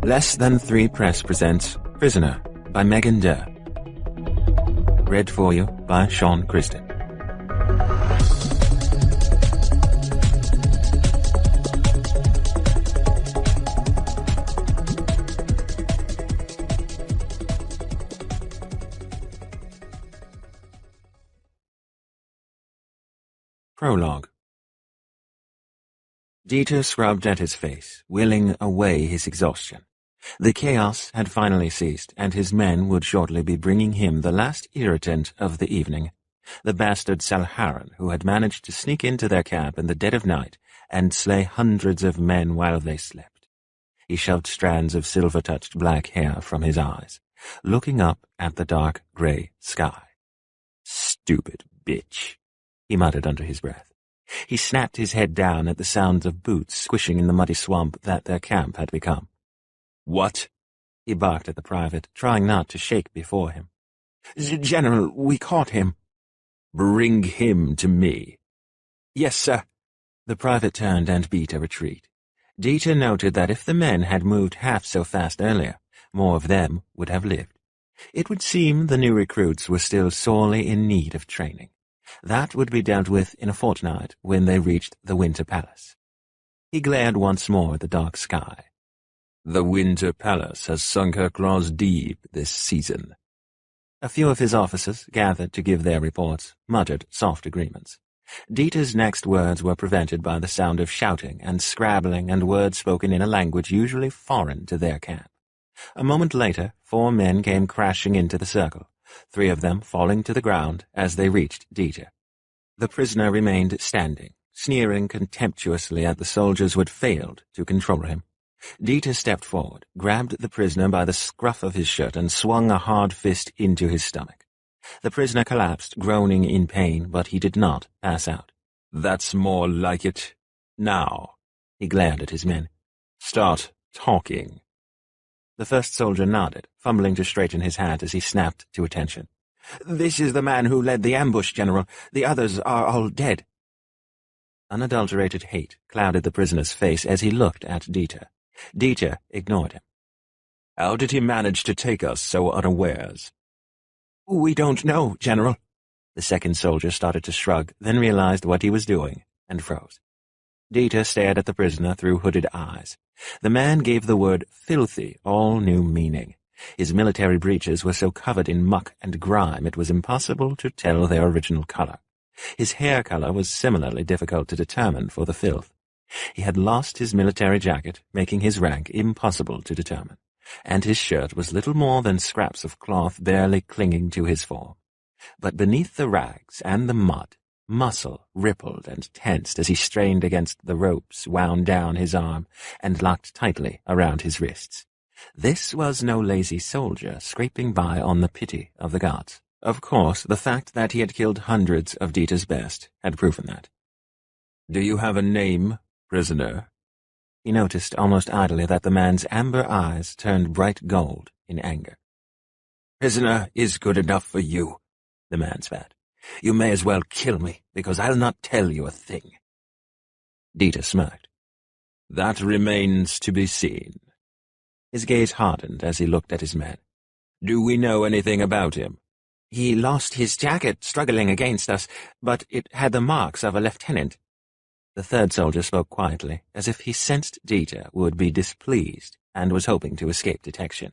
Less Than 3 Press presents Prisoner by Megan Derr. Read for you by Sean Kristen. Prologue. Dieter scrubbed at his face, willing away his exhaustion. The chaos had finally ceased, and his men would shortly be bringing him the last irritant of the evening, the bastard Salharan who had managed to sneak into their camp in the dead of night and slay hundreds of men while they slept. He shoved strands of silver-touched black hair from his eyes, looking up at the dark grey sky. "Stupid bitch," he muttered under his breath. He snapped his head down at the sounds of boots squishing in the muddy swamp that their camp had become. "What?" he barked at the private, trying not to shake before him. "General, we caught him." "Bring him to me." "Yes, sir." The private turned and beat a retreat. Dieter noted that if the men had moved half so fast earlier, more of them would have lived. It would seem the new recruits were still sorely in need of training. That would be dealt with in a fortnight when they reached the Winter Palace. He glared once more at the dark sky. "The Winter Palace has sunk her claws deep this season." A few of his officers, gathered to give their reports, muttered soft agreements. Dieter's next words were prevented by the sound of shouting and scrabbling and words spoken in a language usually foreign to their camp. A moment later, 4 men came crashing into the circle, 3 of them falling to the ground as they reached Dieter. The prisoner remained standing, sneering contemptuously at the soldiers who had failed to control him. Dieter stepped forward, grabbed the prisoner by the scruff of his shirt and swung a hard fist into his stomach. The prisoner collapsed, groaning in pain, but he did not pass out. "That's more like it. Now," he glared at his men, "start talking." The first soldier nodded, fumbling to straighten his hat as he snapped to attention. "This is the man who led the ambush, General. The others are all dead." Unadulterated hate clouded the prisoner's face as he looked at Dieter. Dieter ignored him. "How did he manage to take us so unawares?" "We don't know, General." The second soldier started to shrug, then realized what he was doing, and froze. Dieter stared at the prisoner through hooded eyes. The man gave the word filthy all new meaning. His military breeches were so covered in muck and grime it was impossible to tell their original color. His hair color was similarly difficult to determine for the filth. He had lost his military jacket, making his rank impossible to determine, and his shirt was little more than scraps of cloth barely clinging to his form. But beneath the rags and the mud, muscle rippled and tensed as he strained against the ropes wound down his arm and locked tightly around his wrists. This was no lazy soldier scraping by on the pity of the gods. Of course, the fact that he had killed hundreds of Dieter's best had proven that. "Do you have a name, prisoner?" He noticed almost idly that the man's amber eyes turned bright gold in anger. "Prisoner is good enough for you," the man spat. "You may as well kill me, because I'll not tell you a thing." Dieter smirked. "That remains to be seen." His gaze hardened as he looked at his men. "Do we know anything about him?" "He lost his jacket struggling against us, but it had the marks of a lieutenant." The third soldier spoke quietly, as if he sensed Dieter would be displeased and was hoping to escape detection.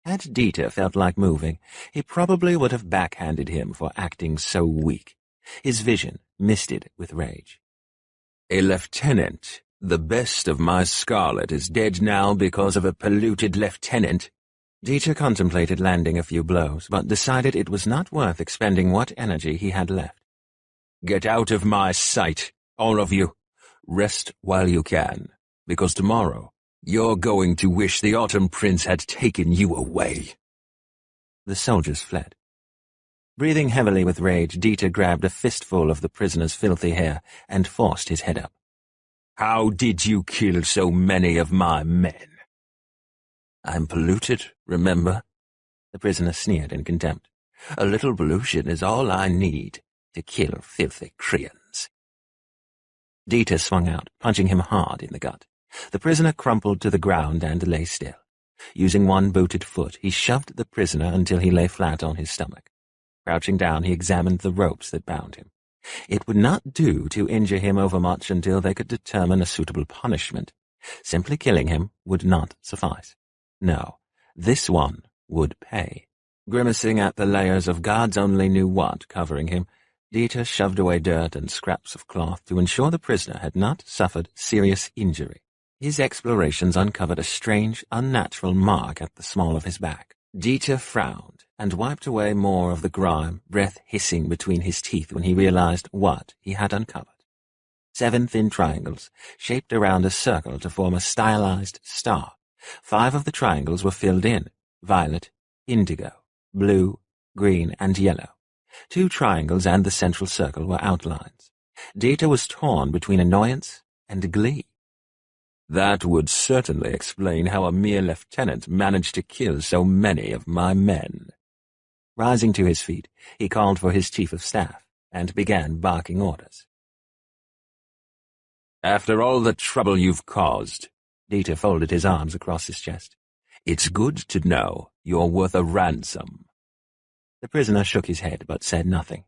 Had Dieter felt like moving, he probably would have backhanded him for acting so weak. His vision misted with rage. "A lieutenant, the best of my scarlet, is dead now because of a polluted lieutenant." Dieter contemplated landing a few blows, but decided it was not worth expending what energy he had left. "Get out of my sight, all of you. Rest while you can, because tomorrow you're going to wish the Autumn Prince had taken you away." The soldiers fled. Breathing heavily with rage, Dieter grabbed a fistful of the prisoner's filthy hair and forced his head up. "How did you kill so many of my men?" "I'm polluted, remember?" The prisoner sneered in contempt. "A little pollution is all I need to kill filthy Krians." Dieter swung out, punching him hard in the gut. The prisoner crumpled to the ground and lay still. Using one booted foot, he shoved the prisoner until he lay flat on his stomach. Crouching down, he examined the ropes that bound him. It would not do to injure him overmuch until they could determine a suitable punishment. Simply killing him would not suffice. No, this one would pay. Grimacing at the layers of gods only knew what covering him, Derr shoved away dirt and scraps of cloth to ensure the prisoner had not suffered serious injury. His explorations uncovered a strange, unnatural mark at the small of his back. Derr frowned and wiped away more of the grime, breath hissing between his teeth when he realized what he had uncovered. 7 thin triangles, shaped around a circle to form a stylized star. 5 of the triangles were filled in: violet, indigo, blue, green, and yellow. 2 triangles and the central circle were outlines. Derr was torn between annoyance and glee. That would certainly explain how a mere lieutenant managed to kill so many of my men. Rising to his feet, he called for his chief of staff and began barking orders. After all the trouble you've caused, Derr folded his arms across his chest, it's good to know you're worth a ransom. The prisoner shook his head but said nothing.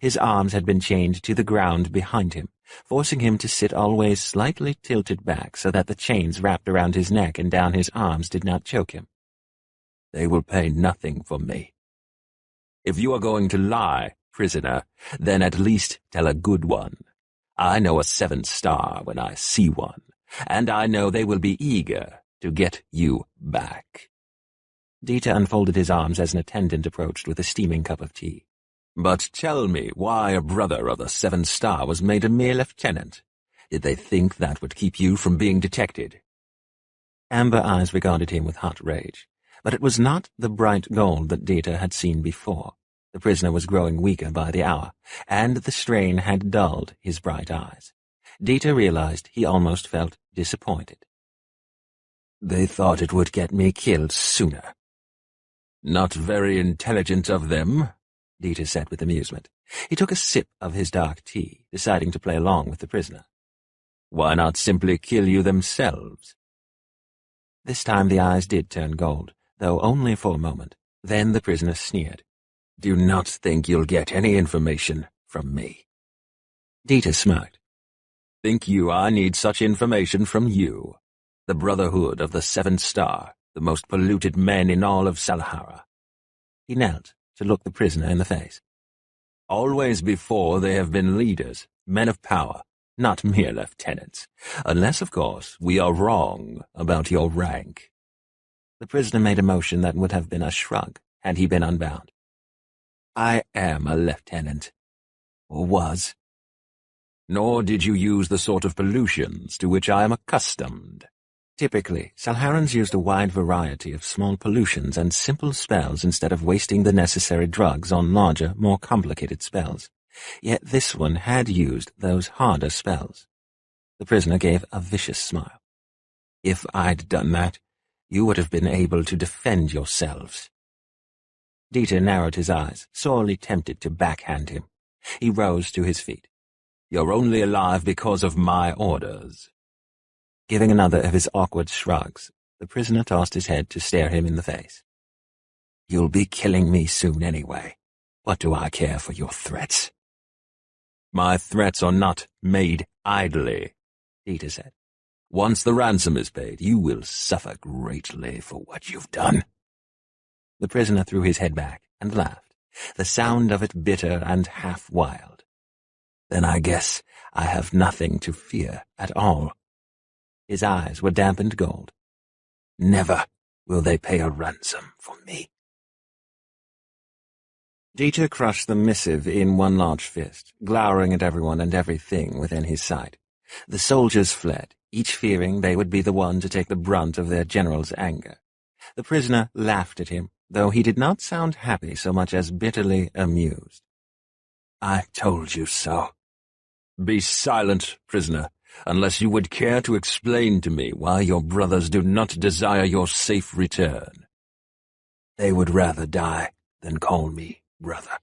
His arms had been chained to the ground behind him, forcing him to sit always slightly tilted back so that the chains wrapped around his neck and down his arms did not choke him. They will pay nothing for me. If you are going to lie, prisoner, then at least tell a good one. I know a 7-star when I see one, and I know they will be eager to get you back. Derr unfolded his arms as an attendant approached with a steaming cup of tea. But tell me why a brother of the 7-star was made a mere lieutenant. Did they think that would keep you from being detected? Amber eyes regarded him with hot rage, but it was not the bright gold that Derr had seen before. The prisoner was growing weaker by the hour, and the strain had dulled his bright eyes. Derr realized he almost felt disappointed. They thought it would get me killed sooner. Not very intelligent of them, Derr said with amusement. He took a sip of his dark tea, deciding to play along with the prisoner. Why not simply kill you themselves? This time the eyes did turn gold, though only for a moment. Then the prisoner sneered. Do not think you'll get any information from me. Derr smirked. Think you I need such information from you? The Brotherhood of the 7-Star, the most polluted men in all of Salhara. He knelt to look the prisoner in the face. Always before they have been leaders, men of power, not mere lieutenants, unless, of course, we are wrong about your rank. The prisoner made a motion that would have been a shrug had he been unbound. I am a lieutenant, or was. Nor did you use the sort of pollutions to which I am accustomed. Typically, Salharans used a wide variety of small pollutions and simple spells instead of wasting the necessary drugs on larger, more complicated spells. Yet this one had used those harder spells. The prisoner gave a vicious smile. If I'd done that, you would have been able to defend yourselves. Derr narrowed his eyes, sorely tempted to backhand him. He rose to his feet. You're only alive because of my orders. Giving another of his awkward shrugs, the prisoner tossed his head to stare him in the face. You'll be killing me soon anyway. What do I care for your threats? My threats are not made idly, Derr said. Once the ransom is paid, you will suffer greatly for what you've done. The prisoner threw his head back and laughed, the sound of it bitter and half-wild. Then I guess I have nothing to fear at all. His eyes were dampened gold. Never will they pay a ransom for me. Derr crushed the missive in one large fist, glowering at everyone and everything within his sight. The soldiers fled, each fearing they would be the one to take the brunt of their general's anger. The prisoner laughed at him, though he did not sound happy so much as bitterly amused. I told you so. Be silent, prisoner, unless you would care to explain to me why your brothers do not desire your safe return. They would rather die than call me brother.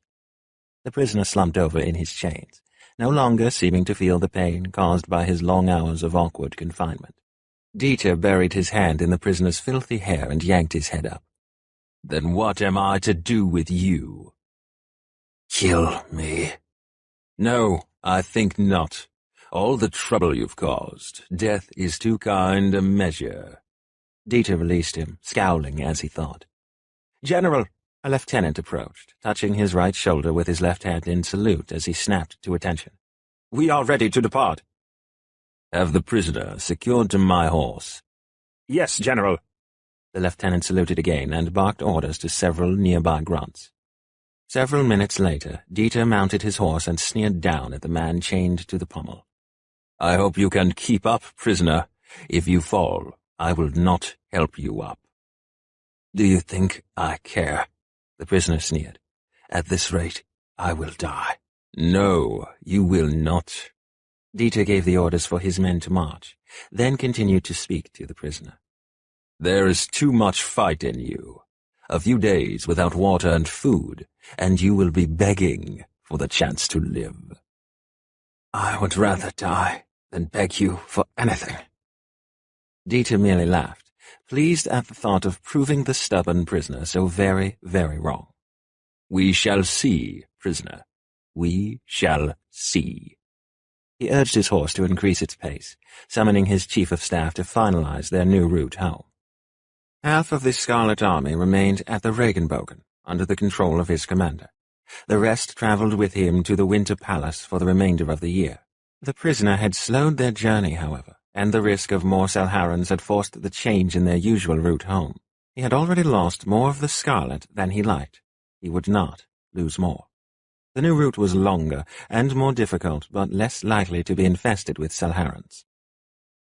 The prisoner slumped over in his chains, no longer seeming to feel the pain caused by his long hours of awkward confinement. Dieter buried his hand in the prisoner's filthy hair and yanked his head up. "Then what am I to do with you?" "Kill me." "No, I think not. All the trouble you've caused. Death is too kind a measure." Dieter released him, scowling as he thought. "General," a lieutenant approached, touching his right shoulder with his left hand in salute as he snapped to attention. "We are ready to depart." "Have the prisoner secured to my horse." "Yes, General." The lieutenant saluted again and barked orders to several nearby grunts. Several minutes later, Dieter mounted his horse and sneered down at the man chained to the pommel. "I hope you can keep up, prisoner. If you fall, I will not help you up." "Do you think I care?" the prisoner sneered. "At this rate, I will die." "No, you will not." Dieter gave the orders for his men to march, then continued to speak to the prisoner. "There is too much fight in you. A few days without water and food, and you will be begging for the chance to live." "I would rather die than beg you for anything." Dieter merely laughed, pleased at the thought of proving the stubborn prisoner so very, very wrong. "We shall see, prisoner. We shall see." He urged his horse to increase its pace, summoning his chief of staff to finalize their new route home. Half of the Scarlet Army remained at the Regenbogen, under the control of his commander. The rest traveled with him to the Winter Palace for the remainder of the year. The prisoner had slowed their journey, however, and the risk of more Salharans had forced the change in their usual route home. He had already lost more of the Scarlet than he liked. He would not lose more. The new route was longer and more difficult, but less likely to be infested with Salharans.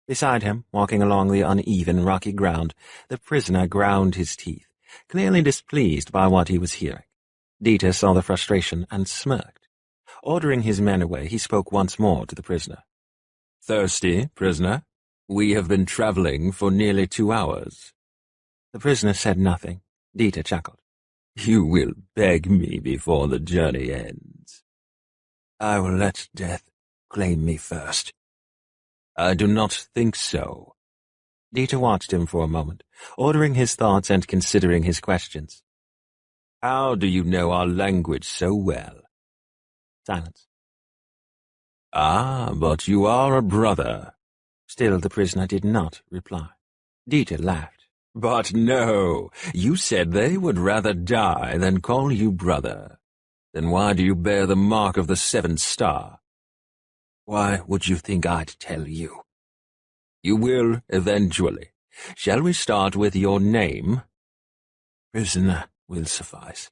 Beside him, walking along the uneven, rocky ground, the prisoner ground his teeth, clearly displeased by what he was hearing. Dieter saw the frustration and smirked. Ordering his men away, he spoke once more to the prisoner. "Thirsty, prisoner? We have been traveling for nearly 2 hours." The prisoner said nothing. Dieter chuckled. "You will beg me before the journey ends." "I will let death claim me first." "I do not think so." Dieter watched him for a moment, ordering his thoughts and considering his questions. "How do you know our language so well?" Silence. "Ah, but you are a brother." Still the prisoner did not reply. Dieter laughed. "But no, you said they would rather die than call you brother. Then why do you bear the mark of the 7th star? "Why would you think I'd tell you?" "You will eventually. Shall we start with your name?" "Prisoner will suffice."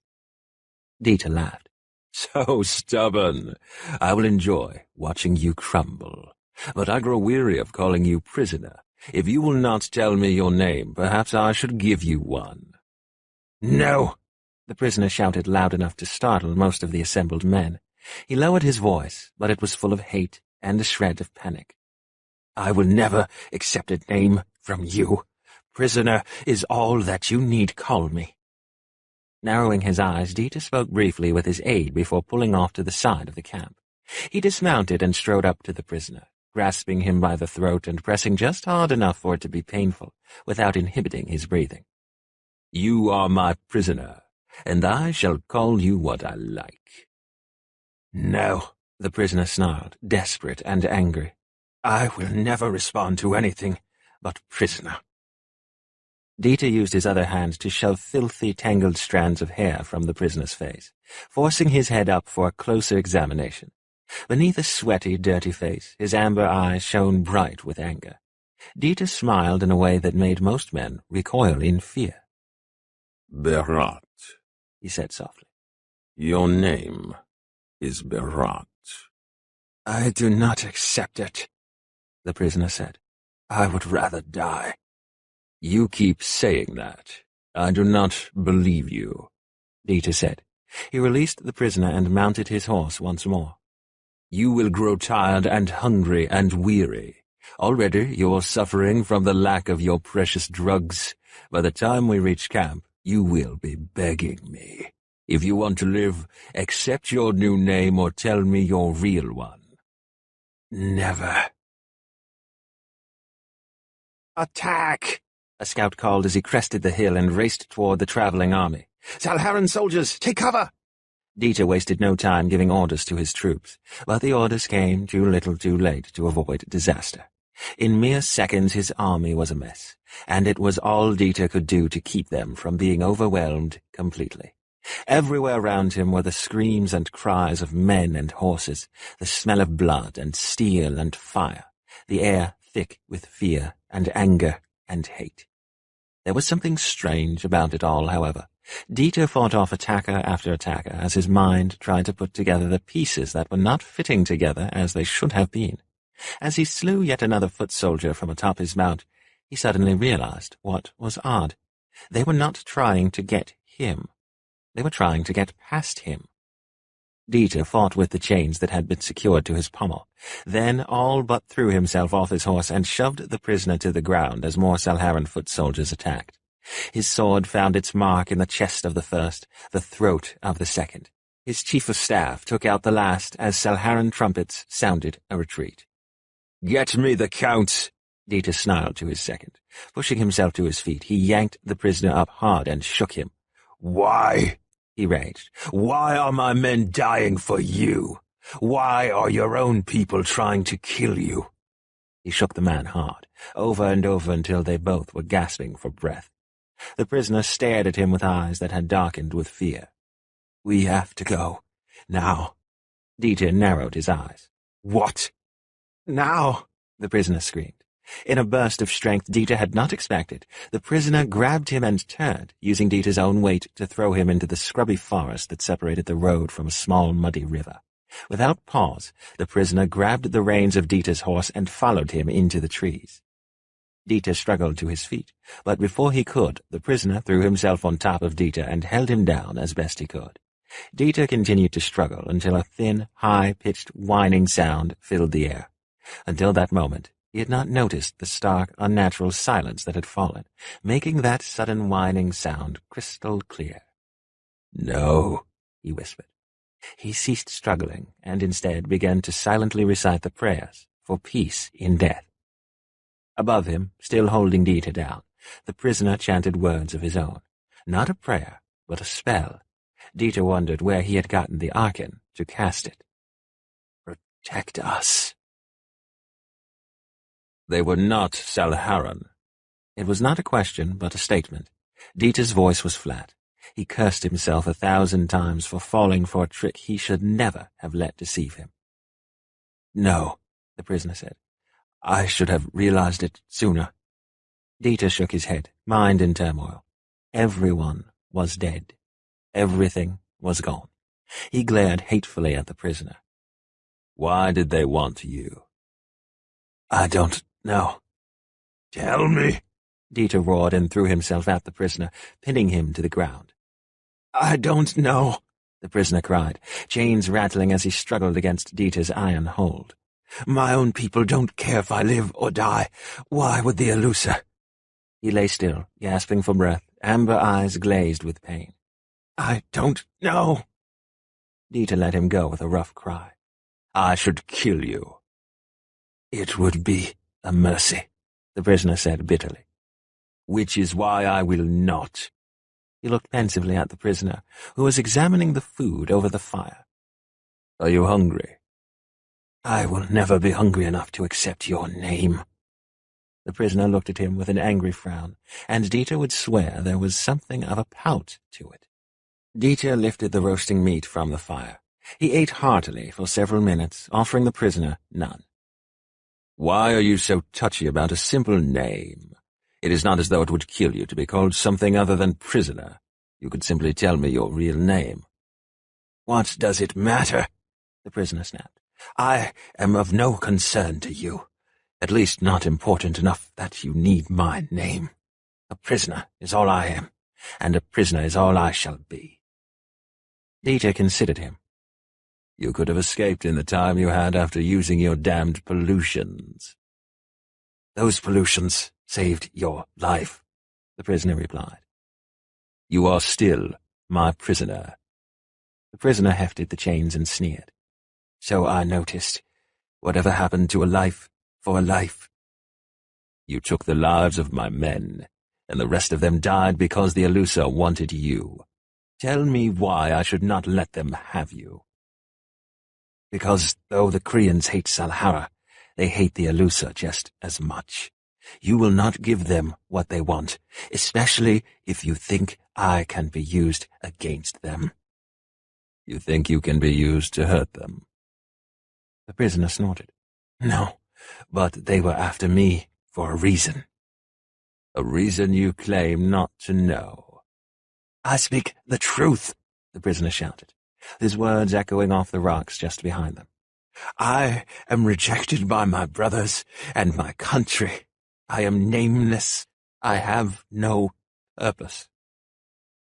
Dieter laughed. "So stubborn. I will enjoy watching you crumble. But I grow weary of calling you prisoner. If you will not tell me your name, perhaps I should give you one." "No!" the prisoner shouted loud enough to startle most of the assembled men. He lowered his voice, but it was full of hate and a shred of panic. "I will never accept a name from you. Prisoner is all that you need call me." Narrowing his eyes, Dieter spoke briefly with his aide before pulling off to the side of the camp. He dismounted and strode up to the prisoner, grasping him by the throat and pressing just hard enough for it to be painful, without inhibiting his breathing. "You are my prisoner, and I shall call you what I like." "No," the prisoner snarled, desperate and angry. "I will never respond to anything but prisoner." Dieter used his other hand to shove filthy, tangled strands of hair from the prisoner's face, forcing his head up for a closer examination. Beneath a sweaty, dirty face, his amber eyes shone bright with anger. Dieter smiled in a way that made most men recoil in fear. "Berat," he said softly. "Your name is Berat." "I do not accept it," the prisoner said. "I would rather die." "You keep saying that. I do not believe you," Dieter said. He released the prisoner and mounted his horse once more. "You will grow tired and hungry and weary. Already you're suffering from the lack of your precious drugs. By the time we reach camp, you will be begging me. If you want to live, accept your new name or tell me your real one." "Never." Attack! A scout called as he crested the hill and raced toward the traveling army. Salharan soldiers, take cover! Dieter wasted no time giving orders to his troops, but the orders came too little too late to avoid disaster. In mere seconds his army was a mess, and it was all Dieter could do to keep them from being overwhelmed completely. Everywhere round him were the screams and cries of men and horses, the smell of blood and steel and fire, the air thick with fear and anger and hate. There was something strange about it all, however. Dieter fought off attacker after attacker as his mind tried to put together the pieces that were not fitting together as they should have been. As he slew yet another foot soldier from atop his mount, he suddenly realized what was odd. They were not trying to get him. They were trying to get past him. Dieter fought with the chains that had been secured to his pommel, then all but threw himself off his horse and shoved the prisoner to the ground as more Salharan foot soldiers attacked. His sword found its mark in the chest of the first, the throat of the second. His chief of staff took out the last as Salharan trumpets sounded a retreat. "Get me the Count!" Dieter snarled to his second. Pushing himself to his feet, he yanked the prisoner up hard and shook him. "Why?" he raged. "Why are my men dying for you? Why are your own people trying to kill you?" He shook the man hard, over and over until they both were gasping for breath. The prisoner stared at him with eyes that had darkened with fear. "We have to go. Now." Dieter narrowed his eyes. "What?" "Now!" the prisoner screamed. In a burst of strength Dieter had not expected, the prisoner grabbed him and turned, using Dieter's own weight to throw him into the scrubby forest that separated the road from a small muddy river. Without pause, the prisoner grabbed the reins of Dieter's horse and followed him into the trees. Dieter struggled to his feet, but before he could, the prisoner threw himself on top of Dieter and held him down as best he could. Dieter continued to struggle until a thin, high-pitched whining sound filled the air. Until that moment, he had not noticed the stark, unnatural silence that had fallen, making that sudden whining sound crystal clear. "No," he whispered. He ceased struggling and instead began to silently recite the prayers for peace in death. Above him, still holding Dieter down, the prisoner chanted words of his own. Not a prayer, but a spell. Dieter wondered where he had gotten the arcane to cast it. "Protect us." They were not Salharan. It was not a question, but a statement. Dieter's voice was flat. He cursed himself 1,000 times for falling for a trick he should never have let deceive him. "No," the prisoner said. "I should have realized it sooner." Dieter shook his head, mind in turmoil. Everyone was dead. Everything was gone. He glared hatefully at the prisoner. "Why did they want you?" "I don't know." "Tell me," Dieter roared and threw himself at the prisoner, pinning him to the ground. "I don't know," the prisoner cried, chains rattling as he struggled against Dieter's iron hold. "My own people don't care if I live or die. Why would the Elusa?" He lay still, gasping for breath, amber eyes glazed with pain. "I don't know." Dieter let him go with a rough cry. "I should kill you." "It would be a mercy," the prisoner said bitterly. "Which is why I will not." He looked pensively at the prisoner, who was examining the food over the fire. "Are you hungry?" "I will never be hungry enough to accept your name." The prisoner looked at him with an angry frown, and Dieter would swear there was something of a pout to it. Dieter lifted the roasting meat from the fire. He ate heartily for several minutes, offering the prisoner none. "Why are you so touchy about a simple name? It is not as though it would kill you to be called something other than prisoner. You could simply tell me your real name." "What does it matter?" the prisoner snapped. "I am of no concern to you. At least not important enough that you need my name. A prisoner is all I am, and a prisoner is all I shall be." Dieter considered him. "You could have escaped in the time you had after using your damned pollutions." "Those pollutions saved your life," the prisoner replied. "You are still my prisoner." The prisoner hefted the chains and sneered. "So I noticed. Whatever happened to a life for a life?" You took the lives of my men, and the rest of them died because the Elusa wanted you. Tell me why I should not let them have you. Because though the Krians hate Salhara, they hate the Elusa just as much. You will not give them what they want, especially if you think I can be used against them. You think you can be used to hurt them? The prisoner snorted. No, but they were after me for a reason. A reason you claim not to know. I speak the truth, the prisoner shouted, his words echoing off the rocks just behind them. I am rejected by my brothers and my country. I am nameless. I have no purpose.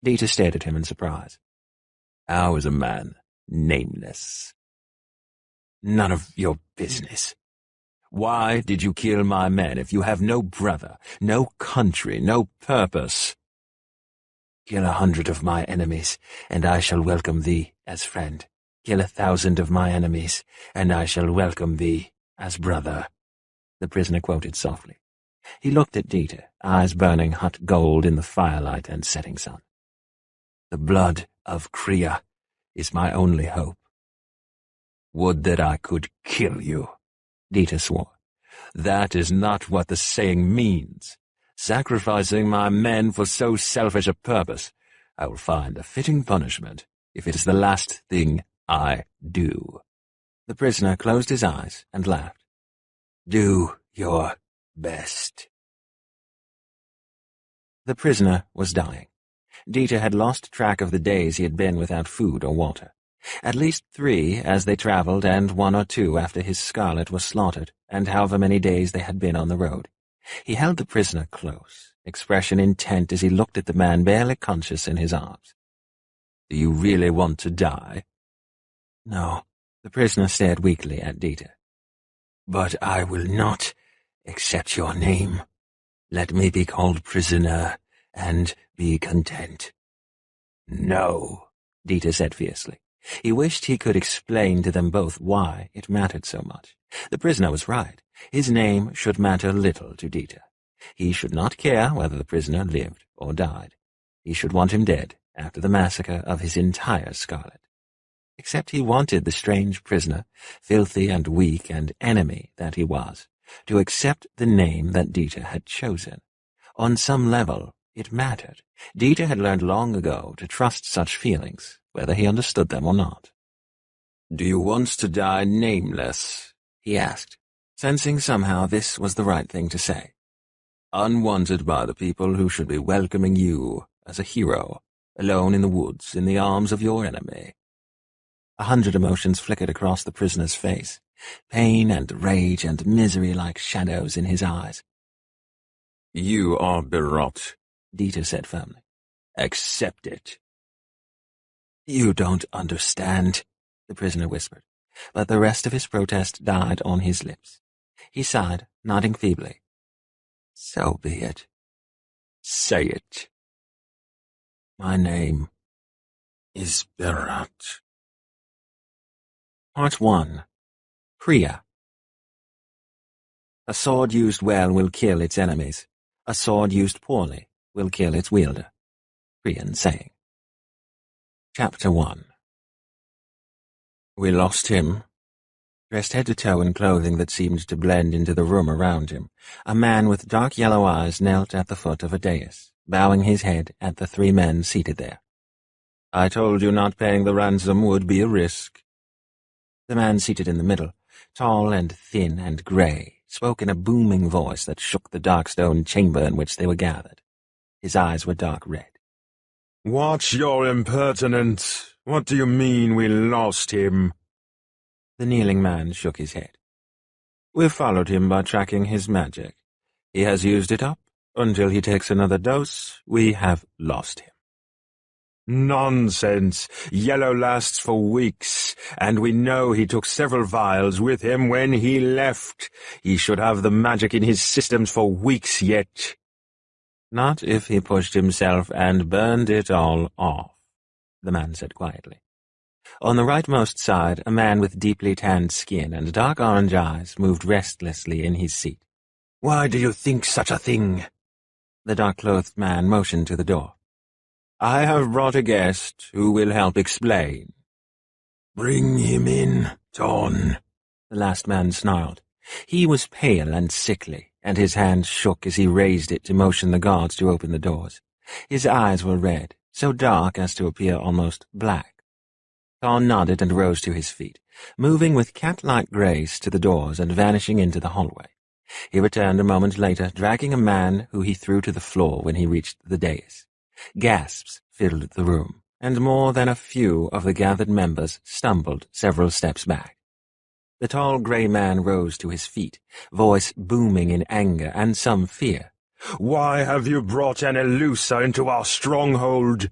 Dieter stared at him in surprise. How is a man nameless? None of your business. Why did you kill my men if you have no brother, no country, no purpose? Kill 100 of my enemies, and I shall welcome thee as friend. Kill 1,000 of my enemies, and I shall welcome thee as brother, the prisoner quoted softly. He looked at Dieter, eyes burning hot gold in the firelight and setting sun. The blood of Kriya is my only hope. Would that I could kill you, Dieter swore. That is not what the saying means. Sacrificing my men for so selfish a purpose, I will find a fitting punishment if it is the last thing I do. The prisoner closed his eyes and laughed. Do your best. The prisoner was dying. Dieter had lost track of the days he had been without food or water. At least 3 as they traveled, and 1 or 2 after his Scarlet was slaughtered, and however many days they had been on the road. He held the prisoner close, expression intent as he looked at the man barely conscious in his arms. Do you really want to die? No, the prisoner stared weakly at Dieter. But I will not accept your name. Let me be called prisoner, and be content. No, Dieter said fiercely. He wished he could explain to them both why it mattered so much. The prisoner was right. His name should matter little to Dieter. He should not care whether the prisoner lived or died. He should want him dead after the massacre of his entire Scarlet. Except he wanted the strange prisoner, filthy and weak and enemy that he was, to accept the name that Dieter had chosen. On some level, it mattered. Dieter had learned long ago to trust such feelings, whether he understood them or not. Do you want to die nameless? He asked, sensing somehow this was the right thing to say. Unwanted by the people who should be welcoming you as a hero, alone in the woods in the arms of your enemy. 100 emotions flickered across the prisoner's face, pain and rage and misery like shadows in his eyes. You are bereft, Dieter said firmly. Accept it. You don't understand, the prisoner whispered, but the rest of his protest died on his lips. He sighed, nodding feebly. So be it. Say it. My name is Berat. Part 1. Kriya. A sword used well will kill its enemies. A sword used poorly will kill its wielder. Kriyan saying. Chapter 1. We lost him. Dressed head to toe in clothing that seemed to blend into the room around him, a man with dark yellow eyes knelt at the foot of a dais, bowing his head at the 3 men seated there. I told you not paying the ransom would be a risk. The man seated in the middle, tall and thin and grey, spoke in a booming voice that shook the dark stone chamber in which they were gathered. His eyes were dark red. What's your impertinence? What do you mean we lost him? The kneeling man shook his head. We've followed him by tracking his magic. He has used it up. Until he takes another dose, we have lost him. Nonsense. Yellow lasts for weeks, and we know he took several vials with him when he left. He should have the magic in his systems for weeks yet. Not if he pushed himself and burned it all off, the man said quietly. On the rightmost side, a man with deeply tanned skin and dark orange eyes moved restlessly in his seat. Why do you think such a thing? The dark-clothed man motioned to the door. I have brought a guest who will help explain. Bring him in, Ton, the last man snarled. He was pale and sickly, and his hand shook as he raised it to motion the guards to open the doors. His eyes were red, so dark as to appear almost black. Ton nodded and rose to his feet, moving with cat-like grace to the doors and vanishing into the hallway. He returned a moment later, dragging a man who he threw to the floor when he reached the dais. Gasps filled the room, and more than a few of the gathered members stumbled several steps back. The tall grey man rose to his feet, voice booming in anger and some fear. Why have you brought an elusive into our stronghold?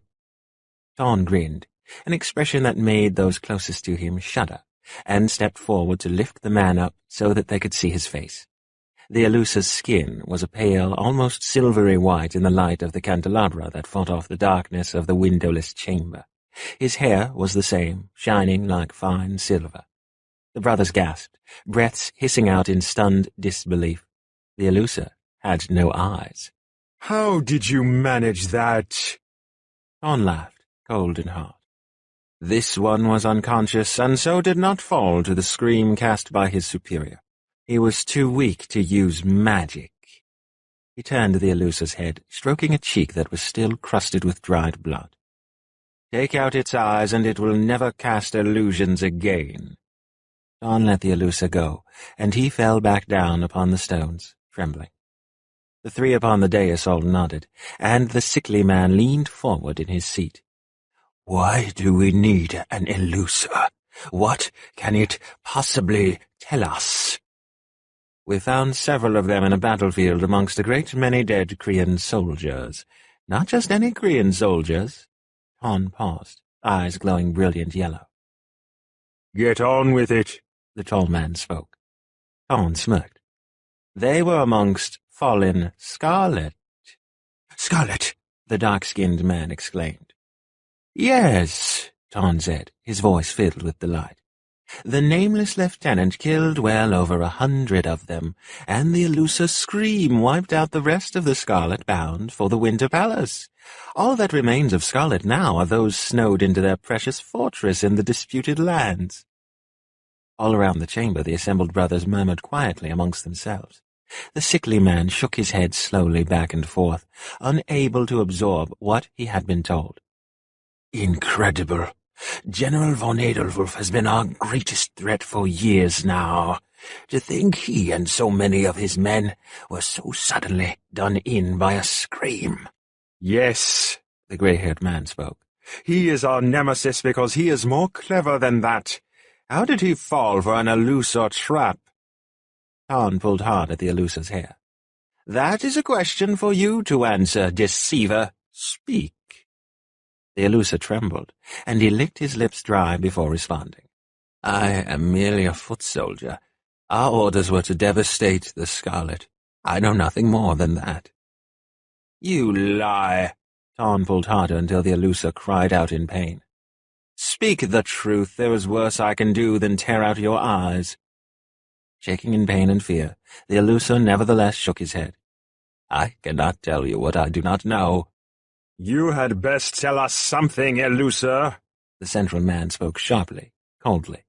Ton grinned, an expression that made those closest to him shudder, and stepped forward to lift the man up so that they could see his face. The elusive's skin was a pale, almost silvery white in the light of the candelabra that fought off the darkness of the windowless chamber. His hair was the same, shining like fine silver. The brothers gasped, breaths hissing out in stunned disbelief. The elusive had no eyes. How did you manage that? Ton laughed, cold and hard. This one was unconscious, and so did not fall to the scream cast by his superior. He was too weak to use magic. He turned the elusive's head, stroking a cheek that was still crusted with dried blood. Take out its eyes, and it will never cast illusions again. Ton let the elusive go, and he fell back down upon the stones, trembling. The three upon the dais all nodded, and the sickly man leaned forward in his seat. Why do we need an elusive? What can it possibly tell us? We found several of them in a battlefield amongst a great many dead Kriean soldiers. Not just any Kriean soldiers. Ton paused, eyes glowing brilliant yellow. Get on with it, the tall man spoke. Ton smirked. They were amongst fallen Scarlet. Scarlet, the dark-skinned man exclaimed. Yes, Ton said, his voice filled with delight. The nameless lieutenant killed well over 100 of them, and the elusive scream wiped out the rest of the Scarlet bound for the Winter Palace. All that remains of Scarlet now are those snowed into their precious fortress in the disputed lands. All around the chamber the assembled brothers murmured quietly amongst themselves. The sickly man shook his head slowly back and forth, unable to absorb what he had been told. Incredible. General von Edelwulf has been our greatest threat for years now. To think he and so many of his men were so suddenly done in by a scream. Yes, the grey-haired man spoke. He is our nemesis because he is more clever than that. How did he fall for an elusive trap? Ton pulled hard at the elusive's hair. That is a question for you to answer, deceiver. Speak. The elusive trembled, and he licked his lips dry before responding. I am merely a foot soldier. Our orders were to devastate the Scarlet. I know nothing more than that. You lie. Ton pulled harder until the elusive cried out in pain. Speak the truth. There is worse I can do than tear out your eyes. Shaking in pain and fear, the elusive nevertheless shook his head. I cannot tell you what I do not know. You had best tell us something, elusive. The central man spoke sharply, coldly.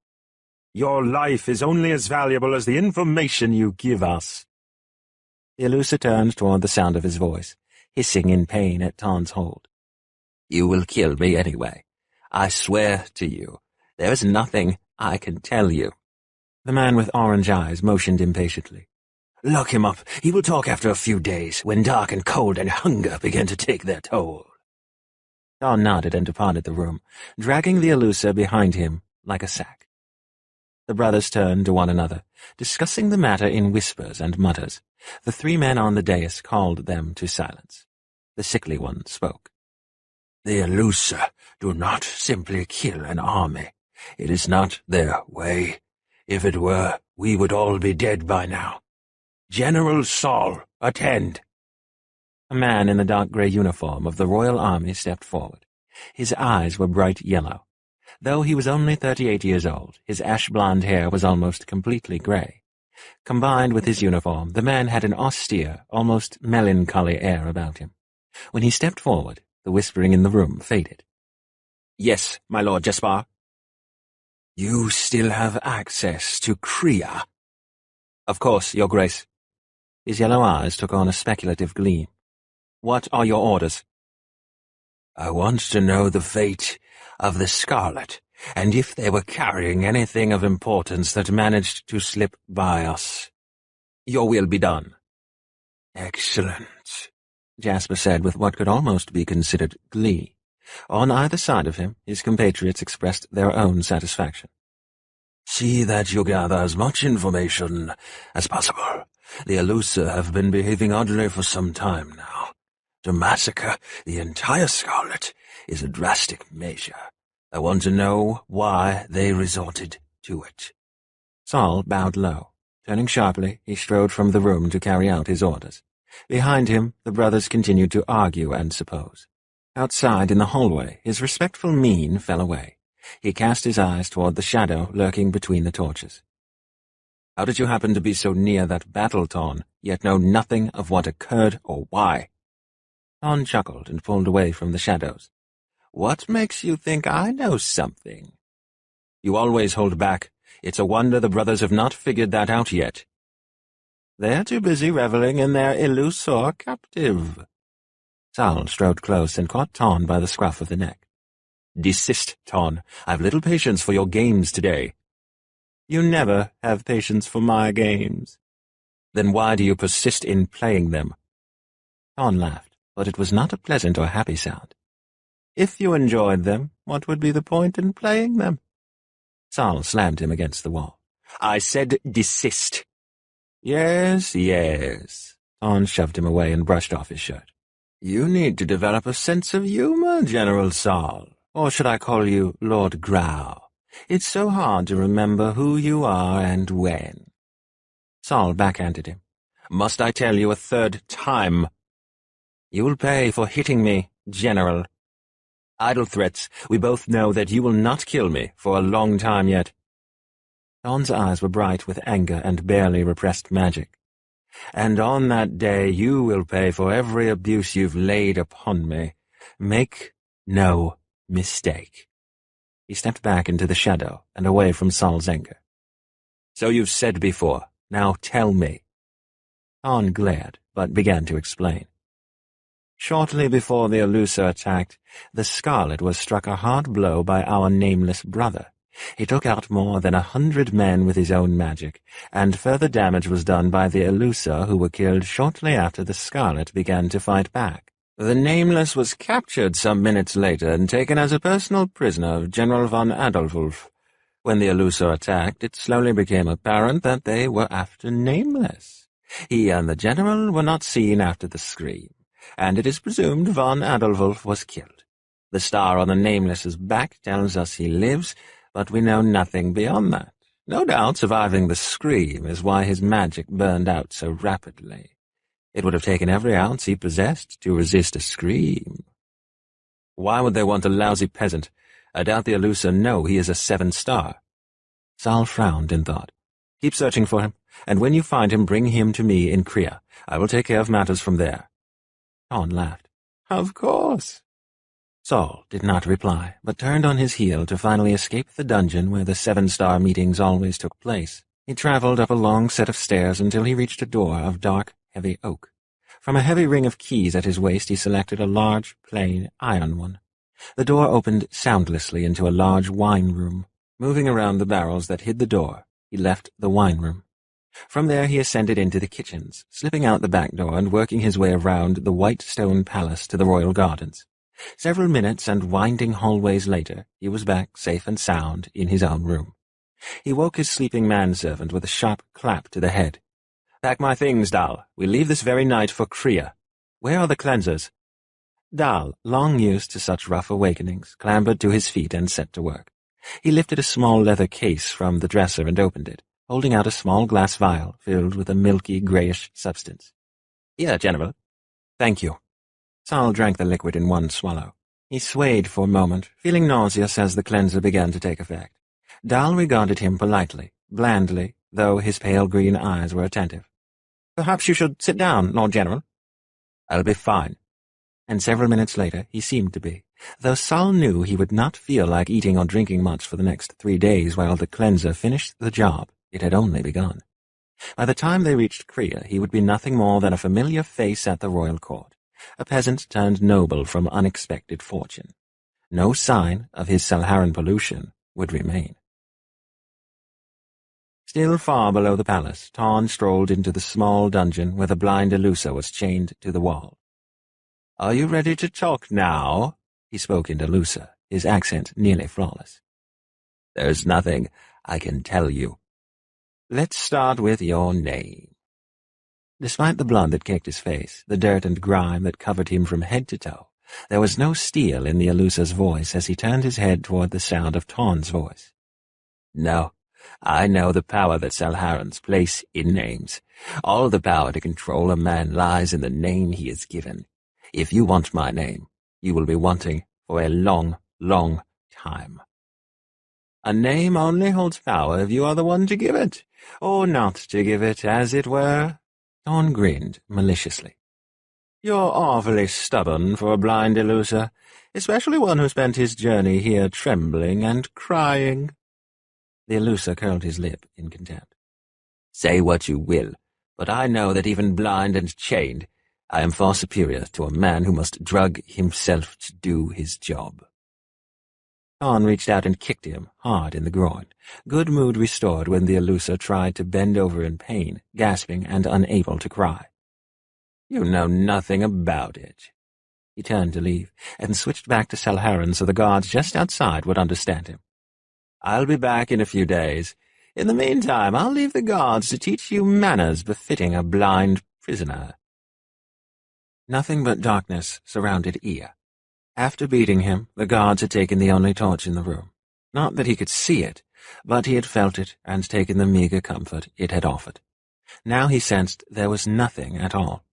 Your life is only as valuable as the information you give us. The elusive turned toward the sound of his voice, hissing in pain at Ton's hold. You will kill me anyway. I swear to you, there is nothing I can tell you. The man with orange eyes motioned impatiently. Lock him up. He will talk after a few days, when dark and cold and hunger begin to take their toll. Ton nodded and departed the room, dragging the elusive behind him like a sack. The brothers turned to one another, discussing the matter in whispers and mutters. The three men on the dais called them to silence. The sickly one spoke. The elusive do not simply kill an army. It is not their way. If it were, we would all be dead by now. General Saul, attend. A man in the dark grey uniform of the Royal Army stepped forward. His eyes were bright yellow. Though he was only 38 years old, his ash-blonde hair was almost completely grey. Combined with his uniform, the man had an austere, almost melancholy air about him. When he stepped forward, the whispering in the room faded. "Yes, my Lord Jespar." "You still have access to Kriya?" "Of course, Your Grace." His yellow eyes took on a speculative gleam. "What are your orders?" "I want to know the fate of the Scarlet, and if they were carrying anything of importance that managed to slip by us." "Your will be done." "Excellent," Jasper said with what could almost be considered glee. On either side of him, his compatriots expressed their own satisfaction. "See that you gather as much information as possible. The Elusa have been behaving oddly for some time now. To massacre the entire Scarlet is a drastic measure. I want to know why they resorted to it." Saul bowed low. Turning sharply, he strode from the room to carry out his orders. Behind him, the brothers continued to argue and suppose. Outside in the hallway, his respectful mien fell away. He cast his eyes toward the shadow lurking between the torches. "How did you happen to be so near that battle, Ton, yet know nothing of what occurred or why?" Ton chuckled and pulled away from the shadows. "What makes you think I know something?" "You always hold back. It's a wonder the brothers have not figured that out yet." "They're too busy reveling in their Elusor captive." Saul strode close and caught Ton by the scruff of the neck. "Desist, Ton. I've little patience for your games today." "You never have patience for my games." "Then why do you persist in playing them?" Ton laughed, but it was not a pleasant or happy sound. "If you enjoyed them, what would be the point in playing them?" Saul slammed him against the wall. "I said desist." "Yes, yes." Ton shoved him away and brushed off his shirt. "You need to develop a sense of humor, General Saul. Or should I call you Lord Grau? It's so hard to remember who you are and when." Saul backhanded him. "Must I tell you a third time?" "You'll pay for hitting me, General." "Idle threats. We both know that you will not kill me for a long time yet." Ton's eyes were bright with anger and barely repressed magic. "And on that day you will pay for every abuse you've laid upon me. Make no mistake." He stepped back into the shadow and away from Saul's anger. "So you've said before. Now tell me." Ton glared, but began to explain. "Shortly before the Elusa attacked, the Scarlet was struck a hard blow by our nameless brother. He took out more than 100 men with his own magic, and further damage was done by the Elusa, who were killed shortly after the Scarlet began to fight back. The Nameless was captured some minutes later and taken as a personal prisoner of General von Adolfulf. When the Elusa attacked, it slowly became apparent that they were after Nameless. He and the general were not seen after the scream, and it is presumed von Adolfulf was killed. The star on the Nameless's back tells us he lives, but we know nothing beyond that. No doubt surviving the scream is why his magic burned out so rapidly. It would have taken every ounce he possessed to resist a scream." "Why would they want a lousy peasant? I doubt the Elusa know he is a 7-star. Saul frowned in thought. "Keep searching for him, and when you find him, bring him to me in Kriya. I will take care of matters from there." Ton laughed. "Of course." Saul did not reply, but turned on his heel to finally escape the dungeon where the 7-star meetings always took place. He traveled up a long set of stairs until he reached a door of dark, heavy oak. From a heavy ring of keys at his waist he selected a large, plain, iron one. The door opened soundlessly into a large wine room. Moving around the barrels that hid the door, he left the wine room. From there he ascended into the kitchens, slipping out the back door and working his way around the white stone palace to the royal gardens. Several minutes and winding hallways later, he was back safe and sound in his own room. He woke his sleeping manservant with a sharp clap to the head. "Pack my things, Dal. We leave this very night for Kriya. Where are the cleansers?" Dal, long used to such rough awakenings, clambered to his feet and set to work. He lifted a small leather case from the dresser and opened it, holding out a small glass vial filled with a milky, grayish substance. "Here, General." "Thank you." Saul drank the liquid in one swallow. He swayed for a moment, feeling nauseous as the cleanser began to take effect. Dal regarded him politely, blandly, though his pale green eyes were attentive. "Perhaps you should sit down, Lord General." "I'll be fine." And several minutes later he seemed to be, though Saul knew he would not feel like eating or drinking much for the next 3 days while the cleanser finished the job. It had only begun. By the time they reached Krea, he would be nothing more than a familiar face at the royal court, a peasant turned noble from unexpected fortune. No sign of his Salharan pollution would remain. Still far below the palace, Tarn strolled into the small dungeon where the blind Elusa was chained to the wall. "Are you ready to talk now?" He spoke in Elusa, his accent nearly flawless. "There's nothing I can tell you." "Let's start with your name." Despite the blood that caked his face, the dirt and grime that covered him from head to toe, there was no steel in the Elusa's voice as he turned his head toward the sound of Tarn's voice. "No, I know the power that Salharans place in names. All the power to control a man lies in the name he is given. If you want my name, you will be wanting for a long, long time." "A name only holds power if you are the one to give it, or not to give it, as it were." Tarn grinned maliciously. "You're awfully stubborn for a blind Elusa, especially one who spent his journey here trembling and crying." The Elusa curled his lip in contempt. "Say what you will, but I know that even blind and chained, I am far superior to a man who must drug himself to do his job." Tarn reached out and kicked him hard in the groin, good mood restored when the Elusa tried to bend over in pain, gasping and unable to cry. "You know nothing about it." He turned to leave, and switched back to Salharan so the guards just outside would understand him. "I'll be back in a few days. In the meantime, I'll leave the guards to teach you manners befitting a blind prisoner." Nothing but darkness surrounded Ea. After beating him, the guards had taken the only torch in the room. Not that he could see it, but he had felt it and taken the meager comfort it had offered. Now he sensed there was nothing at all.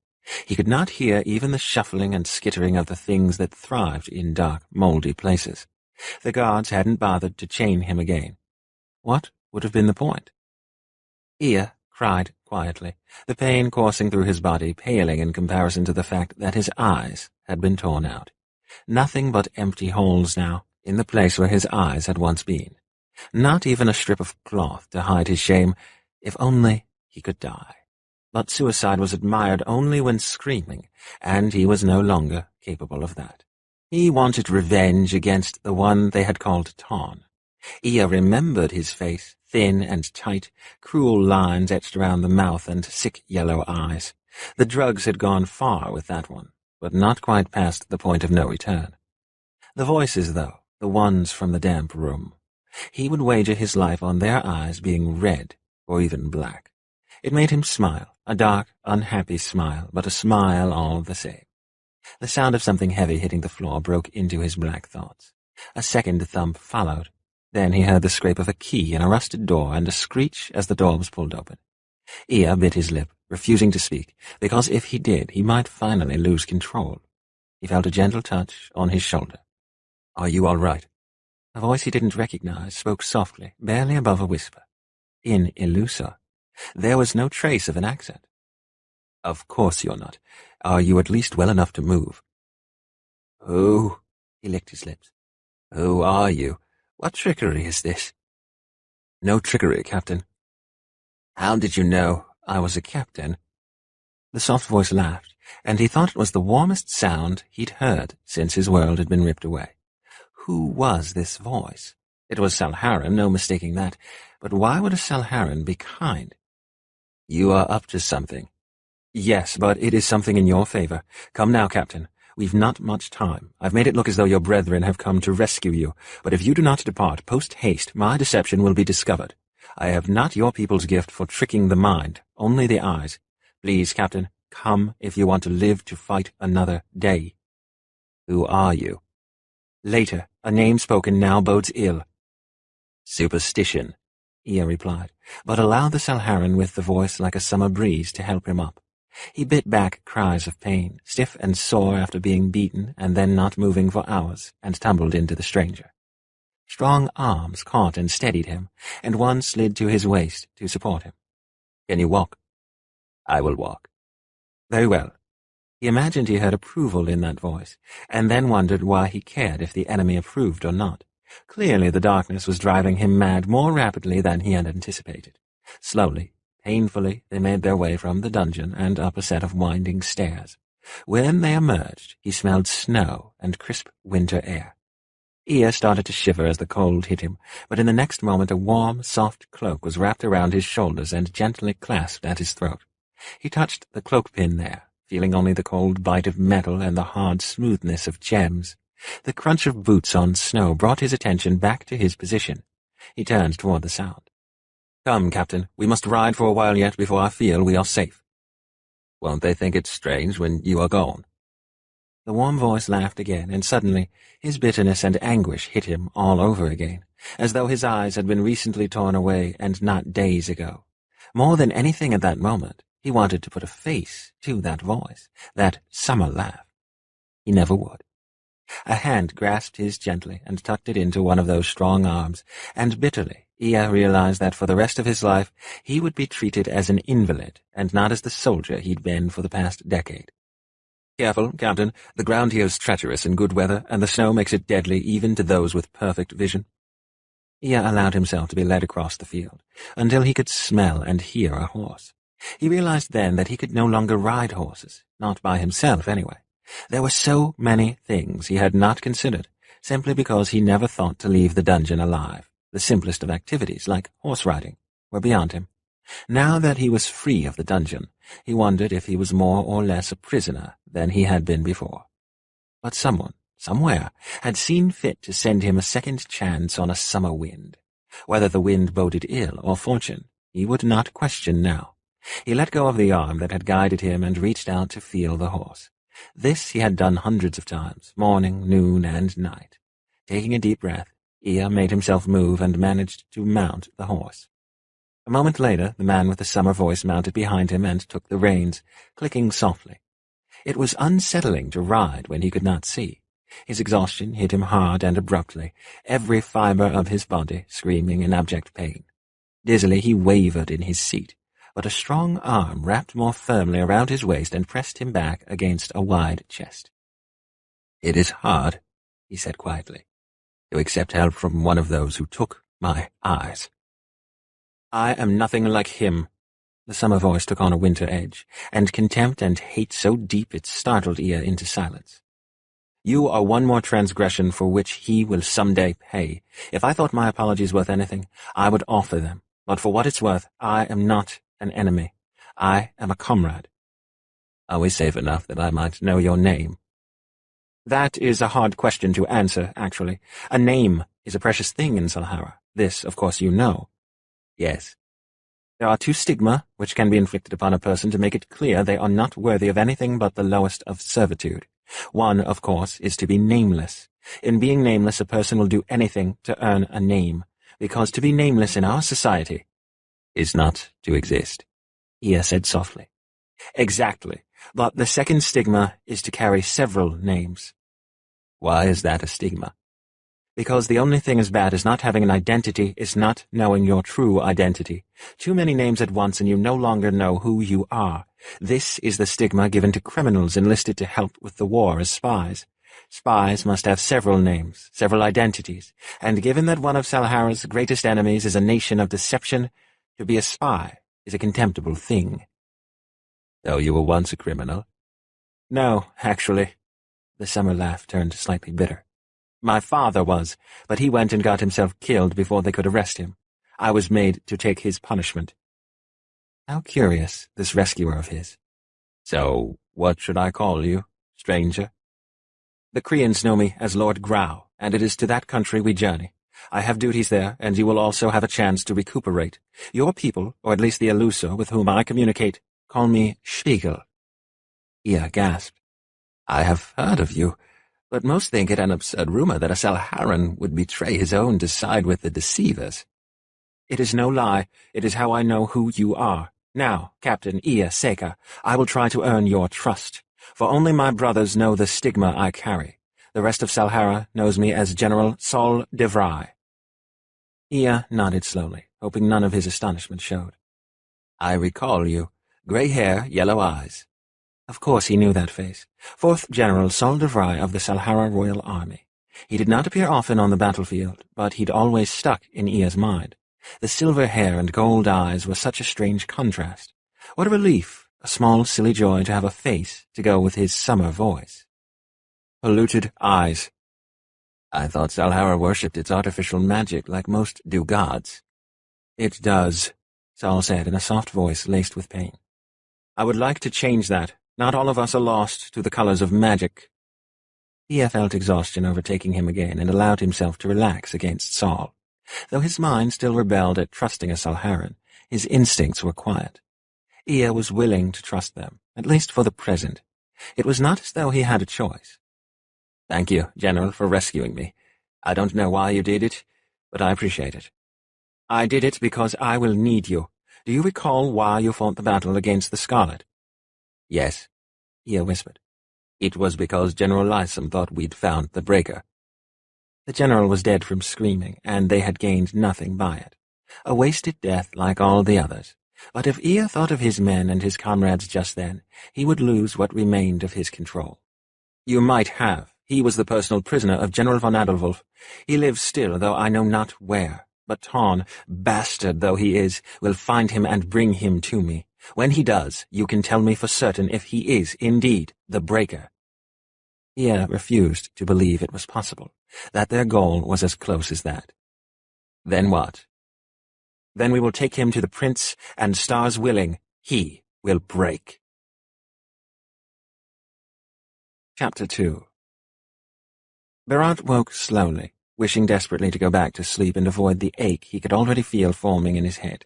He could not hear even the shuffling and skittering of the things that thrived in dark, mouldy places. The guards hadn't bothered to chain him again. What would have been the point? Ea cried quietly, the pain coursing through his body paling in comparison to the fact that his eyes had been torn out. Nothing but empty holes now, in the place where his eyes had once been. Not even a strip of cloth to hide his shame. If only he could die. But suicide was admired only when screaming, and he was no longer capable of that. He wanted revenge against the one they had called Tarn. Ea remembered his face, thin and tight, cruel lines etched around the mouth and sick yellow eyes. The drugs had gone far with that one, but not quite past the point of no return. The voices, though, the ones from the damp room. He would wager his life on their eyes being red or even black. It made him smile, a dark, unhappy smile, but a smile all the same. The sound of something heavy hitting the floor broke into his black thoughts. A second thump followed. Then he heard the scrape of a key in a rusted door and a screech as the door was pulled open. Ea bit his lip, refusing to speak, because if he did, he might finally lose control. He felt a gentle touch on his shoulder. "Are you all right?" A voice he didn't recognize spoke softly, barely above a whisper. In Elusa, there was no trace of an accent. "Of course you're not. Are you at least well enough to move?" "Who?" He licked his lips. "Who are you? What trickery is this?" "No trickery, Captain." "How did you know I was a captain?" The soft voice laughed, and he thought it was the warmest sound he'd heard since his world had been ripped away. Who was this voice? It was Salharan, no mistaking that, but why would a Salharan be kind? "You are up to something." "Yes, but it is something in your favor. Come now, Captain. We've not much time. I've made it look as though your brethren have come to rescue you, but if you do not depart post-haste, my deception will be discovered. I have not your people's gift for tricking the mind, only the eyes. Please, Captain, come if you want to live to fight another day." "Who are you?" "Later. A name spoken now bodes ill." "Superstition," Ea replied, but allowed the Salharan with the voice like a summer breeze to help him up. He bit back cries of pain, stiff and sore after being beaten and then not moving for hours, and tumbled into the stranger. Strong arms caught and steadied him, and one slid to his waist to support him. "Can you walk?" "I will walk." "Very well." He imagined he heard approval in that voice, and then wondered why he cared if the enemy approved or not. Clearly the darkness was driving him mad more rapidly than he had anticipated. Slowly, painfully, they made their way from the dungeon and up a set of winding stairs. When they emerged, he smelled snow and crisp winter air. Ea started to shiver as the cold hit him, but in the next moment a warm, soft cloak was wrapped around his shoulders and gently clasped at his throat. He touched the cloak-pin there, feeling only the cold bite of metal and the hard smoothness of gems. The crunch of boots on snow brought his attention back to his position. He turned toward the sound. "Come, Captain, we must ride for a while yet before I feel we are safe." "Won't they think it strange when you are gone?" The warm voice laughed again, and suddenly his bitterness and anguish hit him all over again, as though his eyes had been recently torn away and not days ago. More than anything at that moment, he wanted to put a face to that voice, that summer laugh. He never would. A hand grasped his gently and tucked it into one of those strong arms, and bitterly Ea realized that for the rest of his life he would be treated as an invalid and not as the soldier he'd been for the past decade. "Careful, Captain. The ground here is treacherous in good weather, and the snow makes it deadly even to those with perfect vision." Ea allowed himself to be led across the field, until he could smell and hear a horse. He realized then that he could no longer ride horses, not by himself anyway. There were so many things he had not considered, simply because he never thought to leave the dungeon alive. The simplest of activities, like horse riding, were beyond him. Now that he was free of the dungeon, he wondered if he was more or less a prisoner than he had been before. But someone, somewhere, had seen fit to send him a second chance on a summer wind. Whether the wind boded ill or fortune, he would not question now. He let go of the arm that had guided him and reached out to feel the horse. This he had done hundreds of times, morning, noon, and night. Taking a deep breath, Ea made himself move and managed to mount the horse. A moment later, the man with the summer voice mounted behind him and took the reins, clicking softly. It was unsettling to ride when he could not see. His exhaustion hit him hard and abruptly, every fiber of his body screaming in abject pain. Dizzily he wavered in his seat, but a strong arm wrapped more firmly around his waist and pressed him back against a wide chest. "It is hard," he said quietly, "to accept help from one of those who took my eyes." "I am nothing like him." The summer voice took on a winter edge, and contempt and hate so deep it startled Ea into silence. "You are one more transgression for which he will someday pay. If I thought my apologies worth anything, I would offer them. But for what it's worth, I am not an enemy. I am a comrade." "Are we safe enough that I might know your name?" "That is a hard question to answer, actually. A name is a precious thing in Salhara. This, of course, you know." "Yes." "There are 2 stigma which can be inflicted upon a person to make it clear they are not worthy of anything but the lowest of servitude. One, of course, is to be nameless. In being nameless, a person will do anything to earn a name, because to be nameless in our society is not to exist," Ea said softly. "Exactly. But the second stigma is to carry several names." "Why is that a stigma?" "Because the only thing as bad as not having an identity is not knowing your true identity. Too many names at once and you no longer know who you are. This is the stigma given to criminals enlisted to help with the war as spies. Spies must have several names, several identities, and given that one of Salhara's greatest enemies is a nation of deception, to be a spy is a contemptible thing." "So you were once a criminal?" "No, actually." The summer laugh turned slightly bitter. "My father was, but he went and got himself killed before they could arrest him. I was made to take his punishment." How curious, this rescuer of his. "So, what should I call you, stranger?" "The Krians know me as Lord Grau, and it is to that country we journey. I have duties there, and you will also have a chance to recuperate. Your people, or at least the Elusor with whom I communicate, call me Spiegel." Ea gasped. "I have heard of you, but most think it an absurd rumor that a Salharan would betray his own to side with the deceivers." "It is no lie. It is how I know who you are. Now, Captain Ea Seka, I will try to earn your trust, for only my brothers know the stigma I carry. The rest of Salhara knows me as General Sol Devrai, Ea nodded slowly, hoping none of his astonishment showed. I recall you. Grey hair, yellow eyes. Of course he knew that face. 4th General Sol Devrai of the Salhara Royal Army. He did not appear often on the battlefield, but he'd always stuck in Ea's mind. The silver hair and gold eyes were such a strange contrast. What a relief, a small silly joy to have a face to go with his summer voice. Polluted eyes. I thought Salhara worshipped its artificial magic like most do gods. It does, Sol said in a soft voice laced with pain. I would like to change that. Not all of us are lost to the colors of magic. Ea felt exhaustion overtaking him again and allowed himself to relax against Sol. Though his mind still rebelled at trusting a Salharan, his instincts were quiet. Ea was willing to trust them, at least for the present. It was not as though he had a choice. Thank you, General, for rescuing me. I don't know why you did it, but I appreciate it. I did it because I will need you. Do you recall why you fought the battle against the Scarlet? Yes, Ea whispered. It was because General Lysam thought we'd found the breaker. The general was dead from screaming, and they had gained nothing by it. A wasted death like all the others. But if Ea thought of his men and his comrades just then, he would lose what remained of his control. You might have. He was the personal prisoner of General von Adelwulf. He lives still, though I know not where. But Tarn, bastard though he is, will find him and bring him to me. When he does, you can tell me for certain if he is, indeed, the breaker. Ea refused to believe it was possible, that their goal was as close as that. Then what? Then we will take him to the prince, and stars willing, he will break. Chapter 2. Berat woke slowly, wishing desperately to go back to sleep and avoid the ache he could already feel forming in his head.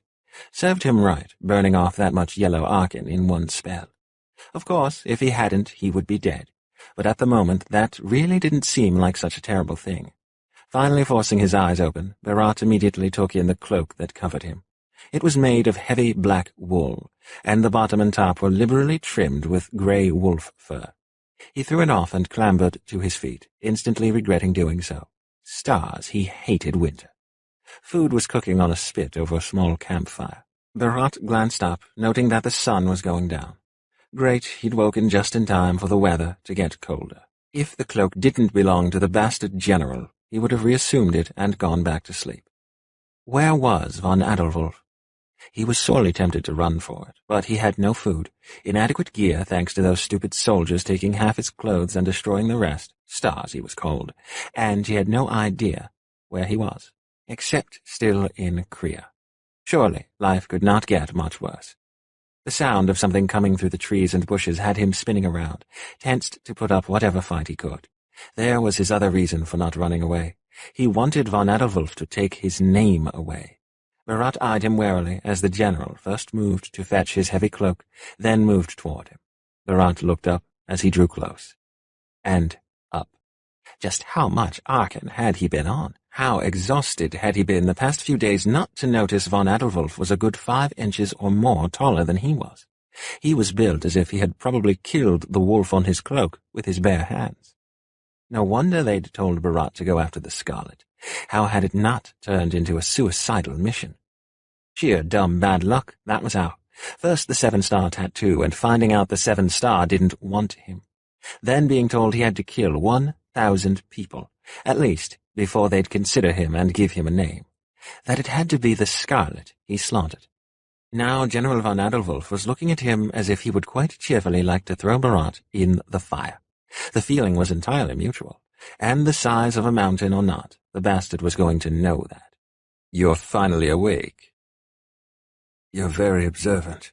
Served him right, burning off that much yellow arkin in one spell. Of course, if he hadn't, he would be dead. But at the moment, that really didn't seem like such a terrible thing. Finally forcing his eyes open, Berat immediately took in the cloak that covered him. It was made of heavy black wool, and the bottom and top were liberally trimmed with grey wolf fur. He threw it off and clambered to his feet, instantly regretting doing so. Stars, he hated winter. Food was cooking on a spit over a small campfire. Berat glanced up, noting that the sun was going down. Great, he'd woken just in time for the weather to get colder. If the cloak didn't belong to the bastard general, he would have reassumed it and gone back to sleep. Where was von Adelwulf? He was sorely tempted to run for it, but he had no food, inadequate gear thanks to those stupid soldiers taking half his clothes and destroying the rest, stars he was cold, and he had no idea where he was, except still in Kriya. Surely life could not get much worse. The sound of something coming through the trees and bushes had him spinning around, tensed to put up whatever fight he could. There was his other reason for not running away. He wanted von Adelwulf to take his name away. Berat eyed him warily as the general first moved to fetch his heavy cloak, then moved toward him. Berat looked up as he drew close. And up. Just how much arkin had he been on? How exhausted had he been the past few days not to notice von Adelwulf was a good 5 inches or more taller than he was? He was built as if he had probably killed the wolf on his cloak with his bare hands. No wonder they'd told Berat to go after the Scarlet. How had it not turned into a suicidal mission? Sheer dumb bad luck, that was how. First the 7-star tattoo, and finding out the 7-star didn't want him. Then being told he had to kill 1,000 people, at least, before they'd consider him and give him a name. That it had to be the Scarlet he slaughtered. Now General von Adelwulf was looking at him as if he would quite cheerfully like to throw Berat in the fire. The feeling was entirely mutual, and the size of a mountain or not, the bastard was going to know that. You're finally awake. You're very observant.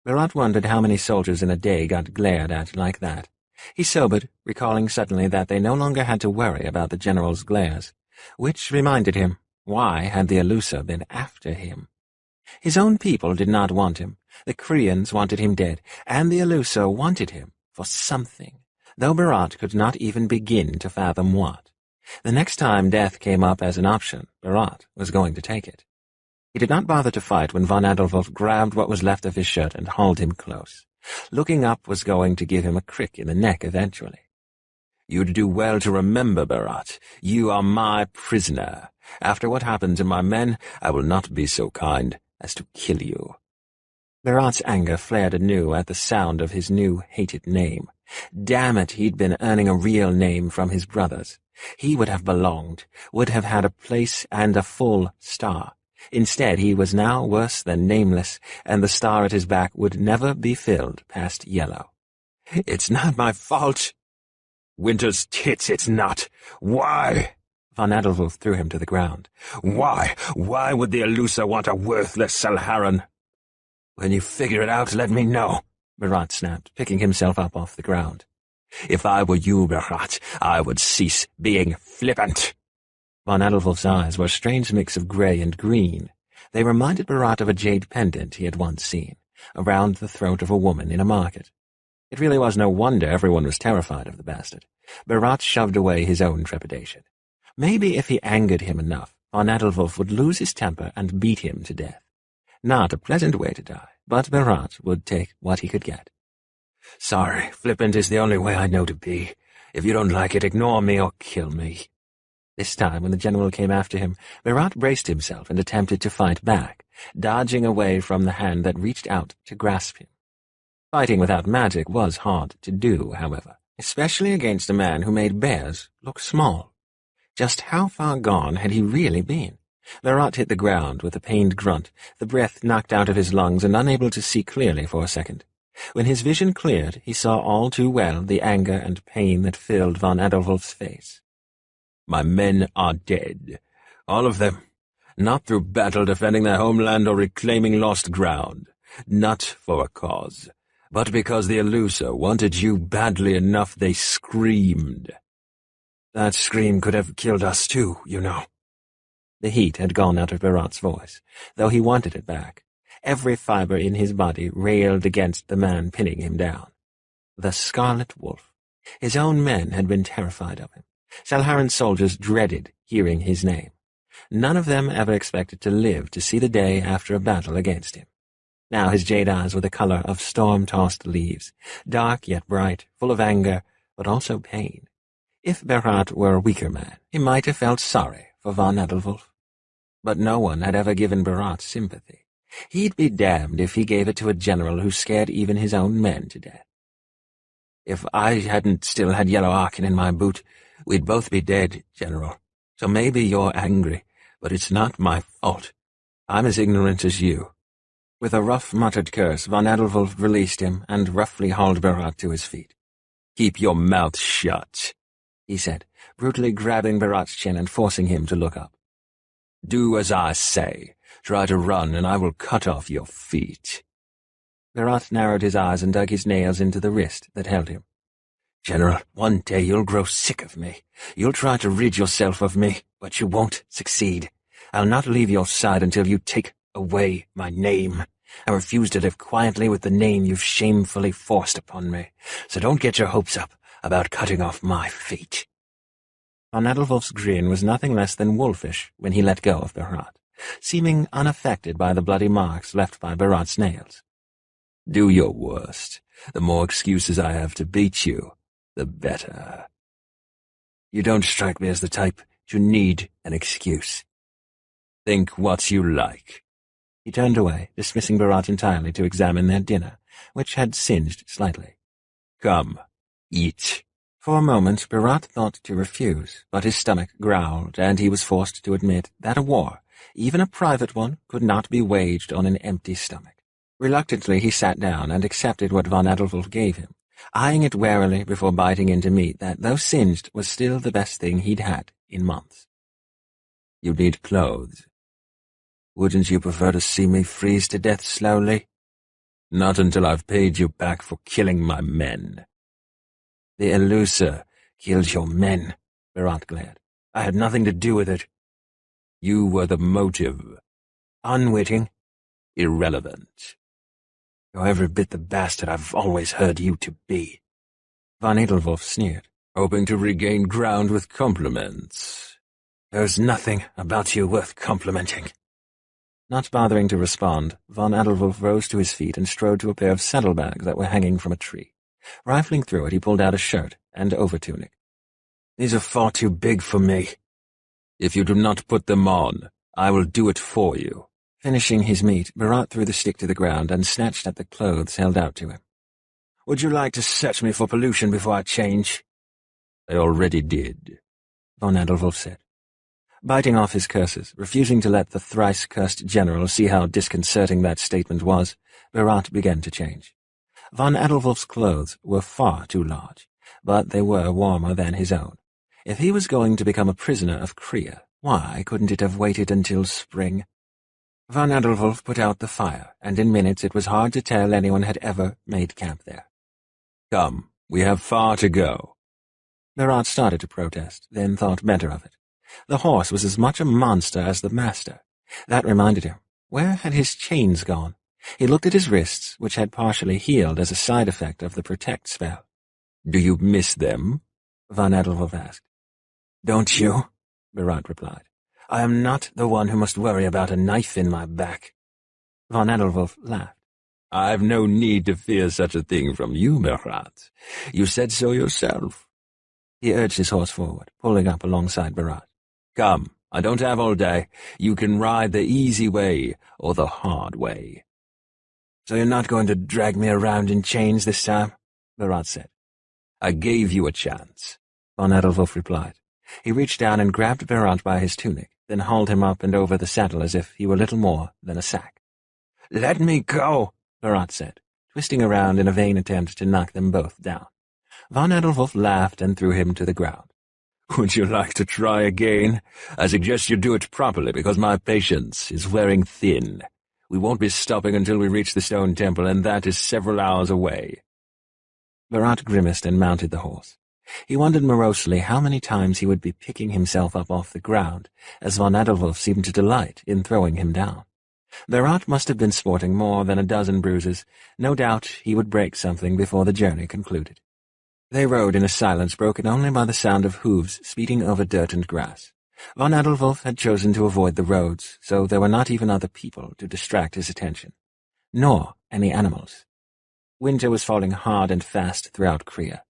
Berat wondered how many soldiers in a day got glared at like that. He sobered, recalling suddenly that they no longer had to worry about the general's glares, which reminded him, why had the Alusa been after him? His own people did not want him, the Krians wanted him dead, and the Alusa wanted him for something, though Berat could not even begin to fathom what. The next time death came up as an option, Berat was going to take it. He did not bother to fight when von Adelwulf grabbed what was left of his shirt and hauled him close. Looking up was going to give him a crick in the neck eventually. You'd do well to remember, Berat. You are my prisoner. After what happened to my men, I will not be so kind as to kill you." Berat's anger flared anew at the sound of his new hated name. Damn it, he'd been earning a real name from his brothers. He would have belonged, would have had a place and a full star. Instead, he was now worse than nameless, and the star at his back would never be filled past yellow. "It's not my fault." "Winter's tits, it's not. Why?" Von Adelwulf threw him to the ground. Why would the Elusa want a worthless Salharan?" "When you figure it out, let me know," Berat snapped, picking himself up off the ground. "If I were you, Berat, I would cease being flippant." Von Adelwulf's eyes were a strange mix of grey and green. They reminded Berat of a jade pendant he had once seen, around the throat of a woman in a market. It really was no wonder everyone was terrified of the bastard. Berat shoved away his own trepidation. Maybe if he angered him enough, Von Adelwulf would lose his temper and beat him to death. Not a pleasant way to die, but Berat would take what he could get. "Sorry, flippant is the only way I know to be. If you don't like it, ignore me or kill me." This time, when the general came after him, Berat braced himself and attempted to fight back, dodging away from the hand that reached out to grasp him. Fighting without magic was hard to do, however, especially against a man who made bears look small. Just how far gone had he really been? Berat hit the ground with a pained grunt, the breath knocked out of his lungs and unable to see clearly for a second. When his vision cleared, he saw all too well the anger and pain that filled Von Adelwulf's face. "My men are dead. All of them. Not through battle defending their homeland or reclaiming lost ground. Not for a cause. But because the Elusa wanted you badly enough, they screamed. That scream could have killed us too, you know." The heat had gone out of Berat's voice, though he wanted it back. Every fiber in his body railed against the man pinning him down. The Scarlet Wolf. His own men had been terrified of him. Salharan's soldiers dreaded hearing his name. None of them ever expected to live to see the day after a battle against him. Now his jade eyes were the color of storm-tossed leaves, dark yet bright, full of anger, but also pain. If Berat were a weaker man, he might have felt sorry for Von Adelwulf. But no one had ever given Berat sympathy. He'd be damned if he gave it to a general who scared even his own men to death. "If I hadn't still had Yellow Arkin in my boot, we'd both be dead, General. So maybe you're angry, but it's not my fault. I'm as ignorant as you." With a rough muttered curse, Von Adelwulf released him and roughly hauled Berat to his feet. "Keep your mouth shut," he said, brutally grabbing Berat's chin and forcing him to look up. "Do as I say. Try to run, and I will cut off your feet." Berat narrowed his eyes and dug his nails into the wrist that held him. "General, one day you'll grow sick of me. You'll try to rid yourself of me, but you won't succeed. I'll not leave your side until you take away my name. I refuse to live quietly with the name you've shamefully forced upon me, so don't get your hopes up about cutting off my feet." Von Adelwulf's grin was nothing less than wolfish when he let go of Berat, seeming unaffected by the bloody marks left by Berat's nails. "Do your worst. The more excuses I have to beat you, the better." "You don't strike me as the type to need an excuse." "Think what you like." He turned away, dismissing Berat entirely to examine their dinner, which had singed slightly. "Come, eat." For a moment Berat thought to refuse, but his stomach growled, and he was forced to admit that a war, even a private one, could not be waged on an empty stomach. Reluctantly he sat down and accepted what Von Adelwulf gave him, eyeing it warily before biting into meat that, though singed, was still the best thing he'd had in months. "You need clothes. Wouldn't you prefer to see me freeze to death slowly? Not until I've paid you back for killing my men." "The Elusa killed your men," Berat glared. "I had nothing to do with it." "You were the motive." "Unwitting." "Irrelevant." "You're every bit the bastard I've always heard you to be." Von Adelwulf sneered. "Hoping to regain ground with compliments." "There's nothing about you worth complimenting." Not bothering to respond, Von Adelwulf rose to his feet and strode to a pair of saddlebags that were hanging from a tree. Rifling through it, he pulled out a shirt and overtunic. These are far too big for me. If you do not put them on, I will do it for you. Finishing his meat, Bharat threw the stick to the ground and snatched at the clothes held out to him. Would you like to search me for pollution before I change? I already did, von Adolwolf said. Biting off his curses, refusing to let the thrice-cursed general see how disconcerting that statement was, Bharat began to change. Von Adolwolf's clothes were far too large, but they were warmer than his own. If he was going to become a prisoner of Kriya, why couldn't it have waited until spring? Von Adolwolf put out the fire, and in minutes it was hard to tell anyone had ever made camp there. Come, we have far to go. Bharat started to protest, then thought better of it. The horse was as much a monster as the master. That reminded him. Where had his chains gone? He looked at his wrists, which had partially healed as a side effect of the protect spell. Do you miss them? Von Adolwolf asked. Don't you? Bharat replied. I am not the one who must worry about a knife in my back. Von Adolwolf laughed. I've no need to fear such a thing from you, Bharat. You said so yourself. He urged his horse forward, pulling up alongside Bharat. Come, I don't have all day. You can ride the easy way or the hard way. So you're not going to drag me around in chains this time? Bharat said. I gave you a chance, von Adolwolf replied. He reached down and grabbed Bharat by his tunic, then hauled him up and over the saddle as if he were little more than a sack. Let me go, Bharat said, twisting around in a vain attempt to knock them both down. Von Adolwolf laughed and threw him to the ground. Would you like to try again? I suggest you do it properly because my patience is wearing thin. We won't be stopping until we reach the stone temple, and that is several hours away. Bharat grimaced and mounted the horse. He wondered morosely how many times he would be picking himself up off the ground, as von Adolwolf seemed to delight in throwing him down. Bharat must have been sporting more than a dozen bruises. No doubt he would break something before the journey concluded. They rode in a silence broken only by the sound of hooves speeding over dirt and grass. Von Adolwolf had chosen to avoid the roads, so there were not even other people to distract his attention, nor any animals. Winter was falling hard and fast throughout Kriya.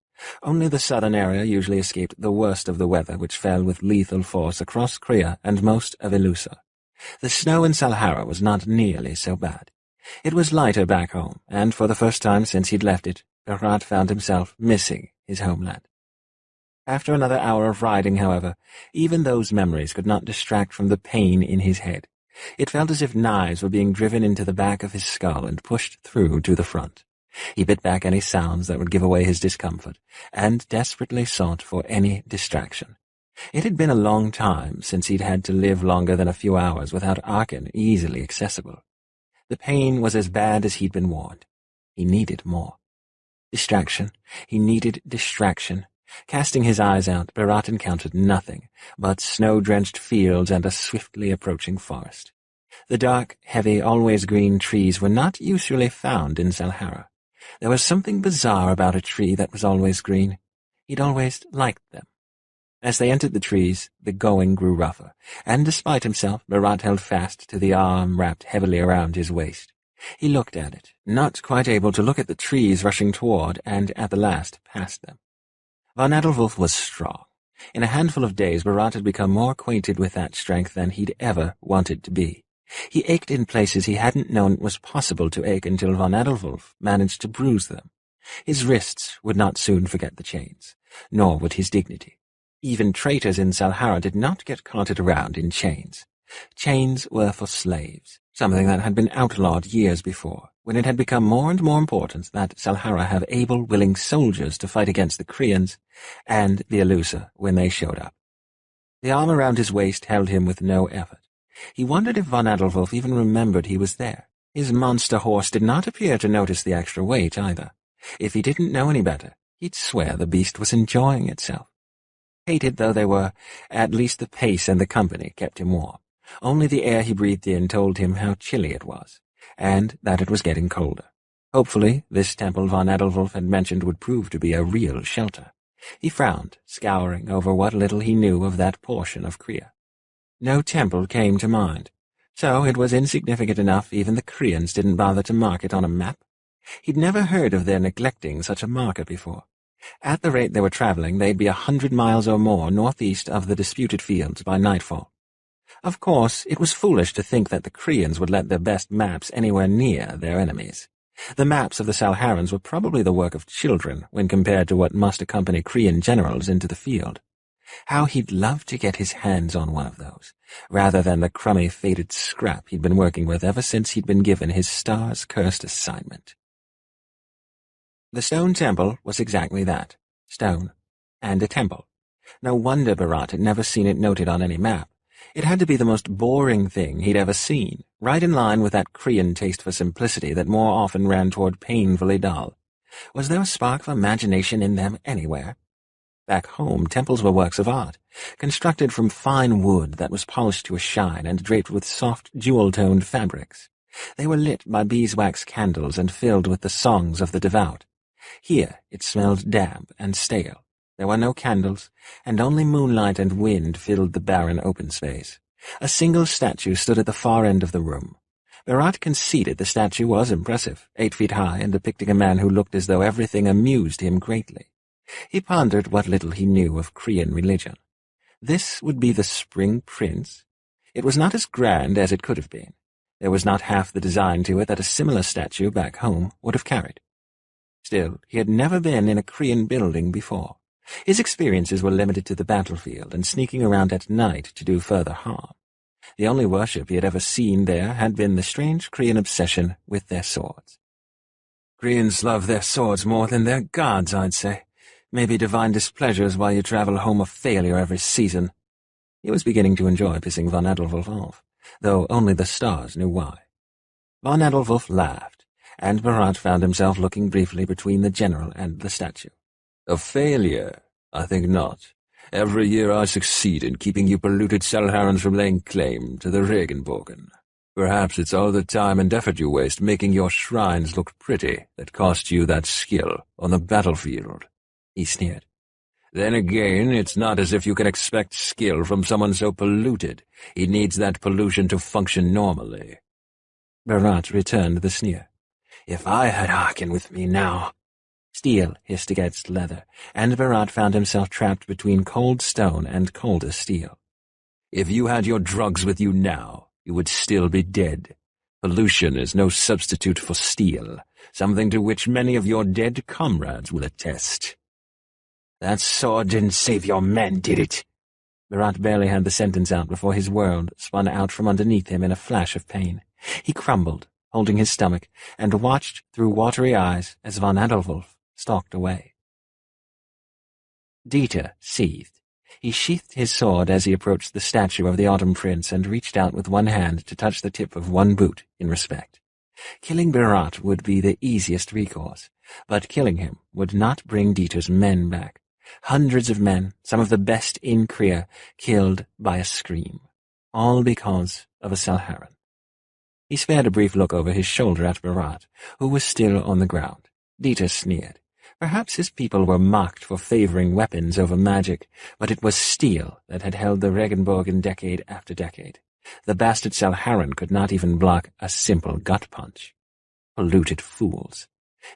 Only the southern area usually escaped the worst of the weather, which fell with lethal force across Kriya and most of Ilusa. The snow in Salhara was not nearly so bad. It was lighter back home, and for the first time since he'd left it, Bharat found himself missing his homeland. After another hour of riding, however, even those memories could not distract from the pain in his head. It felt as if knives were being driven into the back of his skull and pushed through to the front. He bit back any sounds that would give away his discomfort, and desperately sought for any distraction. It had been a long time since he'd had to live longer than a few hours without Aachen easily accessible. The pain was as bad as he'd been warned. He needed more. Distraction. He needed distraction. Casting his eyes out, Bharat encountered nothing but snow-drenched fields and a swiftly approaching forest. The dark, heavy, always green trees were not usually found in Salhara. There was something bizarre about a tree that was always green. He'd always liked them. As they entered the trees, the going grew rougher, and despite himself, Bharat held fast to the arm wrapped heavily around his waist. He looked at it, not quite able to look at the trees rushing toward and, at the last, past them. Von Adolwolf was strong. In a handful of days, Bharat had become more acquainted with that strength than he'd ever wanted to be. He ached in places he hadn't known it was possible to ache until von Adolwolf managed to bruise them. His wrists would not soon forget the chains, nor would his dignity. Even traitors in Salhara did not get carted around in chains. Chains were for slaves, something that had been outlawed years before, when it had become more and more important that Salhara have able, willing soldiers to fight against the Krians and the Ilusa when they showed up. The arm around his waist held him with no effort. He wondered if von Adolwolf even remembered he was there. His monster horse did not appear to notice the extra weight, either. If he didn't know any better, he'd swear the beast was enjoying itself. Hated though they were, at least the pace and the company kept him warm. Only the air he breathed in told him how chilly it was, and that it was getting colder. Hopefully, this temple von Adolwolf had mentioned would prove to be a real shelter. He frowned, scouring over what little he knew of that portion of Kriya. No temple came to mind, so it was insignificant enough even the Krians didn't bother to mark it on a map. He'd never heard of their neglecting such a marker before. At the rate they were traveling, they'd be 100 miles or more northeast of the disputed fields by nightfall. Of course, it was foolish to think that the Krians would let their best maps anywhere near their enemies. The maps of the Salharans were probably the work of children when compared to what must accompany Krian generals into the field. How he'd love to get his hands on one of those, rather than the crummy, faded scrap he'd been working with ever since he'd been given his stars-cursed assignment. The stone temple was exactly that, stone, and a temple. No wonder Bharat had never seen it noted on any map. It had to be the most boring thing he'd ever seen, right in line with that Krian taste for simplicity that more often ran toward painfully dull. Was there a spark of imagination in them anywhere? Back home, temples were works of art, constructed from fine wood that was polished to a shine and draped with soft, jewel-toned fabrics. They were lit by beeswax candles and filled with the songs of the devout. Here it smelled damp and stale. There were no candles, and only moonlight and wind filled the barren open space. A single statue stood at the far end of the room. Bharat conceded the statue was impressive, 8 feet high and depicting a man who looked as though everything amused him greatly. He pondered what little he knew of Krian religion. This would be the Spring Prince? It was not as grand as it could have been. There was not half the design to it that a similar statue back home would have carried. Still, he had never been in a Krian building before. His experiences were limited to the battlefield and sneaking around at night to do further harm. The only worship he had ever seen there had been the strange Krian obsession with their swords. Krians love their swords more than their gods, I'd say. Maybe divine displeasures while you travel home a failure every season. He was beginning to enjoy pissing von Edelwulf off, though only the stars knew why. Von Edelwulf laughed, and Bharat found himself looking briefly between the general and the statue. A failure? I think not. Every year I succeed in keeping you polluted Salharans from laying claim to the Regenbogen. Perhaps it's all the time and effort you waste making your shrines look pretty that cost you that skill on the battlefield, he sneered. Then again, it's not as if you can expect skill from someone so polluted. He needs that pollution to function normally. Bharat returned the sneer. If I had Harkin with me now— Steel hissed against leather, and Bharat found himself trapped between cold stone and colder steel. If you had your drugs with you now, you would still be dead. Pollution is no substitute for steel, something to which many of your dead comrades will attest. That sword didn't save your men, did it? Bharat barely had the sentence out before his world spun out from underneath him in a flash of pain. He crumbled, holding his stomach, and watched through watery eyes as von Edelwulf stalked away. Dieter seethed. He sheathed his sword as he approached the statue of the Autumn Prince and reached out with one hand to touch the tip of one boot in respect. Killing Bharat would be the easiest recourse, but killing him would not bring Dieter's men back. Hundreds of men, some of the best in Kriya, killed by a scream, all because of a Salharan. He spared a brief look over his shoulder at Bharat, who was still on the ground. Dieter sneered. Perhaps his people were mocked for favoring weapons over magic, but it was steel that had held the Regenbogen decade after decade. The bastard Salharan could not even block a simple gut punch. Polluted fools.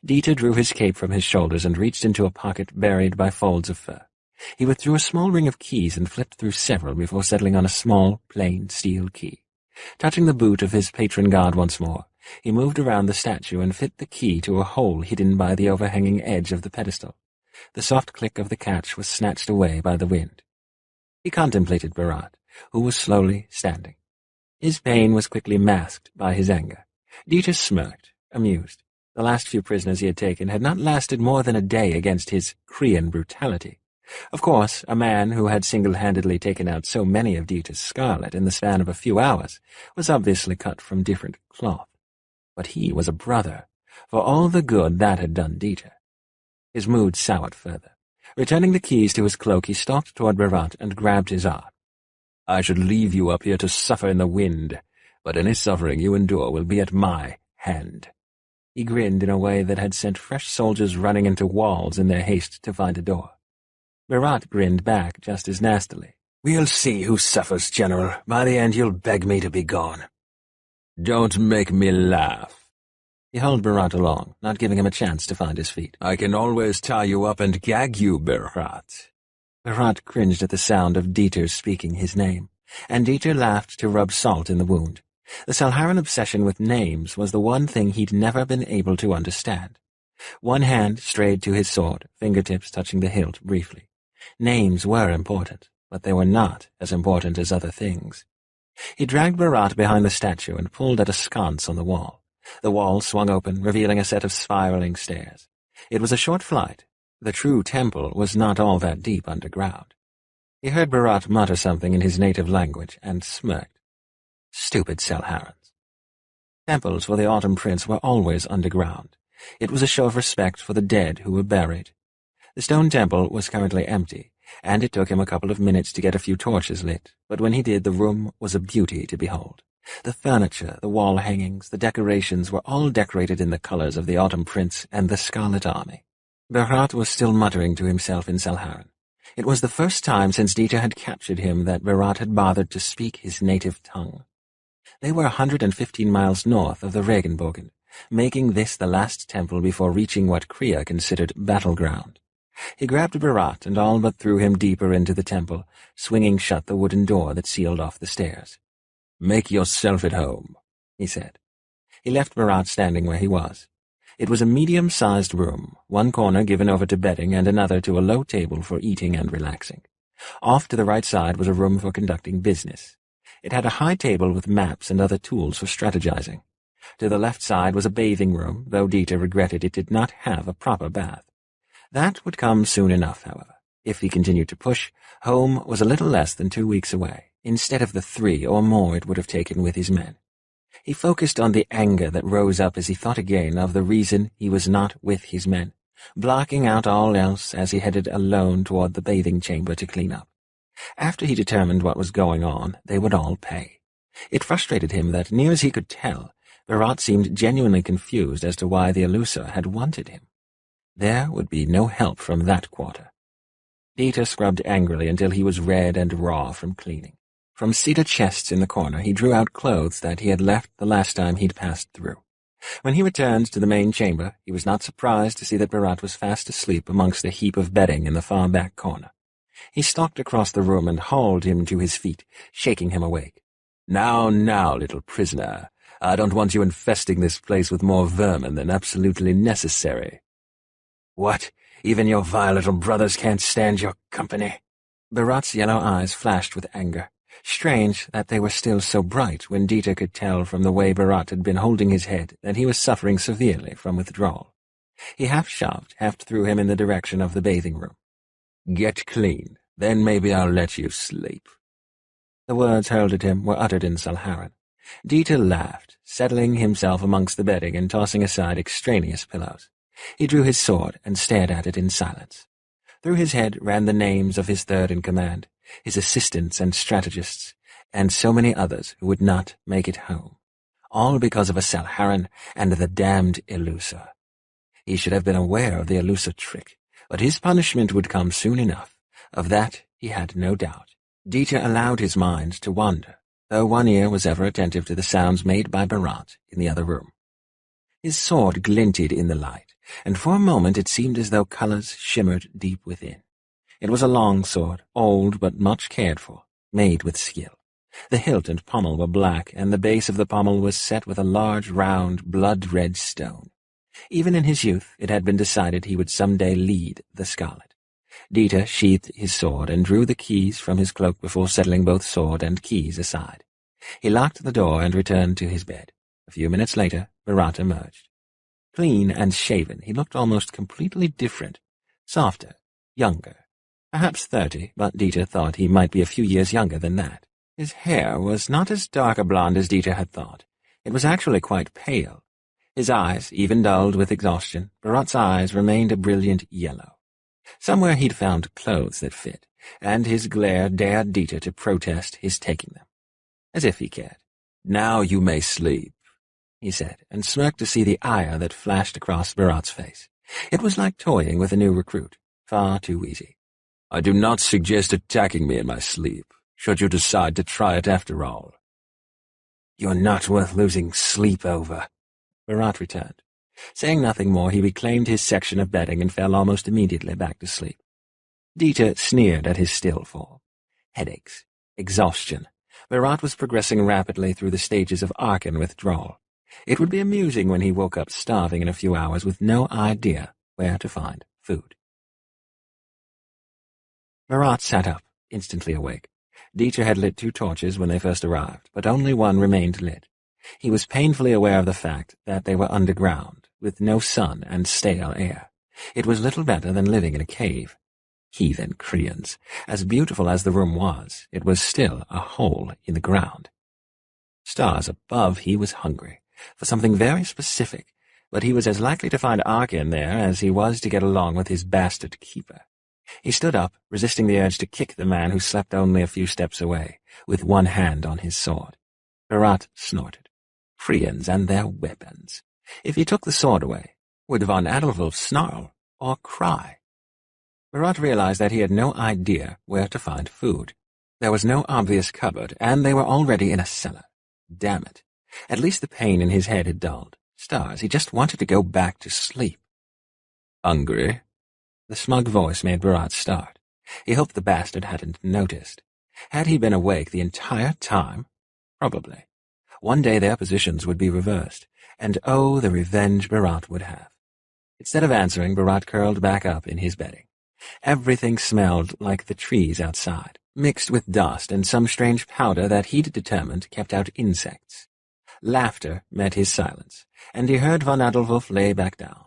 Dieter drew his cape from his shoulders and reached into a pocket buried by folds of fur. He withdrew a small ring of keys and flipped through several before settling on a small, plain steel key. Touching the boot of his patron god once more, he moved around the statue and fit the key to a hole hidden by the overhanging edge of the pedestal. The soft click of the catch was snatched away by the wind. He contemplated Bharat, who was slowly standing. His pain was quickly masked by his anger. Dieter smirked, amused. The last few prisoners he had taken had not lasted more than a day against his Krian brutality. Of course, a man who had single-handedly taken out so many of Dieter's scarlet in the span of a few hours was obviously cut from different cloth. But he was a brother, for all the good that had done Dieter. His mood soured further. Returning the keys to his cloak, he stalked toward Bharat and grabbed his arm. I should leave you up here to suffer in the wind, but any suffering you endure will be at my hand. He grinned in a way that had sent fresh soldiers running into walls in their haste to find a door. Bharat grinned back just as nastily. We'll see who suffers, General. By the end you'll beg me to be gone. Don't make me laugh. He held Berat along, not giving him a chance to find his feet. "I can always tie you up and gag you, Berat." Berat cringed at the sound of Dieter speaking his name, and Dieter laughed to rub salt in the wound. The Salharan obsession with names was the one thing he'd never been able to understand. One hand strayed to his sword, fingertips touching the hilt briefly. Names were important, but they were not as important as other things. He dragged Berat behind the statue and pulled at a sconce on the wall. The wall swung open, revealing a set of spiraling stairs. It was a short flight. The true temple was not all that deep underground. He heard Berat mutter something in his native language and smirked. Stupid Salharans. Temples for the Autumn Prince were always underground. It was a show of respect for the dead who were buried. The stone temple was currently empty, and it took him a couple of minutes to get a few torches lit, but when he did, the room was a beauty to behold. The furniture, the wall hangings, the decorations were all decorated in the colors of the Autumn Prince and the Scarlet Army. Berat was still muttering to himself in Salharan. It was the first time since Dieter had captured him that Berat had bothered to speak his native tongue. They were 115 miles north of the Regenbogen, making this the last temple before reaching what Kriya considered battleground. He grabbed Berat and all but threw him deeper into the temple, swinging shut the wooden door that sealed off the stairs. "Make yourself at home," he said. He left Berat standing where he was. It was a medium-sized room, one corner given over to bedding and another to a low table for eating and relaxing. Off to the right side was a room for conducting business. It had a high table with maps and other tools for strategizing. To the left side was a bathing room, though Dieter regretted it did not have a proper bath. That would come soon enough, however. If he continued to push, home was a little less than 2 weeks away, instead of the 3 or more it would have taken with his men. He focused on the anger that rose up as he thought again of the reason he was not with his men, blocking out all else as he headed alone toward the bathing chamber to clean up. After he determined what was going on, they would all pay. It frustrated him that, near as he could tell, Berat seemed genuinely confused as to why the Elusa had wanted him. There would be no help from that quarter. Dieter scrubbed angrily until he was red and raw from cleaning. From cedar chests in the corner he drew out clothes that he had left the last time he'd passed through. When he returned to the main chamber, he was not surprised to see that Berat was fast asleep amongst a heap of bedding in the far back corner. He stalked across the room and hauled him to his feet, shaking him awake. "Now, little prisoner. I don't want you infesting this place with more vermin than absolutely necessary." "What? Even your vile little brothers can't stand your company?" Berat's yellow eyes flashed with anger. Strange that they were still so bright when Dieter could tell from the way Berat had been holding his head that he was suffering severely from withdrawal. He half-shoved, half threw him in the direction of the bathing room. "Get clean, then maybe I'll let you sleep." The words hurled at him were uttered in Salharan. Dieter laughed, settling himself amongst the bedding and tossing aside extraneous pillows. He drew his sword and stared at it in silence. Through his head ran the names of his third-in-command, his assistants and strategists, and so many others who would not make it home, all because of a Salharan and the damned Elusa. He should have been aware of the Elusa trick, but his punishment would come soon enough. Of that he had no doubt. Dieter allowed his mind to wander, though one ear was ever attentive to the sounds made by Berat in the other room. His sword glinted in the light, and for a moment it seemed as though colors shimmered deep within. It was a long sword, old but much cared for, made with skill. The hilt and pommel were black, and the base of the pommel was set with a large, round, blood-red stone. Even in his youth it had been decided he would someday lead the Scarlet. Dieter sheathed his sword and drew the keys from his cloak before settling both sword and keys aside. He locked the door and returned to his bed. A few minutes later, Berat emerged. Clean and shaven, he looked almost completely different, softer, younger. Perhaps 30, but Dieter thought he might be a few years younger than that. His hair was not as dark a blonde as Dieter had thought. It was actually quite pale. His eyes, even dulled with exhaustion, Berat's eyes remained a brilliant yellow. Somewhere he'd found clothes that fit, and his glare dared Dieter to protest his taking them. As if he cared. "Now you may sleep," he said, and smirked to see the ire that flashed across Berat's face. It was like toying with a new recruit, far too easy. "I do not suggest attacking me in my sleep, should you decide to try it after all." "You're not worth losing sleep over," Virat returned. Saying nothing more, he reclaimed his section of bedding and fell almost immediately back to sleep. Dieter sneered at his still form. Headaches. Exhaustion. Virat was progressing rapidly through the stages of Arkan withdrawal. It would be amusing when he woke up starving in a few hours with no idea where to find food. Virat sat up, instantly awake. Dieter had lit 2 torches when they first arrived, but only one remained lit. He was painfully aware of the fact that they were underground, with no sun and stale air. It was little better than living in a cave. Heathen Krians. As beautiful as the room was, it was still a hole in the ground. Stars above, he was hungry, for something very specific, but he was as likely to find Arkan there as he was to get along with his bastard keeper. He stood up, resisting the urge to kick the man who slept only a few steps away, with one hand on his sword. Virat snorted. Krians and their weapons. If he took the sword away, would von Adolwulf snarl or cry? Virat realized that he had no idea where to find food. There was no obvious cupboard, and they were already in a cellar. Damn it. At least the pain in his head had dulled. Stars, he just wanted to go back to sleep. Hungry? The smug voice made Virat start. He hoped the bastard hadn't noticed. Had he been awake the entire time? Probably. One day their positions would be reversed, and oh, the revenge Virat would have. Instead of answering, Virat curled back up in his bedding. Everything smelled like the trees outside, mixed with dust and some strange powder that he'd determined kept out insects. Laughter met his silence, and he heard von Adolwulf lay back down.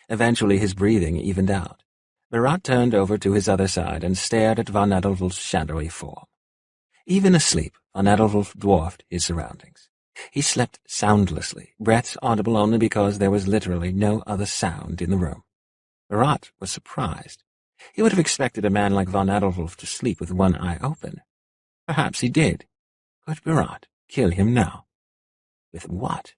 Eventually his breathing evened out. Virat turned over to his other side and stared at von Adolwulf's shadowy form. Even asleep, von Adolwulf dwarfed his surroundings. He slept soundlessly, breaths audible only because there was literally no other sound in the room. Virat was surprised. He would have expected a man like von Adolwulf to sleep with one eye open. Perhaps he did. Could Virat kill him now? With what?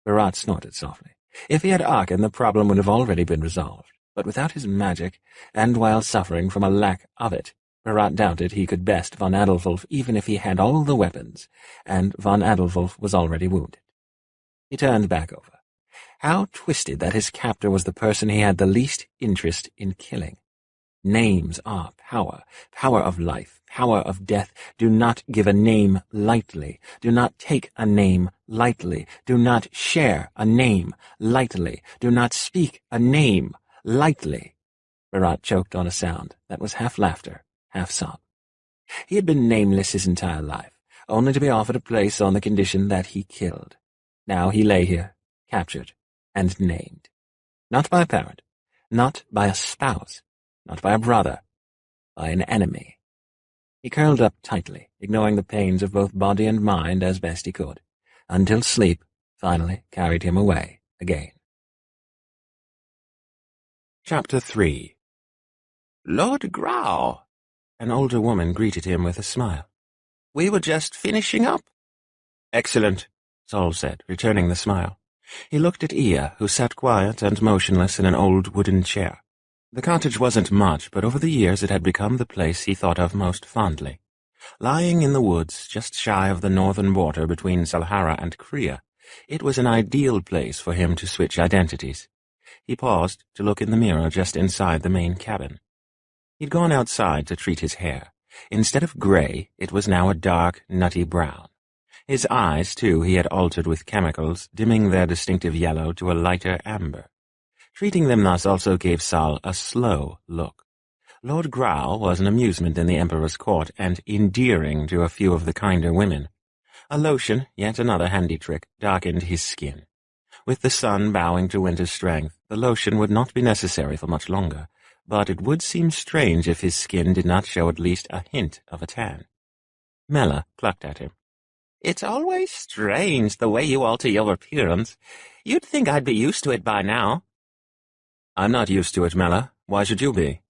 Virat snorted softly. If he had Arkan, the problem would have already been resolved. But without his magic, and while suffering from a lack of it, Virat doubted he could best von Adolwulf even if he had all the weapons, and von Adolwulf was already wounded. He turned back over. How twisted that his captor was the person he had the least interest in killing. Names are power, power of life, power of death. Do not give a name lightly. Do not take a name lightly. Do not share a name lightly. Do not speak a name lightly. Virat choked on a sound that was half laughter, half sob. He had been nameless his entire life, only to be offered a place on the condition that he killed. Now he lay here, captured, and named. Not by a parent, not by a spouse, not by a brother, by an enemy. He curled up tightly, ignoring the pains of both body and mind as best he could, until sleep finally carried him away again. Chapter 3. Lord Grau, an older woman greeted him with a smile. We were just finishing up. Excellent, Saul said, returning the smile. He looked at Ia, who sat quiet and motionless in an old wooden chair. The cottage wasn't much, but over the years it had become the place he thought of most fondly. Lying in the woods just shy of the northern border between Salhara and Kria, it was an ideal place for him to switch identities. He paused to look in the mirror just inside the main cabin. He'd gone outside to treat his hair. Instead of gray, it was now a dark, nutty brown. His eyes, too, he had altered with chemicals, dimming their distinctive yellow to a lighter amber. Treating them thus also gave Saul a slow look. Lord Grau was an amusement in the Emperor's court, and endearing to a few of the kinder women. A lotion, yet another handy trick, darkened his skin. With the sun bowing to winter's strength, the lotion would not be necessary for much longer, but it would seem strange if his skin did not show at least a hint of a tan. Mela clucked at him. It's always strange the way you alter your appearance. You'd think I'd be used to it by now. I'm not used to it, Mela. Why should you be?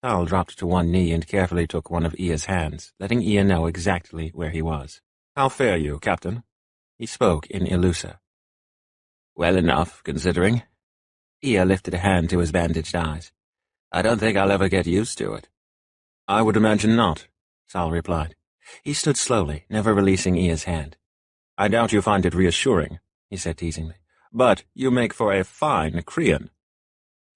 Saul dropped to one knee and carefully took one of Ia's hands, letting Ia know exactly where he was. How fare you, Captain? He spoke in Ilusa. Well enough, considering. Ia lifted a hand to his bandaged eyes. I don't think I'll ever get used to it. I would imagine not, Saul replied. He stood slowly, never releasing Ia's hand. I doubt you find it reassuring, he said teasingly. But you make for a fine Crean.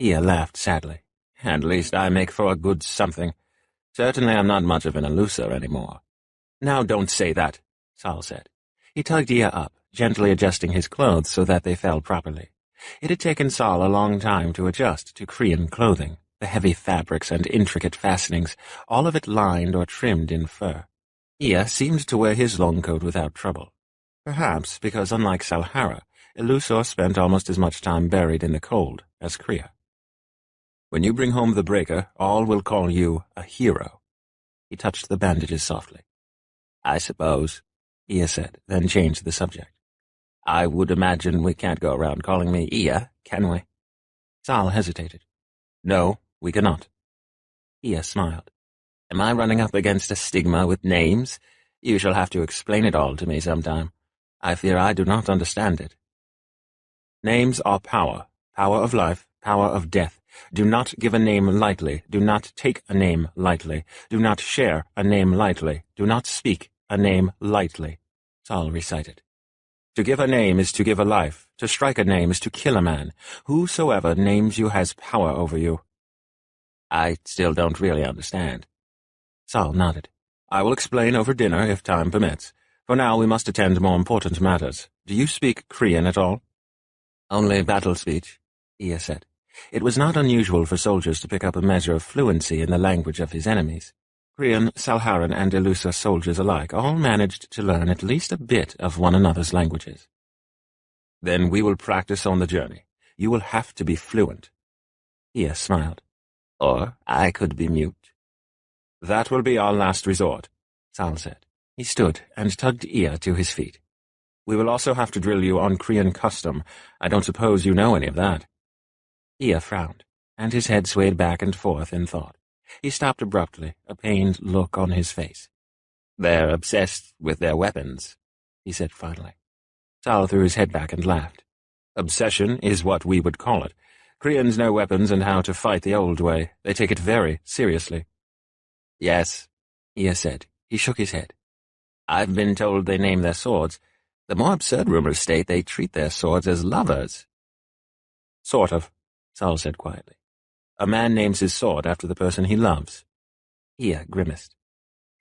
Ea laughed sadly. At least I make for a good something. Certainly I'm not much of an eluser anymore. Now don't say that, Saul said. He tugged Ea up, gently adjusting his clothes so that they fell properly. It had taken Saul a long time to adjust to Crean clothing, the heavy fabrics and intricate fastenings, all of it lined or trimmed in fur. Ea seemed to wear his long coat without trouble. Perhaps because, unlike Salhara, Elusor spent almost as much time buried in the cold as Krea. When you bring home the breaker, all will call you a hero. He touched the bandages softly. I suppose, Ea said, then changed the subject. I would imagine we can't go around calling me Ea, can we? Saul hesitated. No, we cannot. Ea smiled. Am I running up against a stigma with names? You shall have to explain it all to me sometime. I fear I do not understand it. Names are power, power of life, power of death. Do not give a name lightly. Do not take a name lightly. Do not share a name lightly. Do not speak a name lightly, Saul recited. To give a name is to give a life. To strike a name is to kill a man. Whosoever names you has power over you. I still don't really understand. Saul nodded. I will explain over dinner if time permits. For now we must attend to more important matters. Do you speak Crean at all? Only battle speech, Ea said. It was not unusual for soldiers to pick up a measure of fluency in the language of his enemies. Crean, Salharan, and Elusa soldiers alike all managed to learn at least a bit of one another's languages. Then we will practice on the journey. You will have to be fluent. Ea smiled. Or I could be mute. That will be our last resort, Saul said. He stood and tugged Ea to his feet. We will also have to drill you on Crean custom. I don't suppose you know any of that. Ea frowned, and his head swayed back and forth in thought. He stopped abruptly, a pained look on his face. They're obsessed with their weapons, he said finally. Saul threw his head back and laughed. Obsession is what we would call it. Creans know weapons and how to fight the old way. They take it very seriously. Yes, Ea said. He shook his head. I've been told they name their swords. The more absurd rumors state they treat their swords as lovers. Sort of, Saul said quietly. A man names his sword after the person he loves. Ea grimaced.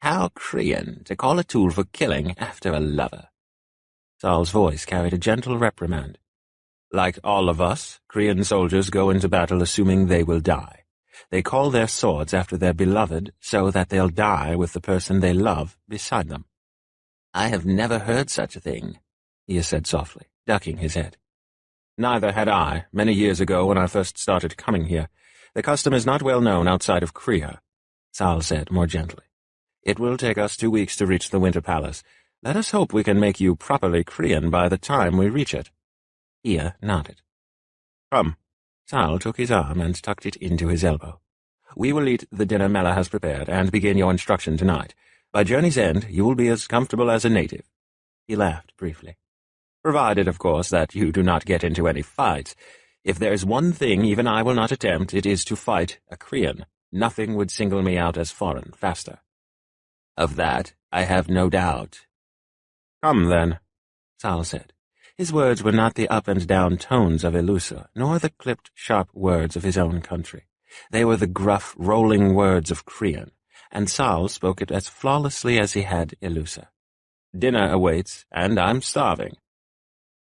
How Crean to call a tool for killing after a lover. Saul's voice carried a gentle reprimand. Like all of us, Crean soldiers go into battle assuming they will die. They call their swords after their beloved so that they'll die with the person they love beside them. I have never heard such a thing, Ea said softly, ducking his head. Neither had I, many years ago when I first started coming here. The custom is not well known outside of Krea, Saul said more gently. It will take us 2 weeks to reach the Winter Palace. Let us hope we can make you properly Crean by the time we reach it. Ea nodded. Come. Saul took his arm and tucked it into his elbow. We will eat the dinner Mela has prepared and begin your instruction tonight. By journey's end, you will be as comfortable as a native. He laughed briefly. Provided, of course, that you do not get into any fights. If there is one thing even I will not attempt, it is to fight a Crean. Nothing would single me out as foreign faster. Of that, I have no doubt. Come, then, Saul said. His words were not the up-and-down tones of Elusa, nor the clipped, sharp words of his own country. They were the gruff, rolling words of Crean, and Saul spoke it as flawlessly as he had Elusa. Dinner awaits, and I'm starving.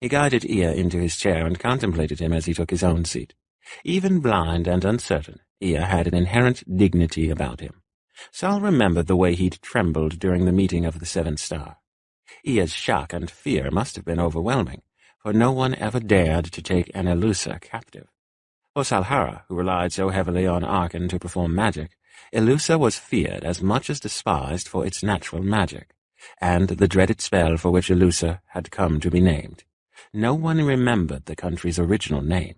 He guided Ea into his chair and contemplated him as he took his own seat. Even blind and uncertain, Ea had an inherent dignity about him. Saul remembered the way he'd trembled during the meeting of the Seventh Star. Ea's shock and fear must have been overwhelming, for no one ever dared to take an Elusa captive. For Salhara, who relied so heavily on Arkan to perform magic, Elusa was feared as much as despised for its natural magic, and the dreaded spell for which Elusa had come to be named. No one remembered the country's original name.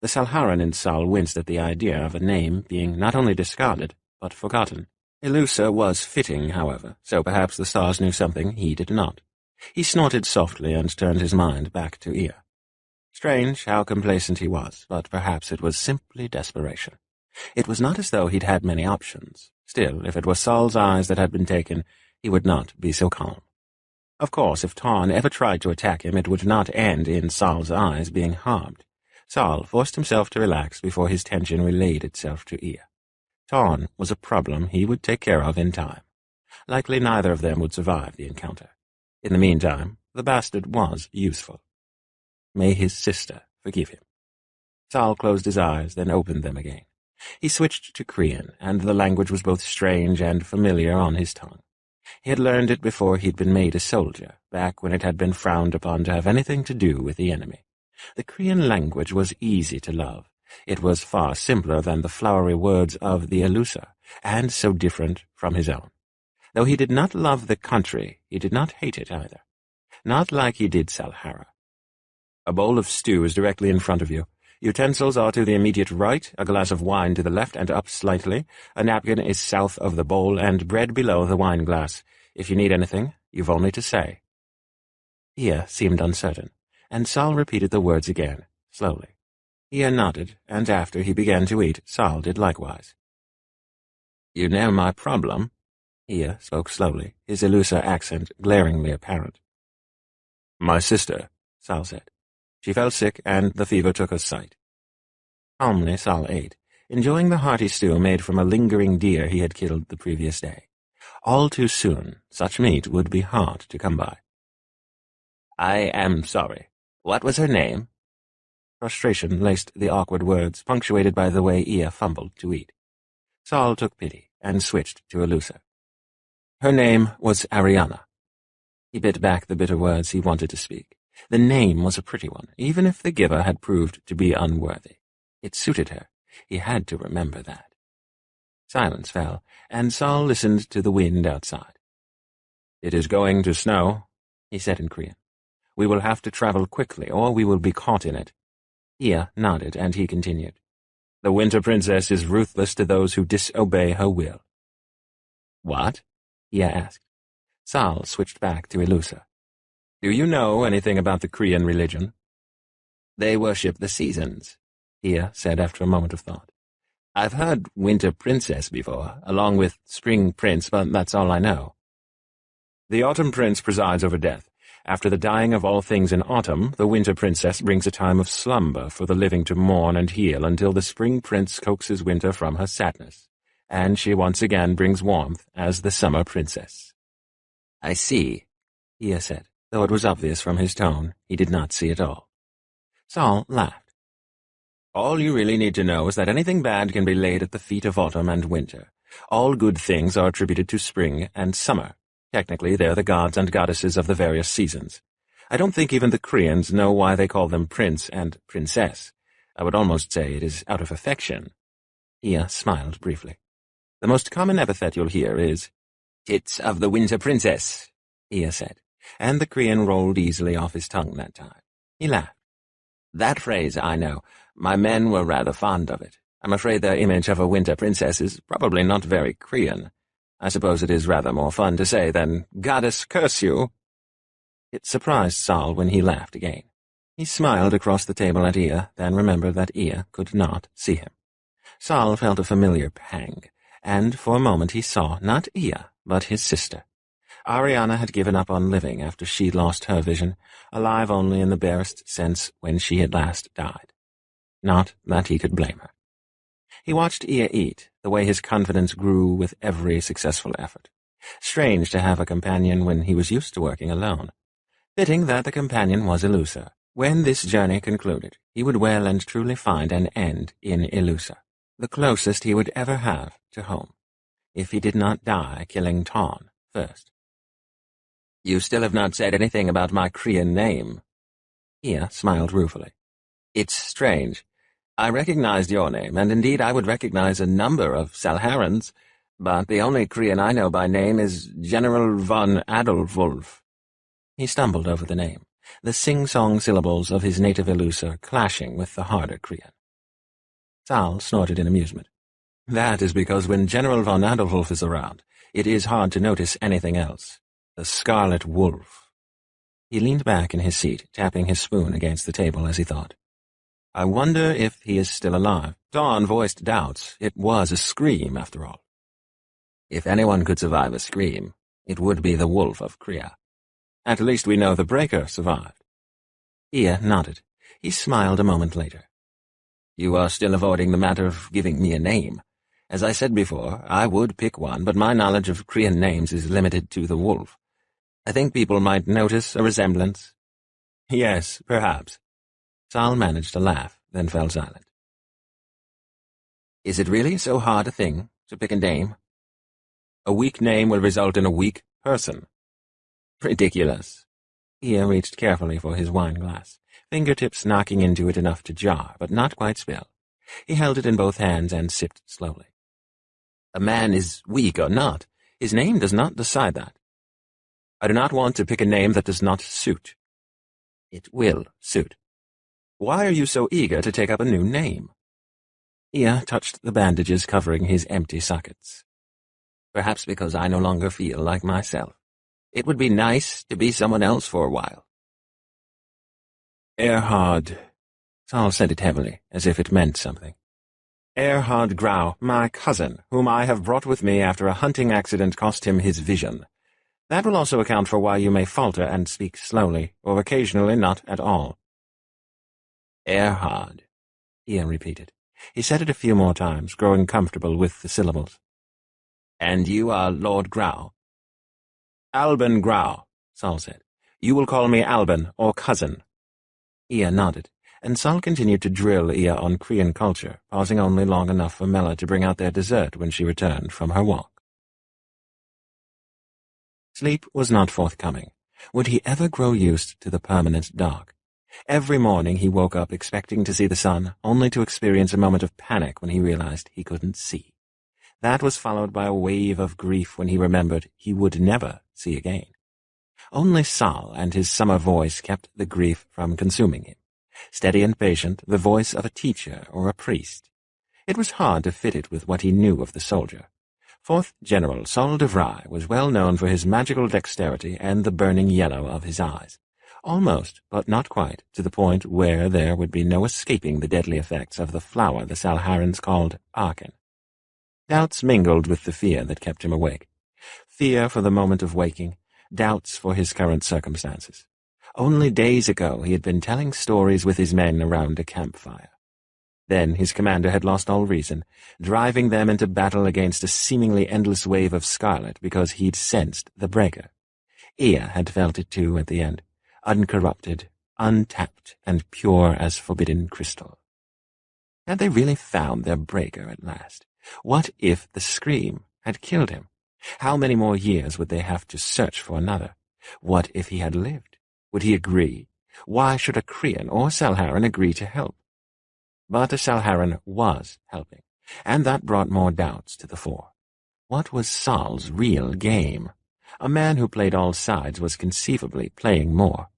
The Salharan in Saul winced at the idea of a name being not only discarded, but forgotten. Elusa was fitting, however, so perhaps the stars knew something he did not. He snorted softly and turned his mind back to Ea. Strange how complacent he was, but perhaps it was simply desperation. It was not as though he'd had many options. Still, if it was Saul's eyes that had been taken, he would not be so calm. Of course, if Tarn ever tried to attack him, it would not end in Sal's eyes being harmed. Sal forced himself to relax before his tension relayed itself to Ia. Tarn was a problem he would take care of in time. Likely neither of them would survive the encounter. In the meantime, the bastard was useful. May his sister forgive him. Sal closed his eyes, then opened them again. He switched to Korean, and the language was both strange and familiar on his tongue. He had learned it before he'd been made a soldier, back when it had been frowned upon to have anything to do with the enemy. The Korean language was easy to love. It was far simpler than the flowery words of the Elusa, and so different from his own. Though he did not love the country, he did not hate it either. Not like he did Salhara. A bowl of stew is directly in front of you. Utensils are to the immediate right, a glass of wine to the left and up slightly. A napkin is south of the bowl, and bread below the wine glass. If you need anything, you've only to say. Ia seemed uncertain, and Sal repeated the words again, slowly. Ia nodded, and after he began to eat, Sal did likewise. "You know my problem?" Ia spoke slowly, his Elusa accent glaringly apparent. "My sister," Sal said. "She fell sick, and the fever took her sight." Calmly Sal ate, enjoying the hearty stew made from a lingering deer he had killed the previous day. All too soon, such meat would be hard to come by. "I am sorry. What was her name?" Frustration laced the awkward words, punctuated by the way Ia fumbled to eat. Sal took pity, and switched to Elusa. "Her name was Ariana." He bit back the bitter words he wanted to speak. The name was a pretty one, even if the giver had proved to be unworthy. It suited her. He had to remember that. Silence fell, and Sal listened to the wind outside. "It is going to snow," he said in Korean. "We will have to travel quickly, or we will be caught in it." Ia nodded, and he continued. "The Winter Princess is ruthless to those who disobey her will." "What?" Ia asked. Sal switched back to Elusa. "Do you know anything about the Korean religion?" "They worship the seasons," Ia said after a moment of thought. "I've heard Winter Princess before, along with Spring Prince, but that's all I know." "The Autumn Prince presides over death. After the dying of all things in autumn, the Winter Princess brings a time of slumber for the living to mourn and heal until the Spring Prince coaxes winter from her sadness, and she once again brings warmth as the Summer Princess." "I see," Ia said. Though it was obvious from his tone, he did not see it all. Sal laughed. "All you really need to know is that anything bad can be laid at the feet of autumn and winter. All good things are attributed to spring and summer. Technically, they're the gods and goddesses of the various seasons. I don't think even the Koreans know why they call them prince and princess. I would almost say it is out of affection." Ia smiled briefly. "The most common epithet you'll hear is, 'Tits of the Winter Princess,'" Ia said, and the Korean rolled easily off his tongue that time. He laughed. "That phrase, I know. My men were rather fond of it. I'm afraid their image of a winter princess is probably not very Korean. I suppose it is rather more fun to say than, 'Goddess curse you.'" It surprised Sal when he laughed again. He smiled across the table at Ia, then remembered that Ia could not see him. Sal felt a familiar pang, and for a moment he saw not Ia, but his sister. Ariana had given up on living after she lost her vision, alive only in the barest sense when she had last died. Not that he could blame her. He watched Ia eat, the way his confidence grew with every successful effort. Strange to have a companion when he was used to working alone. Fitting that the companion was Elusa. When this journey concluded, he would well and truly find an end in Elusa, the closest he would ever have to home, if he did not die killing Tarn first. "You still have not said anything about my Korean name." Ia smiled ruefully. "It's strange. I recognized your name, and indeed I would recognize a number of Salharans, but the only Korean I know by name is General von Adolwulf." He stumbled over the name, the sing-song syllables of his native Elusa clashing with the harder Korean. Sal snorted in amusement. "That is because when General von Adolwulf is around, it is hard to notice anything else. The Scarlet Wolf." He leaned back in his seat, tapping his spoon against the table as he thought. "I wonder if he is still alive." Dawn voiced doubts. It was a scream, after all. "If anyone could survive a scream, it would be the Wolf of Korea." At least we know the breaker survived. Ia nodded. He smiled a moment later. You are still avoiding the matter of giving me a name. As I said before, I would pick one, but my knowledge of Korean names is limited to the wolf. I think people might notice a resemblance. Yes, perhaps. Sal managed to laugh, then fell silent. Is it really so hard a thing to pick a name? A weak name will result in a weak person. Ridiculous. Ia reached carefully for his wine glass, fingertips knocking into it enough to jar, but not quite spill. He held it in both hands and sipped slowly. A man is weak or not. His name does not decide that. I do not want to pick a name that does not suit. It will suit. Why are you so eager to take up a new name? Ia touched the bandages covering his empty sockets. Perhaps because I no longer feel like myself. It would be nice to be someone else for a while. Erhard. Sal said it heavily, as if it meant something. Erhard Grau, my cousin, whom I have brought with me after a hunting accident cost him his vision. That will also account for why you may falter and speak slowly, or occasionally not at all. Erhard, Ia repeated. He said it a few more times, growing comfortable with the syllables. And you are Lord Grau? Alban Grau, Sal said. You will call me Alban, or cousin. Ia nodded, and Sal continued to drill Ia on Korean culture, pausing only long enough for Mela to bring out their dessert when she returned from her walk. Sleep was not forthcoming. Would he ever grow used to the permanent dark? Every morning he woke up expecting to see the sun, only to experience a moment of panic when he realized he couldn't see. That was followed by a wave of grief when he remembered he would never see again. Only Sal and his summer voice kept the grief from consuming him. Steady and patient, the voice of a teacher or a priest. It was hard to fit it with what he knew of the soldier. 4th General Sol de Vry was well known for his magical dexterity and the burning yellow of his eyes. Almost, but not quite, to the point where there would be no escaping the deadly effects of the flower the Salharans called Arkan. Doubts mingled with the fear that kept him awake. Fear for the moment of waking, doubts for his current circumstances. Only days ago he had been telling stories with his men around a campfire. Then his commander had lost all reason, driving them into battle against a seemingly endless wave of scarlet because he'd sensed the breaker. Ia had felt it too at the end, uncorrupted, untapped, and pure as forbidden crystal. Had they really found their breaker at last? What if the scream had killed him? How many more years would they have to search for another? What if he had lived? Would he agree? Why should a Korean or Salharan agree to help? But a Salharan was helping, and that brought more doubts to the fore. What was Sal's real game? A man who played all sides was conceivably playing more.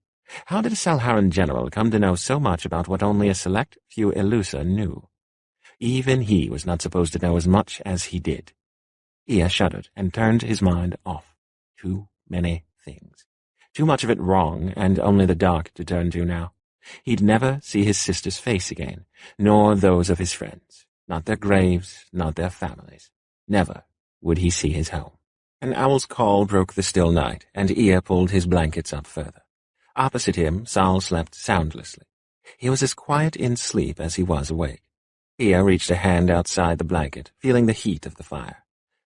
How did a Salharan general come to know so much about what only a select few Elusa knew? Even he was not supposed to know as much as he did. Ia shuddered and turned his mind off. Too many things. Too much of it wrong, and only the dark to turn to now. He'd never see his sister's face again, nor those of his friends. Not their graves, not their families. Never would he see his home. An owl's call broke the still night, and Ia pulled his blankets up further. Opposite him, Sal slept soundlessly. He was as quiet in sleep as he was awake. Ia reached a hand outside the blanket, feeling the heat of the fire.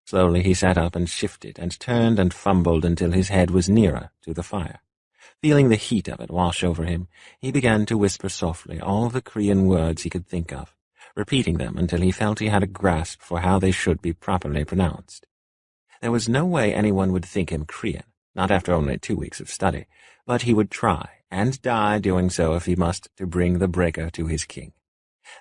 Slowly he sat up and shifted and turned and fumbled until his head was nearer to the fire. Feeling the heat of it wash over him, he began to whisper softly all the Korean words he could think of, repeating them until he felt he had a grasp for how they should be properly pronounced. There was no way anyone would think him Korean, not after only 2 weeks of study, but he would try, and die doing so if he must, to bring the breaker to his king.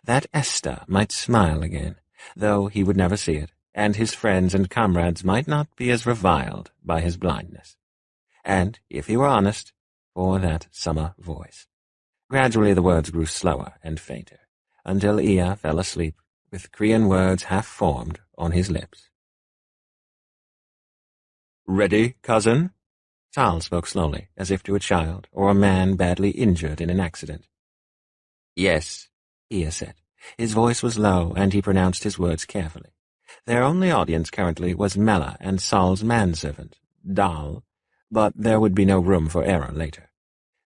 That Esther might smile again, though he would never see it, and his friends and comrades might not be as reviled by his blindness. And, if he were honest, for that summer voice. Gradually the words grew slower and fainter, until Ia fell asleep, with Korean words half-formed on his lips. "Ready, cousin?" Sal spoke slowly, as if to a child, or a man badly injured in an accident. "Yes," Ia said. His voice was low, and he pronounced his words carefully. Their only audience currently was Mela and Sal's manservant, Dal, but there would be no room for error later.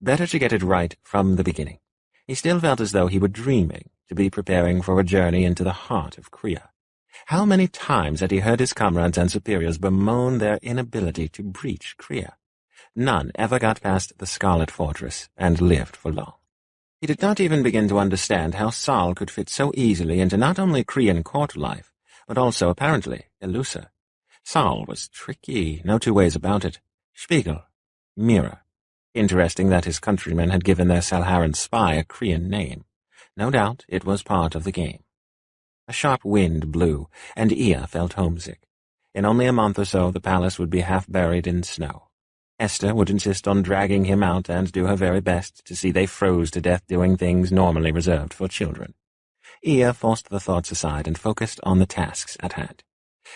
Better to get it right from the beginning. He still felt as though he were dreaming, to be preparing for a journey into the heart of Kriya. How many times had he heard his comrades and superiors bemoan their inability to breach Kriya? None ever got past the Scarlet Fortress and lived for long. He did not even begin to understand how Saul could fit so easily into not only Kriyan court life, but also, apparently, Elusa. Saul was tricky, no two ways about it. Spiegel. Mirror. Interesting that his countrymen had given their Salharan spy a Kriyan name. No doubt it was part of the game. A sharp wind blew, and Ea felt homesick. In only a month or so the palace would be half buried in snow. Esther would insist on dragging him out and do her very best to see they froze to death doing things normally reserved for children. Ea forced the thoughts aside and focused on the tasks at hand.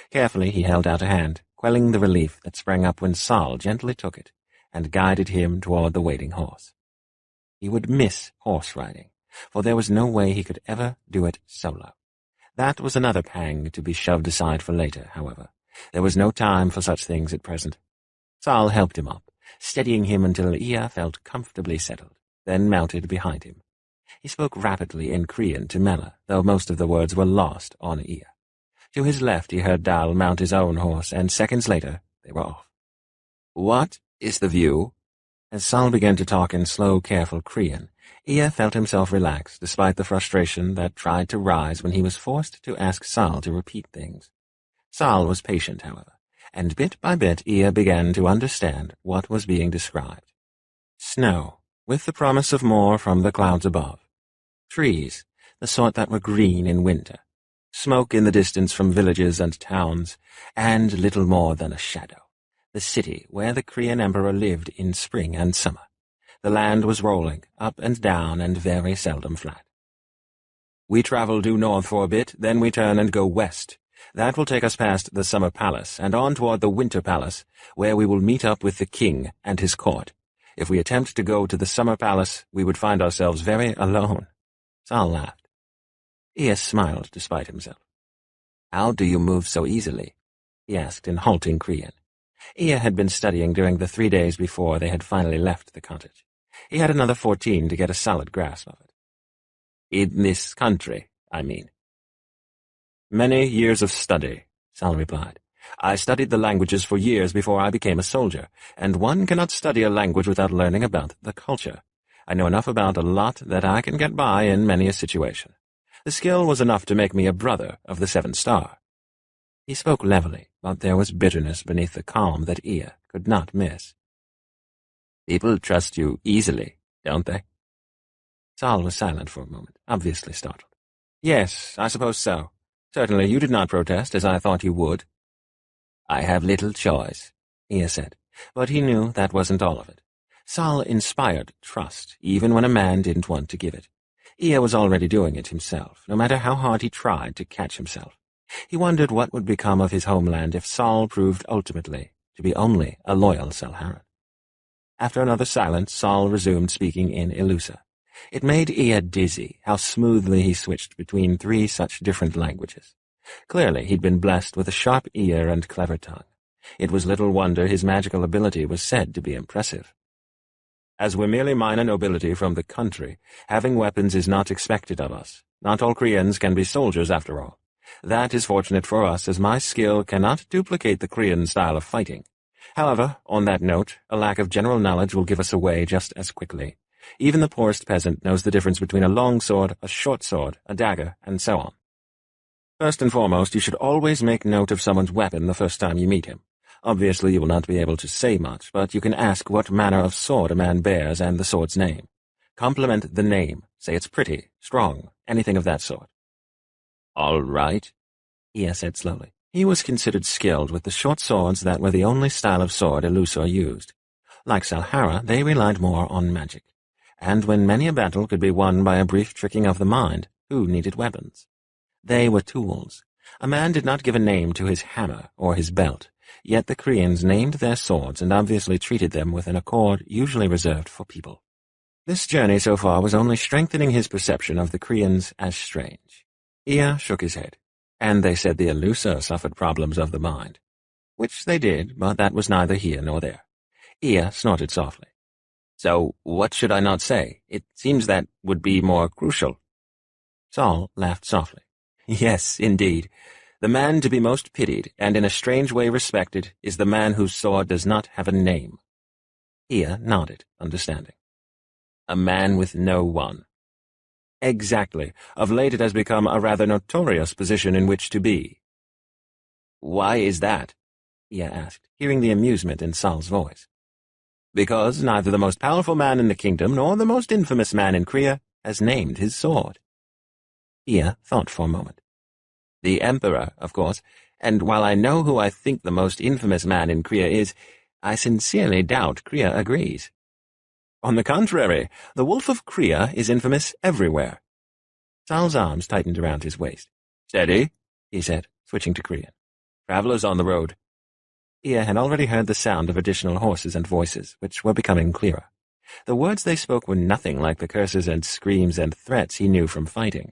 Carefully he held out a hand, quelling the relief that sprang up when Saul gently took it and guided him toward the waiting horse. He would miss horse riding, for there was no way he could ever do it solo. That was another pang to be shoved aside for later, however. There was no time for such things at present. Saul helped him up, steadying him until Ea felt comfortably settled, then mounted behind him. He spoke rapidly in Kriyan to Mela, though most of the words were lost on Ea. To his left he heard Dal mount his own horse, and seconds later they were off. "What is the view?" As Saul began to talk in slow, careful Kriyan, Ea felt himself relax despite the frustration that tried to rise when he was forced to ask Saul to repeat things. Saul was patient, however, and bit by bit Ea began to understand what was being described. Snow, with the promise of more from the clouds above. Trees, the sort that were green in winter. Smoke in the distance from villages and towns, and little more than a shadow. The city where the Kriyan emperor lived in spring and summer. The land was rolling, up and down, and very seldom flat. "We travel due north for a bit, then we turn and go west. That will take us past the Summer Palace and on toward the Winter Palace, where we will meet up with the king and his court. If we attempt to go to the Summer Palace, we would find ourselves very alone." Saul laughed. Ea smiled despite himself. "How do you move so easily?" he asked in halting Kriyan. Ea had been studying during the 3 days before they had finally left the cottage. He had another 14 to get a solid grasp of it. "In this country, I mean." "Many years of study," Saul replied. "I studied the languages for years before I became a soldier, and one cannot study a language without learning about the culture. I know enough about a lot that I can get by in many a situation. The skill was enough to make me a brother of the 7 Star. He spoke levelly, but there was bitterness beneath the calm that Ea could not miss. "People trust you easily, don't they?" Saul was silent for a moment, obviously startled. "Yes, I suppose so. Certainly you did not protest, as I thought you would." "I have little choice," Ea said, but he knew that wasn't all of it. Saul inspired trust, even when a man didn't want to give it. Ea was already doing it himself, no matter how hard he tried to catch himself. He wondered what would become of his homeland if Saul proved ultimately to be only a loyal Salharan. After another silence, Saul resumed speaking in Elusa. It made Ea dizzy how smoothly he switched between 3 such different languages. Clearly he'd been blessed with a sharp ear and clever tongue. It was little wonder his magical ability was said to be impressive. "As we're merely minor nobility from the country, having weapons is not expected of us. Not all Krians can be soldiers, after all. That is fortunate for us, as my skill cannot duplicate the Krian style of fighting. However, on that note, a lack of general knowledge will give us away just as quickly. Even the poorest peasant knows the difference between a long sword, a short sword, a dagger, and so on. First and foremost, you should always make note of someone's weapon the first time you meet him. Obviously, you will not be able to say much, but you can ask what manner of sword a man bears and the sword's name. Compliment the name. Say it's pretty, strong, anything of that sort." "All right," Ea said slowly. He was considered skilled with the short swords that were the only style of sword Elusor used. Like Salhara, they relied more on magic. And when many a battle could be won by a brief tricking of the mind, who needed weapons? They were tools. A man did not give a name to his hammer or his belt, yet the Krians named their swords and obviously treated them with an accord usually reserved for people. This journey so far was only strengthening his perception of the Krians as strange. Ea shook his head, and they said the Elusa suffered problems of the mind. Which they did, but that was neither here nor there. Ea snorted softly. So what should I not say? It seems that would be more crucial. Saul laughed softly. Yes, indeed. The man to be most pitied, and in a strange way respected, is the man whose sword does not have a name. Ea nodded, understanding. A man with no one. Exactly. Of late it has become a rather notorious position in which to be. Why is that? Ea asked, hearing the amusement in Saul's voice. Because neither the most powerful man in the kingdom nor the most infamous man in Kriya has named his sword. Ea thought for a moment. The Emperor, of course, and while I know who I think the most infamous man in Kriya is, I sincerely doubt Kriya agrees. On the contrary, the Wolf of Kriya is infamous everywhere. Saul's arms tightened around his waist. Steady, he said, switching to Kriyan. Travelers on the road. Ea had already heard the sound of additional horses and voices, which were becoming clearer. The words they spoke were nothing like the curses and screams and threats he knew from fighting.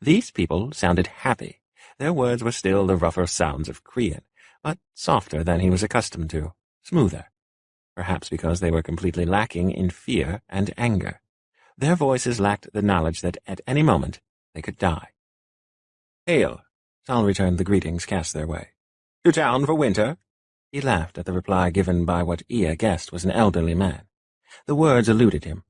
These people sounded happy. Their words were still the rougher sounds of Kriyan, but softer than he was accustomed to, smoother. Perhaps because they were completely lacking in fear and anger. Their voices lacked the knowledge that at any moment they could die. Hail, Saul returned the greetings cast their way. To town for winter? He laughed at the reply given by what Ea guessed was an elderly man. The words eluded him.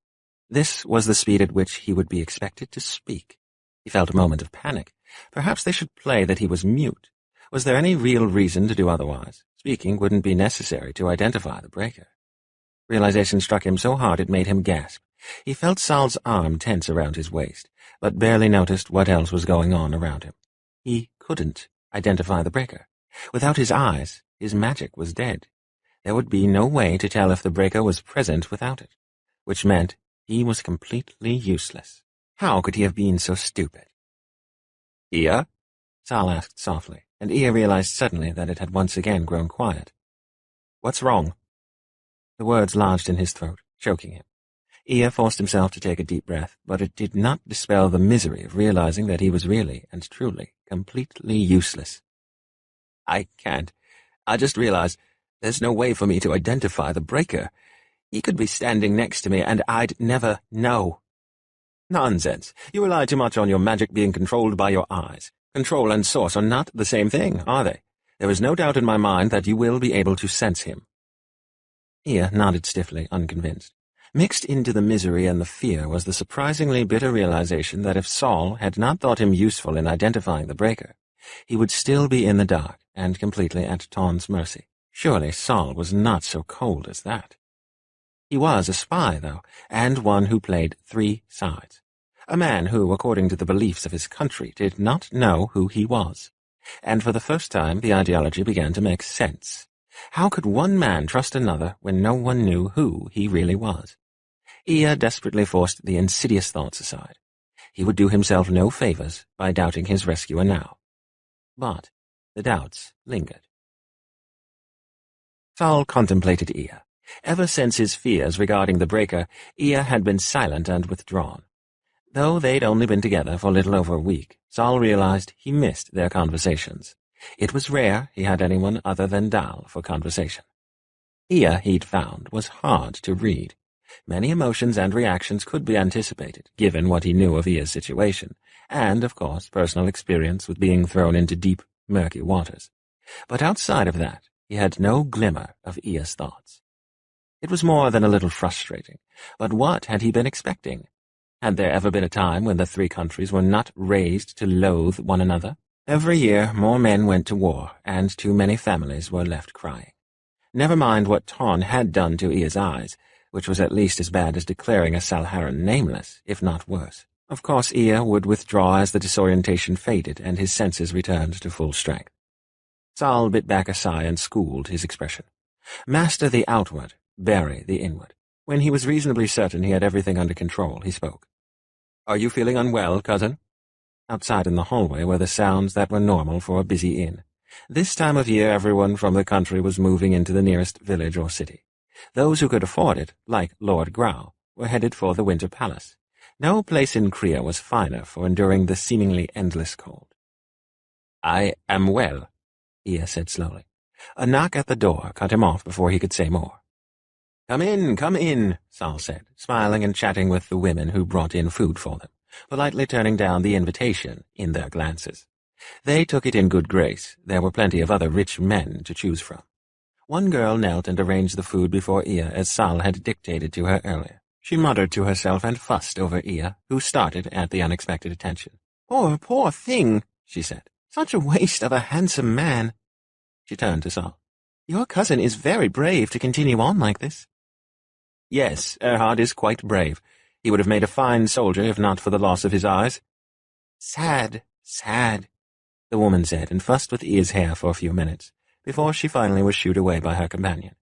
This was the speed at which he would be expected to speak. He felt a moment of panic. Perhaps they should play that he was mute. Was there any real reason to do otherwise? Speaking wouldn't be necessary to identify the breaker. Realization struck him so hard it made him gasp. He felt Saul's arm tense around his waist, but barely noticed what else was going on around him. He couldn't identify the breaker. Without his eyes, his magic was dead. There would be no way to tell if the breaker was present without it, which meant he was completely useless. How could he have been so stupid? Ea? Saul asked softly, and Ea realized suddenly that it had once again grown quiet. What's wrong? The words lodged in his throat, choking him. Ea forced himself to take a deep breath, but it did not dispel the misery of realizing that he was really and truly completely useless. I can't. I just realized there's no way for me to identify the breaker. He could be standing next to me, and I'd never know. Nonsense. You rely too much on your magic being controlled by your eyes. Control and source are not the same thing, are they? There is no doubt in my mind that you will be able to sense him. Ea nodded stiffly, unconvinced. Mixed into the misery and the fear was the surprisingly bitter realization that if Saul had not thought him useful in identifying the breaker, he would still be in the dark and completely at Ton's mercy. Surely Saul was not so cold as that. He was a spy, though, and one who played 3 sides. A man who, according to the beliefs of his country, did not know who he was. And for the first time the ideology began to make sense. How could one man trust another when no one knew who he really was? Ea desperately forced the insidious thoughts aside. He would do himself no favors by doubting his rescuer now. But the doubts lingered. Saul contemplated Ea. Ever since his fears regarding the breaker, Ea had been silent and withdrawn. Though they'd only been together for a little over a week, Saul realized he missed their conversations. It was rare he had anyone other than Dal for conversation. Ea, he'd found, was hard to read. Many emotions and reactions could be anticipated, given what he knew of Ea's situation, and, of course, personal experience with being thrown into deep, murky waters. But outside of that, he had no glimmer of Ea's thoughts. It was more than a little frustrating, but what had he been expecting? Had there ever been a time when the 3 countries were not raised to loathe one another? Every year more men went to war, and too many families were left crying. Never mind what Ton had done to Ea's eyes, which was at least as bad as declaring a Salharan nameless, if not worse. Of course Ea would withdraw as the disorientation faded and his senses returned to full strength. Saul bit back a sigh and schooled his expression. Master the outward, bury the inward. When he was reasonably certain he had everything under control, he spoke. Are you feeling unwell, cousin? Outside in the hallway were the sounds that were normal for a busy inn. This time of year everyone from the country was moving into the nearest village or city. Those who could afford it, like Lord Grau, were headed for the Winter Palace. No place in Kriya was finer for enduring the seemingly endless cold. I am well, Ea said slowly. A knock at the door cut him off before he could say more. Come in, Saul said, smiling and chatting with the women who brought in food for them, politely turning down the invitation in their glances. They took it in good grace. There were plenty of other rich men to choose from. One girl knelt and arranged the food before Ia as Saul had dictated to her earlier. She muttered to herself and fussed over Ia, who started at the unexpected attention. Poor thing, she said. Such a waste of a handsome man. She turned to Saul. Your cousin is very brave to continue on like this. Yes, Erhard is quite brave. He would have made a fine soldier if not for the loss of his eyes. Sad, the woman said, and fussed with Ia's hair for a few minutes, before she finally was shooed away by her companion.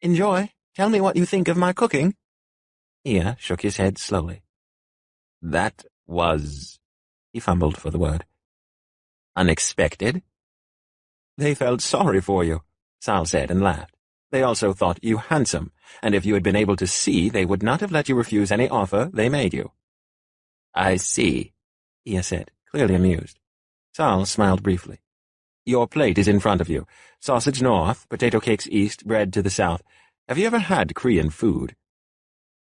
Enjoy. Tell me what you think of my cooking. Ia shook his head slowly. That was... He fumbled for the word. Unexpected? They felt sorry for you, Saul said and laughed. They also thought you handsome, and if you had been able to see, they would not have let you refuse any offer they made you. I see, Ia said, clearly amused. Saul smiled briefly. Your plate is in front of you. Sausage north, potato cakes east, bread to the south. Have you ever had Korean food?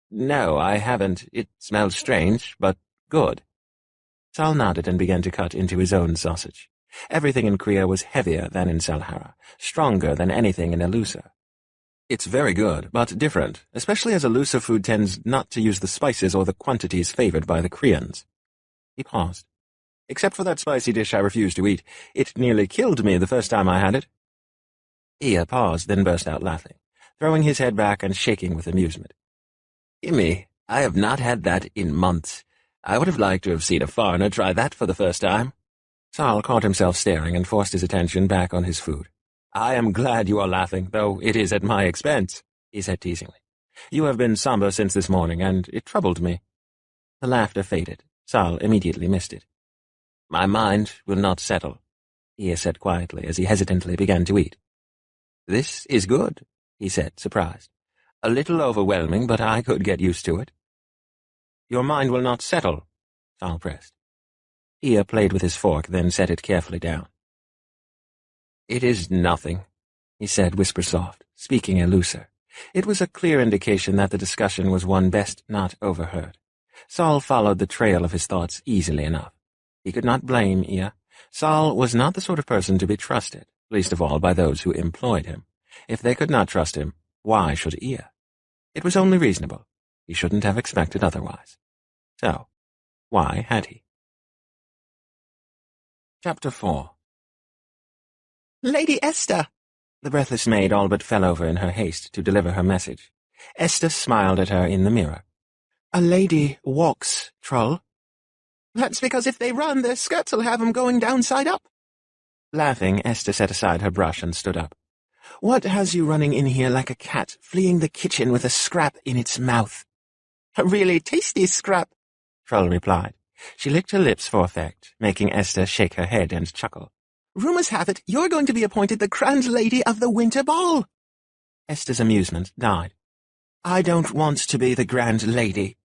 No, I haven't. It smells strange, but good. Saul nodded and began to cut into his own sausage. Everything in Korea was heavier than in Salhara, stronger than anything in Alusa. It's very good, but different, especially as Alusa food tends not to use the spices or the quantities favored by the Koreans. He paused. Except for that spicy dish I refused to eat. It nearly killed me the first time I had it. Ia paused, then burst out laughing, throwing his head back and shaking with amusement. Gimme, I have not had that in months. I would have liked to have seen a foreigner try that for the first time. Saul caught himself staring and forced his attention back on his food. I am glad you are laughing, though it is at my expense, he said teasingly. You have been somber since this morning, and it troubled me. The laughter faded. Saul immediately missed it. My mind will not settle, Ia said quietly as he hesitantly began to eat. This is good, he said, surprised. A little overwhelming, but I could get used to it. Your mind will not settle, Saul pressed. Ia played with his fork, then set it carefully down. It is nothing, he said whisper-soft, speaking looser. It was a clear indication that the discussion was one best not overheard. Saul followed the trail of his thoughts easily enough. He could not blame Ia. Saul was not the sort of person to be trusted, least of all by those who employed him. If they could not trust him, why should Ia? It was only reasonable. He shouldn't have expected otherwise. So, why had he? Chapter 4. Lady Esther! The breathless maid all but fell over in her haste to deliver her message. Esther smiled at her in the mirror. A lady walks, Trull. That's because if they run, their skirts'll have 'em going down side up. Laughing, Esther set aside her brush and stood up. What has you running in here like a cat, fleeing the kitchen with a scrap in its mouth? A really tasty scrap, Trull replied. She licked her lips for effect, making Esther shake her head and chuckle. Rumours have it you're going to be appointed the Grand Lady of the Winter Ball. Esther's amusement died. I don't want to be the Grand Lady.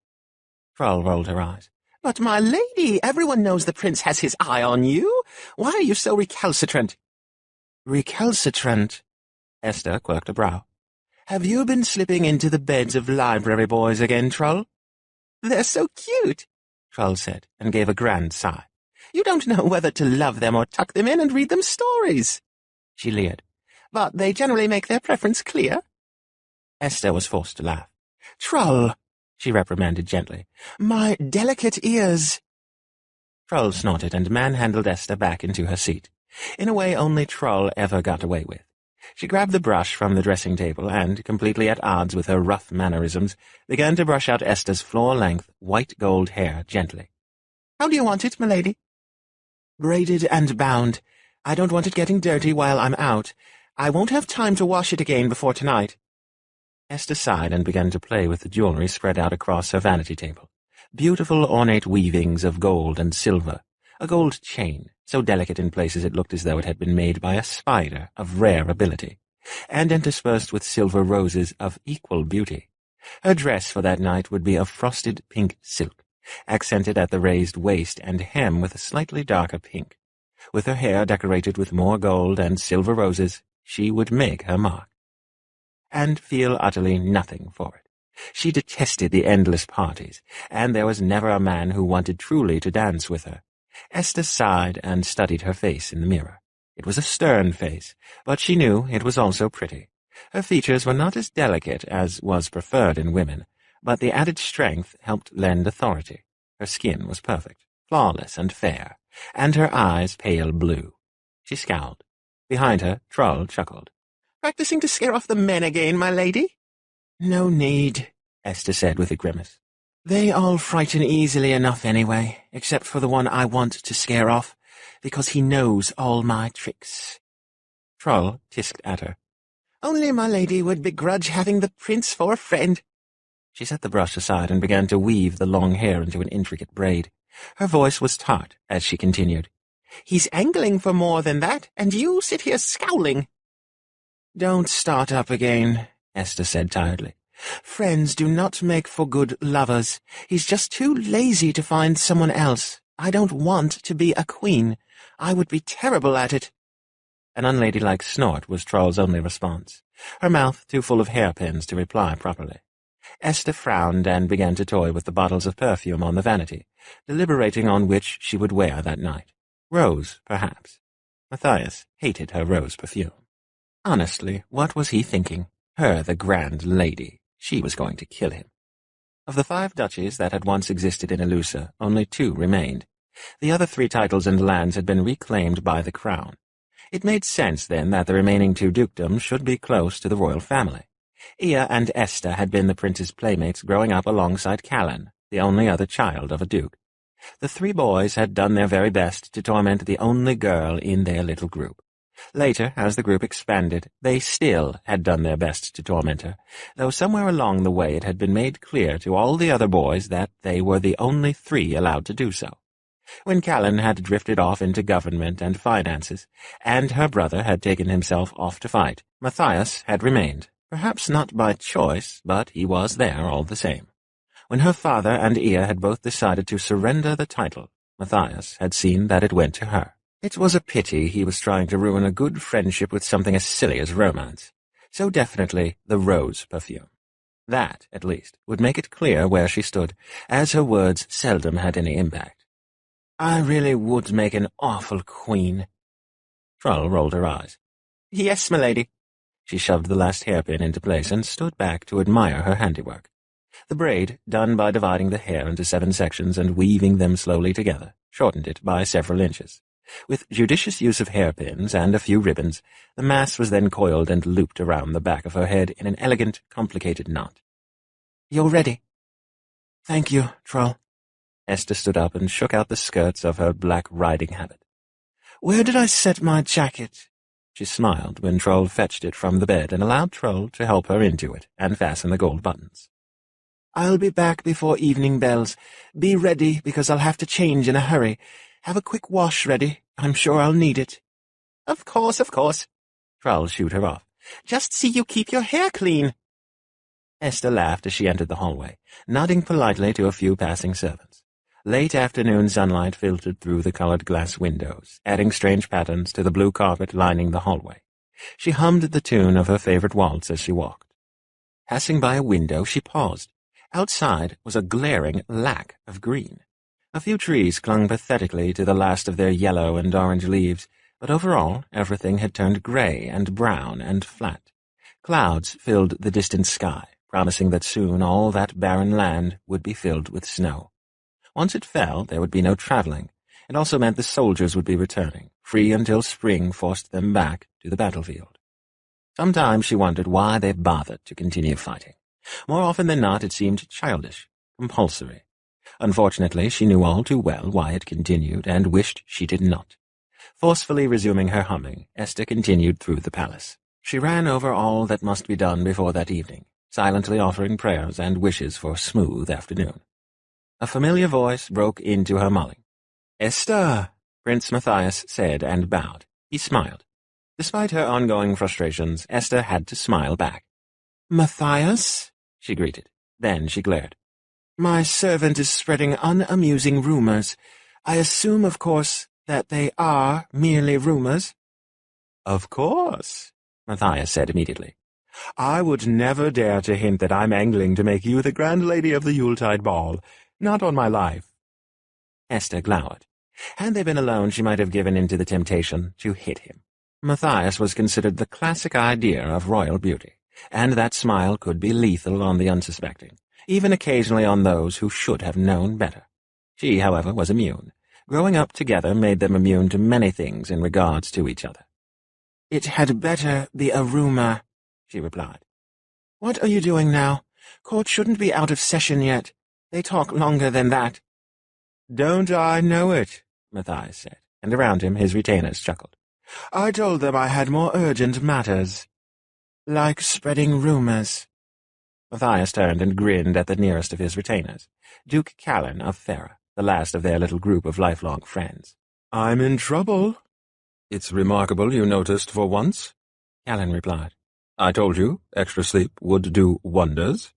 Trull rolled her eyes. But, my lady, everyone knows the prince has his eye on you. Why are you so recalcitrant? Recalcitrant? Esther quirked a brow. Have you been slipping into the beds of library boys again, Trull? They're so cute, Trull said, and gave a grand sigh. You don't know whether to love them or tuck them in and read them stories. She leered. But they generally make their preference clear. Esther was forced to laugh. Trull, she reprimanded gently. My delicate ears. Trull snorted and manhandled Esther back into her seat, in a way only Trull ever got away with. She grabbed the brush from the dressing table and, completely at odds with her rough mannerisms, began to brush out Esther's floor-length, white-gold hair gently. How do you want it, milady? Braided and bound. I don't want it getting dirty while I'm out. I won't have time to wash it again before tonight. Esther sighed and began to play with the jewelry spread out across her vanity table. Beautiful ornate weavings of gold and silver, a gold chain, so delicate in places it looked as though it had been made by a spider of rare ability, and interspersed with silver roses of equal beauty. Her dress for that night would be of frosted pink silk, accented at the raised waist and hem with a slightly darker pink. With her hair decorated with more gold and silver roses, she would make her mark. and feel utterly nothing for it. She detested the endless parties, and there was never a man who wanted truly to dance with her. Esther sighed and studied her face in the mirror. It was a stern face, but she knew it was also pretty. Her features were not as delicate as was preferred in women, but the added strength helped lend authority. Her skin was perfect, flawless and fair, and her eyes pale blue. She scowled. Behind her, Trull chuckled. "Practicing to scare off the men again, my lady?" "No need," Esther said with a grimace. "They all frighten easily enough anyway, except for the one I want to scare off, because he knows all my tricks." Trull tisked at her. "Only my lady would begrudge having the prince for a friend." She set the brush aside and began to weave the long hair into an intricate braid. Her voice was tart as she continued. "He's angling for more than that, and you sit here scowling." "Don't start up again," Esther said tiredly. "Friends do not make for good lovers. He's just too lazy to find someone else. I don't want to be a queen. I would be terrible at it." An unladylike snort was Trull's only response, her mouth too full of hairpins to reply properly. Esther frowned and began to toy with the bottles of perfume on the vanity, deliberating on which she would wear that night. Rose, perhaps. Matthias hated her rose perfume. Honestly, what was he thinking? Her, the grand lady. She was going to kill him. Of the 5 duchies that had once existed in Elusa, only 2 remained. The other 3 titles and lands had been reclaimed by the crown. It made sense, then, that the remaining 2 dukedoms should be close to the royal family. Ia and Esther had been the prince's playmates growing up alongside Callan, the only other child of a duke. The 3 boys had done their very best to torment the only girl in their little group. Later, as the group expanded, they still had done their best to torment her, though somewhere along the way it had been made clear to all the other boys that they were the only 3 allowed to do so. When Callan had drifted off into government and finances, and her brother had taken himself off to fight, Matthias had remained, perhaps not by choice, but he was there all the same. When her father and Ia had both decided to surrender the title, Matthias had seen that it went to her. It was a pity he was trying to ruin a good friendship with something as silly as romance. So definitely the rose perfume. That, at least, would make it clear where she stood, as her words seldom had any impact. "I really would make an awful queen." Trull rolled her eyes. "Yes, my lady." She shoved the last hairpin into place and stood back to admire her handiwork. The braid, done by dividing the hair into 7 sections and weaving them slowly together, shortened it by several inches. With judicious use of hairpins and a few ribbons, the mass was then coiled and looped around the back of her head in an elegant, complicated knot. "You're ready." "Thank you, Trull." Esther stood up and shook out the skirts of her black riding habit. "Where did I set my jacket?" She smiled when Trull fetched it from the bed and allowed Trull to help her into it and fasten the gold buttons. "I'll be back before evening bells. Be ready, because I'll have to change in a hurry. Have a quick wash ready. I'm sure I'll need it." Of course. Trull shooed her off. "Just see you keep your hair clean." Esther laughed as she entered the hallway, nodding politely to a few passing servants. Late afternoon sunlight filtered through the colored glass windows, adding strange patterns to the blue carpet lining the hallway. She hummed the tune of her favorite waltz as she walked. Passing by a window, she paused. Outside was a glaring lack of green. A few trees clung pathetically to the last of their yellow and orange leaves, but overall everything had turned gray and brown and flat. Clouds filled the distant sky, promising that soon all that barren land would be filled with snow. Once it fell, there would be no traveling. It also meant the soldiers would be returning, free until spring forced them back to the battlefield. Sometimes she wondered why they bothered to continue fighting. More often than not, it seemed childish, compulsory. Unfortunately, she knew all too well why it continued, and wished she did not. Forcefully resuming her humming, Esther continued through the palace. She ran over all that must be done before that evening, silently offering prayers and wishes for a smooth afternoon. A familiar voice broke into her mulling. "Esther," Prince Matthias said and bowed. He smiled. Despite her ongoing frustrations, Esther had to smile back. "Matthias?" she greeted. Then she glared. "My servant is spreading unamusing rumors. I assume, of course, that they are merely rumors." "Of course," Matthias said immediately. I would never dare to hint that I'm angling to make you the grand lady of the Yuletide ball. Not on my life. Esther glowered. Had they been alone, she might have given in to the temptation to hit him. Matthias was considered the classic idea of royal beauty, and that smile could be lethal on the unsuspecting, even occasionally on those who should have known better. She, however, was immune. Growing up together made them immune to many things in regards to each other. "It had better be a rumour," she replied. "What are you doing now? Court shouldn't be out of session yet. They talk longer than that." "Don't I know it?" Matthias said, and around him his retainers chuckled. "I told them I had more urgent matters." "Like spreading rumours." Matthias turned and grinned at the nearest of his retainers, Duke Callan of Ferra, the last of their little group of lifelong friends. "I'm in trouble." "It's remarkable you noticed for once," Callan replied. "I told you extra sleep would do wonders."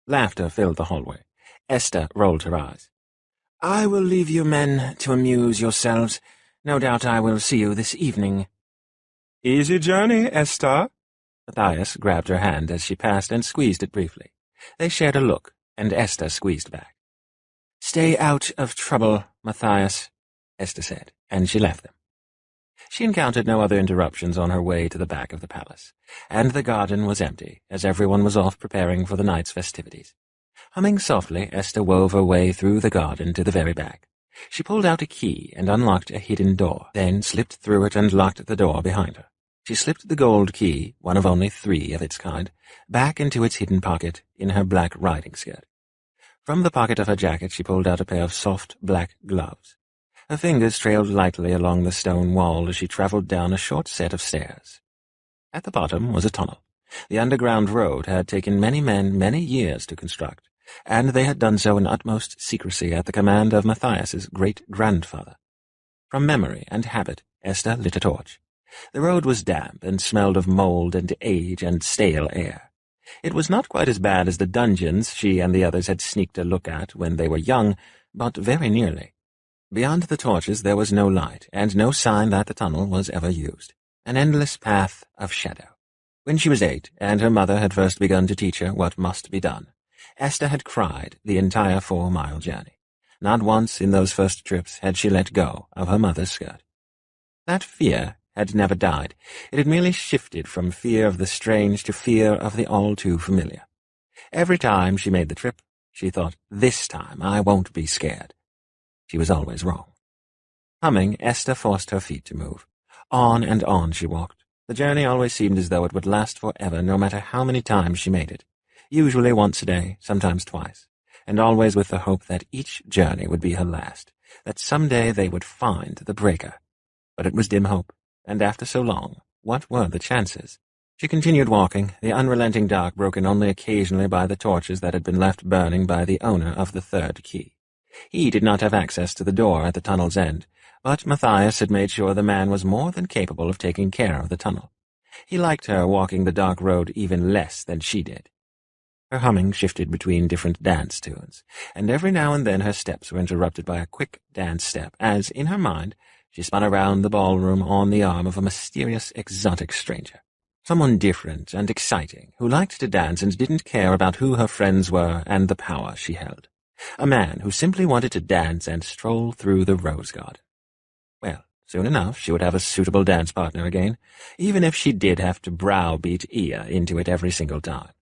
Laughter filled the hallway. Esther rolled her eyes. "I will leave you men to amuse yourselves. No doubt I will see you this evening." "Easy journey, Esther." Matthias grabbed her hand as she passed and squeezed it briefly. They shared a look, and Esther squeezed back. "Stay out of trouble, Matthias," Esther said, and she left them. She encountered no other interruptions on her way to the back of the palace, and the garden was empty, as everyone was off preparing for the night's festivities. Humming softly, Esther wove her way through the garden to the very back. She pulled out a key and unlocked a hidden door, then slipped through it and locked the door behind her. She slipped the gold key, one of only 3 of its kind, back into its hidden pocket in her black riding skirt. From the pocket of her jacket she pulled out a pair of soft black gloves. Her fingers trailed lightly along the stone wall as she travelled down a short set of stairs. At the bottom was a tunnel. The underground road had taken many men many years to construct, and they had done so in utmost secrecy at the command of Matthias's great-grandfather. From memory and habit, Esther lit a torch. The road was damp and smelled of mould and age and stale air. It was not quite as bad as the dungeons she and the others had sneaked a look at when they were young, but very nearly. Beyond the torches there was no light, and no sign that the tunnel was ever used. An endless path of shadow. When she was 8, and her mother had first begun to teach her what must be done, Esther had cried the entire 4-mile journey. Not once in those first trips had she let go of her mother's skirt. That fear had never died. It had merely shifted from fear of the strange to fear of the all-too-familiar. Every time she made the trip, she thought, "This time I won't be scared." She was always wrong. Humming, Esther forced her feet to move. On and on she walked. The journey always seemed as though it would last forever, no matter how many times she made it. Usually once a day, sometimes twice, and always with the hope that each journey would be her last, that someday they would find the breaker. But it was dim hope, and after so long, what were the chances? She continued walking, the unrelenting dark broken only occasionally by the torches that had been left burning by the owner of the 3rd key. He did not have access to the door at the tunnel's end, but Matthias had made sure the man was more than capable of taking care of the tunnel. He liked her walking the dark road even less than she did. Her humming shifted between different dance tunes, and every now and then her steps were interrupted by a quick dance step as, in her mind, she spun around the ballroom on the arm of a mysterious, exotic stranger. Someone different and exciting, who liked to dance and didn't care about who her friends were and the power she held. A man who simply wanted to dance and stroll through the rose garden. Well, soon enough she would have a suitable dance partner again, even if she did have to browbeat Ia into it every single time.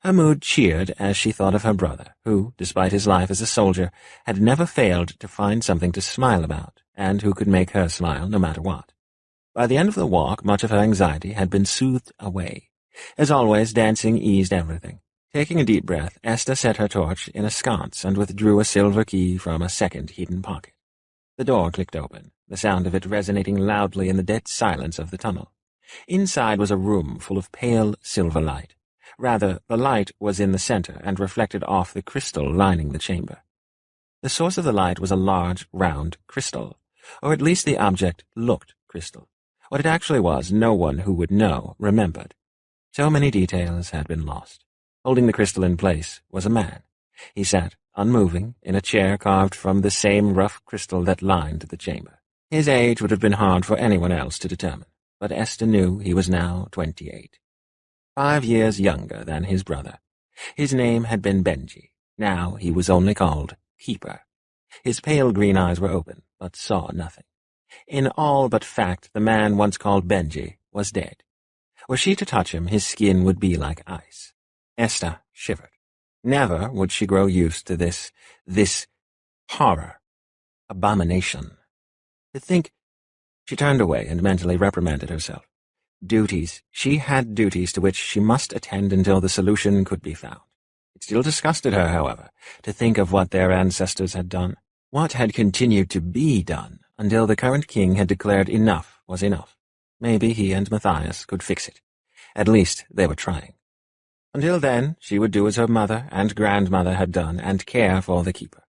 Her mood cheered as she thought of her brother, who, despite his life as a soldier, had never failed to find something to smile about, and who could make her smile no matter what. By the end of the walk, much of her anxiety had been soothed away. As always, dancing eased everything. Taking a deep breath, Esther set her torch in a sconce and withdrew a silver key from a second hidden pocket. The door clicked open, the sound of it resonating loudly in the dead silence of the tunnel. Inside was a room full of pale silver light. Rather, the light was in the center and reflected off the crystal lining the chamber. The source of the light was a large, round crystal, or at least the object looked crystal. What it actually was, no one who would know remembered. So many details had been lost. Holding the crystal in place was a man. He sat, unmoving, in a chair carved from the same rough crystal that lined the chamber. His age would have been hard for anyone else to determine, but Esther knew he was now 28. 5 years younger than his brother. His name had been Benji. Now he was only called Keeper. His pale green eyes were open, but saw nothing. In all but fact, the man once called Benji was dead. Were she to touch him, his skin would be like ice. Esther shivered. Never would she grow used to this horror, abomination. To think, she turned away and mentally reprimanded herself. Duties. She had duties to which she must attend until the solution could be found. It still disgusted her, however, to think of what their ancestors had done, what had continued to be done, until the current king had declared enough was enough. Maybe he and Matthias could fix it. At least they were trying. Until then, she would do as her mother and grandmother had done and care for the keeper.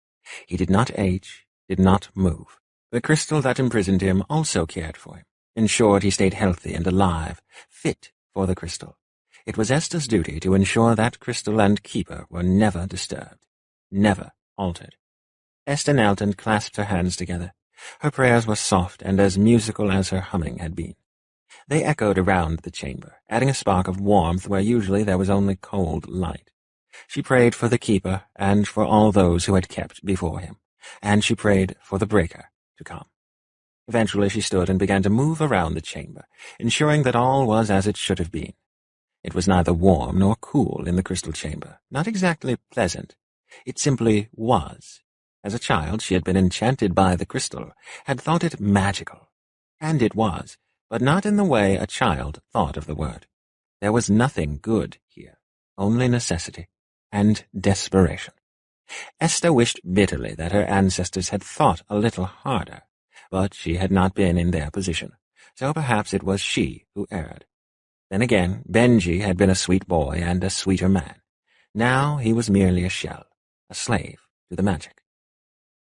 He did not age, did not move. The crystal that imprisoned him also cared for him. In short, he stayed healthy and alive, fit for the crystal. It was Esther's duty to ensure that crystal and keeper were never disturbed, never altered. Esther knelt and clasped her hands together. Her prayers were soft and as musical as her humming had been. They echoed around the chamber, adding a spark of warmth where usually there was only cold light. She prayed for the keeper and for all those who had kept before him, and she prayed for the breaker to come. Eventually she stood and began to move around the chamber, ensuring that all was as it should have been. It was neither warm nor cool in the crystal chamber, not exactly pleasant. It simply was. As a child she had been enchanted by the crystal, had thought it magical. And it was, but not in the way a child thought of the word. There was nothing good here, only necessity and desperation. Esther wished bitterly that her ancestors had thought a little harder, but she had not been in their position, so perhaps it was she who erred. Then again, Benji had been a sweet boy and a sweeter man. Now he was merely a shell, a slave to the magic.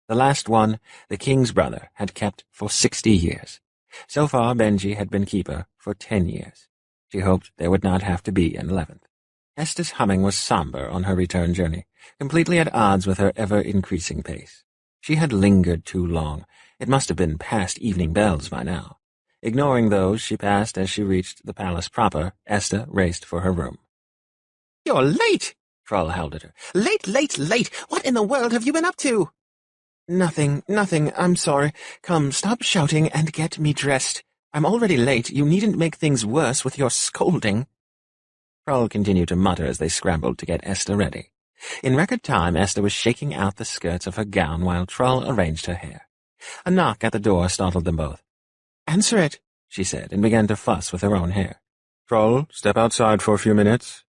The last one, the king's brother, had kept for 60 years. So far Benji had been keeper for 10 years. She hoped there would not have to be an 11th. Esther's humming was somber on her return journey, completely at odds with her ever-increasing pace. She had lingered too long. It must have been past evening bells by now. Ignoring those she passed as she reached the palace proper, Esther raced for her room. "You're late!" Troll howled at her. "Late, late, late! What in the world have you been up to?" Nothing, I'm sorry. Come, stop shouting and get me dressed. I'm already late. You needn't make things worse with your scolding." Troll continued to mutter as they scrambled to get Esther ready. In record time, Esther was shaking out the skirts of her gown while Troll arranged her hair. A knock at the door startled them both. "Answer it," she said, and began to fuss with her own hair. "Troll, step outside for a few minutes."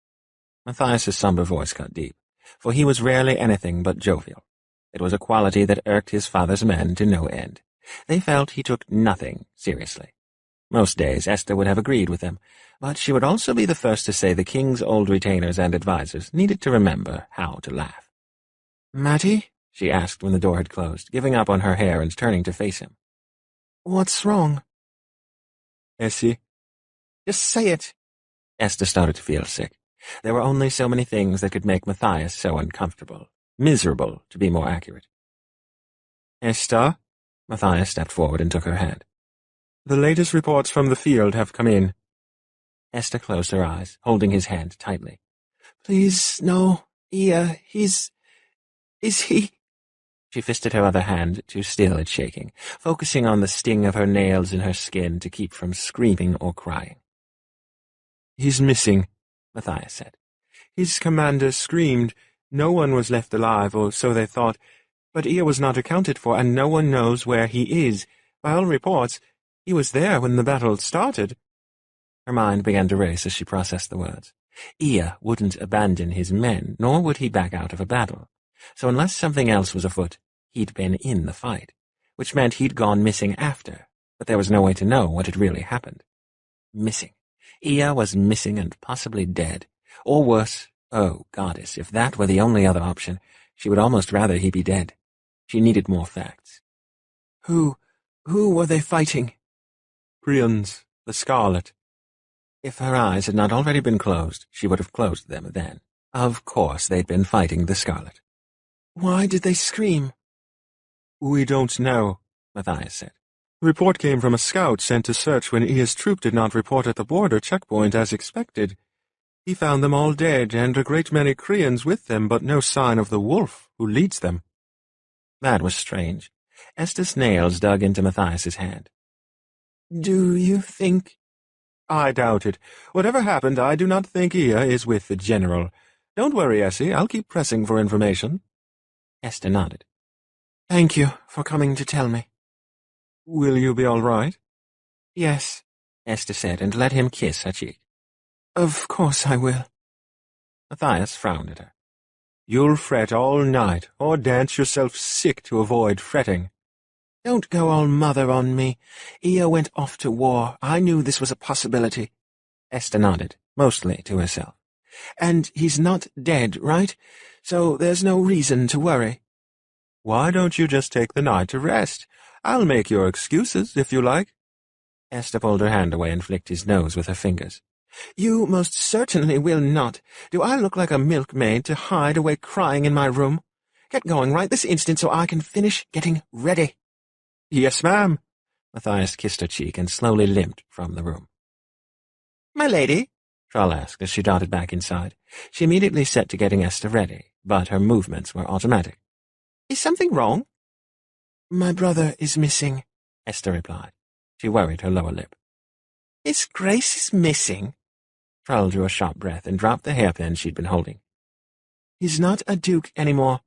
Matthias's somber voice cut deep, for he was rarely anything but jovial. It was a quality that irked his father's men to no end. They felt he took nothing seriously. Most days Esther would have agreed with him, but she would also be the first to say the king's old retainers and advisers needed to remember how to laugh. "Matty?" she asked when the door had closed, giving up on her hair and turning to face him. "What's wrong?" "Essie?" "Just say it." Esther started to feel sick. There were only so many things that could make Matthias so uncomfortable. Miserable, to be more accurate. "Esther?" Matthias stepped forward and took her hand. "The latest reports from the field have come in." Esther closed her eyes, holding his hand tightly. "Please, no. Is he?" She fisted her other hand to still its shaking, focusing on the sting of her nails in her skin to keep from screaming or crying. "He's missing," Matthias said. "His commander screamed. No one was left alive, or so they thought, but Ia was not accounted for, and no one knows where he is. By all reports, he was there when the battle started." Her mind began to race as she processed the words. Ia wouldn't abandon his men, nor would he back out of a battle. So unless something else was afoot, he'd been in the fight, which meant he'd gone missing after, but there was no way to know what had really happened. Missing. Ia was missing and possibly dead. Or worse, oh, goddess, if that were the only other option, she would almost rather he be dead. She needed more facts. Who were they fighting?" "Brians, the Scarlet." If her eyes had not already been closed, she would have closed them then. Of course they'd been fighting the Scarlet. "Why did they scream?" "We don't know," Matthias said. "The report came from a scout sent to search when Ia's troop did not report at the border checkpoint as expected. He found them all dead, and a great many Krians with them, but no sign of the wolf who leads them." That was strange. Esther's nails dug into Matthias's hand. "Do you think—" "I doubt it. Whatever happened, I do not think Ia is with the General. Don't worry, Essie, I'll keep pressing for information." Esther nodded. "Thank you for coming to tell me." "Will you be all right?" "Yes," Esther said, and let him kiss her cheek. "Of course I will." Matthias frowned at her. "You'll fret all night, or dance yourself sick to avoid fretting." "Don't go all mother on me. Ia went off to war. I knew this was a possibility." Esther nodded, mostly to herself. "And he's not dead, right? So there's no reason to worry." "Why don't you just take the night to rest? I'll make your excuses, if you like." Esther pulled her hand away and flicked his nose with her fingers. "You most certainly will not. Do I look like a milkmaid to hide away crying in my room? Get going right this instant so I can finish getting ready." "Yes, ma'am." Matthias kissed her cheek and slowly limped from the room. "My lady?" Trull asked as she darted back inside. She immediately set to getting Esther ready, but her movements were automatic. "Is something wrong?" "My brother is missing," Esther replied. She worried her lower lip. "His Grace is missing?" Trull drew a sharp breath and dropped the hairpin she'd been holding. "He's not a duke anymore,"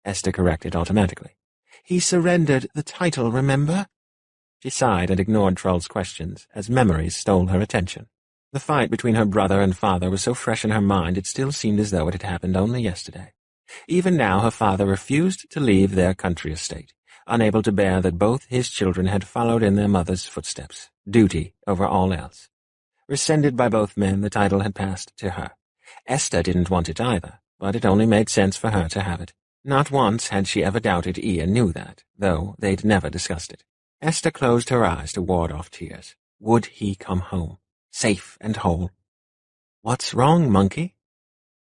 Esther corrected automatically. "He surrendered the title, remember?" She sighed and ignored Trull's questions as memories stole her attention. The fight between her brother and father was so fresh in her mind it still seemed as though it had happened only yesterday. Even now her father refused to leave their country estate, unable to bear that both his children had followed in their mother's footsteps, duty over all else. Rescinded by both men, the title had passed to her. Esther didn't want it either, but it only made sense for her to have it. Not once had she ever doubted Ia knew that, though they'd never discussed it. Esther closed her eyes to ward off tears. Would he come home, safe and whole? "What's wrong, monkey?"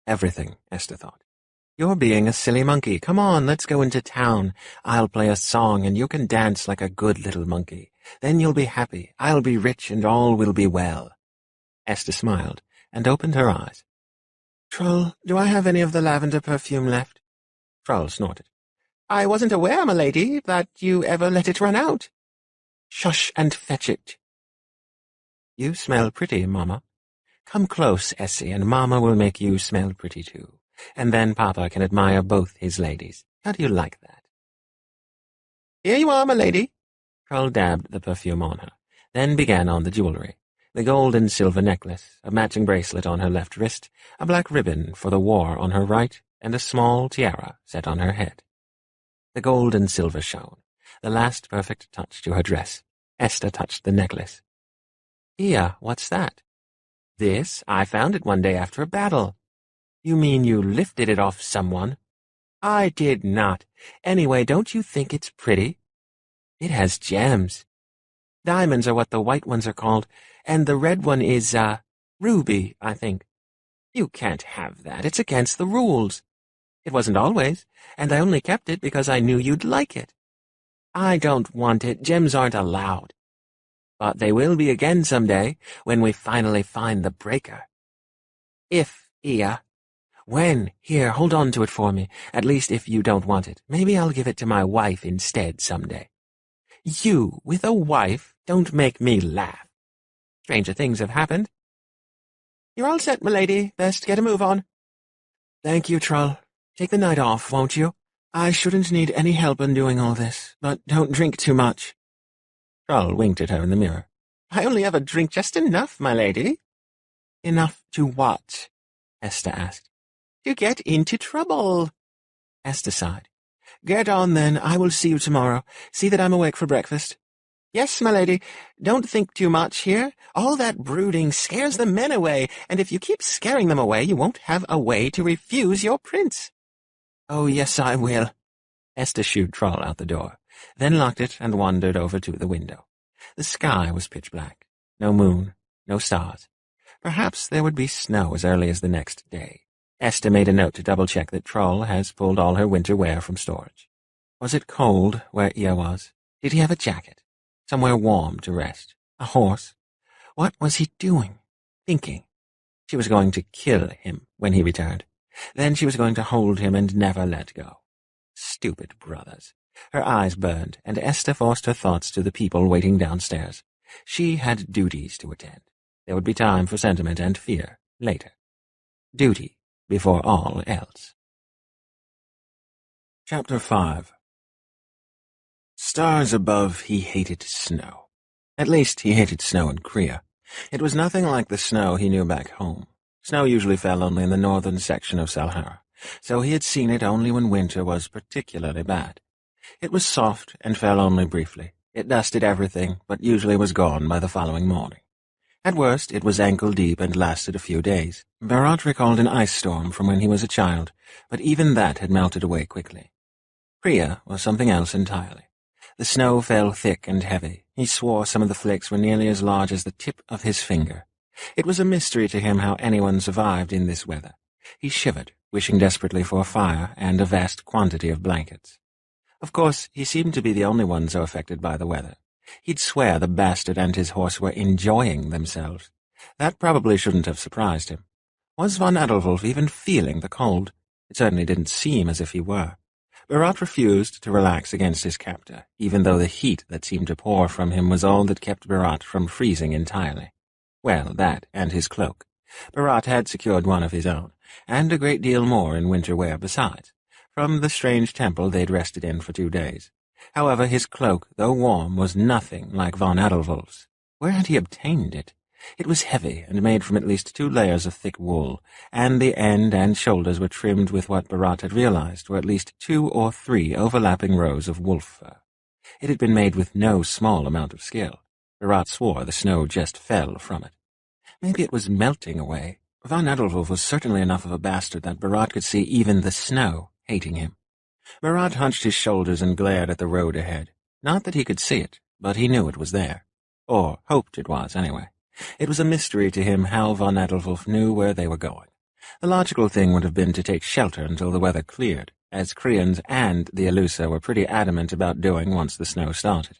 "Everything," Esther thought. "You're being a silly monkey. Come on, let's go into town. I'll play a song and you can dance like a good little monkey. Then you'll be happy. I'll be rich and all will be well." Esther smiled and opened her eyes. "Trull, do I have any of the lavender perfume left?" Trull snorted. "I wasn't aware, my lady, that you ever let it run out." "Shush and fetch it." "You smell pretty, Mama. Come close, Essie, and Mama will make you smell pretty too. And then Papa can admire both his ladies. How do you like that?" "Here you are, my lady." Trull dabbed the perfume on her, then began on the jewellery. The gold and silver necklace, a matching bracelet on her left wrist, a black ribbon for the war on her right, and a small tiara set on her head. The gold and silver shone, the last perfect touch to her dress. Esther touched the necklace. "Ia, what's that?" "This? I found it one day after a battle." "You mean you lifted it off someone?" "I did not. Anyway, don't you think it's pretty?" "It has gems. Diamonds are what the white ones are called, and the red one is, ruby, I think." "You can't have that. It's against the rules." "It wasn't always, and I only kept it because I knew you'd like it." "I don't want it. Gems aren't allowed." "But they will be again someday, when we finally find the breaker." "If, Ia." "When? Here, hold on to it for me, at least if you don't want it. Maybe I'll give it to my wife instead someday." "You, with a wife? Don't make me laugh. Stranger things have happened." "You're all set, milady. Best get a move on." "Thank you, Trull. Take the night off, won't you? I shouldn't need any help in doing all this, but don't drink too much." Trull winked at her in the mirror. "I only ever drink just enough, my lady." "Enough to what?" Esther asked. "To get into trouble." Esther sighed. "Get on, then. I will see you tomorrow. See that I'm awake for breakfast." "Yes, my lady. Don't think too much here. All that brooding scares the men away, and if you keep scaring them away, you won't have a way to refuse your prince." "Oh, yes, I will." Esther shooed Trull out the door, then locked it and wandered over to the window. The sky was pitch black. No moon, no stars. Perhaps there would be snow as early as the next day. Esther made a note to double-check that Trull has pulled all her winter wear from storage. Was it cold where Ia was? Did he have a jacket? Somewhere warm to rest? A horse? What was he doing? Thinking? She was going to kill him when he returned. Then she was going to hold him and never let go. Stupid brothers. Her eyes burned, and Esther forced her thoughts to the people waiting downstairs. She had duties to attend. There would be time for sentiment and fear later. Duty before all else. Chapter 5. Stars above, he hated snow. At least he hated snow in Krea. It was nothing like the snow he knew back home. Snow usually fell only in the northern section of Salhara, so he had seen it only when winter was particularly bad. It was soft and fell only briefly. It dusted everything, but usually was gone by the following morning. At worst, it was ankle-deep and lasted a few days. Berat recalled an ice storm from when he was a child, but even that had melted away quickly. Krea was something else entirely. The snow fell thick and heavy. He swore some of the flakes were nearly as large as the tip of his finger. It was a mystery to him how anyone survived in this weather. He shivered, wishing desperately for a fire and a vast quantity of blankets. Of course, he seemed to be the only one so affected by the weather. He'd swear the bastard and his horse were enjoying themselves. That probably shouldn't have surprised him. Was von Edelwulf even feeling the cold? It certainly didn't seem as if he were. Berat refused to relax against his captor, even though the heat that seemed to pour from him was all that kept Berat from freezing entirely. Well, that and his cloak. Berat had secured one of his own, and a great deal more in winter wear besides, from the strange temple they'd rested in for 2 days. However, his cloak, though warm, was nothing like von Edelwulf's. Where had he obtained it? It was heavy and made from at least 2 layers of thick wool, and the end and shoulders were trimmed with what Berat had realized were at least 2 or 3 overlapping rows of wolf fur. It had been made with no small amount of skill. Berat swore the snow just fell from it. Maybe it was melting away. Von Edelwulf was certainly enough of a bastard that Berat could see even the snow hating him. Berat hunched his shoulders and glared at the road ahead. Not that he could see it, but he knew it was there. Or hoped it was, anyway. It was a mystery to him how von Edelwulf knew where they were going. The logical thing would have been to take shelter until the weather cleared, as Kreans and the Elusa were pretty adamant about doing once the snow started.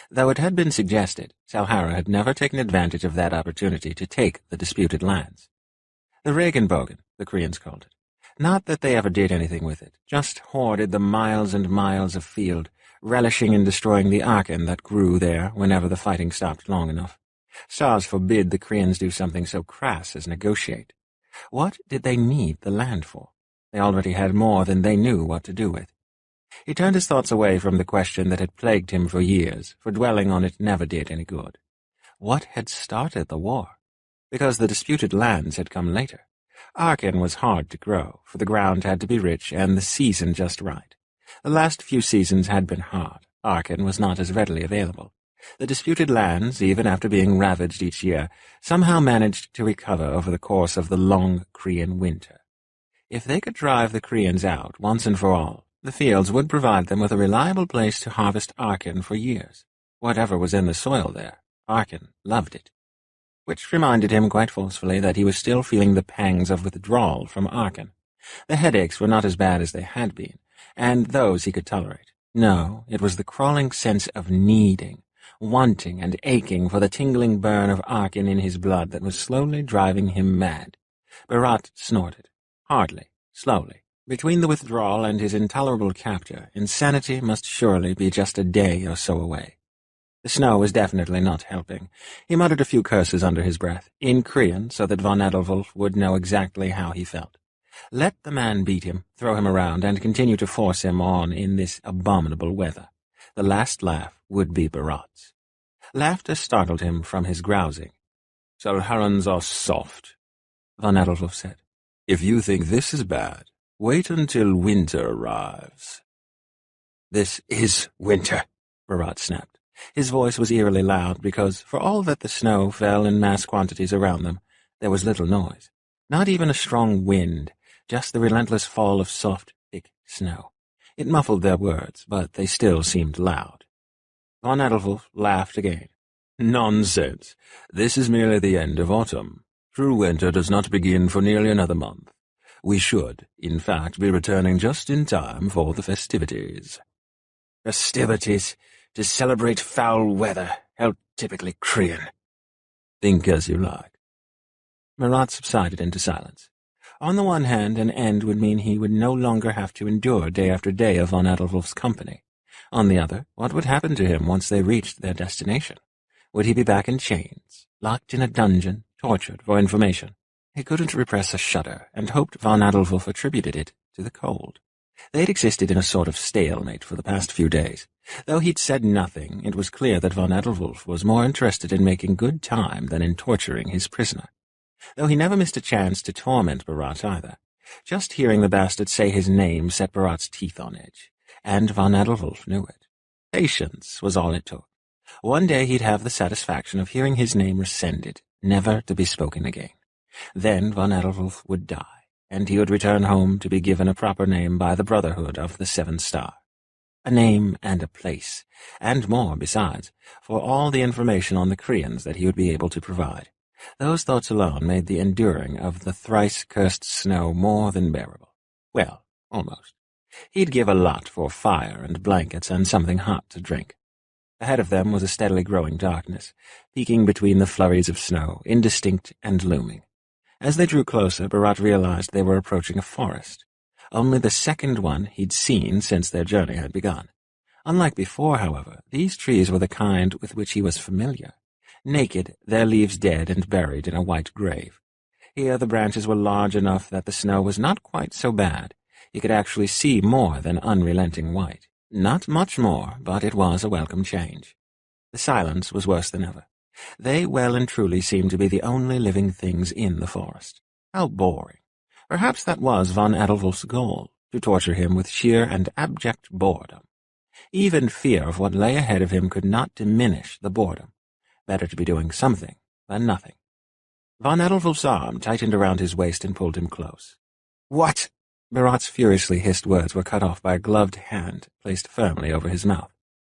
Though it had been suggested, Salhara had never taken advantage of that opportunity to take the disputed lands. The Regenbogen, the Kreans called it. Not that they ever did anything with it, just hoarded the miles and miles of field, relishing in destroying the Aachen that grew there whenever the fighting stopped long enough. Stars forbid the Kreans do something so crass as negotiate. What did they need the land for? They already had more than they knew what to do with. He turned his thoughts away from the question that had plagued him for years, for dwelling on it never did any good. What had started the war? Because the disputed lands had come later. Aachen was hard to grow, for the ground had to be rich and the season just right. The last few seasons had been hard. Aachen was not as readily available. The disputed lands, even after being ravaged each year, somehow managed to recover over the course of the long Krean winter. If they could drive the Kreans out once and for all, the fields would provide them with a reliable place to harvest Aachen for years. Whatever was in the soil there, Aachen loved it. Which reminded him quite forcefully that he was still feeling the pangs of withdrawal from Aachen. The headaches were not as bad as they had been, and those he could tolerate. No, it was the crawling sense of needing, wanting and aching for the tingling burn of Aachen in his blood that was slowly driving him mad. Berat snorted, hardly, slowly. Between the withdrawal and his intolerable capture, insanity must surely be just a day or so away. The snow was definitely not helping. He muttered a few curses under his breath, in Krean, so that von Edelwulf would know exactly how he felt. Let the man beat him, throw him around, and continue to force him on in this abominable weather. The last laugh would be Berat's. Laughter startled him from his grousing. "Salharans are soft," von Edelwulf said. "If you think this is bad, wait until winter arrives." "This is winter," Berat snapped. His voice was eerily loud because, for all that the snow fell in mass quantities around them, there was little noise. Not even a strong wind, just the relentless fall of soft, thick snow. It muffled their words, but they still seemed loud. Von Edelwulf laughed again. "Nonsense. This is merely the end of autumn. True winter does not begin for nearly another month. We should, in fact, be returning just in time for the festivities." "Festivities? To celebrate foul weather, how typically Krean." "Think as you like." Marat subsided into silence. On the one hand, an end would mean he would no longer have to endure day after day of von Adolf's company. On the other, what would happen to him once they reached their destination? Would he be back in chains, locked in a dungeon, tortured for information? He couldn't repress a shudder, and hoped von Adolf attributed it to the cold. They'd existed in a sort of stalemate for the past few days. Though he'd said nothing, it was clear that von Adolf was more interested in making good time than in torturing his prisoner. Though he never missed a chance to torment Barat either. Just hearing the bastard say his name set Barat's teeth on edge, and von Adolf knew it. Patience was all it took. One day he'd have the satisfaction of hearing his name rescinded, never to be spoken again. Then von Adolf would die, and he would return home to be given a proper name by the Brotherhood of the Seven Star. A name and a place, and more besides, for all the information on the Krians that he would be able to provide. Those thoughts alone made the enduring of the thrice-cursed snow more than bearable. Well, almost. He'd give a lot for fire and blankets and something hot to drink. Ahead of them was a steadily growing darkness, peeking between the flurries of snow, indistinct and looming. As they drew closer, Barat realized they were approaching a forest. Only the second one he'd seen since their journey had begun. Unlike before, however, these trees were the kind with which he was familiar. Naked, their leaves dead and buried in a white grave. Here the branches were large enough that the snow was not quite so bad. He could actually see more than unrelenting white. Not much more, but it was a welcome change. The silence was worse than ever. They well and truly seemed to be the only living things in the forest. How boring. Perhaps that was von Adolf's goal, to torture him with sheer and abject boredom. Even fear of what lay ahead of him could not diminish the boredom. Better to be doing something than nothing. Von Adolf's arm tightened around his waist and pulled him close. "What?" Barat's furiously hissed words were cut off by a gloved hand placed firmly over his mouth.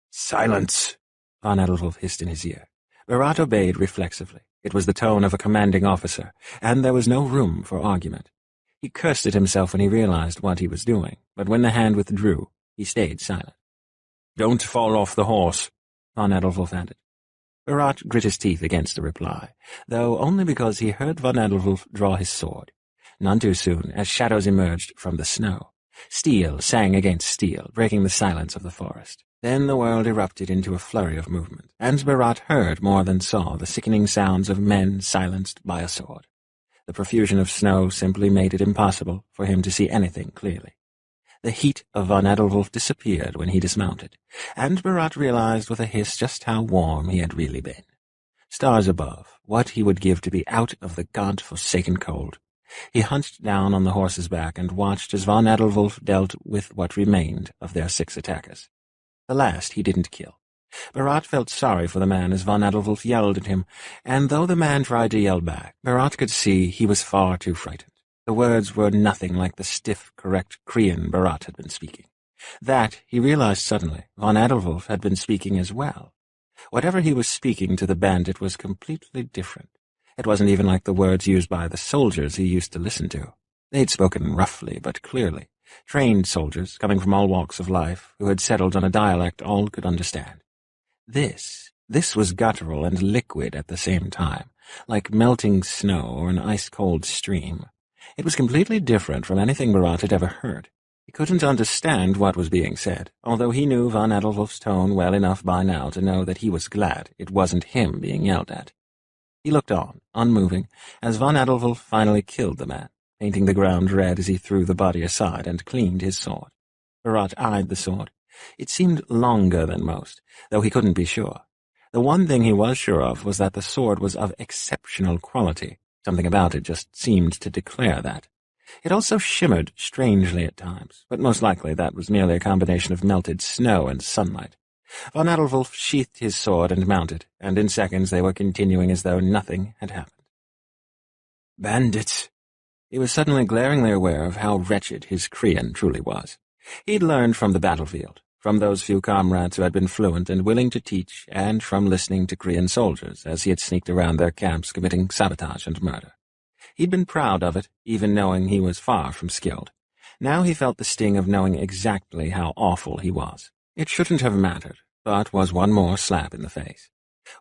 "Silence!" von Adolf hissed in his ear. Barat obeyed reflexively. It was the tone of a commanding officer, and there was no room for argument. He cursed at himself when he realized what he was doing, but when the hand withdrew, he stayed silent. "Don't fall off the horse," von Adolf added. Barat grit his teeth against a reply, though only because he heard von Adolf draw his sword. None too soon, as shadows emerged from the snow. Steel sang against steel, breaking the silence of the forest. Then the world erupted into a flurry of movement, and Barat heard more than saw the sickening sounds of men silenced by a sword. The profusion of snow simply made it impossible for him to see anything clearly. The heat of von Adolf disappeared when he dismounted, and Barat realized with a hiss just how warm he had really been. Stars above, what he would give to be out of the god-forsaken cold. He hunched down on the horse's back and watched as von Adolf dealt with what remained of their 6 attackers. The last he didn't kill. Barat felt sorry for the man as von Adolf yelled at him, and though the man tried to yell back, Barat could see he was far too frightened. The words were nothing like the stiff, correct Krian Barat had been speaking. That, he realized suddenly, von Adolf had been speaking as well. Whatever he was speaking to the bandit was completely different. It wasn't even like the words used by the soldiers he used to listen to. They'd spoken roughly but clearly. Trained soldiers, coming from all walks of life, who had settled on a dialect all could understand. This was guttural and liquid at the same time, like melting snow or an ice-cold stream. It was completely different from anything Barat had ever heard. He couldn't understand what was being said, although he knew von Adolf's tone well enough by now to know that he was glad it wasn't him being yelled at. He looked on, unmoving, as von Adolf finally killed the man, painting the ground red as he threw the body aside and cleaned his sword. Barat eyed the sword. It seemed longer than most, though he couldn't be sure. The one thing he was sure of was that the sword was of exceptional quality. Something about it just seemed to declare that. It also shimmered strangely at times, but most likely that was merely a combination of melted snow and sunlight. Von Adolf sheathed his sword and mounted, and in seconds they were continuing as though nothing had happened. Bandits! He was suddenly glaringly aware of how wretched his Krian truly was. He'd learned from the battlefield, from those few comrades who had been fluent and willing to teach, and from listening to Krian soldiers as he had sneaked around their camps committing sabotage and murder. He'd been proud of it, even knowing he was far from skilled. Now he felt the sting of knowing exactly how awful he was. It shouldn't have mattered, but was one more slap in the face.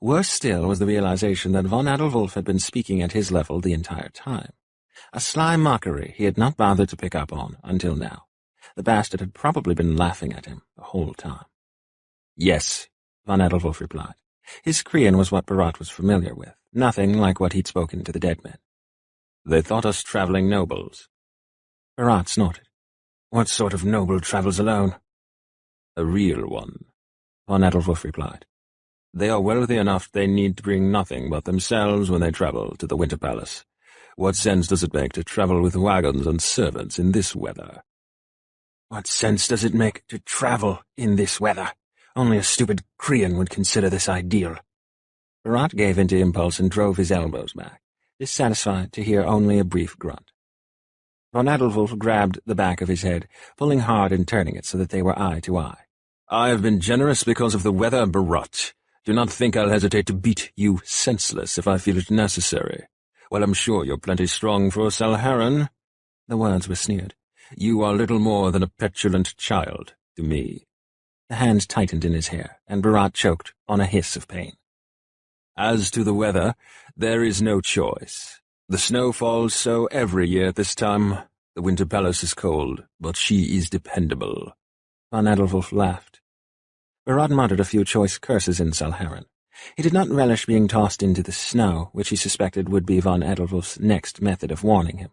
Worse still was the realization that von Adolwulf had been speaking at his level the entire time. A sly mockery he had not bothered to pick up on until now. The bastard had probably been laughing at him the whole time. Yes, von Adolwulf replied. His Korean was what Barat was familiar with, nothing like what he'd spoken to the dead men. They thought us traveling nobles. Barat snorted. What sort of noble travels alone? A real one, von Adolwulf replied. They are wealthy enough they need to bring nothing but themselves when they travel to the Winter Palace. What sense does it make to travel with wagons and servants in this weather? What sense does it make to travel in this weather? Only a stupid Korean would consider this ideal. Barat gave into impulse and drove his elbows back, dissatisfied to hear only a brief grunt. Von Adolwulf grabbed the back of his head, pulling hard and turning it so that they were eye to eye. I have been generous because of the weather, Barat. Do not think I'll hesitate to beat you senseless if I feel it necessary. Well, I'm sure you're plenty strong for a Salharan. The words were sneered. You are little more than a petulant child to me. The hand tightened in his hair, and Barat choked on a hiss of pain. As to the weather, there is no choice. The snow falls so every year at this time. The Winter Palace is cold, but she is dependable. Von Adolwulf laughed. Barat muttered a few choice curses in Salharan. He did not relish being tossed into the snow, which he suspected would be von Adolwulf's next method of warning him.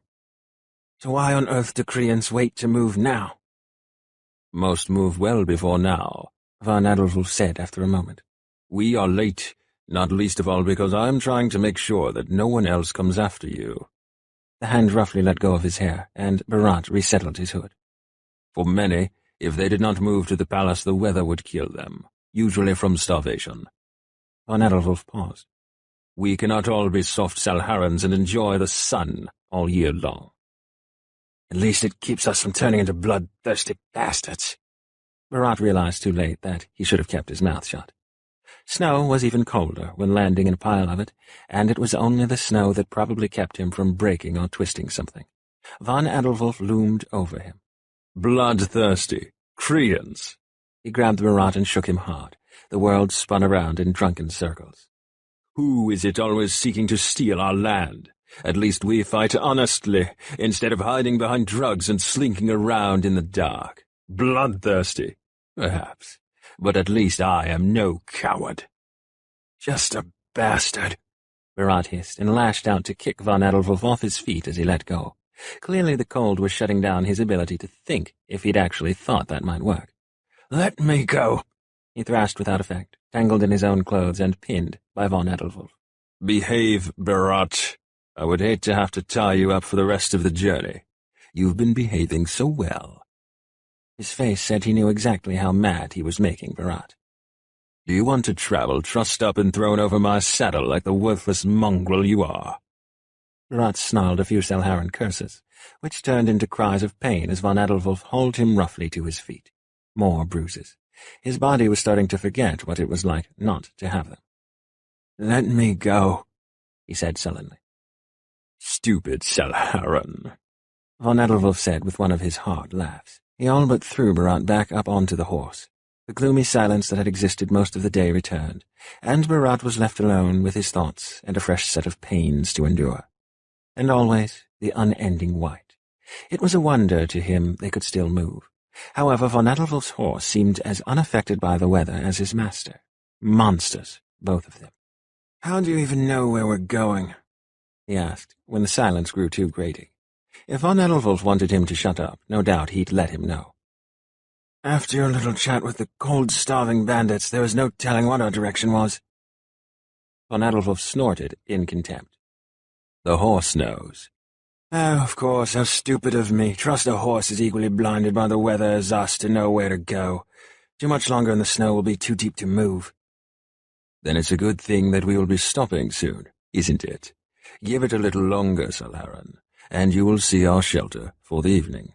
So why on earth do Koreans wait to move now? Most move well before now, von Adolwulf said after a moment. We are late, not least of all because I am trying to make sure that no one else comes after you. The hand roughly let go of his hair, and Barat resettled his hood. For many, if they did not move to the palace, the weather would kill them, usually from starvation. Von Adolwulf paused. We cannot all be soft Salharans and enjoy the sun all year long. At least it keeps us from turning into bloodthirsty bastards. Barat realized too late that he should have kept his mouth shut. Snow was even colder when landing in a pile of it, and it was only the snow that probably kept him from breaking or twisting something. Von Adolwulf loomed over him. Bloodthirsty. Koreans. He grabbed Barat and shook him hard. The world spun around in drunken circles. Who is it always seeking to steal our land? At least we fight honestly, instead of hiding behind drugs and slinking around in the dark. Bloodthirsty, perhaps, but at least I am no coward. Just a bastard, Barat hissed, and lashed out to kick von Adolwulf off his feet as he let go. Clearly the cold was shutting down his ability to think, if he'd actually thought that might work. Let me go, he thrashed without effect, tangled in his own clothes and pinned by von Adolwulf. Behave, Barat. I would hate to have to tie you up for the rest of the journey. You've been behaving so well. His face said he knew exactly how mad he was making Barat. Do you want to travel trussed up and thrown over my saddle like the worthless mongrel you are? Barat snarled a few Salharan curses, which turned into cries of pain as von Adolwulf hauled him roughly to his feet. More bruises. His body was starting to forget what it was like not to have them. Let me go, he said sullenly. Stupid Salharan, von Adolwulf said with one of his hard laughs. He all but threw Barat back up onto the horse. The gloomy silence that had existed most of the day returned, and Barat was left alone with his thoughts and a fresh set of pains to endure. And always the unending white. It was a wonder to him they could still move. However, von Adolwulf's horse seemed as unaffected by the weather as his master. Monsters, both of them. How do you even know where we're going? He asked, when the silence grew too grating. If von Adolwulf wanted him to shut up, no doubt he'd let him know. After your little chat with the cold-starving bandits, there was no telling what our direction was. Von Adolwulf snorted in contempt. The horse knows. Oh, of course, how stupid of me. Trust a horse as equally blinded by the weather as us to know where to go. Too much longer and the snow will be too deep to move. Then it's a good thing that we will be stopping soon, isn't it? Give it a little longer, Salharan, and you will see our shelter for the evening.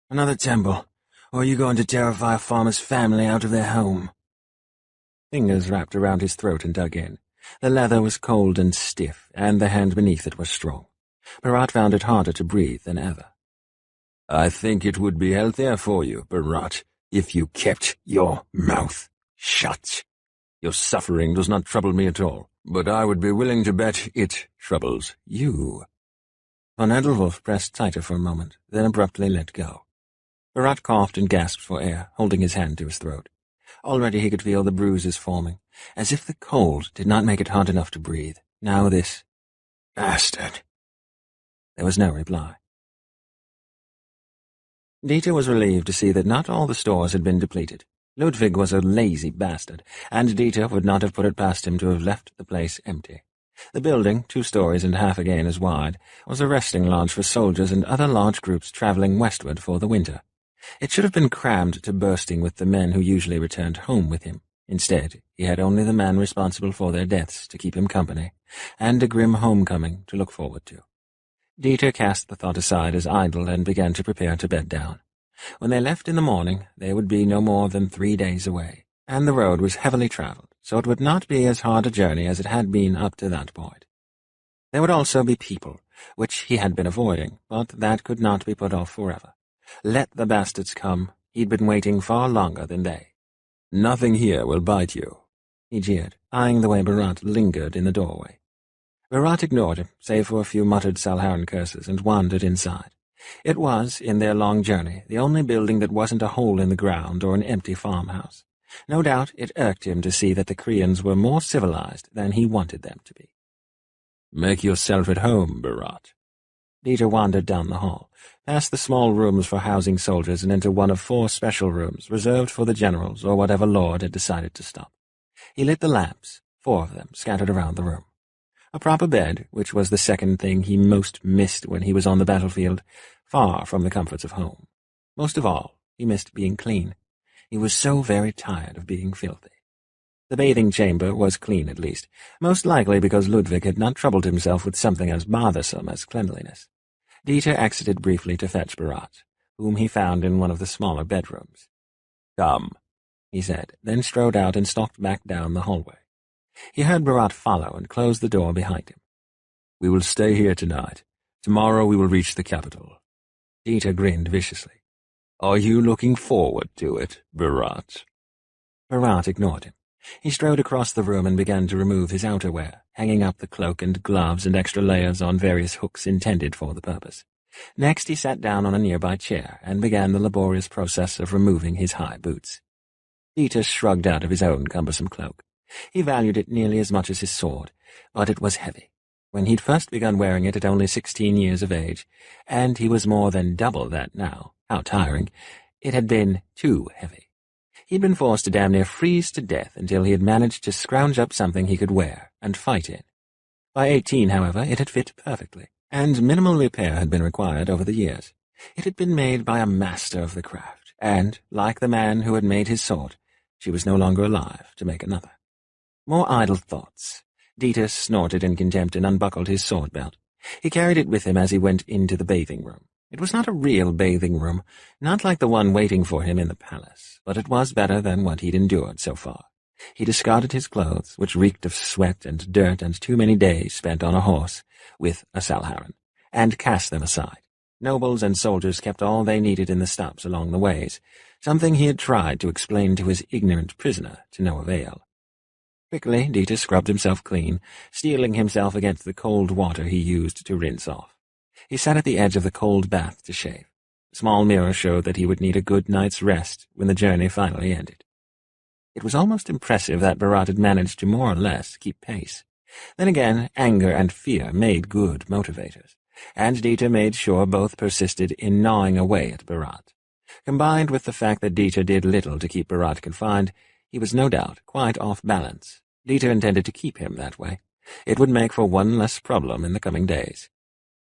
Another temple, or are you going to terrify a farmer's family out of their home? Fingers wrapped around his throat and dug in. The leather was cold and stiff, and the hand beneath it was strong. Barat found it harder to breathe than ever. I think it would be healthier for you, Barat, if you kept your mouth shut, Your suffering does not trouble me at all, but I would be willing to bet it troubles you." Von Edelwulf pressed tighter for a moment, then abruptly let go. Barat coughed and gasped for air, holding his hand to his throat. Already he could feel the bruises forming, as if the cold did not make it hard enough to breathe. Now this bastard. There was no reply. Dieter was relieved to see that not all the stores had been depleted. Ludwig was a lazy bastard, and Dieter would not have put it past him to have left the place empty. The building, 2 stories and half again as wide, was a resting lodge for soldiers and other large groups travelling westward for the winter. It should have been crammed to bursting with the men who usually returned home with him. Instead, he had only the man responsible for their deaths to keep him company, and a grim homecoming to look forward to. Dieter cast the thought aside as idle and began to prepare to bed down. When they left in the morning, they would be no more than 3 days away, and the road was heavily travelled, so it would not be as hard a journey as it had been up to that point. There would also be people, which he had been avoiding, but that could not be put off forever. Let the bastards come. He'd been waiting far longer than they. "Nothing here will bite you," he jeered, eyeing the way Barat lingered in the doorway. Barat ignored him, save for a few muttered Salharan curses, and wandered inside. It was, in their long journey, the only building that wasn't a hole in the ground or an empty farmhouse. No doubt it irked him to see that the Koreans were more civilized than he wanted them to be. "Make yourself at home, Barat." Dieter wandered down the hall, past the small rooms for housing soldiers and into one of 4 special rooms reserved for the generals or whatever lord had decided to stop. He lit the lamps, 4 of them scattered around the room. A proper bed, which was the second thing he most missed when he was on the battlefield, far from the comforts of home. Most of all, he missed being clean. He was so very tired of being filthy. The bathing chamber was clean at least, most likely because Ludwig had not troubled himself with something as bothersome as cleanliness. Dieter exited briefly to fetch Barat, whom he found in one of the smaller bedrooms. "Come," he said, then strode out and stalked back down the hallway. He heard Barat follow and close the door behind him. "We will stay here tonight. Tomorrow we will reach the capital." Dieter grinned viciously. "Are you looking forward to it, Barat?" Barat ignored him. He strode across the room and began to remove his outerwear, hanging up the cloak and gloves and extra layers on various hooks intended for the purpose. Next he sat down on a nearby chair and began the laborious process of removing his high boots. Dieter shrugged out of his own cumbersome cloak. He valued it nearly as much as his sword, but it was heavy. When he'd first begun wearing it at only 16 years of age, and he was more than double that now, how tiring, it had been too heavy. He'd been forced to damn near freeze to death until he had managed to scrounge up something he could wear and fight in. By 18, however, it had fit perfectly, and minimal repair had been required over the years. It had been made by a master of the craft, and, like the man who had made his sword, she was no longer alive to make another. More idle thoughts. Dieter snorted in contempt and unbuckled his sword belt. He carried it with him as he went into the bathing room. It was not a real bathing room, not like the one waiting for him in the palace, but it was better than what he'd endured so far. He discarded his clothes, which reeked of sweat and dirt and too many days spent on a horse, with a Salharan, and cast them aside. Nobles and soldiers kept all they needed in the stops along the ways, something he had tried to explain to his ignorant prisoner to no avail. Quickly, Dieter scrubbed himself clean, steeling himself against the cold water he used to rinse off. He sat at the edge of the cold bath to shave. A small mirror showed that he would need a good night's rest when the journey finally ended. It was almost impressive that Barat had managed to more or less keep pace. Then again, anger and fear made good motivators, and Dieter made sure both persisted in gnawing away at Barat. Combined with the fact that Dieter did little to keep Barat confined, he was no doubt quite off balance. Dieter intended to keep him that way. It would make for one less problem in the coming days.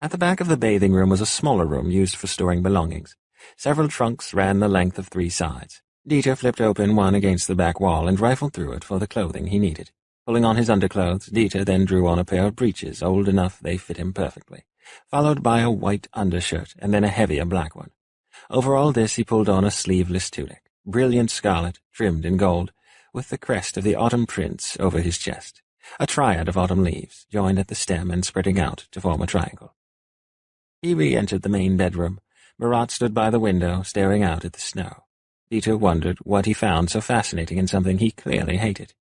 At the back of the bathing room was a smaller room used for storing belongings. Several trunks ran the length of 3 sides. Dieter flipped open one against the back wall and rifled through it for the clothing he needed. Pulling on his underclothes, Dieter then drew on a pair of breeches old enough they fit him perfectly, followed by a white undershirt and then a heavier black one. Over all this he pulled on a sleeveless tunic, brilliant scarlet, trimmed in gold, with the crest of the autumn prince over his chest, a triad of autumn leaves, joined at the stem and spreading out to form a triangle. He re-entered the main bedroom. Barat stood by the window, staring out at the snow. Dieter wondered what he found so fascinating in something he clearly hated.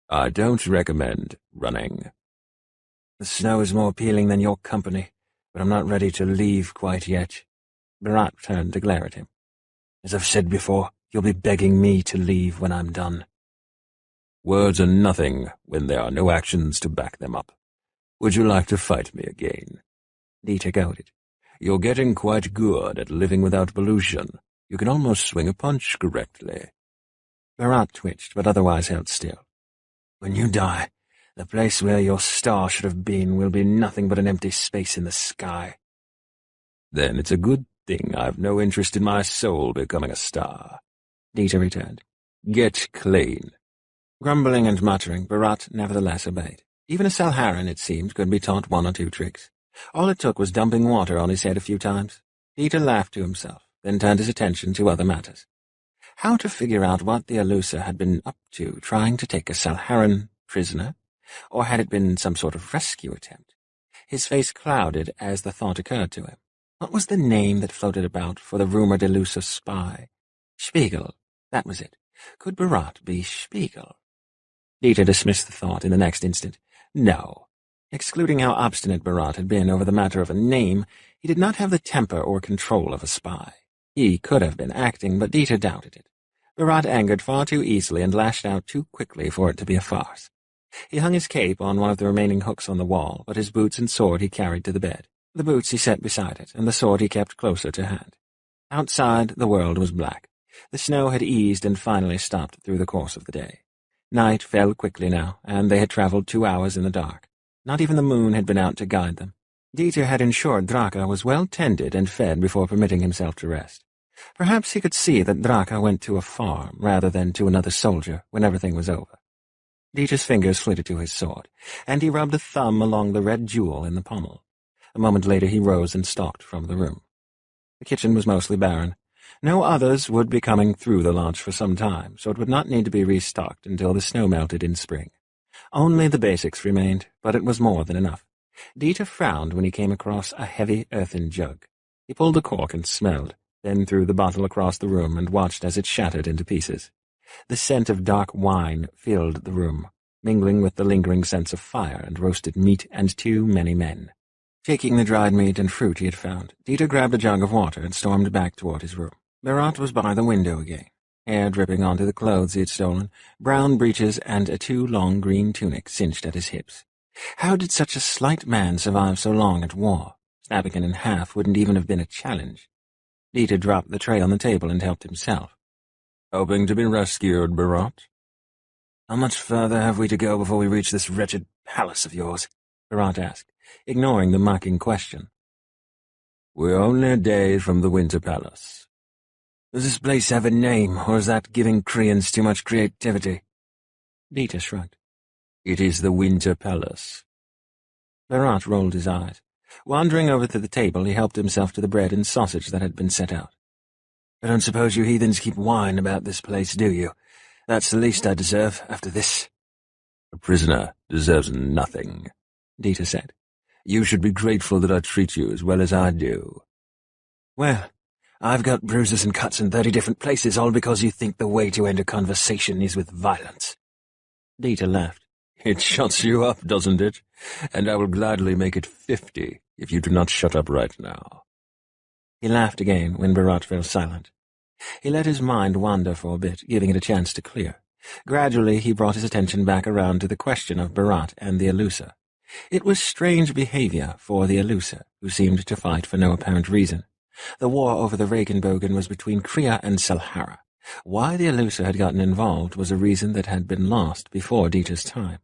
I don't recommend running. The snow is more appealing than your company, but I'm not ready to leave quite yet. Berat turned to glare at him. As I've said before, you'll be begging me to leave when I'm done. Words are nothing when there are no actions to back them up. Would you like to fight me again? Dieter goaded. You're getting quite good at living without pollution. You can almost swing a punch correctly. Berat twitched, but otherwise held still. When you die, the place where your star should have been will be nothing but an empty space in the sky. Then it's a good thing I've no interest in my soul becoming a star, Dieter returned. Get clean. Grumbling and muttering, Berat nevertheless obeyed. Even a Salharan, it seemed, could be taught one or two tricks. All it took was dumping water on his head a few times. Dieter laughed to himself, then turned his attention to other matters. How to figure out what the Alusa had been up to, trying to take a Salharan prisoner, or had it been some sort of rescue attempt? His face clouded as the thought occurred to him. What was the name that floated about for the rumored Alusa spy? Spiegel, that was it. Could Berat be Spiegel? Dieter dismissed the thought in the next instant. No. Excluding how obstinate Berat had been over the matter of a name, he did not have the temper or control of a spy. He could have been acting, but Dieter doubted it. Berat angered far too easily and lashed out too quickly for it to be a farce. He hung his cape on one of the remaining hooks on the wall, but his boots and sword he carried to the bed. The boots he set beside it, and the sword he kept closer to hand. Outside, the world was black. The snow had eased and finally stopped through the course of the day. Night fell quickly now, and they had traveled 2 hours in the dark. Not even the moon had been out to guide them. Dieter had ensured Draka was well tended and fed before permitting himself to rest. Perhaps he could see that Draka went to a farm rather than to another soldier when everything was over. Dieter's fingers flitted to his sword, and he rubbed a thumb along the red jewel in the pommel. A moment later he rose and stalked from the room. The kitchen was mostly barren. No others would be coming through the lodge for some time, so it would not need to be restocked until the snow melted in spring. Only the basics remained, but it was more than enough. Dieter frowned when he came across a heavy earthen jug. He pulled the cork and smelled, then threw the bottle across the room and watched as it shattered into pieces. The scent of dark wine filled the room, mingling with the lingering sense of fire and roasted meat and too many men. Taking the dried meat and fruit he had found, Dieter grabbed a jug of water and stormed back toward his room. Berat was by the window again, hair dripping onto the clothes he had stolen, brown breeches and a too long green tunic cinched at his hips. How did such a slight man survive so long at war? Snapping it in half wouldn't even have been a challenge. Dieter dropped the tray on the table and helped himself. Hoping to be rescued, Berat? How much further have we to go before we reach this wretched palace of yours? Berat asked, ignoring the mocking question. We're only a day from the Winter Palace. Does this place have a name, or is that giving Koreans too much creativity? Dieter shrugged. It is the Winter Palace. Berat rolled his eyes. Wandering over to the table, he helped himself to the bread and sausage that had been set out. I don't suppose you heathens keep whine about this place, do you? That's the least I deserve after this. A prisoner deserves nothing, Dieter said. You should be grateful that I treat you as well as I do. Well, I've got bruises and cuts in 30 different places, all because you think the way to end a conversation is with violence. Dieter laughed. It shuts you up, doesn't it? And I will gladly make it 50 if you do not shut up right now. He laughed again when Berat fell silent. He let his mind wander for a bit, giving it a chance to clear. Gradually he brought his attention back around to the question of Berat and the Alusa. It was strange behavior for the Alusa, who seemed to fight for no apparent reason. The war over the Regenbogen was between Kriya and Salhara. Why the Alusa had gotten involved was a reason that had been lost before Dieter's time.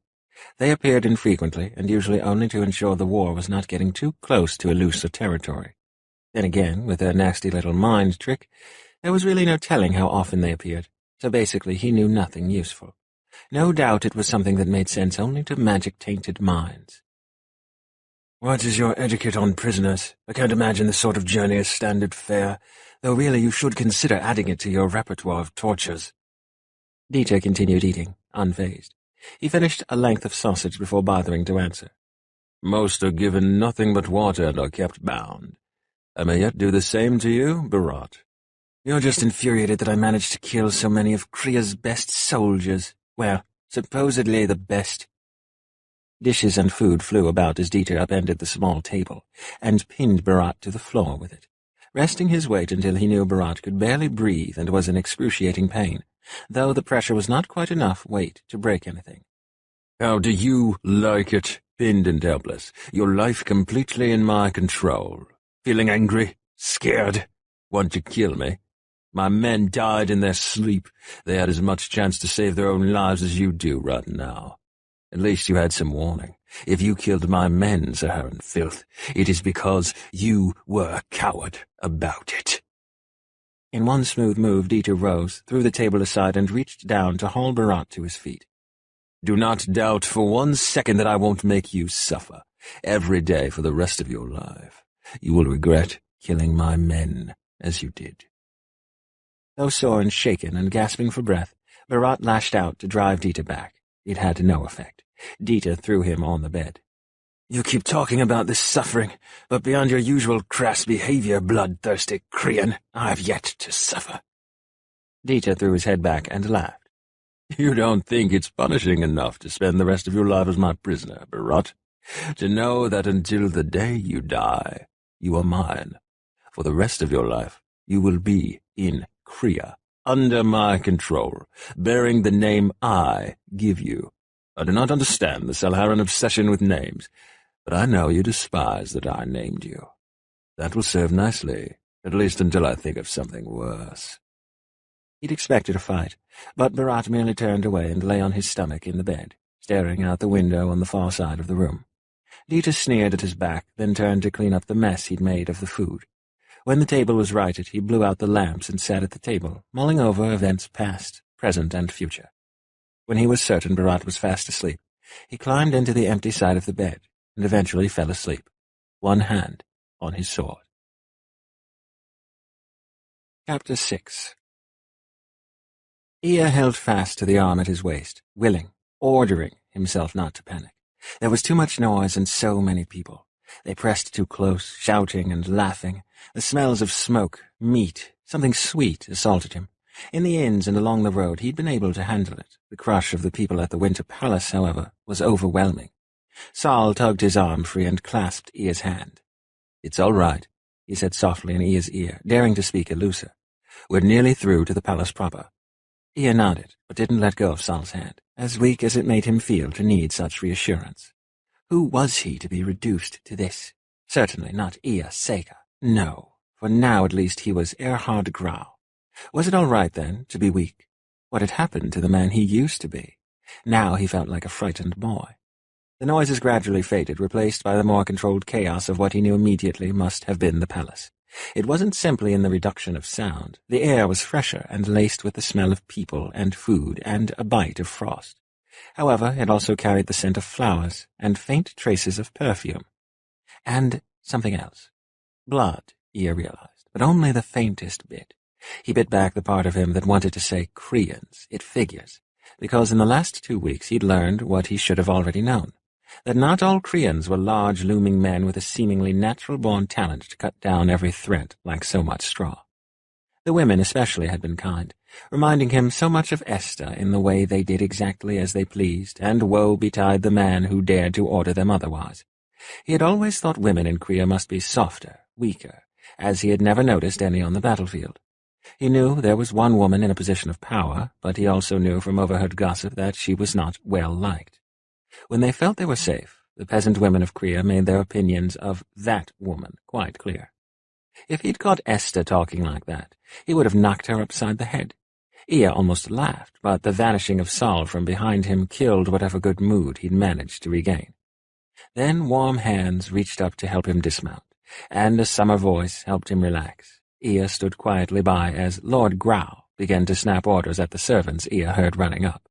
They appeared infrequently, and usually only to ensure the war was not getting too close to Alusa territory. Then again, with their nasty little mind trick, there was really no telling how often they appeared, so basically he knew nothing useful. No doubt it was something that made sense only to magic-tainted minds. What is your etiquette on prisoners? I can't imagine this sort of journey as standard fare, though really you should consider adding it to your repertoire of tortures. Dieter continued eating, unfazed. He finished a length of sausage before bothering to answer. Most are given nothing but water and are kept bound. I may yet do the same to you, Berat. You're just infuriated that I managed to kill so many of Kriya's best soldiers. Well, Supposedly the best. Dishes and food flew about as Dieter upended the small table and pinned Berat to the floor with it, resting his weight until he knew Berat could barely breathe and was in excruciating pain, though the pressure was not quite enough weight to break anything. How do you like it, pinned and helpless, your life completely in my control? Feeling angry? Scared? Want to kill me? My men died in their sleep. They had as much chance to save their own lives as you do right now. At least you had some warning. If you killed my men, Saharan filth, it is because you were a coward about it. In one smooth move, Dieter rose, threw the table aside, and reached down to haul Berat to his feet. Do not doubt for 1 second that I won't make you suffer, every day for the rest of your life. You will regret killing my men, as you did. Though sore and shaken and gasping for breath, Berat lashed out to drive Dieter back. It had no effect. Dieter threw him on the bed. You keep talking about this suffering, but beyond your usual crass behavior, bloodthirsty Krian, I have yet to suffer. Dieter threw his head back and laughed. You don't think it's punishing enough to spend the rest of your life as my prisoner, Berat? To know that until the day you die, you are mine. For the rest of your life, you will be in Kriya, under my control, bearing the name I give you. I do not understand the Salharan obsession with names, but I know you despise that I named you. That will serve nicely, at least until I think of something worse. He'd expected a fight, but Berat merely turned away and lay on his stomach in the bed, staring out the window on the far side of the room. Dieter sneered at his back, then turned to clean up the mess he'd made of the food. When the table was righted, he blew out the lamps and sat at the table, mulling over events past, present, and future. When he was certain Berat was fast asleep, he climbed into the empty side of the bed and eventually fell asleep, one hand on his sword. Chapter 6. Ea held fast to the arm at his waist, willing, ordering himself not to panic. There was too much noise and so many people. They pressed too close, shouting and laughing. The smells of smoke, meat, something sweet assaulted him. In the inns and along the road he'd been able to handle it. The crush of the people at the Winter Palace, however, was overwhelming. Saul tugged his arm free and clasped Ea's hand. It's all right, he said softly in Ea's ear, daring to speak looser. We're nearly through to the palace proper. Ea nodded, but didn't let go of Saul's hand, as weak as it made him feel to need such reassurance. Who was he to be reduced to this? Certainly not Ea Seka. No, for now at least he was Erhard Grau. Was it all right, then, to be weak? What had happened to the man he used to be? Now he felt like a frightened boy. The noises gradually faded, replaced by the more controlled chaos of what he knew immediately must have been the palace. It wasn't simply in the reduction of sound. The air was fresher and laced with the smell of people and food and a bite of frost. However, it also carried the scent of flowers and faint traces of perfume. And something else. Blood, Ea realized, but only the faintest bit. He bit back the part of him that wanted to say Krians. It figures, because in the last 2 weeks he'd learned what he should have already known, that not all Krians were large, looming men with a seemingly natural-born talent to cut down every threat like so much straw. The women especially had been kind, reminding him so much of Esther in the way they did exactly as they pleased, and woe betide the man who dared to order them otherwise. He had always thought women in Kriya must be softer, weaker, as he had never noticed any on the battlefield. He knew there was one woman in a position of power, but he also knew from overheard gossip that she was not well liked. When they felt they were safe, the peasant women of Kriya made their opinions of that woman quite clear. If he'd caught Esther talking like that, he would have knocked her upside the head. Ea almost laughed, but the vanishing of Saul from behind him killed whatever good mood he'd managed to regain. Then warm hands reached up to help him dismount, and a summer voice helped him relax. Ea stood quietly by as Lord Grau began to snap orders at the servants Ea heard running up.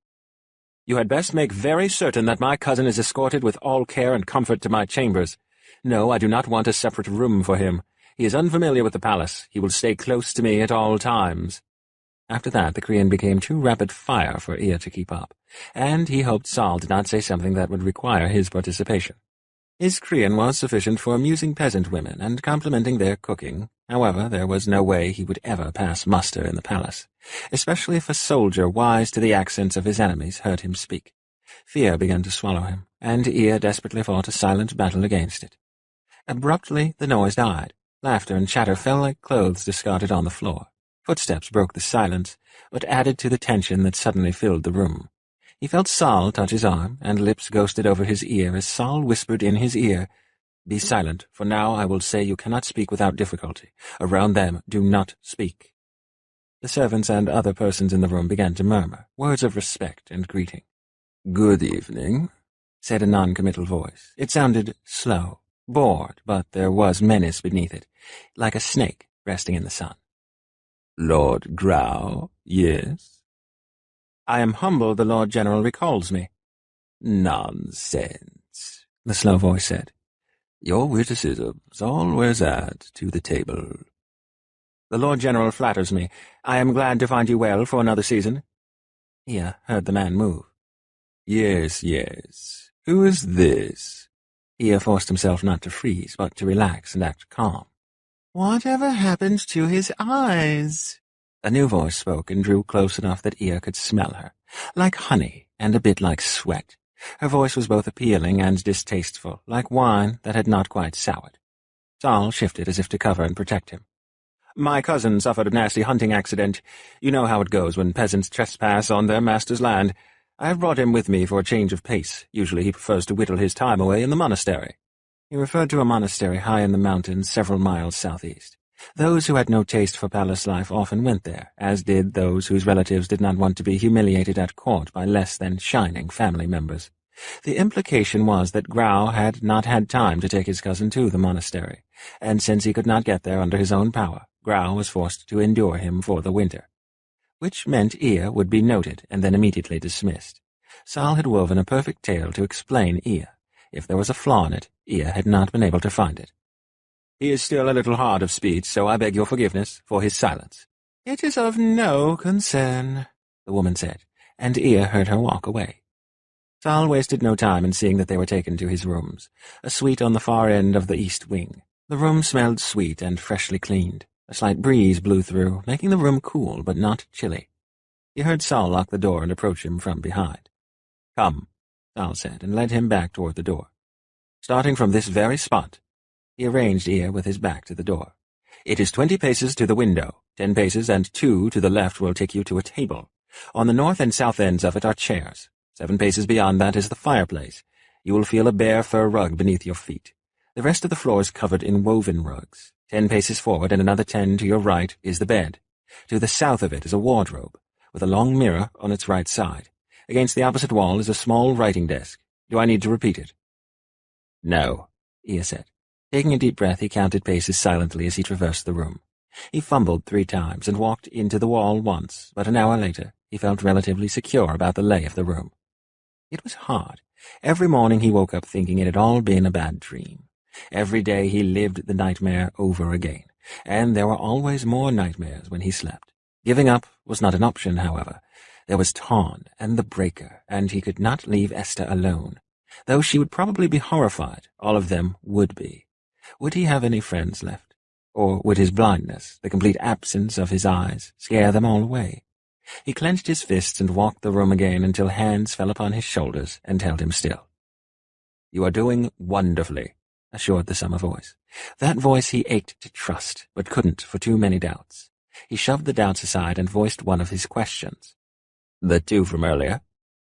"You had best make very certain that my cousin is escorted with all care and comfort to my chambers. No, I do not want a separate room for him. He is unfamiliar with the palace. He will stay close to me at all times." After that, the Korean became too rapid fire for Ea to keep up, and he hoped Saul did not say something that would require his participation. His Korean was sufficient for amusing peasant women and complimenting their cooking, However, there was no way he would ever pass muster in the palace, especially if a soldier wise to the accents of his enemies heard him speak. Fear began to swallow him, and Ea desperately fought a silent battle against it. Abruptly, the noise died. Laughter and chatter fell like clothes discarded on the floor. Footsteps broke the silence, but added to the tension that suddenly filled the room. He felt Saul touch his arm, and lips ghosted over his ear as Saul whispered in his ear, "Be silent, for now I will say you cannot speak without difficulty. Around them, do not speak." The servants and other persons in the room began to murmur, words of respect and greeting. "Good evening," said a non-committal voice. It sounded slow, bored, but there was menace beneath it, like a snake resting in the sun. "Lord Grau, yes?" "I am humbled the Lord General recalls me." "Nonsense," the slow voice said. "Your witticisms always add to the table." "The Lord General flatters me. I am glad to find you well for another season." Ea heard the man move. "Yes, yes. Who is this?" Ea forced himself not to freeze, but to relax and act calm. "Whatever happened to his eyes?" A new voice spoke and drew close enough that Ea could smell her, like honey and a bit like sweat. Her voice was both appealing and distasteful, like wine that had not quite soured. Saul shifted as if to cover and protect him. "My cousin suffered a nasty hunting accident. You know how it goes when peasants trespass on their master's land. I have brought him with me for a change of pace. Usually he prefers to whittle his time away in the monastery." He referred to a monastery high in the mountains several miles southeast. Those who had no taste for palace life often went there, as did those whose relatives did not want to be humiliated at court by less than shining family members. The implication was that Grau had not had time to take his cousin to the monastery, and since he could not get there under his own power, Grau was forced to endure him for the winter. Which meant Ea would be noted and then immediately dismissed. Saul had woven a perfect tale to explain Ea. If there was a flaw in it, Ea had not been able to find it. "He is still a little hard of speech, so I beg your forgiveness for his silence." "It is of no concern," the woman said, and Ea heard her walk away. Saul wasted no time in seeing that they were taken to his rooms, a suite on the far end of the east wing. The room smelled sweet and freshly cleaned. A slight breeze blew through, making the room cool but not chilly. He heard Saul lock the door and approach him from behind. "Come," Saul said, and led him back toward the door. "Starting from this very spot." He arranged Ea with his back to the door. "It is 20 paces to the window. 10 paces and 2 to the left will take you to a table. On the north and south ends of it are chairs. 7 paces beyond that is the fireplace. You will feel a bare fur rug beneath your feet. The rest of the floor is covered in woven rugs. 10 paces forward and another 10 to your right is the bed. To the south of it is a wardrobe, with a long mirror on its right side. Against the opposite wall is a small writing desk. Do I need to repeat it?" "No," Ea said. Taking a deep breath, he counted paces silently as he traversed the room. He fumbled 3 times and walked into the wall once, but an hour later he felt relatively secure about the lay of the room. It was hard. Every morning he woke up thinking it had all been a bad dream. Every day he lived the nightmare over again, and there were always more nightmares when he slept. Giving up was not an option, however. There was Tawn and the Breaker, and he could not leave Esther alone. Though she would probably be horrified, all of them would be. Would he have any friends left? Or would his blindness, the complete absence of his eyes, scare them all away? He clenched his fists and walked the room again until hands fell upon his shoulders and held him still. "You are doing wonderfully," assured the summer voice. That voice he ached to trust, but couldn't for too many doubts. He shoved the doubts aside and voiced one of his questions. "The 2 from earlier?"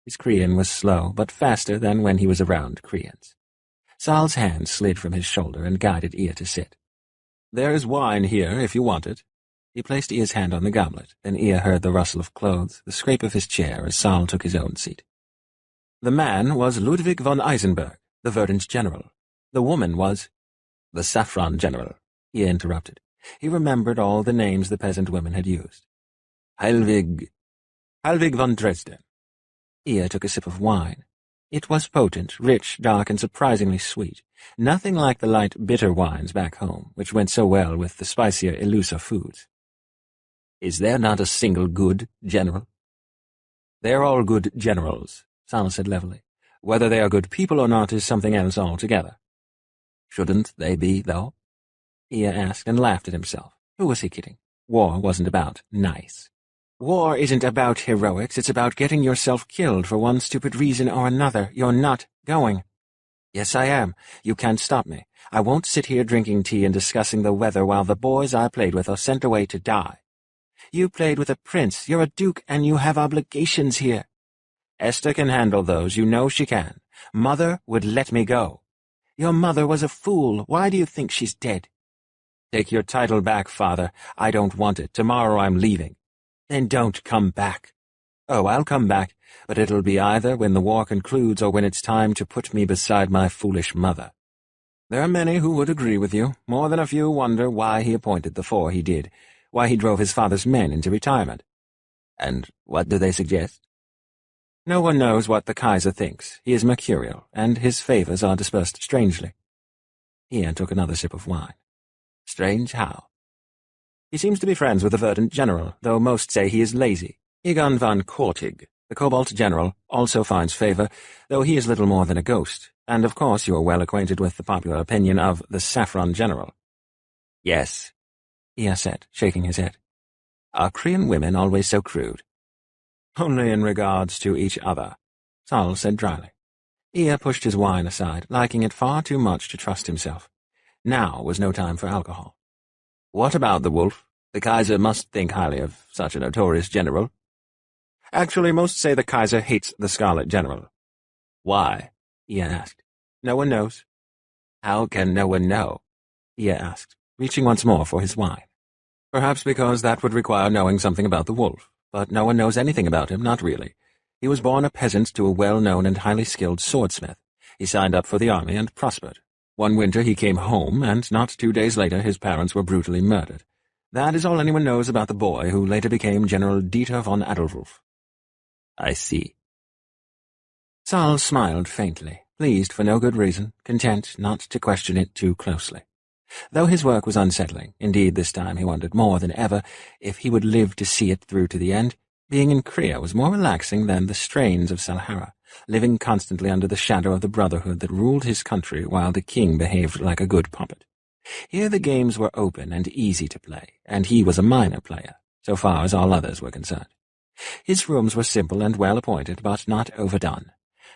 His Korean was slow, but faster than when he was around Koreans. Saul's hand slid from his shoulder and guided Ea to sit. "There is wine here, if you want it." He placed Ea's hand on the goblet, then Ea heard the rustle of clothes, the scrape of his chair as Saul took his own seat. "The man was Ludwig von Eisenberg, the verdant general. The woman was—" "The saffron general," Ea interrupted. He remembered all the names the peasant women had used. Heilwig von Dresden." Ea took a sip of wine. It was potent, rich, dark, and surprisingly sweet. Nothing like the light, bitter wines back home, which went so well with the spicier, elusive foods. "Is there not a single good general?" "They are all good generals," Saul said levelly. "Whether they are good people or not is something else altogether." "Shouldn't they be, though?" Ea asked and laughed at himself. Who was he kidding? War wasn't about nice. War isn't about heroics, it's about getting yourself killed for one stupid reason or another. You're not going. Yes, I am. You can't stop me. I won't sit here drinking tea and discussing the weather while the boys I played with are sent away to die. You played with a prince, you're a duke, and you have obligations here. Esther can handle those, you know she can. Mother would let me go. Your mother was a fool. Why do you think she's dead? Take your title back, father. I don't want it. Tomorrow I'm leaving. Then don't come back. Oh, I'll come back, but it'll be either when the war concludes or when it's time to put me beside my foolish mother. There are many who would agree with you. More than a few wonder why he appointed the 4 he did, why he drove his father's men into retirement. And what do they suggest? No one knows what the Kaiser thinks. He is mercurial, and his favors are dispersed strangely. Ian took another sip of wine. Strange how? He seems to be friends with the verdant general, though most say he is lazy. Egon von Kortig, the Cobalt general, also finds favor, though he is little more than a ghost, and of course you are well acquainted with the popular opinion of the Saffron general. Yes, Ea said, shaking his head. Are Korean women always so crude? Only in regards to each other, Sol said dryly. Ea pushed his wine aside, liking it far too much to trust himself. Now was no time for alcohol. What about the wolf? The Kaiser must think highly of such a notorious general. Actually, most say the Kaiser hates the Scarlet General. Why? Ea asked. No one knows. How can no one know? Ea asked, reaching once more for his wine. Perhaps because that would require knowing something about the wolf, but no one knows anything about him, not really. He was born a peasant to a well-known and highly skilled swordsmith. He signed up for the army and prospered. One winter he came home, and not 2 days later his parents were brutally murdered. That is all anyone knows about the boy who later became General Dieter von Adolf. I see. Sol smiled faintly, pleased for no good reason, content not to question it too closely. Though his work was unsettling, indeed this time he wondered more than ever if he would live to see it through to the end, being in Korea was more relaxing than the strains of Salhara, living constantly under the shadow of the brotherhood that ruled his country while the king behaved like a good puppet. Here the games were open and easy to play, and he was a minor player, so far as all others were concerned. His rooms were simple and well-appointed, but not overdone.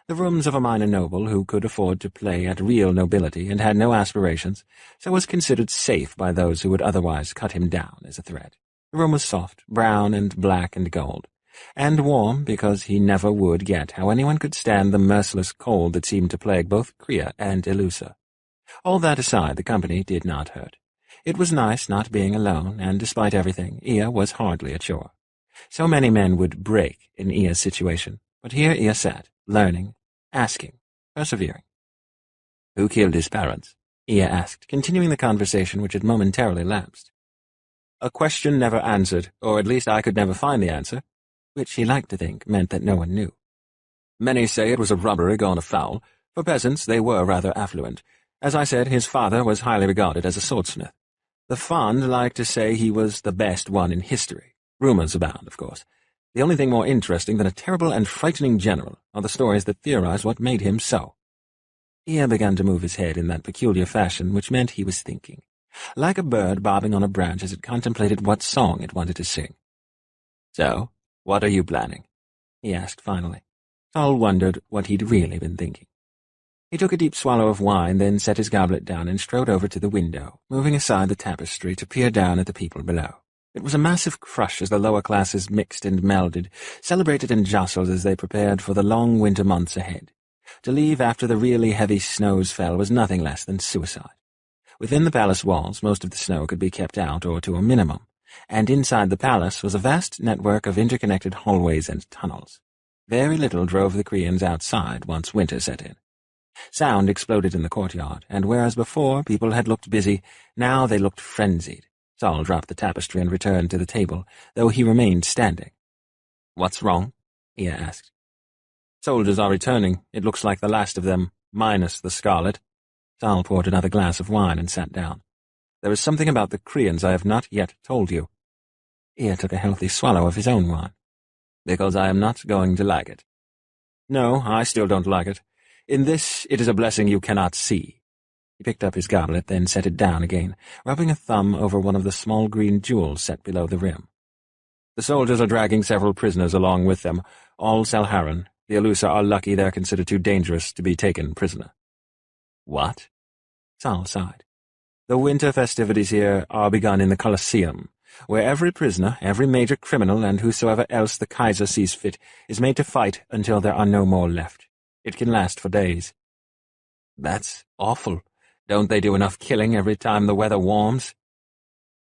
The rooms of a minor noble who could afford to play at real nobility and had no aspirations, so was considered safe by those who would otherwise cut him down as a threat. The room was soft, brown and black and gold, and warm because he never would get how anyone could stand the merciless cold that seemed to plague both Krea and Ilusa. All that aside, the company did not hurt. It was nice not being alone, and despite everything, Ea was hardly a chore. So many men would break in Ea's situation, but here Ea sat, learning, asking, persevering. Who killed his parents? Ea asked, continuing the conversation which had momentarily lapsed. A question never answered, or at least I could never find the answer, which he liked to think meant that no one knew. Many say it was a robbery gone afoul. For peasants, they were rather affluent. As I said, his father was highly regarded as a swordsmith. The Fond liked to say he was the best one in history. Rumors abound, of course. The only thing more interesting than a terrible and frightening general are the stories that theorize what made him so. Ea began to move his head in that peculiar fashion which meant he was thinking, like a bird bobbing on a branch as it contemplated what song it wanted to sing. So, what are you planning? He asked finally. Sol wondered what he'd really been thinking. He took a deep swallow of wine, then set his goblet down and strode over to the window, moving aside the tapestry to peer down at the people below. It was a massive crush as the lower classes mixed and melded, celebrated and jostled as they prepared for the long winter months ahead. To leave after the really heavy snows fell was nothing less than suicide. Within the palace walls, most of the snow could be kept out or to a minimum, and inside the palace was a vast network of interconnected hallways and tunnels. Very little drove the Koreans outside once winter set in. Sound exploded in the courtyard, and whereas before people had looked busy, now they looked frenzied. Sol dropped the tapestry and returned to the table, though he remained standing. "What's wrong?" Ea asked. "Soldiers are returning. It looks like the last of them, minus the Scarlet." Sol poured another glass of wine and sat down. "There is something about the Koreans I have not yet told you." Ea took a healthy swallow of his own wine. "Because I am not going to like it." "No, I still don't like it. In this, it is a blessing you cannot see." He picked up his goblet, then set it down again, rubbing a thumb over one of the small green jewels set below the rim. The soldiers are dragging several prisoners along with them, all Salharan. The Alusa are lucky they're considered too dangerous to be taken prisoner. What? Sal sighed. The winter festivities here are begun in the Colosseum, where every prisoner, every major criminal, and whosoever else the Kaiser sees fit, is made to fight until there are no more left. It can last for days. That's awful. Don't they do enough killing every time the weather warms?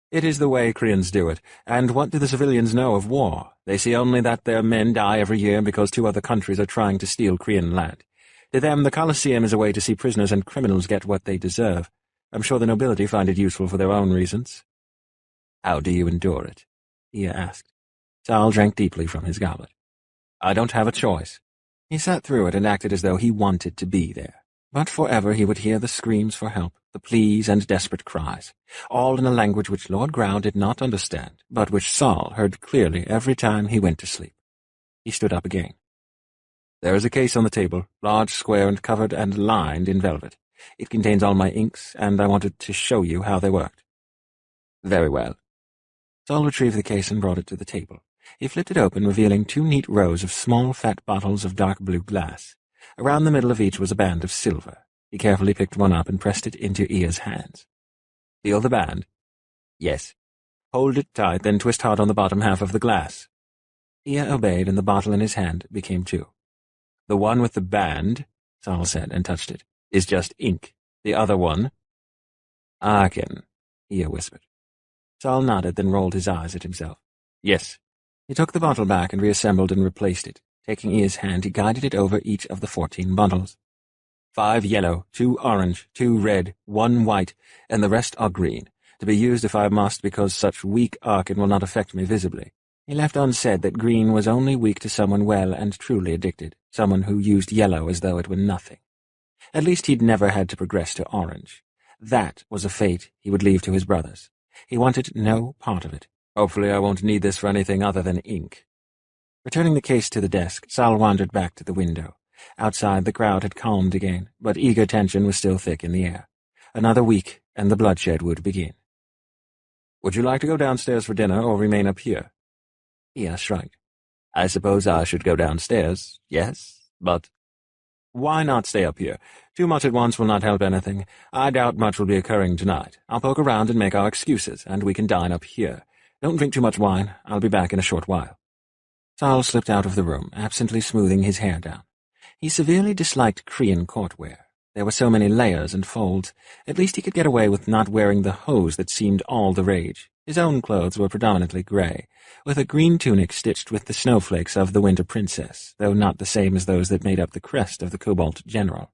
It is the way Koreans do it, and what do the civilians know of war? They see only that their men die every year because 2 other countries are trying to steal Korean land. To them, the Colosseum is a way to see prisoners and criminals get what they deserve. I'm sure the nobility find it useful for their own reasons. How do you endure it? Ia asked. Sal drank deeply from his goblet. I don't have a choice. He sat through it and acted as though he wanted to be there. But forever he would hear the screams for help, the pleas and desperate cries, all in a language which Lord Grau did not understand, but which Sal heard clearly every time he went to sleep. He stood up again. There is a case on the table, large, square, and covered and lined in velvet. It contains all my inks, and I wanted to show you how they worked. Very well. Sal retrieved the case and brought it to the table. He flipped it open, revealing 2 neat rows of small, fat bottles of dark blue glass. Around the middle of each was a band of silver. He carefully picked one up and pressed it into Ia's hands. Feel the band? Yes. Hold it tight, then twist hard on the bottom half of the glass. Ia obeyed, and the bottle in his hand became 2. The one with the band, Sal said, and touched it, is just ink. The other one— Aachen, Ia whispered. Sal nodded, then rolled his eyes at himself. Yes. He took the bottle back and reassembled and replaced it. Taking Ia's hand, he guided it over each of the 14 bundles. 5 yellow, 2 orange, 2 red, 1 white, and the rest are green, to be used if I must because such weak Aachen will not affect me visibly. He left unsaid that green was only weak to someone well and truly addicted, someone who used yellow as though it were nothing. At least he'd never had to progress to orange. That was a fate he would leave to his brothers. He wanted no part of it. Hopefully I won't need this for anything other than ink. Returning the case to the desk, Sal wandered back to the window. Outside, the crowd had calmed again, but eager tension was still thick in the air. Another week, and the bloodshed would begin. Would you like to go downstairs for dinner or remain up here? Ia shrugged. I suppose I should go downstairs, yes, but— Why not stay up here? Too much at once will not help anything. I doubt much will be occurring tonight. I'll poke around and make our excuses, and we can dine up here. Don't drink too much wine. I'll be back in a short while. Sal slipped out of the room, absently smoothing his hair down. He severely disliked Korean courtwear. There were so many layers and folds. At least he could get away with not wearing the hose that seemed all the rage. His own clothes were predominantly grey, with a green tunic stitched with the snowflakes of the Winter Princess, though not the same as those that made up the crest of the Cobalt General.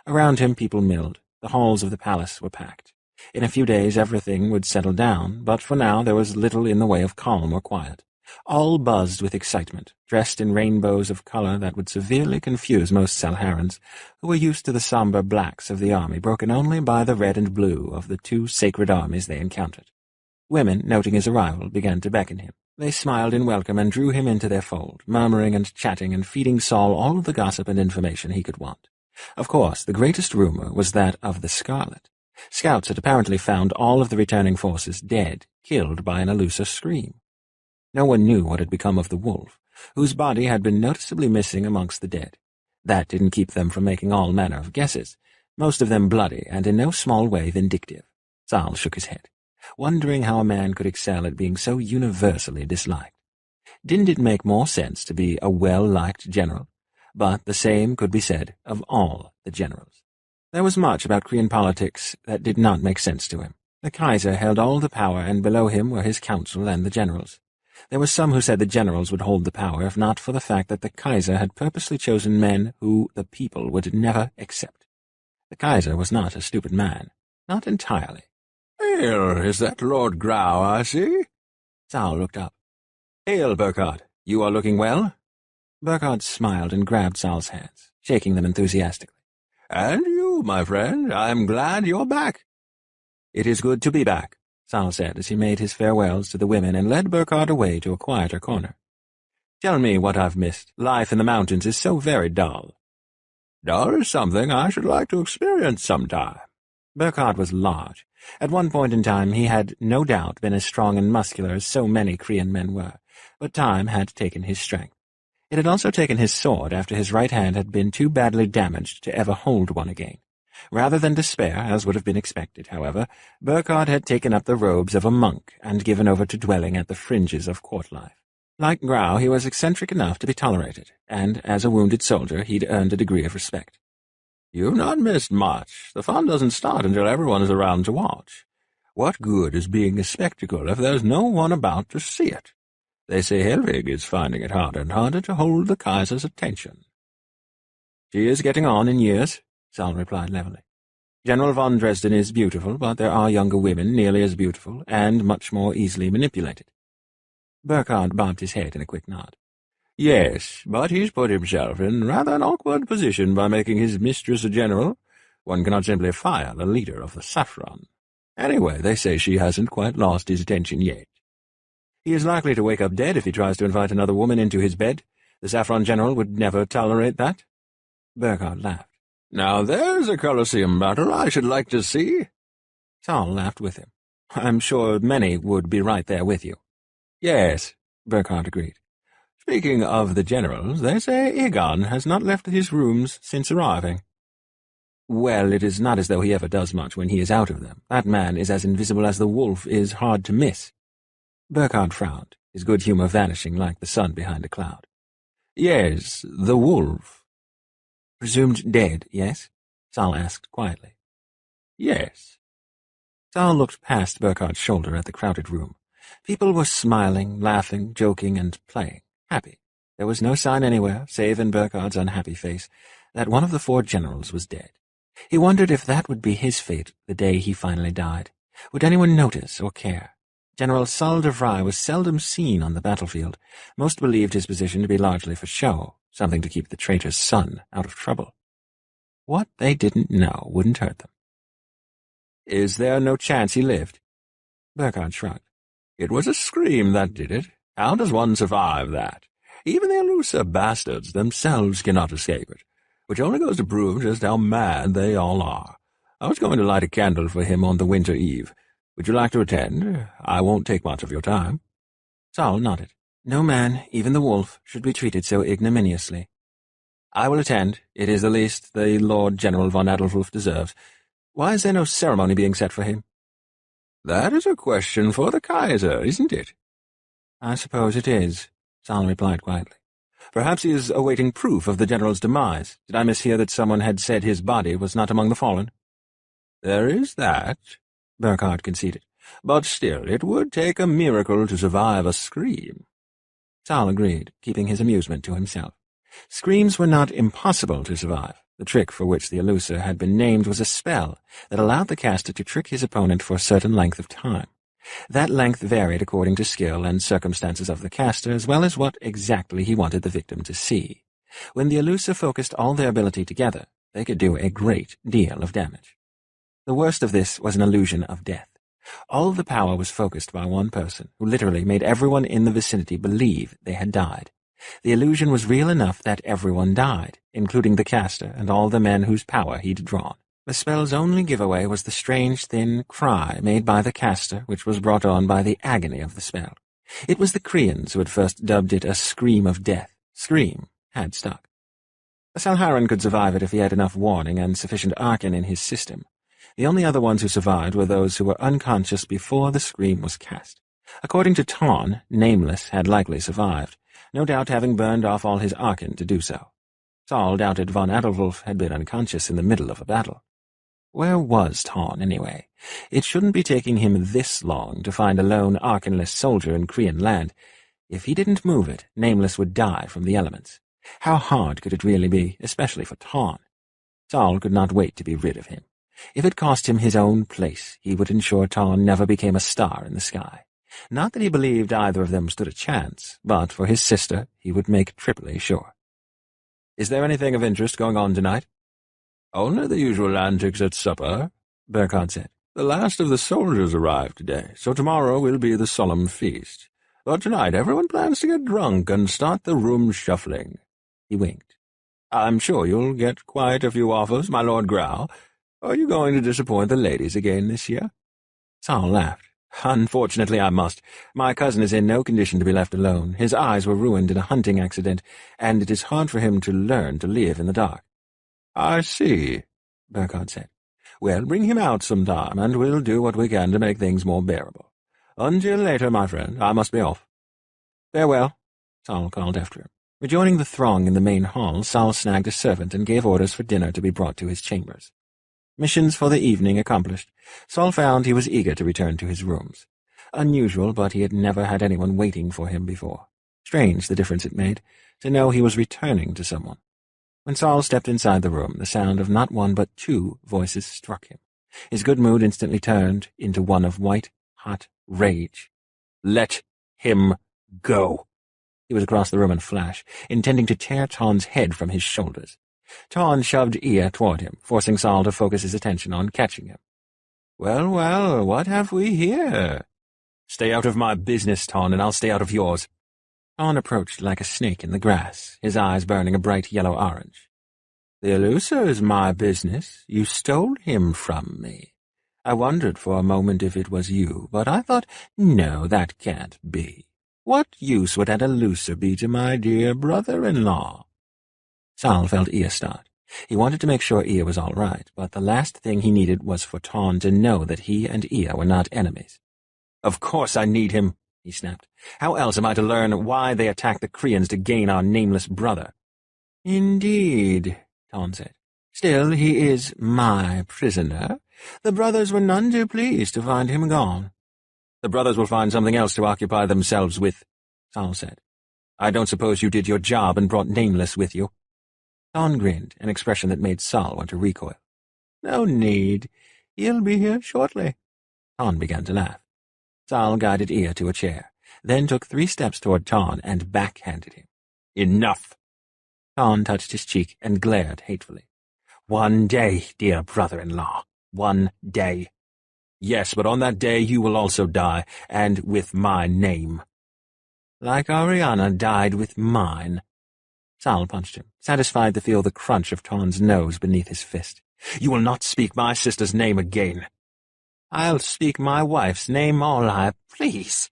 Around him people milled. The halls of the palace were packed. In a few days everything would settle down, but for now there was little in the way of calm or quiet. All buzzed with excitement, dressed in rainbows of color that would severely confuse most Salharans, who were used to the somber blacks of the army, broken only by the red and blue of the 2 sacred armies they encountered. Women, noting his arrival, began to beckon him. They smiled in welcome and drew him into their fold, murmuring and chatting and feeding Saul all of the gossip and information he could want. Of course, the greatest rumor was that of the Scarlet. Scouts had apparently found all of the returning forces dead, killed by an Alusa scream. No one knew what had become of the wolf, whose body had been noticeably missing amongst the dead. That didn't keep them from making all manner of guesses, most of them bloody and in no small way vindictive. Sal shook his head, wondering how a man could excel at being so universally disliked. Didn't it make more sense to be a well-liked general? But the same could be said of all the generals. There was much about Korean politics that did not make sense to him. The Kaiser held all the power, and below him were his council and the generals. There were some who said the generals would hold the power if not for the fact that the Kaiser had purposely chosen men who the people would never accept. The Kaiser was not a stupid man. Not entirely. Hail, is that Lord Grau, I see? Sal looked up. Hail, Burkhard. You are looking well? Burkhard smiled and grabbed Sal's hands, shaking them enthusiastically. And you, my friend, I'm glad you're back. It is good to be back, Sal said as he made his farewells to the women and led Burkhard away to a quieter corner. Tell me what I've missed. Life in the mountains is so very dull. Dull is something I should like to experience sometime. Burkhardt was large. At one point in time he had no doubt been as strong and muscular as so many Korean men were, but time had taken his strength. It had also taken his sword after his right hand had been too badly damaged to ever hold one again. Rather than despair, as would have been expected, however, Burkhardt had taken up the robes of a monk and given over to dwelling at the fringes of court life. Like Grau, he was eccentric enough to be tolerated, and as a wounded soldier he'd earned a degree of respect. "You've not missed much. The fun doesn't start until everyone is around to watch. What good is being a spectacle if there's no one about to see it? They say Helvig is finding it harder and harder to hold the Kaiser's attention." "She is getting on in years," Saul replied levelly. "General von Dresden is beautiful, but there are younger women nearly as beautiful and much more easily manipulated." Burkhardt bobbed his head in a quick nod. "Yes, but he's put himself in rather an awkward position by making his mistress a general. One cannot simply fire the leader of the Saffron. Anyway, they say she hasn't quite lost his attention yet." "He is likely to wake up dead if he tries to invite another woman into his bed. The Saffron General would never tolerate that." Burkhardt laughed. "Now there's a Colosseum battle I should like to see." Saul laughed with him. "I'm sure many would be right there with you." "Yes," Burkhardt agreed. "Speaking of the generals, they say Egon has not left his rooms since arriving." "Well, it is not as though he ever does much when he is out of them. That man is as invisible as the wolf is hard to miss." Burkhardt frowned, his good humor vanishing like the sun behind a cloud. "Yes, the wolf." "Presumed dead, yes?" Saul asked quietly. "Yes." Saul looked past Burkhardt's shoulder at the crowded room. People were smiling, laughing, joking, and playing, happy. There was no sign anywhere, save in Burkhardt's unhappy face, that one of the 4 generals was dead. He wondered if that would be his fate the day he finally died. Would anyone notice or care? General Saul de Vries was seldom seen on the battlefield. Most believed his position to be largely for show, something to keep the traitor's son out of trouble. What they didn't know wouldn't hurt them. "Is there no chance he lived?" Burkhardt shrugged. "It was a scream that did it. How does one survive that? Even the Alusa bastards themselves cannot escape it, which only goes to prove just how mad they all are. I was going to light a candle for him on the winter eve. Would you like to attend? I won't take much of your time." Saul nodded. No man, even the wolf, should be treated so ignominiously. "I will attend. It is the least the Lord General von Adolfwulf deserves. Why is there no ceremony being set for him?" "That is a question for the Kaiser, isn't it?" "I suppose it is," Saul replied quietly. "Perhaps he is awaiting proof of the general's demise. Did I mishear that someone had said his body was not among the fallen?" "There is that," Burkhardt conceded. "But still, it would take a miracle to survive a scream." Saul agreed, keeping his amusement to himself. Screams were not impossible to survive. The trick for which the eluser had been named was a spell that allowed the caster to trick his opponent for a certain length of time. That length varied according to skill and circumstances of the caster, as well as what exactly he wanted the victim to see. When the eluser focused all their ability together, they could do a great deal of damage. The worst of this was an illusion of death. All the power was focused by one person, who literally made everyone in the vicinity believe they had died. The illusion was real enough that everyone died, including the caster and all the men whose power he'd drawn. The spell's only giveaway was the strange, thin cry made by the caster, which was brought on by the agony of the spell. It was the Koreans who had first dubbed it a scream of death. Scream had stuck. A Salharan could survive it if he had enough warning and sufficient arcane in his system. The only other ones who survived were those who were unconscious before the scream was cast. According to Taun, Nameless had likely survived, no doubt having burned off all his arcane to do so. Saul doubted von Adolfwulf had been unconscious in the middle of a battle. Where was Taun, anyway? It shouldn't be taking him this long to find a lone arcaneless soldier in Korean land. If he didn't move it, Nameless would die from the elements. How hard could it really be, especially for Taun? Saul could not wait to be rid of him. If it cost him his own place, he would ensure Taun never became a star in the sky. Not that he believed either of them stood a chance, but for his sister he would make triply sure. "Is there anything of interest going on tonight?" "Only the usual antics at supper," Burkhardt said. "The last of the soldiers arrived today, so tomorrow will be the solemn feast. But tonight everyone plans to get drunk and start the room shuffling." He winked. "I'm sure you'll get quite a few offers, my Lord Grau. Are you going to disappoint the ladies again this year? Saul laughed. Unfortunately, I must. My cousin is in no condition to be left alone. His eyes were ruined in a hunting accident, and it is hard for him to learn to live in the dark. I see, Burkhardt said. Well, bring him out sometime, and we'll do what we can to make things more bearable. Until later, my friend, I must be off. Farewell, Saul called after him. Rejoining the throng in the main hall, Saul snagged a servant and gave orders for dinner to be brought to his chambers. Missions for the evening accomplished, Saul found he was eager to return to his rooms. Unusual, but he had never had anyone waiting for him before. Strange the difference it made, to know he was returning to someone. When Saul stepped inside the room, the sound of not one but two voices struck him. His good mood instantly turned into one of white-hot rage. Let him go! He was across the room in a flash, intending to tear Ton's head from his shoulders. Ton shoved Ia toward him, forcing Saul to focus his attention on catching him. Well, well, what have we here? Stay out of my business, Ton, and I'll stay out of yours. Ton approached like a snake in the grass, his eyes burning a bright yellow-orange. The Elusa is my business. You stole him from me. I wondered for a moment if it was you, but I thought, no, that can't be. What use would an Elusa be to my dear brother-in-law? Saul felt Ia start. He wanted to make sure Ia was all right, but the last thing he needed was for Ton to know that he and Ia were not enemies. Of course I need him, he snapped. How else am I to learn why they attacked the Krians to gain our nameless brother? Indeed, Ton said. Still, he is my prisoner. The brothers were none too pleased to find him gone. The brothers will find something else to occupy themselves with, Saul said. I don't suppose you did your job and brought Nameless with you. Ton grinned, an expression that made Saul want to recoil. No need. He'll be here shortly. Ton began to laugh. Saul guided Ia to a chair, then took 3 steps toward Ton and backhanded him. Enough! Ton touched his cheek and glared hatefully. One day, dear brother-in-law. One day. Yes, but on that day you will also die, and with my name. Like Ariana died with mine. Saul punched him, satisfied to feel the crunch of Ton's nose beneath his fist. You will not speak my sister's name again. I'll speak my wife's name all I please,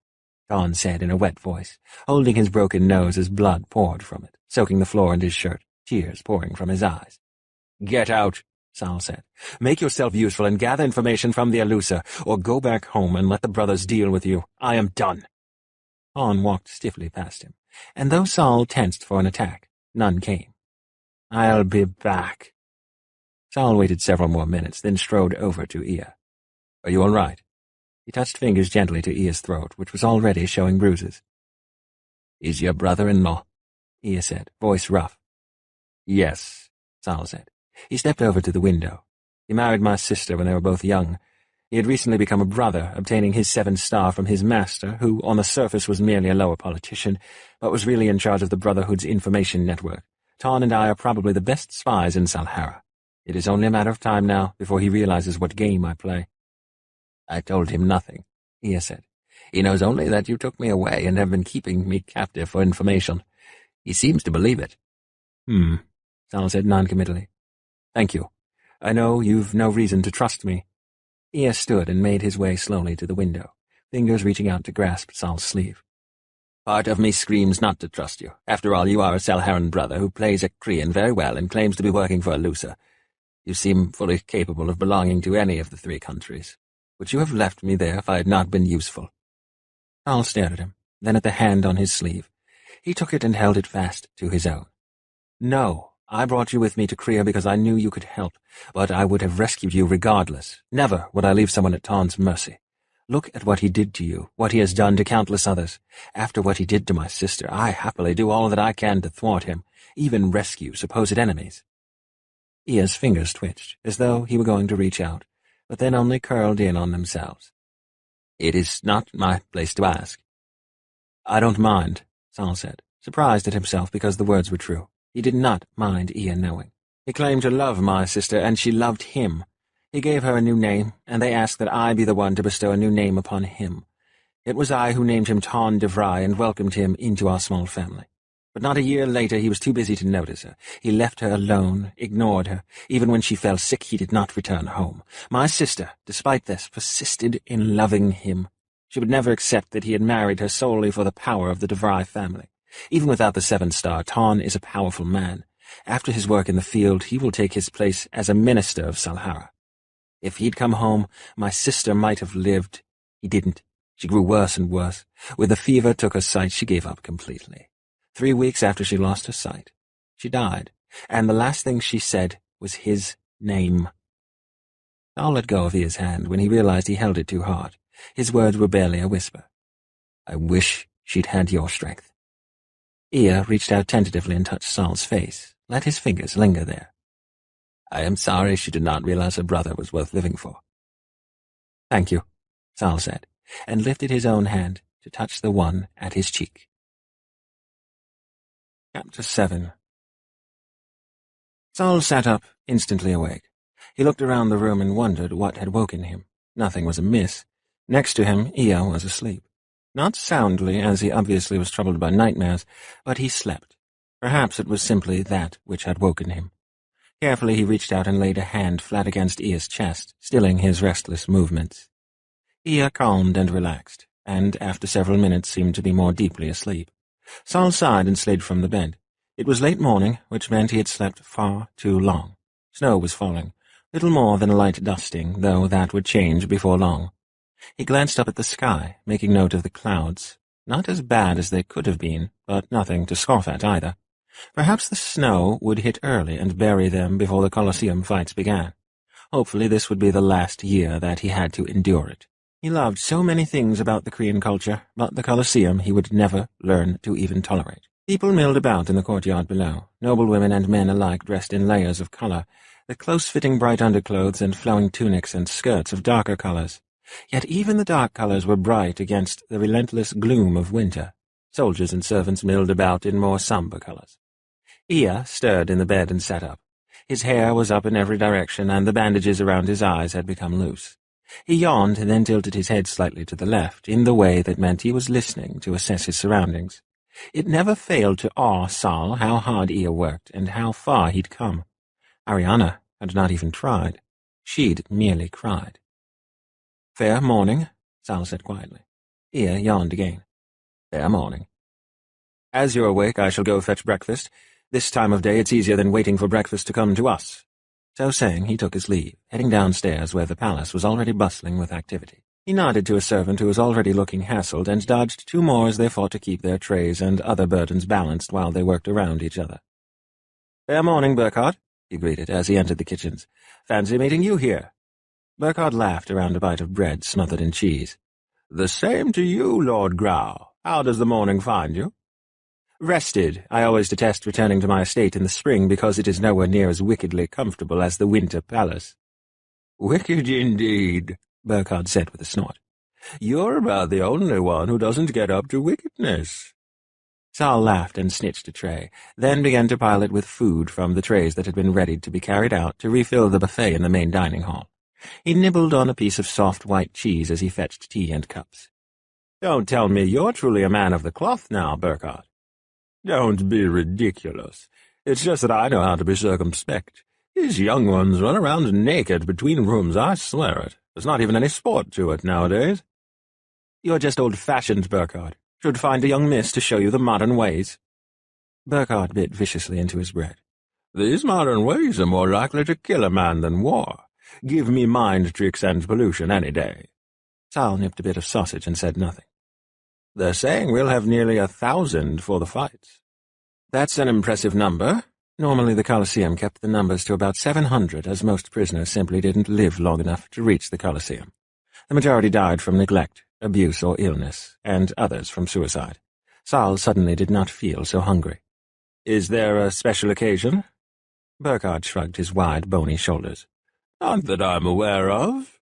Ton said in a wet voice, holding his broken nose as blood poured from it, soaking the floor and his shirt, tears pouring from his eyes. Get out, Saul said. Make yourself useful and gather information from the Elusa, or go back home and let the brothers deal with you. I am done. Ton walked stiffly past him, and though Saul tensed for an attack, none came. I'll be back. Saul waited several more minutes, then strode over to Ia. Are you all right? He touched fingers gently to Ia's throat, which was already showing bruises. Is your brother-in-law? Ia said, voice rough. Yes, Saul said. He stepped over to the window. He married my sister when they were both young. He had recently become a brother, obtaining his 7th star from his master, who on the surface was merely a lower politician, but was really in charge of the Brotherhood's information network. Ton and I are probably the best spies in Salhara. It is only a matter of time now before he realizes what game I play. I told him nothing, Ia said. He knows only that you took me away and have been keeping me captive for information. He seems to believe it. Saul said noncommittally. Thank you. I know you've no reason to trust me. Ia stood and made his way slowly to the window, fingers reaching out to grasp Saul's sleeve. Part of me screams not to trust you. After all, you are a Salharan brother who plays a Krian very well and claims to be working for Elusa. You seem fully capable of belonging to any of the 3 countries. Would you have left me there if I had not been useful? Saul stared at him, then at the hand on his sleeve. He took it and held it fast to his own. No. I brought you with me to Kriya because I knew you could help, but I would have rescued you regardless. Never would I leave someone at Ton's mercy. Look at what he did to you, what he has done to countless others. After what he did to my sister, I happily do all that I can to thwart him, even rescue supposed enemies. Ia's fingers twitched, as though he were going to reach out, but then only curled in on themselves. It is not my place to ask. I don't mind, Saul said, surprised at himself because the words were true. He did not mind Ia knowing. He claimed to love my sister, and she loved him. He gave her a new name, and they asked that I be the one to bestow a new name upon him. It was I who named him Ton de Vry and welcomed him into our small family. But not a year later he was too busy to notice her. He left her alone, ignored her. Even when she fell sick he did not return home. My sister, despite this, persisted in loving him. She would never accept that he had married her solely for the power of the DeVry family. Even without the 7-star, Ton is a powerful man. After his work in the field, he will take his place as a minister of Salhara. If he'd come home, my sister might have lived. He didn't. She grew worse and worse. When the fever took her sight, she gave up completely. 3 weeks after she lost her sight, she died, and the last thing she said was his name. Saul let go of Ia's hand when he realized he held it too hard. His words were barely a whisper. I wish she'd had your strength. Ia reached out tentatively and touched Saul's face, let his fingers linger there. I am sorry she did not realize her brother was worth living for. Thank you, Saul said, and lifted his own hand to touch the one at his cheek. Chapter 7. Saul sat up, instantly awake. He looked around the room and wondered what had woken him. Nothing was amiss. Next to him, Ia was asleep. Not soundly, as he obviously was troubled by nightmares, but he slept. Perhaps it was simply that which had woken him. Carefully he reached out and laid a hand flat against Ia's chest, stilling his restless movements. Ia calmed and relaxed, and after several minutes seemed to be more deeply asleep. Saul sighed and slid from the bed. It was late morning, which meant he had slept far too long. Snow was falling, little more than a light dusting, though that would change before long. He glanced up at the sky, making note of the clouds. Not as bad as they could have been, but nothing to scoff at either. Perhaps the snow would hit early and bury them before the Colosseum fights began. Hopefully this would be the last year that he had to endure it. He loved so many things about the Korean culture, but the Colosseum he would never learn to even tolerate. People milled about in the courtyard below, noble women and men alike dressed in layers of color, the close-fitting bright underclothes and flowing tunics and skirts of darker colors. Yet even the dark colors were bright against the relentless gloom of winter. Soldiers and servants milled about in more somber colors. Ia stirred in the bed and sat up. His hair was up in every direction, and the bandages around his eyes had become loose. He yawned and then tilted his head slightly to the left, in the way that meant he was listening to assess his surroundings. It never failed to awe Saul how hard Ia worked and how far he'd come. Ariana had not even tried. She'd merely cried. Fair morning, Saul said quietly. Ia yawned again. Fair morning. As you're awake, I shall go fetch breakfast. This time of day it's easier than waiting for breakfast to come to us. So saying, he took his leave, heading downstairs where the palace was already bustling with activity. He nodded to a servant who was already looking hassled and dodged 2 more as they fought to keep their trays and other burdens balanced while they worked around each other. Fair morning, Burkhardt, he greeted as he entered the kitchens. Fancy meeting you here. Burkhardt laughed around a bite of bread smothered in cheese. The same to you, Lord Grau. How does the morning find you? Rested. I always detest returning to my estate in the spring because it is nowhere near as wickedly comfortable as the winter palace. Wicked indeed, Burkhardt said with a snort. You're about the only one who doesn't get up to wickedness. Saul laughed and snitched a tray, then began to pile it with food from the trays that had been readied to be carried out to refill the buffet in the main dining hall. He nibbled on a piece of soft white cheese as he fetched tea and cups. Don't tell me you're truly a man of the cloth now, Burkhardt. Don't be ridiculous. It's just that I know how to be circumspect. These young ones run around naked between rooms, I swear it. There's not even any sport to it nowadays. You're just old-fashioned, Burkhardt. Should find a young miss to show you the modern ways. Burkhardt bit viciously into his bread. These modern ways are more likely to kill a man than war. Give me mind tricks and pollution any day. Saul nipped a bit of sausage and said nothing. They're saying we'll have nearly 1,000 for the fights. That's an impressive number. Normally the Colosseum kept the numbers to about 700, as most prisoners simply didn't live long enough to reach the Colosseum. The majority died from neglect, abuse or illness, and others from suicide. Saul suddenly did not feel so hungry. Is there a special occasion? Burkhardt shrugged his wide, bony shoulders. Not that I'm aware of.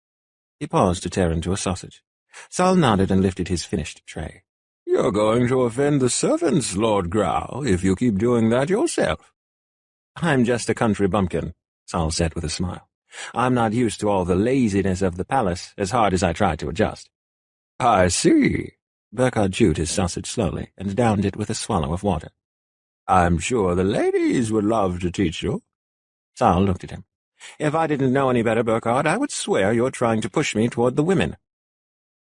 He paused to tear into a sausage. Saul nodded and lifted his finished tray. You're going to offend the servants, Lord Grau, if you keep doing that yourself. I'm just a country bumpkin, Saul said with a smile. I'm not used to all the laziness of the palace, as hard as I try to adjust. I see. Burkhardt chewed his sausage slowly and downed it with a swallow of water. I'm sure the ladies would love to teach you. Saul looked at him. If I didn't know any better, Burkhard, I would swear you're trying to push me toward the women.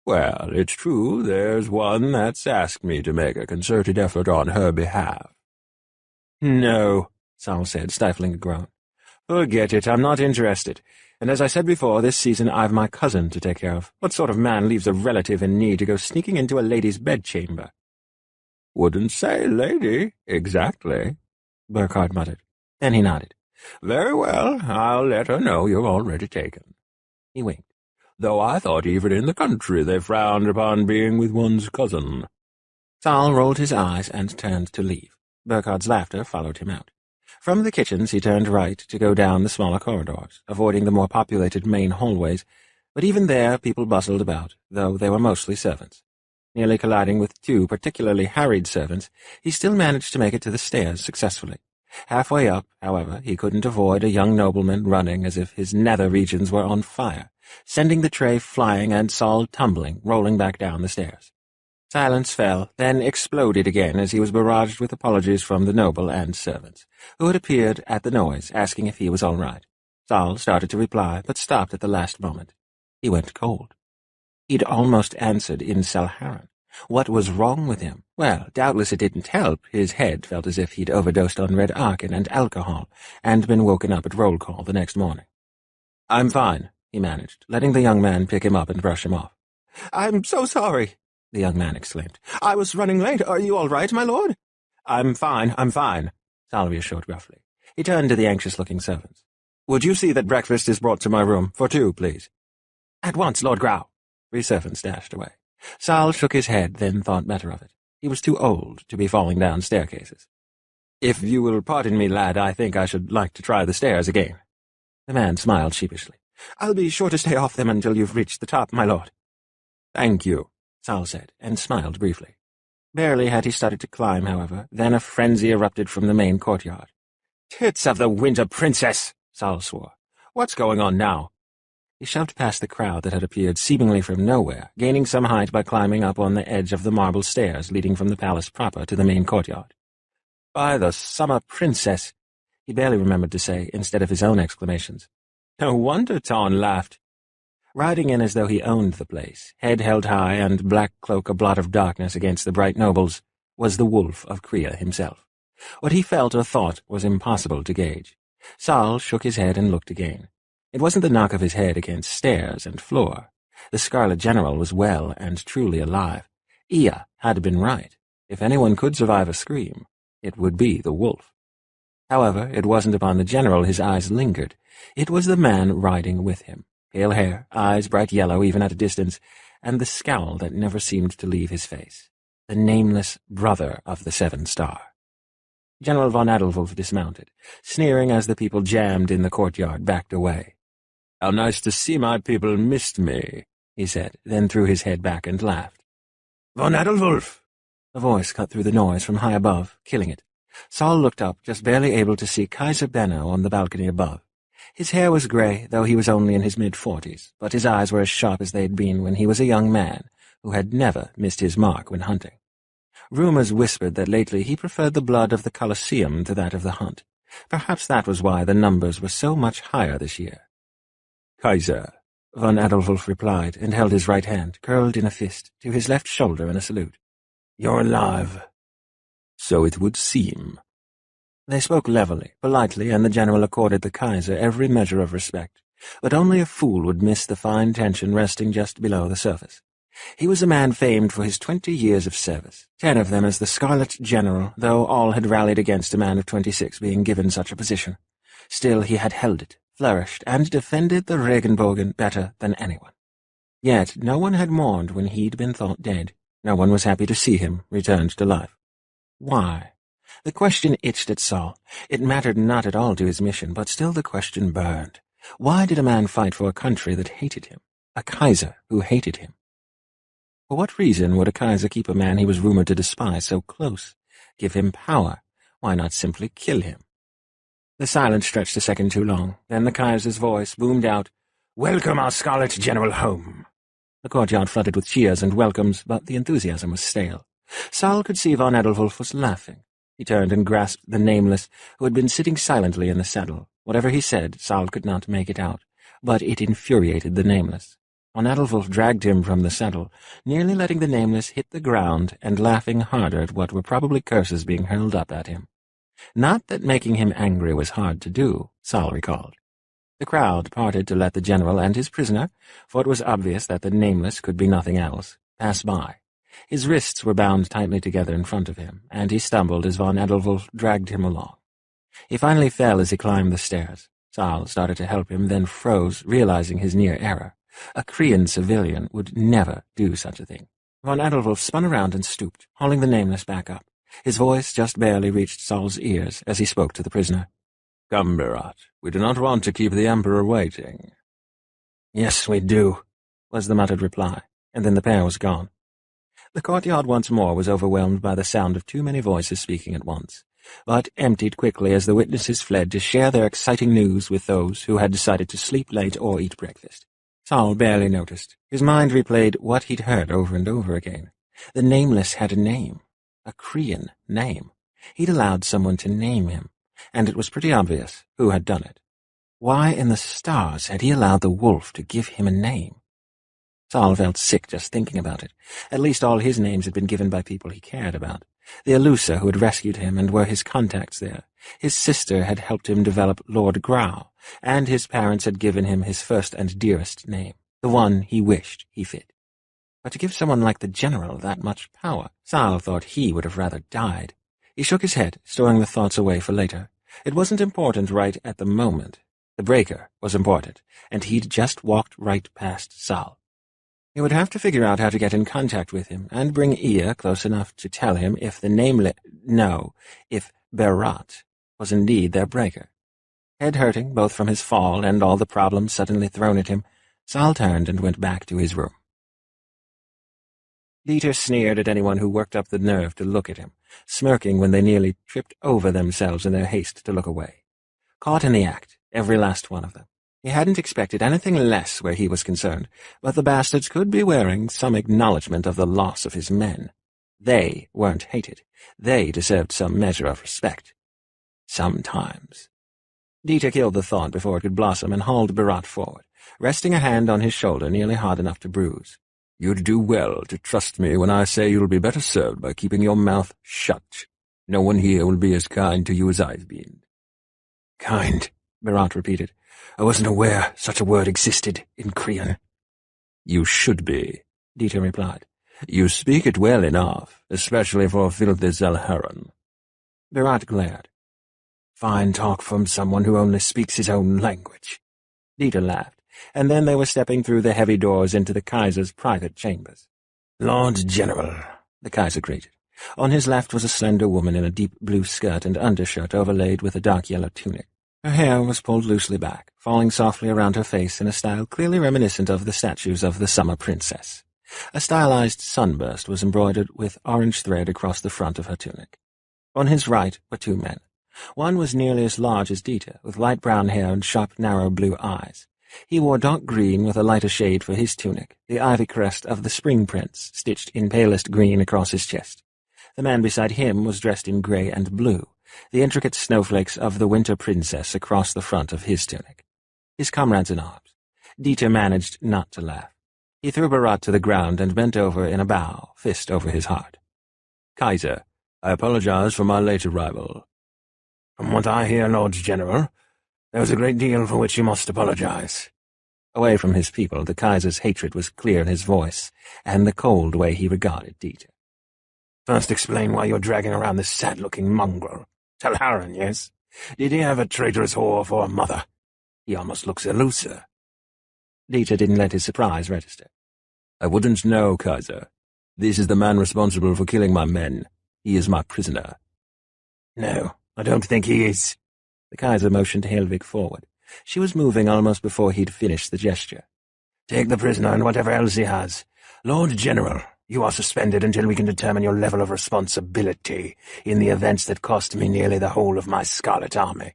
Well, it's true there's one that's asked me to make a concerted effort on her behalf. No, Saul said, stifling a groan. Forget it, I'm not interested. And as I said before, this season I've my cousin to take care of. What sort of man leaves a relative in need to go sneaking into a lady's bedchamber? Wouldn't say lady, exactly, Burkhard muttered. Then he nodded. Very well, I'll let her know you're already taken. He winked. Though I thought even in the country they frowned upon being with one's cousin. Saul rolled his eyes and turned to leave. Burkhard's laughter followed him out. From the kitchens he turned right to go down the smaller corridors, avoiding the more populated main hallways, but even there people bustled about, though they were mostly servants. Nearly colliding with two particularly harried servants, he still managed to make it to the stairs successfully. Halfway up, however, he couldn't avoid a young nobleman running as if his nether regions were on fire, sending the tray flying and Saul tumbling, rolling back down the stairs. Silence fell, then exploded again as he was barraged with apologies from the noble and servants, who had appeared at the noise, asking if he was all right. Saul started to reply, but stopped at the last moment. He went cold. He'd almost answered in Salharan. What was wrong with him? Well, doubtless it didn't help. His head felt as if he'd overdosed on red arkin and alcohol, and been woken up at roll call the next morning. "I'm fine," he managed, letting the young man pick him up and brush him off. "I'm so sorry," the young man exclaimed. "I was running late. Are you all right, my lord?" I'm fine, Saul reassured gruffly. He turned to the anxious-looking servants. "Would you see that breakfast is brought to my room, for two, please?" "At once, Lord Grau." 3 servants dashed away. Saul shook his head, then thought better of it. He was too old to be falling down staircases. "If you will pardon me, lad, I think I should like to try the stairs again." The man smiled sheepishly. "I'll be sure to stay off them until you've reached the top, my lord." "Thank you," Saul said, and smiled briefly. Barely had he started to climb, however, then a frenzy erupted from the main courtyard. "Tits of the Winter Princess!" Saul swore. "What's going on now?" He shoved past the crowd that had appeared seemingly from nowhere, gaining some height by climbing up on the edge of the marble stairs leading from the palace proper to the main courtyard. "By the summer princess!" he barely remembered to say, instead of his own exclamations. No wonder Taun laughed. Riding in as though he owned the place, head held high and black cloak a blot of darkness against the bright nobles, was the wolf of Krea himself. What he felt or thought was impossible to gauge. Saul shook his head and looked again. It wasn't the knock of his head against stairs and floor. The Scarlet General was well and truly alive. Ea had been right. If anyone could survive a scream, it would be the wolf. However, it wasn't upon the general his eyes lingered. It was the man riding with him. Pale hair, eyes bright yellow even at a distance, and the scowl that never seemed to leave his face. The nameless brother of the 7 Star. General von Adelwulf dismounted, sneering as the people jammed in the courtyard backed away. "How nice to see my people missed me," he said, then threw his head back and laughed. "Von Adelwulf!" A voice cut through the noise from high above, killing it. Saul looked up, just barely able to see Kaiser Benno on the balcony above. His hair was grey, though he was only in his mid-40s, but his eyes were as sharp as they'd been when he was a young man who had never missed his mark when hunting. Rumours whispered that lately he preferred the blood of the Colosseum to that of the hunt. Perhaps that was why the numbers were so much higher this year. "Kaiser," von Adelwulf replied, and held his right hand, curled in a fist, to his left shoulder in a salute. "You're alive." "So it would seem." They spoke levelly, politely, and the general accorded the Kaiser every measure of respect, but only a fool would miss the fine tension resting just below the surface. He was a man famed for his 20 years of service, 10 of them as the Scarlet General, though all had rallied against a man of 26 being given such a position. Still he had held it, flourished, and defended the Regenbogen better than anyone. Yet no one had mourned when he'd been thought dead. No one was happy to see him returned to life. Why? The question itched at Saul. It mattered not at all to his mission, but still the question burned. Why did a man fight for a country that hated him? A Kaiser who hated him? For what reason would a Kaiser keep a man he was rumored to despise so close? Give him power? Why not simply kill him? The silence stretched a second too long. Then the Kaiser's voice boomed out, "Welcome our Scarlet General home." The courtyard flooded with cheers and welcomes, but the enthusiasm was stale. Saul could see von Adelwulf was laughing. He turned and grasped the Nameless, who had been sitting silently in the saddle. Whatever he said, Saul could not make it out, but it infuriated the Nameless. Von Adelwulf dragged him from the saddle, nearly letting the Nameless hit the ground and laughing harder at what were probably curses being hurled up at him. Not that making him angry was hard to do, Saul recalled. The crowd parted to let the general and his prisoner, for it was obvious that the Nameless could be nothing else, pass by. His wrists were bound tightly together in front of him, and he stumbled as von Adelwulf dragged him along. He finally fell as he climbed the stairs. Saul started to help him, then froze, realizing his near error. A Korean civilian would never do such a thing. Von Adelwulf spun around and stooped, hauling the Nameless back up. His voice just barely reached Saul's ears as he spoke to the prisoner. "Come, Berat, we do not want to keep the Emperor waiting." "Yes, we do," was the muttered reply, and then the pair was gone. The courtyard once more was overwhelmed by the sound of too many voices speaking at once, but emptied quickly as the witnesses fled to share their exciting news with those who had decided to sleep late or eat breakfast. Saul barely noticed. His mind replayed what he'd heard over and over again. The Nameless had a name, a Korean name. He'd allowed someone to name him, and it was pretty obvious who had done it. Why in the stars had he allowed the wolf to give him a name? Saul felt sick just thinking about it. At least all his names had been given by people he cared about. The Elusa who had rescued him and were his contacts there. His sister had helped him develop Lord Grau, and his parents had given him his first and dearest name, the one he wished he fit. But to give someone like the general that much power, Saul thought he would have rather died. He shook his head, storing the thoughts away for later. It wasn't important right at the moment. The breaker was important, and he'd just walked right past Saul. He would have to figure out how to get in contact with him and bring Ia close enough to tell him if if Berat was indeed their breaker. Head hurting, both from his fall and all the problems suddenly thrown at him, Saul turned and went back to his room. Dieter sneered at anyone who worked up the nerve to look at him, smirking when they nearly tripped over themselves in their haste to look away. Caught in the act, every last one of them. He hadn't expected anything less where he was concerned, but the bastards could be wearing some acknowledgement of the loss of his men. They weren't hated. They deserved some measure of respect. Sometimes. Dieter killed the thought before it could blossom and hauled Berat forward, resting a hand on his shoulder nearly hard enough to bruise. "You'd do well to trust me when I say you'll be better served by keeping your mouth shut. No one here will be as kind to you as I've been." "Kind," Berat repeated. "I wasn't aware such a word existed in Korean." "You should be," Dieter replied. "You speak it well enough, especially for filthy Zelharan." Berat glared. Fine talk from someone who only speaks his own language. Dieter laughed, and then they were stepping through the heavy doors into the Kaiser's private chambers. Lord General, the Kaiser greeted. On his left was a slender woman in a deep blue skirt and undershirt overlaid with a dark yellow tunic. Her hair was pulled loosely back, falling softly around her face in a style clearly reminiscent of the statues of the Summer Princess. A stylized sunburst was embroidered with orange thread across the front of her tunic. On his right were two men. One was nearly as large as Dieter, with light brown hair and sharp, narrow blue eyes. He wore dark green with a lighter shade for his tunic, the ivy crest of the Spring Prince stitched in palest green across his chest. The man beside him was dressed in grey and blue, the intricate snowflakes of the Winter Princess across the front of his tunic. His comrades in arms. Dieter managed not to laugh. He threw Berat to the ground and bent over in a bow, fist over his heart. "Kaiser, I apologize for my late arrival." From what I hear, Lord General, there was a great deal for which you must apologize. Away from his people, the Kaiser's hatred was clear in his voice, and the cold way he regarded Dieter. First explain why you're dragging around this sad-looking mongrel. Talharan, yes? Did he have a traitorous whore for a mother? He almost looks elusive. Dieter didn't let his surprise register. "I wouldn't know, Kaiser. This is the man responsible for killing my men. He is my prisoner." "No, I don't think he is." The Kaiser motioned Helvig forward. She was moving almost before he'd finished the gesture. "Take the prisoner and whatever else he has. Lord General, you are suspended until we can determine your level of responsibility in the events that cost me nearly the whole of my Scarlet Army."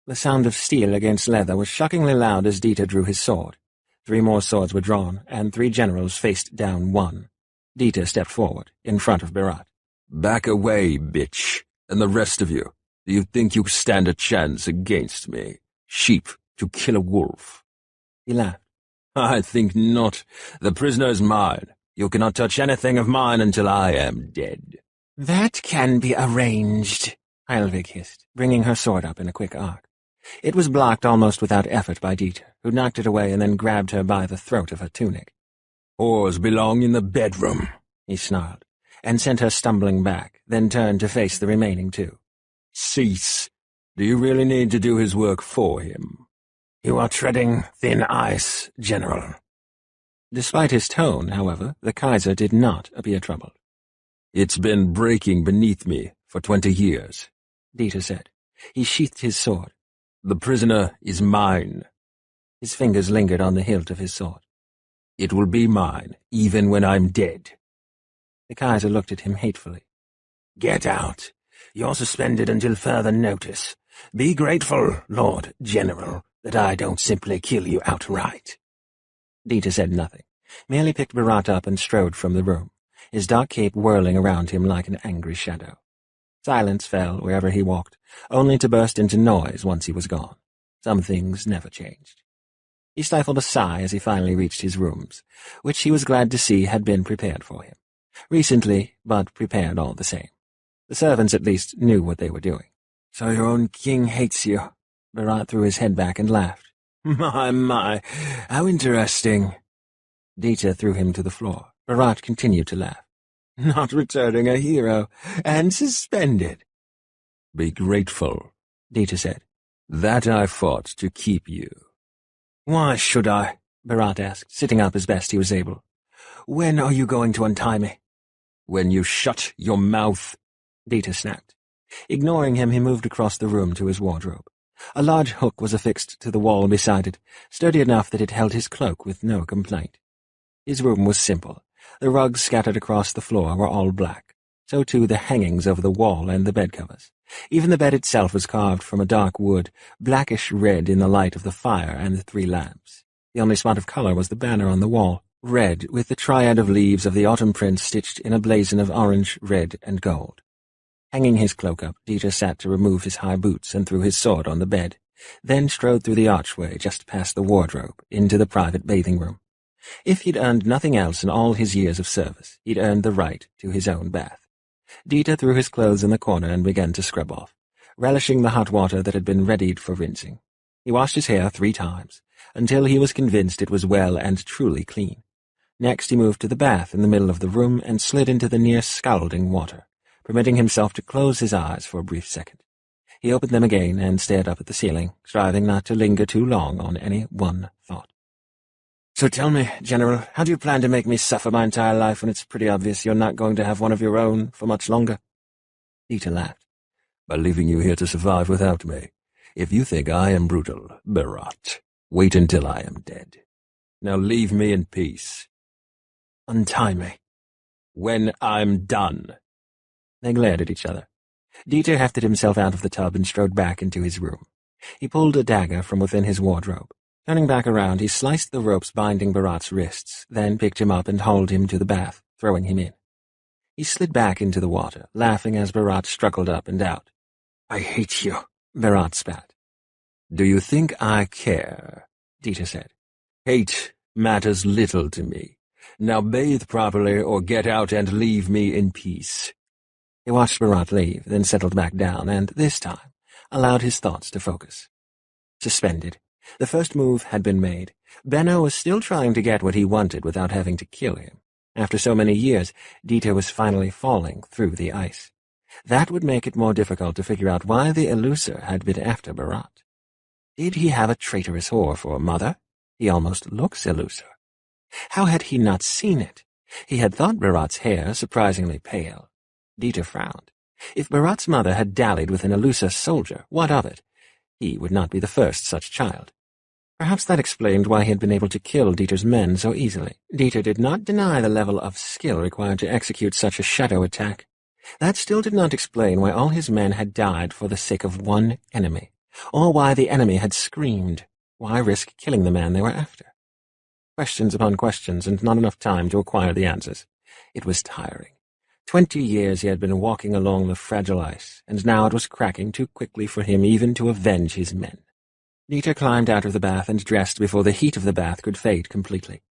The sound of steel against leather was shockingly loud as Dieter drew his sword. 3 more swords were drawn, and 3 generals faced down one. Dieter stepped forward, in front of Berat. "Back away, bitch," And the rest of you, do you think you stand a chance against me? Sheep to kill a wolf." He laughed. "I think not. The prisoner is mine. You cannot touch anything of mine until I am dead." "That can be arranged," Heilvig hissed, bringing her sword up in a quick arc. It was blocked almost without effort by Dieter, who knocked it away and then grabbed her by the throat of her tunic. "Whores belong in the bedroom," he snarled, and sent her stumbling back, then turned to face the remaining two. "Cease. Do you really need to do his work for him?" "You are treading thin ice, General." Despite his tone, however, the Kaiser did not appear troubled. "It's been breaking beneath me for 20 years, Dieter said. He sheathed his sword. "The prisoner is mine." His fingers lingered on the hilt of his sword. "It will be mine, even when I'm dead." The Kaiser looked at him hatefully. "Get out. You're suspended until further notice. Be grateful, Lord General, that I don't simply kill you outright." Dieter said nothing, merely picked Berat up and strode from the room, his dark cape whirling around him like an angry shadow. Silence fell wherever he walked, only to burst into noise once he was gone. Some things never changed. He stifled a sigh as he finally reached his rooms, which he was glad to see had been prepared for him. Recently, but prepared all the same. The servants at least knew what they were doing. "So your own king hates you." Berat threw his head back and laughed. My, how interesting." Dieter threw him to the floor. Berat continued to laugh. "Not returning a hero, and suspended." "Be grateful," Dieter said. "That I fought to keep you." "Why should I?" Berat asked, sitting up as best he was able. "When are you going to untie me?" "When you shut your mouth," Dieter snapped. Ignoring him, he moved across the room to his wardrobe. A large hook was affixed to the wall beside it, sturdy enough that it held his cloak with no complaint. His room was simple. The rugs scattered across the floor were all black. So too the hangings over the wall and the bedcovers. Even the bed itself was carved from a dark wood, blackish red in the light of the fire and the 3 lamps. The only spot of color was the banner on the wall, red with the triad of leaves of the autumn print stitched in a blazon of orange, red, and gold. Hanging his cloak up, Dieter sat to remove his high boots and threw his sword on the bed, then strode through the archway just past the wardrobe into the private bathing room. If he'd earned nothing else in all his years of service, he'd earned the right to his own bath. Dieter threw his clothes in the corner and began to scrub off, relishing the hot water that had been readied for rinsing. He washed his hair 3 times, until he was convinced it was well and truly clean. Next he moved to the bath in the middle of the room and slid into the near scalding water, permitting himself to close his eyes for a brief second. He opened them again and stared up at the ceiling, striving not to linger too long on any one thought. "So tell me, General, how do you plan to make me suffer my entire life when it's pretty obvious you're not going to have one of your own for much longer?" Dieter laughed. "By leaving you here to survive without me. If you think I am brutal, Berat, wait until I am dead. Now leave me in peace." "Untie me." "When I'm done." They glared at each other. Dieter hefted himself out of the tub and strode back into his room. He pulled a dagger from within his wardrobe. Turning back around, he sliced the ropes binding Berat's wrists, then picked him up and hauled him to the bath, throwing him in. He slid back into the water, laughing as Berat struggled up and out. "I hate you," Berat spat. "Do you think I care?" Dieter said. "Hate matters little to me. Now bathe properly or get out and leave me in peace." He watched Berat leave, then settled back down, and, this time, allowed his thoughts to focus. Suspended. The first move had been made. Benno was still trying to get what he wanted without having to kill him. After so many years, Dieter was finally falling through the ice. That would make it more difficult to figure out why the eluser had been after Berat. Did he have a traitorous whore for a mother? He almost looks eluser. How had he not seen it? He had thought Berat's hair surprisingly pale. Dieter frowned. If Berat's mother had dallied with an eluser soldier, what of it? He would not be the first such child. Perhaps that explained why he had been able to kill Dieter's men so easily. Dieter did not deny the level of skill required to execute such a shadow attack. That still did not explain why all his men had died for the sake of one enemy, or why the enemy had screamed. Why risk killing the man they were after? Questions upon questions, and not enough time to acquire the answers. It was tiring. 20 years he had been walking along the fragile ice, and now it was cracking too quickly for him even to avenge his men. Dieter climbed out of the bath and dressed before the heat of the bath could fade completely.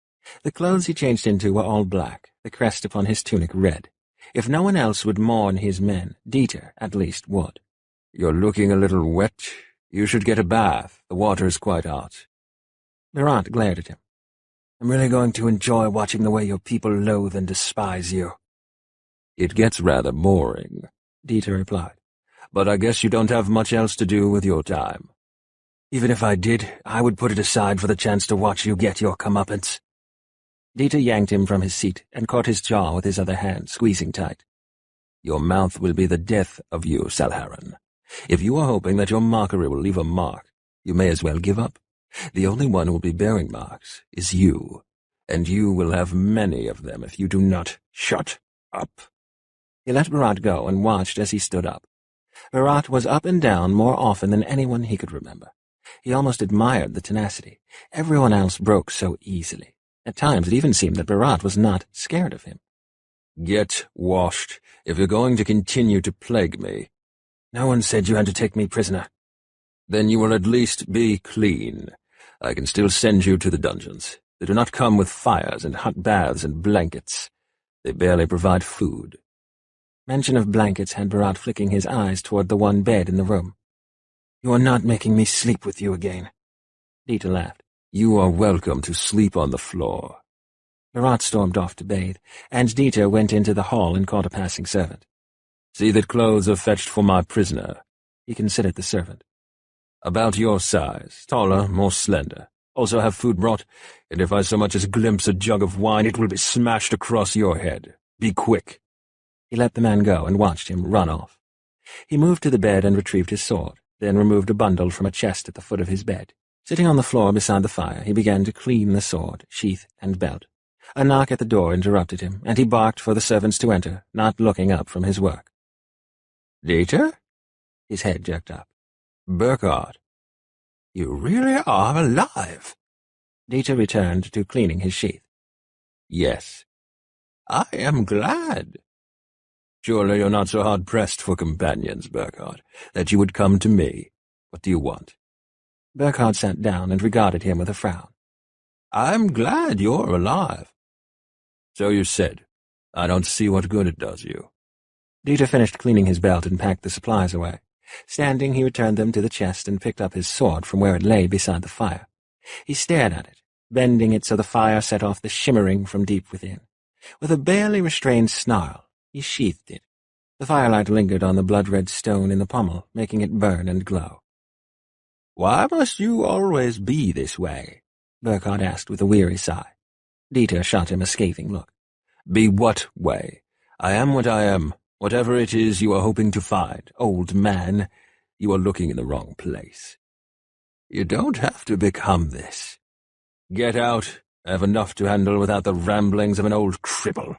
The clothes he changed into were all black, the crest upon his tunic red. If no one else would mourn his men, Dieter at least would. "You're looking a little wet. You should get a bath. The water is quite hot." Berat glared at him. "I'm really going to enjoy watching the way your people loathe and despise you." "It gets rather boring," Dieter replied. "But I guess you don't have much else to do with your time." "Even if I did, I would put it aside for the chance to watch you get your comeuppance." Dieter yanked him from his seat and caught his jaw with his other hand, squeezing tight. "Your mouth will be the death of you, Salharan. If you are hoping that your mockery will leave a mark, you may as well give up. The only one who will be bearing marks is you, and you will have many of them if you do not shut up." He let Berat go and watched as he stood up. Berat was up and down more often than anyone he could remember. He almost admired the tenacity. Everyone else broke so easily. At times it even seemed that Berat was not scared of him. "Get washed, if you're going to continue to plague me." "No one said you had to take me prisoner." "Then you will at least be clean. I can still send you to the dungeons. They do not come with fires and hot baths and blankets. They barely provide food." Mention of blankets had Berat flicking his eyes toward the one bed in the room. "You are not making me sleep with you again." Dieter laughed. "You are welcome to sleep on the floor." Berat stormed off to bathe, and Dieter went into the hall and called a passing servant. "See that clothes are fetched for my prisoner." He considered the servant. "About your size, taller, more slender. Also have food brought, and if I so much as glimpse a jug of wine, it will be smashed across your head. Be quick." He let the man go and watched him run off. He moved to the bed and retrieved his sword, then removed a bundle from a chest at the foot of his bed. Sitting on the floor beside the fire, he began to clean the sword, sheath, and belt. A knock at the door interrupted him, and he barked for the servants to enter, not looking up from his work. "Dieter?" His head jerked up. "Burkhard, you really are alive." Dieter returned to cleaning his sheath. "Yes." "I am glad." "Surely you're not so hard-pressed for companions, Burkhard, that you would come to me. What do you want?" Burkhard sat down and regarded him with a frown. "I'm glad you're alive." "So you said. I don't see what good it does you." Dieter finished cleaning his belt and packed the supplies away. Standing, he returned them to the chest and picked up his sword from where it lay beside the fire. He stared at it, bending it so the fire set off the shimmering from deep within. With a barely restrained snarl, he sheathed it. The firelight lingered on the blood-red stone in the pommel, making it burn and glow. "Why must you always be this way?" Burkhard asked with a weary sigh. Dieter shot him a scathing look. "Be what way? I am what I am. Whatever it is you are hoping to find, old man, you are looking in the wrong place. You don't have to become this. Get out. I have enough to handle without the ramblings of an old cripple."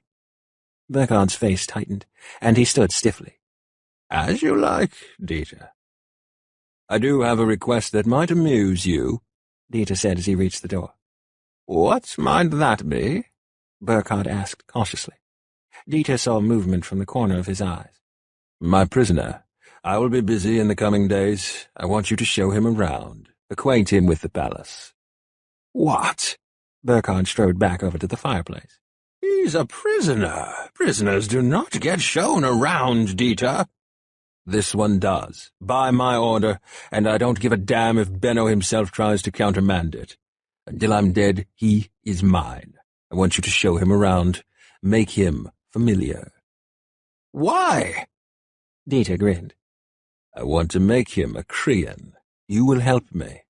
Burkhard's face tightened, and he stood stiffly. "As you like, Dieter." "I do have a request that might amuse you," Dieter said as he reached the door. "What might that be?" Burkhard asked cautiously. Dieter saw movement from the corner of his eyes. "My prisoner. I will be busy in the coming days. I want you to show him around, acquaint him with the palace." "What?" Burkhard strode back over to the fireplace. "He's a prisoner. Prisoners do not get shown around, Dieter." "This one does, by my order, and I don't give a damn if Benno himself tries to countermand it. Until I'm dead, he is mine. I want you to show him around, make him familiar." "Why?" Dieter grinned. "I want to make him a Krian. You will help me."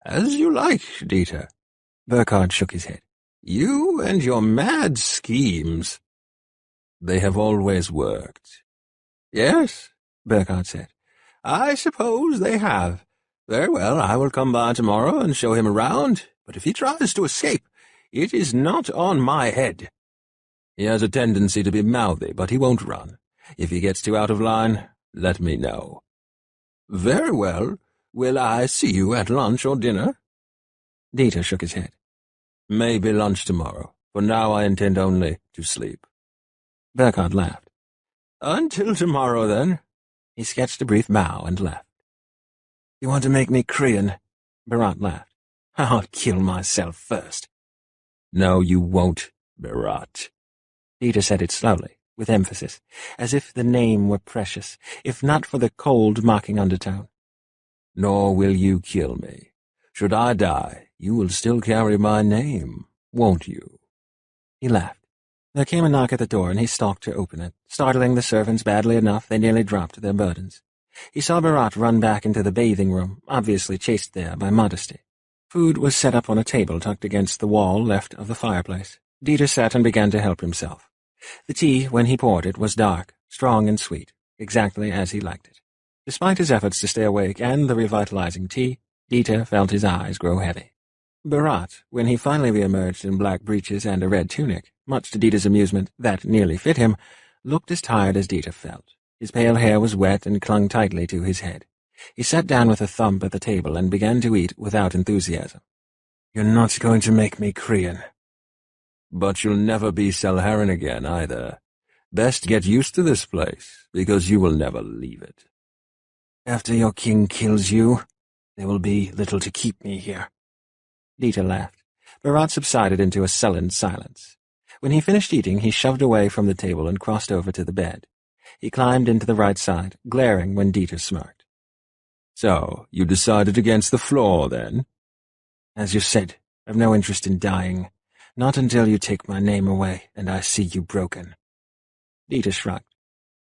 "As you like, Dieter." Burkhard shook his head. "You and your mad schemes." "They have always worked." "Yes," Burkhard said. "I suppose they have. Very well, I will come by tomorrow and show him around, but if he tries to escape, it is not on my head." "He has a tendency to be mouthy, but he won't run. If he gets too out of line, let me know." "Very well. Will I see you at lunch or dinner?" Dieter shook his head. "Maybe lunch tomorrow. For now I intend only to sleep." Burkhardt laughed. "Until tomorrow, then." He sketched a brief bow and left. "You want to make me Korean?" Bharat laughed. "I'll kill myself first." "No, you won't, Bharat." Dieter said it slowly, with emphasis, as if the name were precious, if not for the cold, mocking undertone. "Nor will you kill me. Should I die, you will still carry my name, won't you?" He laughed. There came a knock at the door, and he stalked to open it, startling the servants badly enough they nearly dropped their burdens. He saw Bharat run back into the bathing room, obviously chased there by modesty. Food was set up on a table tucked against the wall left of the fireplace. Dieter sat and began to help himself. The tea, when he poured it, was dark, strong and sweet, exactly as he liked it. Despite his efforts to stay awake and the revitalizing tea, Dieter felt his eyes grow heavy. Bharat, when he finally re-emerged in black breeches and a red tunic, much to Dieter's amusement, that nearly fit him, looked as tired as Dieter felt. His pale hair was wet and clung tightly to his head. He sat down with a thump at the table and began to eat without enthusiasm. "You're not going to make me Korean." "But you'll never be Salharan again, either. Best get used to this place, because you will never leave it." "After your king kills you, there will be little to keep me here." Dieter laughed. Bharat subsided into a sullen silence. When he finished eating, he shoved away from the table and crossed over to the bed. He climbed into the right side, glaring when Dieter smirked. "So, you decided against the floor, then?" "As you said, I've no interest in dying. Not until you take my name away and I see you broken." Dieter shrugged.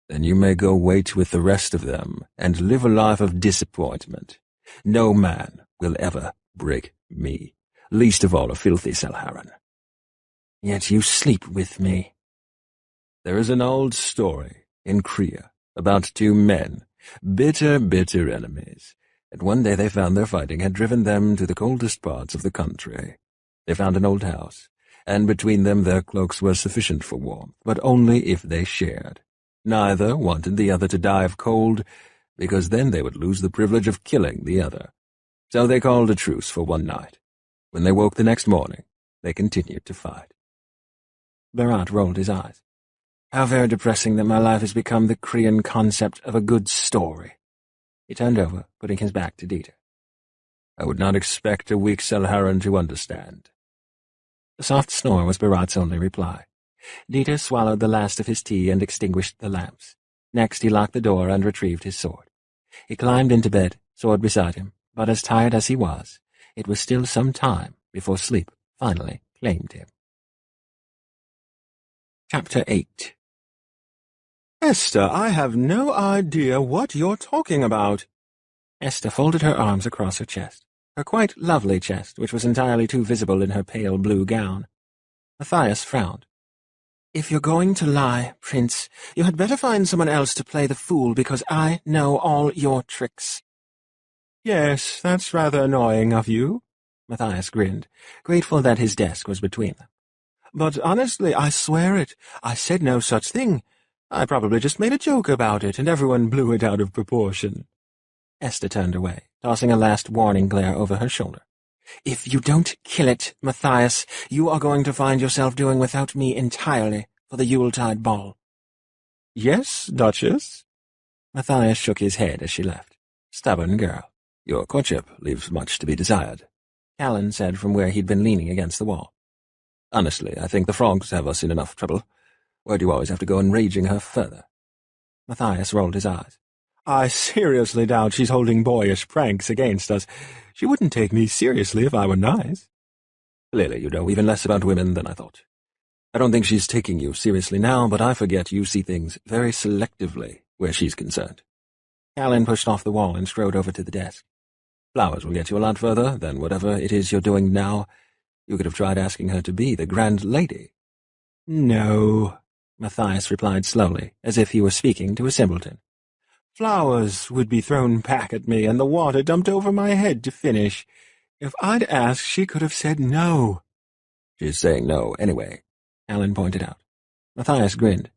"Then you may go wait with the rest of them and live a life of disappointment. No man will ever break me, least of all a filthy Salharan." "Yet you sleep with me." "There is an old story in Korea about two men, bitter, bitter enemies, and one day they found their fighting had driven them to the coldest parts of the country. They found an old house, and between them their cloaks were sufficient for warmth, but only if they shared. Neither wanted the other to die of cold, because then they would lose the privilege of killing the other. So they called a truce for one night. When they woke the next morning, they continued to fight." Bharat rolled his eyes. "How very depressing that my life has become the Korean concept of a good story." He turned over, putting his back to Dieter. "I would not expect a weak Salharan to understand." The soft snore was Bharat's only reply. Dieter swallowed the last of his tea and extinguished the lamps. Next he locked the door and retrieved his sword. He climbed into bed, sword beside him, but as tired as he was, it was still some time before sleep finally claimed him. Chapter 8. "Esther, I have no idea what you're talking about." Esther folded her arms across her chest, her quite lovely chest, which was entirely too visible in her pale blue gown. Matthias frowned. "If you're going to lie, Prince, you had better find someone else to play the fool, because I know all your tricks." "Yes, that's rather annoying of you." Matthias grinned, grateful that his desk was between them. "But honestly, I swear it. I said no such thing. I probably just made a joke about it, and everyone blew it out of proportion." Esther turned away, tossing a last warning glare over her shoulder. "If you don't kill it, Matthias, you are going to find yourself doing without me entirely for the Yuletide ball." "Yes, Duchess?" Matthias shook his head as she left. "Stubborn girl. Your courtship leaves much to be desired," Callan said from where he'd been leaning against the wall. "Honestly, I think the frogs have us in enough trouble. Why do you always have to go enraging her further?" Matthias rolled his eyes. "I seriously doubt she's holding boyish pranks against us. She wouldn't take me seriously if I were nice." "Clearly you know even less about women than I thought. I don't think she's taking you seriously now, but I forget you see things very selectively where she's concerned." Callan pushed off the wall and strode over to the desk. "Flowers will get you a lot further than whatever it is you're doing now. You could have tried asking her to be the grand lady." "No," Matthias replied slowly, as if he were speaking to a simpleton. "Flowers would be thrown back at me and the water dumped over my head to finish. If I'd asked, she could have said no." "She's saying no anyway," Callan pointed out. Matthias grinned.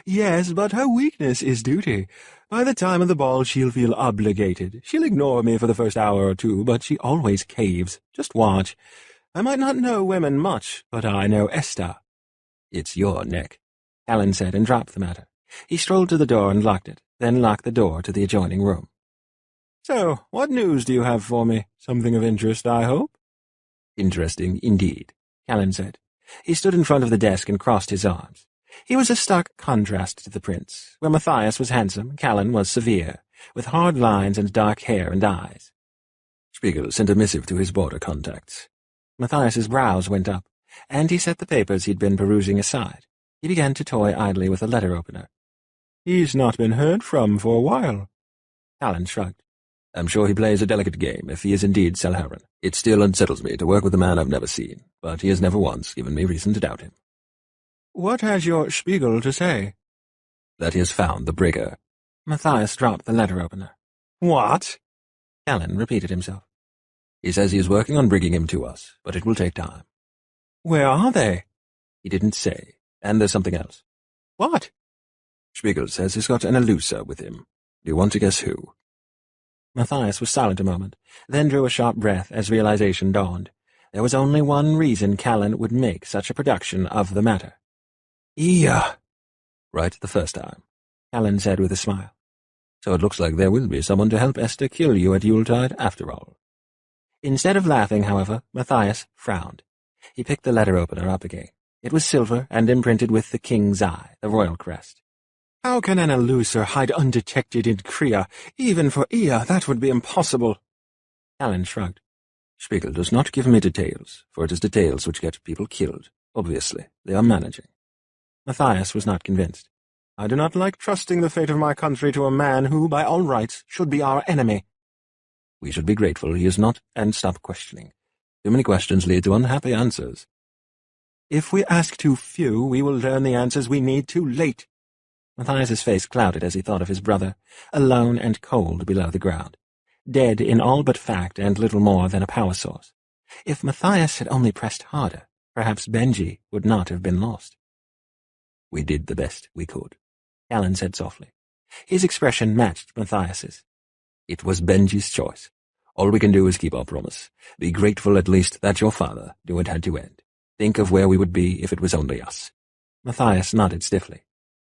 "Yes, but her weakness is duty. By the time of the ball she'll feel obligated. She'll ignore me for the first hour or two, but she always caves. Just watch. I might not know women much, but I know Esther." "It's your neck." Callan said, and dropped the matter. He strolled to the door and locked it, then locked the door to the adjoining room. "So, what news do you have for me? Something of interest, I hope?" "Interesting indeed," Callan said. He stood in front of the desk and crossed his arms. He was a stark contrast to the prince. Where Matthias was handsome, Callan was severe, with hard lines and dark hair and eyes. Spiegel sent a missive to his border contacts. Matthias's brows went up, and he set the papers he'd been perusing aside. He began to toy idly with a letter opener. "He's not been heard from for a while." Callan shrugged. "I'm sure he plays a delicate game, if he is indeed Selharan. It still unsettles me to work with a man I've never seen, but he has never once given me reason to doubt him." "What has your Spiegel to say?" "That he has found the breaker." Matthias dropped the letter opener. "What?" Callan repeated himself. "He says he is working on bringing him to us, but it will take time." "Where are they?" "He didn't say. And there's something else." "What?" "Spiegel says he's got an eluser with him. Do you want to guess who?" Matthias was silent a moment, then drew a sharp breath as realization dawned. There was only one reason Callan would make such a production of the matter. "Yeah." "Right the first time," Callan said with a smile. "So it looks like there will be someone to help Esther kill you at Yuletide after all." Instead of laughing, however, Matthias frowned. He picked the letter opener up again. It was silver and imprinted with the king's eye, the royal crest. "How can an eluser hide undetected in Kria? Even for Ea, that would be impossible." Callan shrugged. "Spiegel does not give me details, for it is details which get people killed. Obviously, they are managing." Matthias was not convinced. "I do not like trusting the fate of my country to a man who, by all rights, should be our enemy." "We should be grateful he is not, and stop questioning. Too many questions lead to unhappy answers." "If we ask too few, we will learn the answers we need too late." Matthias's face clouded as he thought of his brother, alone and cold below the ground, dead in all but fact and little more than a power source. If Matthias had only pressed harder, perhaps Benji would not have been lost. "We did the best we could," Callan said softly. His expression matched Matthias's. "It was Benji's choice. All we can do is keep our promise. Be grateful at least that your father knew it had to end. Think of where we would be if it was only us." Matthias nodded stiffly.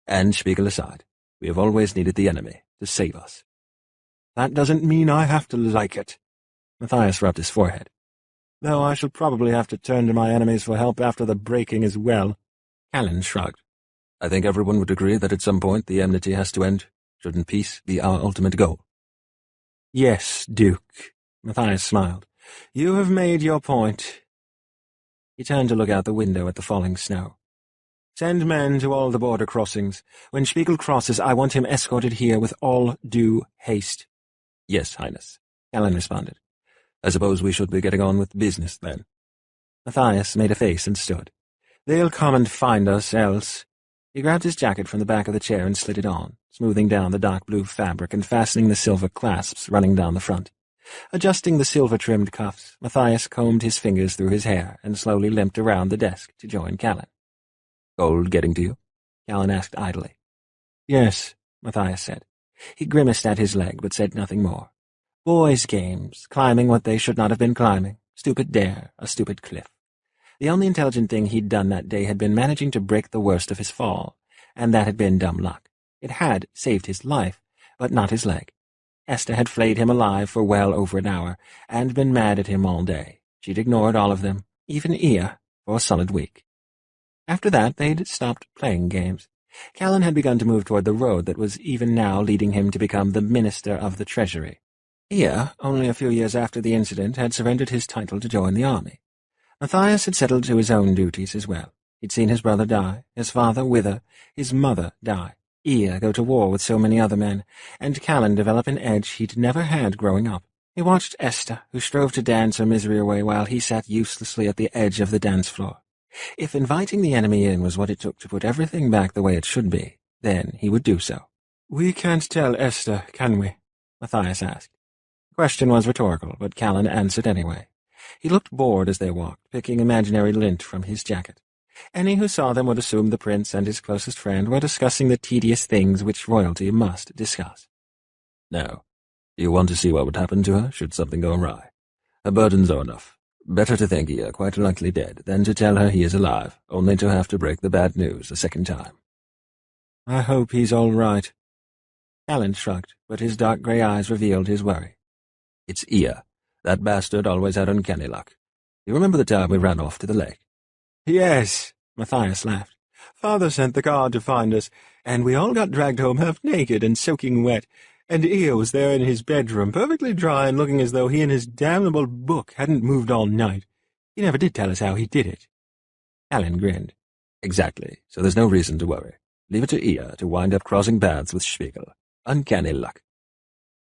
"And Spiegel aside, we have always needed the enemy to save us." "That doesn't mean I have to like it." Matthias rubbed his forehead. "Though I shall probably have to turn to my enemies for help after the breaking as well." Callan shrugged. "I think everyone would agree that at some point the enmity has to end. Shouldn't peace be our ultimate goal?" "Yes, Duke," Matthias smiled. "You have made your point." He turned to look out the window at the falling snow. "Send men to all the border crossings. When Spiegel crosses, I want him escorted here with all due haste." "Yes, Highness," Callan responded. "I suppose we should be getting on with business, then." Matthias made a face and stood. "They'll come and find us, else." He grabbed his jacket from the back of the chair and slid it on, smoothing down the dark blue fabric and fastening the silver clasps running down the front. Adjusting the silver-trimmed cuffs, Matthias combed his fingers through his hair and slowly limped around the desk to join Callan. "Cold getting to you?" Callan asked idly. "Yes," Matthias said. He grimaced at his leg, but said nothing more. Boys' games, climbing what they should not have been climbing, stupid dare, a stupid cliff. The only intelligent thing he'd done that day had been managing to break the worst of his fall, and that had been dumb luck. It had saved his life, but not his leg. Esther had flayed him alive for well over an hour, and been mad at him all day. She'd ignored all of them, even Ea, for a solid week. After that, they'd stopped playing games. Callan had begun to move toward the road that was even now leading him to become the Minister of the Treasury. Ea, only a few years after the incident, had surrendered his title to join the army. Matthias had settled to his own duties as well. He'd seen his brother die, his father wither, his mother die, Ea go to war with so many other men, and Callan develop an edge he'd never had growing up. He watched Esther, who strove to dance her misery away while he sat uselessly at the edge of the dance floor. If inviting the enemy in was what it took to put everything back the way it should be, then he would do so. "We can't tell Esther, can we?" Matthias asked. The question was rhetorical, but Callan answered anyway. He looked bored as they walked, picking imaginary lint from his jacket. Any who saw them would assume the prince and his closest friend were discussing the tedious things which royalty must discuss. "Now, do you want to see what would happen to her should something go awry? Her burdens are enough. Better to think Ea quite likely dead than to tell her he is alive, only to have to break the bad news a second time." I hope he's all right. Callan shrugged, but his dark grey eyes revealed his worry. It's Ia. That bastard always had uncanny luck. You remember the time we ran off to the lake? Yes, Matthias laughed. Father sent the guard to find us, and we all got dragged home half naked and soaking wet, and Ia was there in his bedroom, perfectly dry and looking as though he and his damnable book hadn't moved all night. He never did tell us how he did it. Callan grinned. Exactly, so there's no reason to worry. Leave it to Ia to wind up crossing paths with Spiegel. Uncanny luck.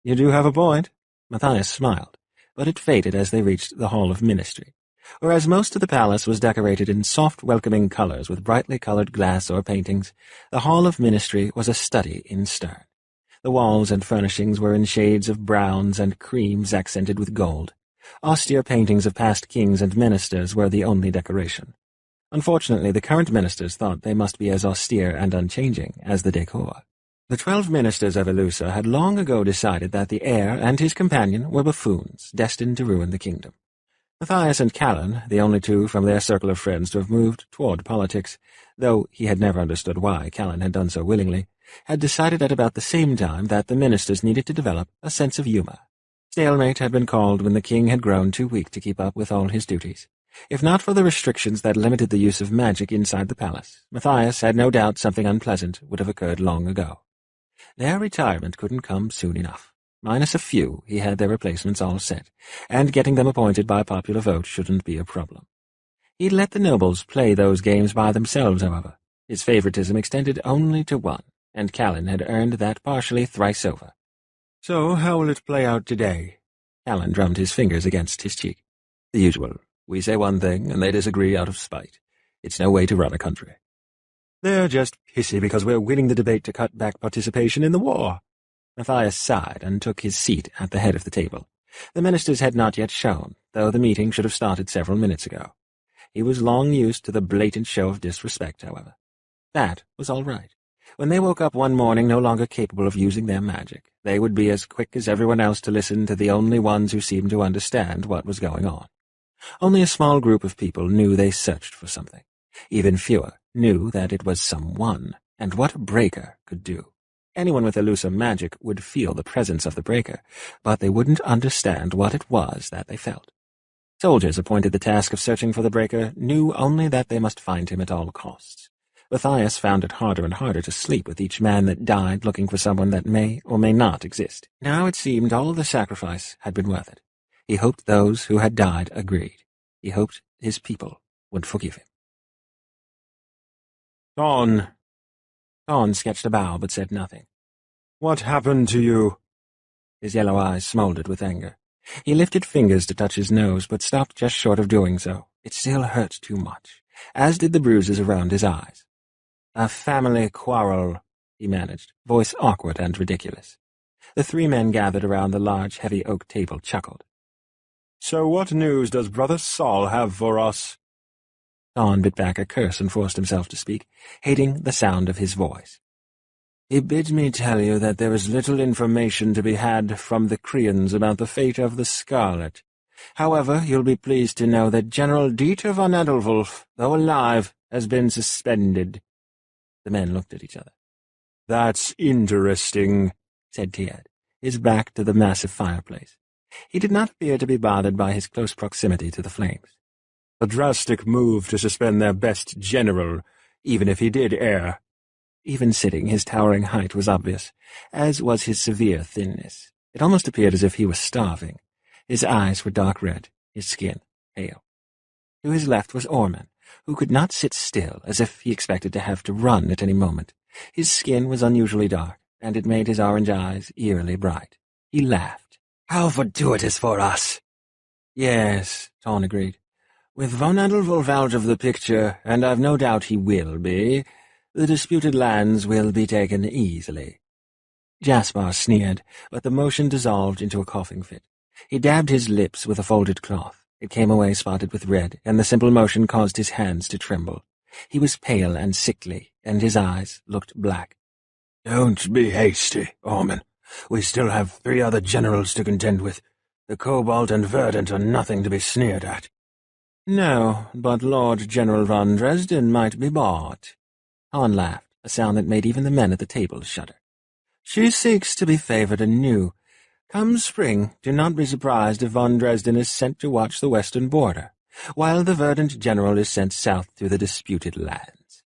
You do have a point. Matthias smiled, but it faded as they reached the Hall of Ministry. Whereas most of the palace was decorated in soft, welcoming colors with brightly colored glass or paintings, the Hall of Ministry was a study in stone. The walls and furnishings were in shades of browns and creams accented with gold. Austere paintings of past kings and ministers were the only decoration. Unfortunately, the current ministers thought they must be as austere and unchanging as the decor. The 12 ministers of Elusa had long ago decided that the heir and his companion were buffoons, destined to ruin the kingdom. Matthias and Callan, the only two from their circle of friends to have moved toward politics, though he had never understood why Callan had done so willingly, had decided at about the same time that the ministers needed to develop a sense of humor. Stalemate had been called when the king had grown too weak to keep up with all his duties. If not for the restrictions that limited the use of magic inside the palace, Matthias had no doubt something unpleasant would have occurred long ago. Their retirement couldn't come soon enough. Minus a few, he had their replacements all set, and getting them appointed by popular vote shouldn't be a problem. He'd let the nobles play those games by themselves, however. His favoritism extended only to one, and Callan had earned that partially thrice over. So how will it play out today? Callan drummed his fingers against his cheek. The usual. We say one thing, and they disagree out of spite. It's no way to run a country. They're just pissy because we're winning the debate to cut back participation in the war. Matthias sighed and took his seat at the head of the table. The ministers had not yet shown, though the meeting should have started several minutes ago. He was long used to the blatant show of disrespect, however. That was all right. When they woke up one morning no longer capable of using their magic, they would be as quick as everyone else to listen to the only ones who seemed to understand what was going on. Only a small group of people knew they searched for something. Even fewer knew that it was someone, and what a breaker could do. Anyone with Elusa magic would feel the presence of the breaker, but they wouldn't understand what it was that they felt. Soldiers appointed the task of searching for the breaker knew only that they must find him at all costs. Matthias found it harder and harder to sleep with each man that died looking for someone that may or may not exist. Now it seemed all the sacrifice had been worth it. He hoped those who had died agreed. He hoped his people would forgive him. Dawn sketched a bow but said nothing. What happened to you? His yellow eyes smoldered with anger. He lifted fingers to touch his nose, but stopped just short of doing so. It still hurt too much, as did the bruises around his eyes. A family quarrel, he managed, voice awkward and ridiculous. The three men gathered around the large, heavy oak table chuckled. So what news does Brother Saul have for us? Dawn bit back a curse and forced himself to speak, hating the sound of his voice. He bids me tell you that there is little information to be had from the Creans about the fate of the Scarlet. However, you'll be pleased to know that General Dieter von Edelwulf, though alive, has been suspended. The men looked at each other. That's interesting, said Tiad, his back to the massive fireplace. He did not appear to be bothered by his close proximity to the flames. A drastic move to suspend their best general, even if he did err. Even sitting, his towering height was obvious, as was his severe thinness. It almost appeared as if he was starving. His eyes were dark red, his skin pale. To his left was Orman, who could not sit still, as if he expected to have to run at any moment. His skin was unusually dark, and it made his orange eyes eerily bright. He laughed. How fortuitous for us! Yes, Dawn agreed. With von Edelwulf out of the picture, and I've no doubt he will be, the disputed lands will be taken easily. Jaspar sneered, but the motion dissolved into a coughing fit. He dabbed his lips with a folded cloth. It came away spotted with red, and the simple motion caused his hands to tremble. He was pale and sickly, and his eyes looked black. Don't be hasty, Orman. We still have 3 other generals to contend with. The Cobalt and Verdant are nothing to be sneered at. No, but Lord General von Dresden might be bought. Han laughed, a sound that made even the men at the table shudder. "She seeks to be favored anew. Come spring, do not be surprised if von Dresden is sent to watch the western border, while the verdant general is sent south through the disputed lands."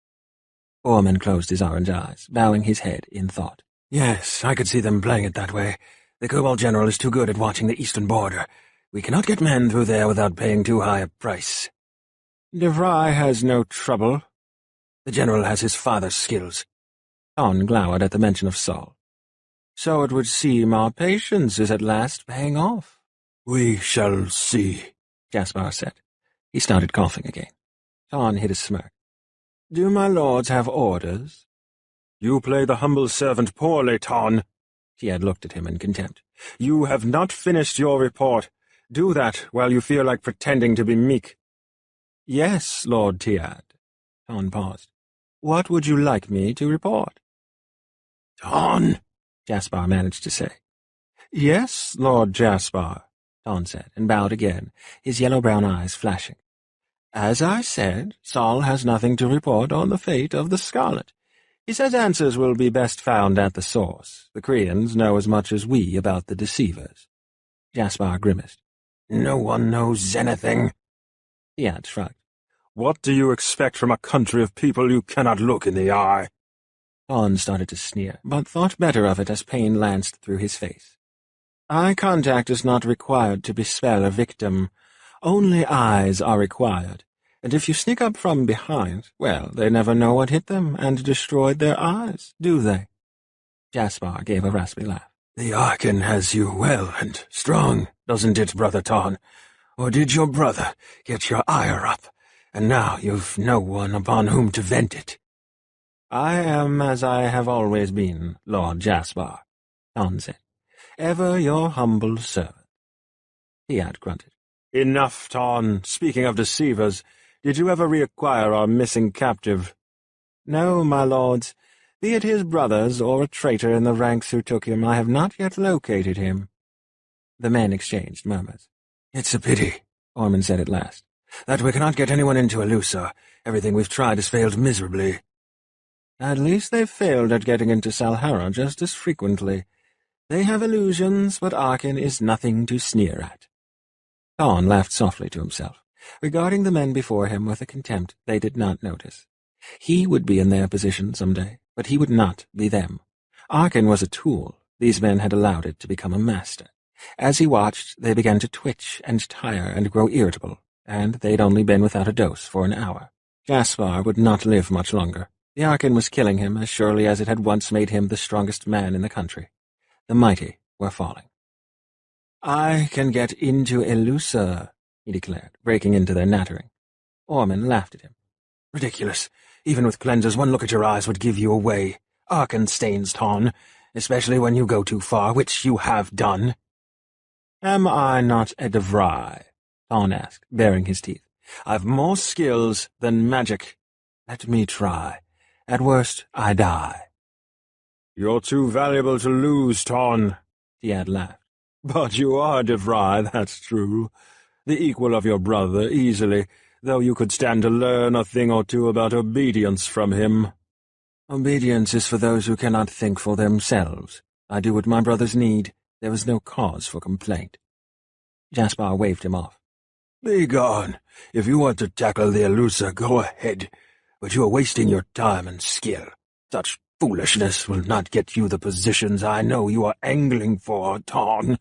Ormond closed his orange eyes, bowing his head in thought. Yes, I could see them playing it that way. The Cobalt General is too good at watching the eastern border. We cannot get men through there without paying too high a price. De Vrij has no trouble. The General has his father's skills. Thon glowered at the mention of Saul. So it would seem our patience is at last paying off. We shall see, Jaspar said. He started coughing again. Thon hid a smirk. Do my lords have orders? You play the humble servant poorly, Ton. Tiad looked at him in contempt. You have not finished your report. Do that while you feel like pretending to be meek. Yes, Lord Tiad. Ton paused. What would you like me to report? Ton, Jaspar managed to say. Yes, Lord Jaspar, Ton said, and bowed again, his yellow-brown eyes flashing. As I said, Saul has nothing to report on the fate of the Scarlet. He says answers will be best found at the source. The Koreans know as much as we about the deceivers. Jaspar grimaced. No one knows anything. Tiad shrugged. What do you expect from a country of people you cannot look in the eye? Ton started to sneer, but thought better of it as pain lanced through his face. Eye contact is not required to bespell a victim. Only eyes are required. And if you sneak up from behind, well, they never know what hit them and destroyed their eyes, do they? Jaspar gave a raspy laugh. The Archon has you well and strong, doesn't it, Brother Ton? Or did your brother get your ire up, and now you've no one upon whom to vent it? I am as I have always been, Lord Jaspar, Ton said. Ever your humble servant. Tiad grunted. Enough, Ton. Speaking of deceivers, did you ever reacquire our missing captive? No, my lords. Be it his brothers or a traitor in the ranks who took him, I have not yet located him. The men exchanged murmurs. It's a pity, Ormond said at last, that we cannot get anyone into Elusa. Everything we've tried has failed miserably. At least they've failed at getting into Salhara just as frequently. They have illusions, but Arkin is nothing to sneer at. Thon laughed softly to himself, regarding the men before him with a contempt they did not notice. He would be in their position some day, but he would not be them. Arkin was a tool. These men had allowed it to become a master. As he watched, they began to twitch and tire and grow irritable, and they'd only been without a dose for an hour. Jaspar would not live much longer. The Arkin was killing him as surely as it had once made him the strongest man in the country. The mighty were falling. I can get into Elusa, he declared, breaking into their nattering. Ormond laughed at him. Ridiculous. Even with cleansers, one look at your eyes would give you away. Arkin stains, Ton, especially when you go too far, which you have done. Am I not a de Vrij? Thon asked, baring his teeth. I've more skills than magic. Let me try. At worst, I die. You're too valuable to lose, Ton, Tiad laughed. But you are de Vrij, that's true. The equal of your brother, easily, though you could stand to learn a thing or two about obedience from him. Obedience is for those who cannot think for themselves. I do what my brothers need. There is no cause for complaint. Jaspar waved him off. Begone. If you want to tackle the Elusa, go ahead. But you are wasting your time and skill. Such foolishness will not get you the positions I know you are angling for, Ton.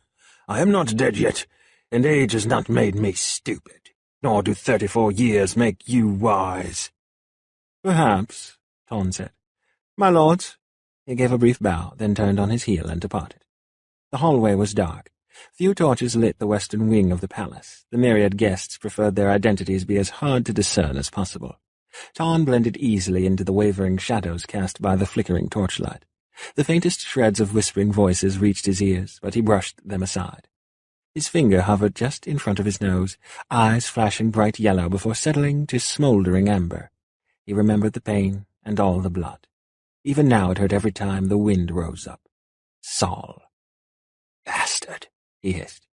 I am not dead yet, and age has not made me stupid, nor do 34 years make you wise. Perhaps, Ton said. My lords. He gave a brief bow, then turned on his heel and departed. The hallway was dark. Few torches lit the western wing of the palace. The myriad guests preferred their identities be as hard to discern as possible. Ton blended easily into the wavering shadows cast by the flickering torchlight. The faintest shreds of whispering voices reached his ears, but he brushed them aside. His finger hovered just in front of his nose, eyes flashing bright yellow before settling to smoldering amber. He remembered the pain and all the blood. Even now it hurt every time the wind rose up. Saul. Bastard, he hissed.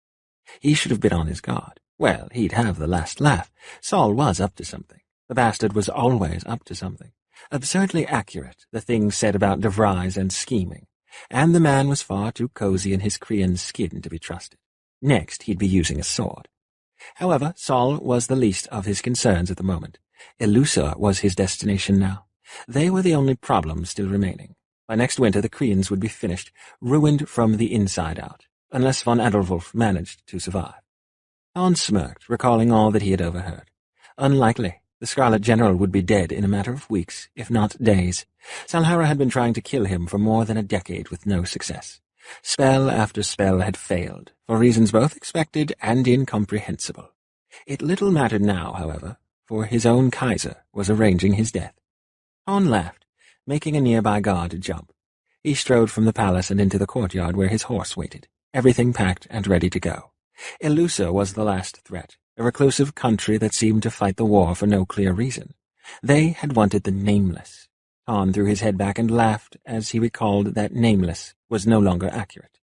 He should have been on his guard. Well, he'd have the last laugh. Saul was up to something. The bastard was always up to something. Absurdly accurate, the things said about devise and scheming, and the man was far too cozy in his Krian skin to be trusted. Next, he'd be using a sword. However, Sol was the least of his concerns at the moment. Elusor was his destination now. They were the only problem still remaining. By next winter the Krians would be finished, ruined from the inside out, unless von Edelwulf managed to survive. Thorn smirked, recalling all that he had overheard. Unlikely. The Scarlet General would be dead in a matter of weeks, if not days. Salhara had been trying to kill him for more than a decade with no success. Spell after spell had failed, for reasons both expected and incomprehensible. It little mattered now, however, for his own Kaiser was arranging his death. Thorn laughed, making a nearby guard jump. He strode from the palace and into the courtyard where his horse waited, everything packed and ready to go. Elusa was the last threat, a reclusive country that seemed to fight the war for no clear reason. They had wanted the Nameless. Thorn threw his head back and laughed as he recalled that Nameless was no longer accurate.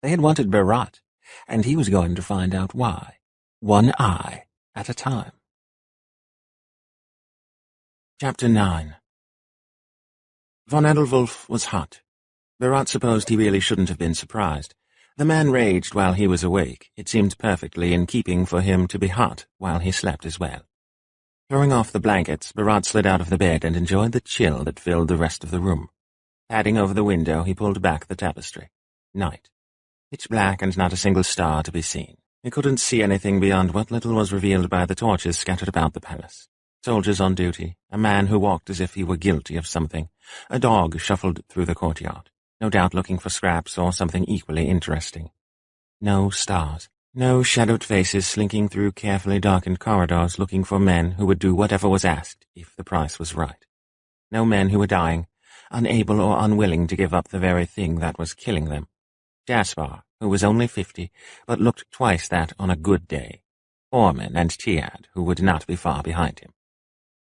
They had wanted Berat, and he was going to find out why. One eye at a time. Chapter 9. Von Edelwulf was hot. Berat supposed he really shouldn't have been surprised. The man raged while he was awake. It seemed perfectly in keeping for him to be hot while he slept as well. Throwing off the blankets, Berat slid out of the bed and enjoyed the chill that filled the rest of the room. Padding over the window, he pulled back the tapestry. Night. Pitch black and not a single star to be seen. He couldn't see anything beyond what little was revealed by the torches scattered about the palace. Soldiers on duty, a man who walked as if he were guilty of something. A dog shuffled through the courtyard, no doubt looking for scraps or something equally interesting. No stars. No shadowed faces slinking through carefully darkened corridors looking for men who would do whatever was asked if the price was right. No men who were dying, unable or unwilling to give up the very thing that was killing them. Jaspar, who was only 50, but looked twice that on a good day. Orman and Tiad, who would not be far behind him.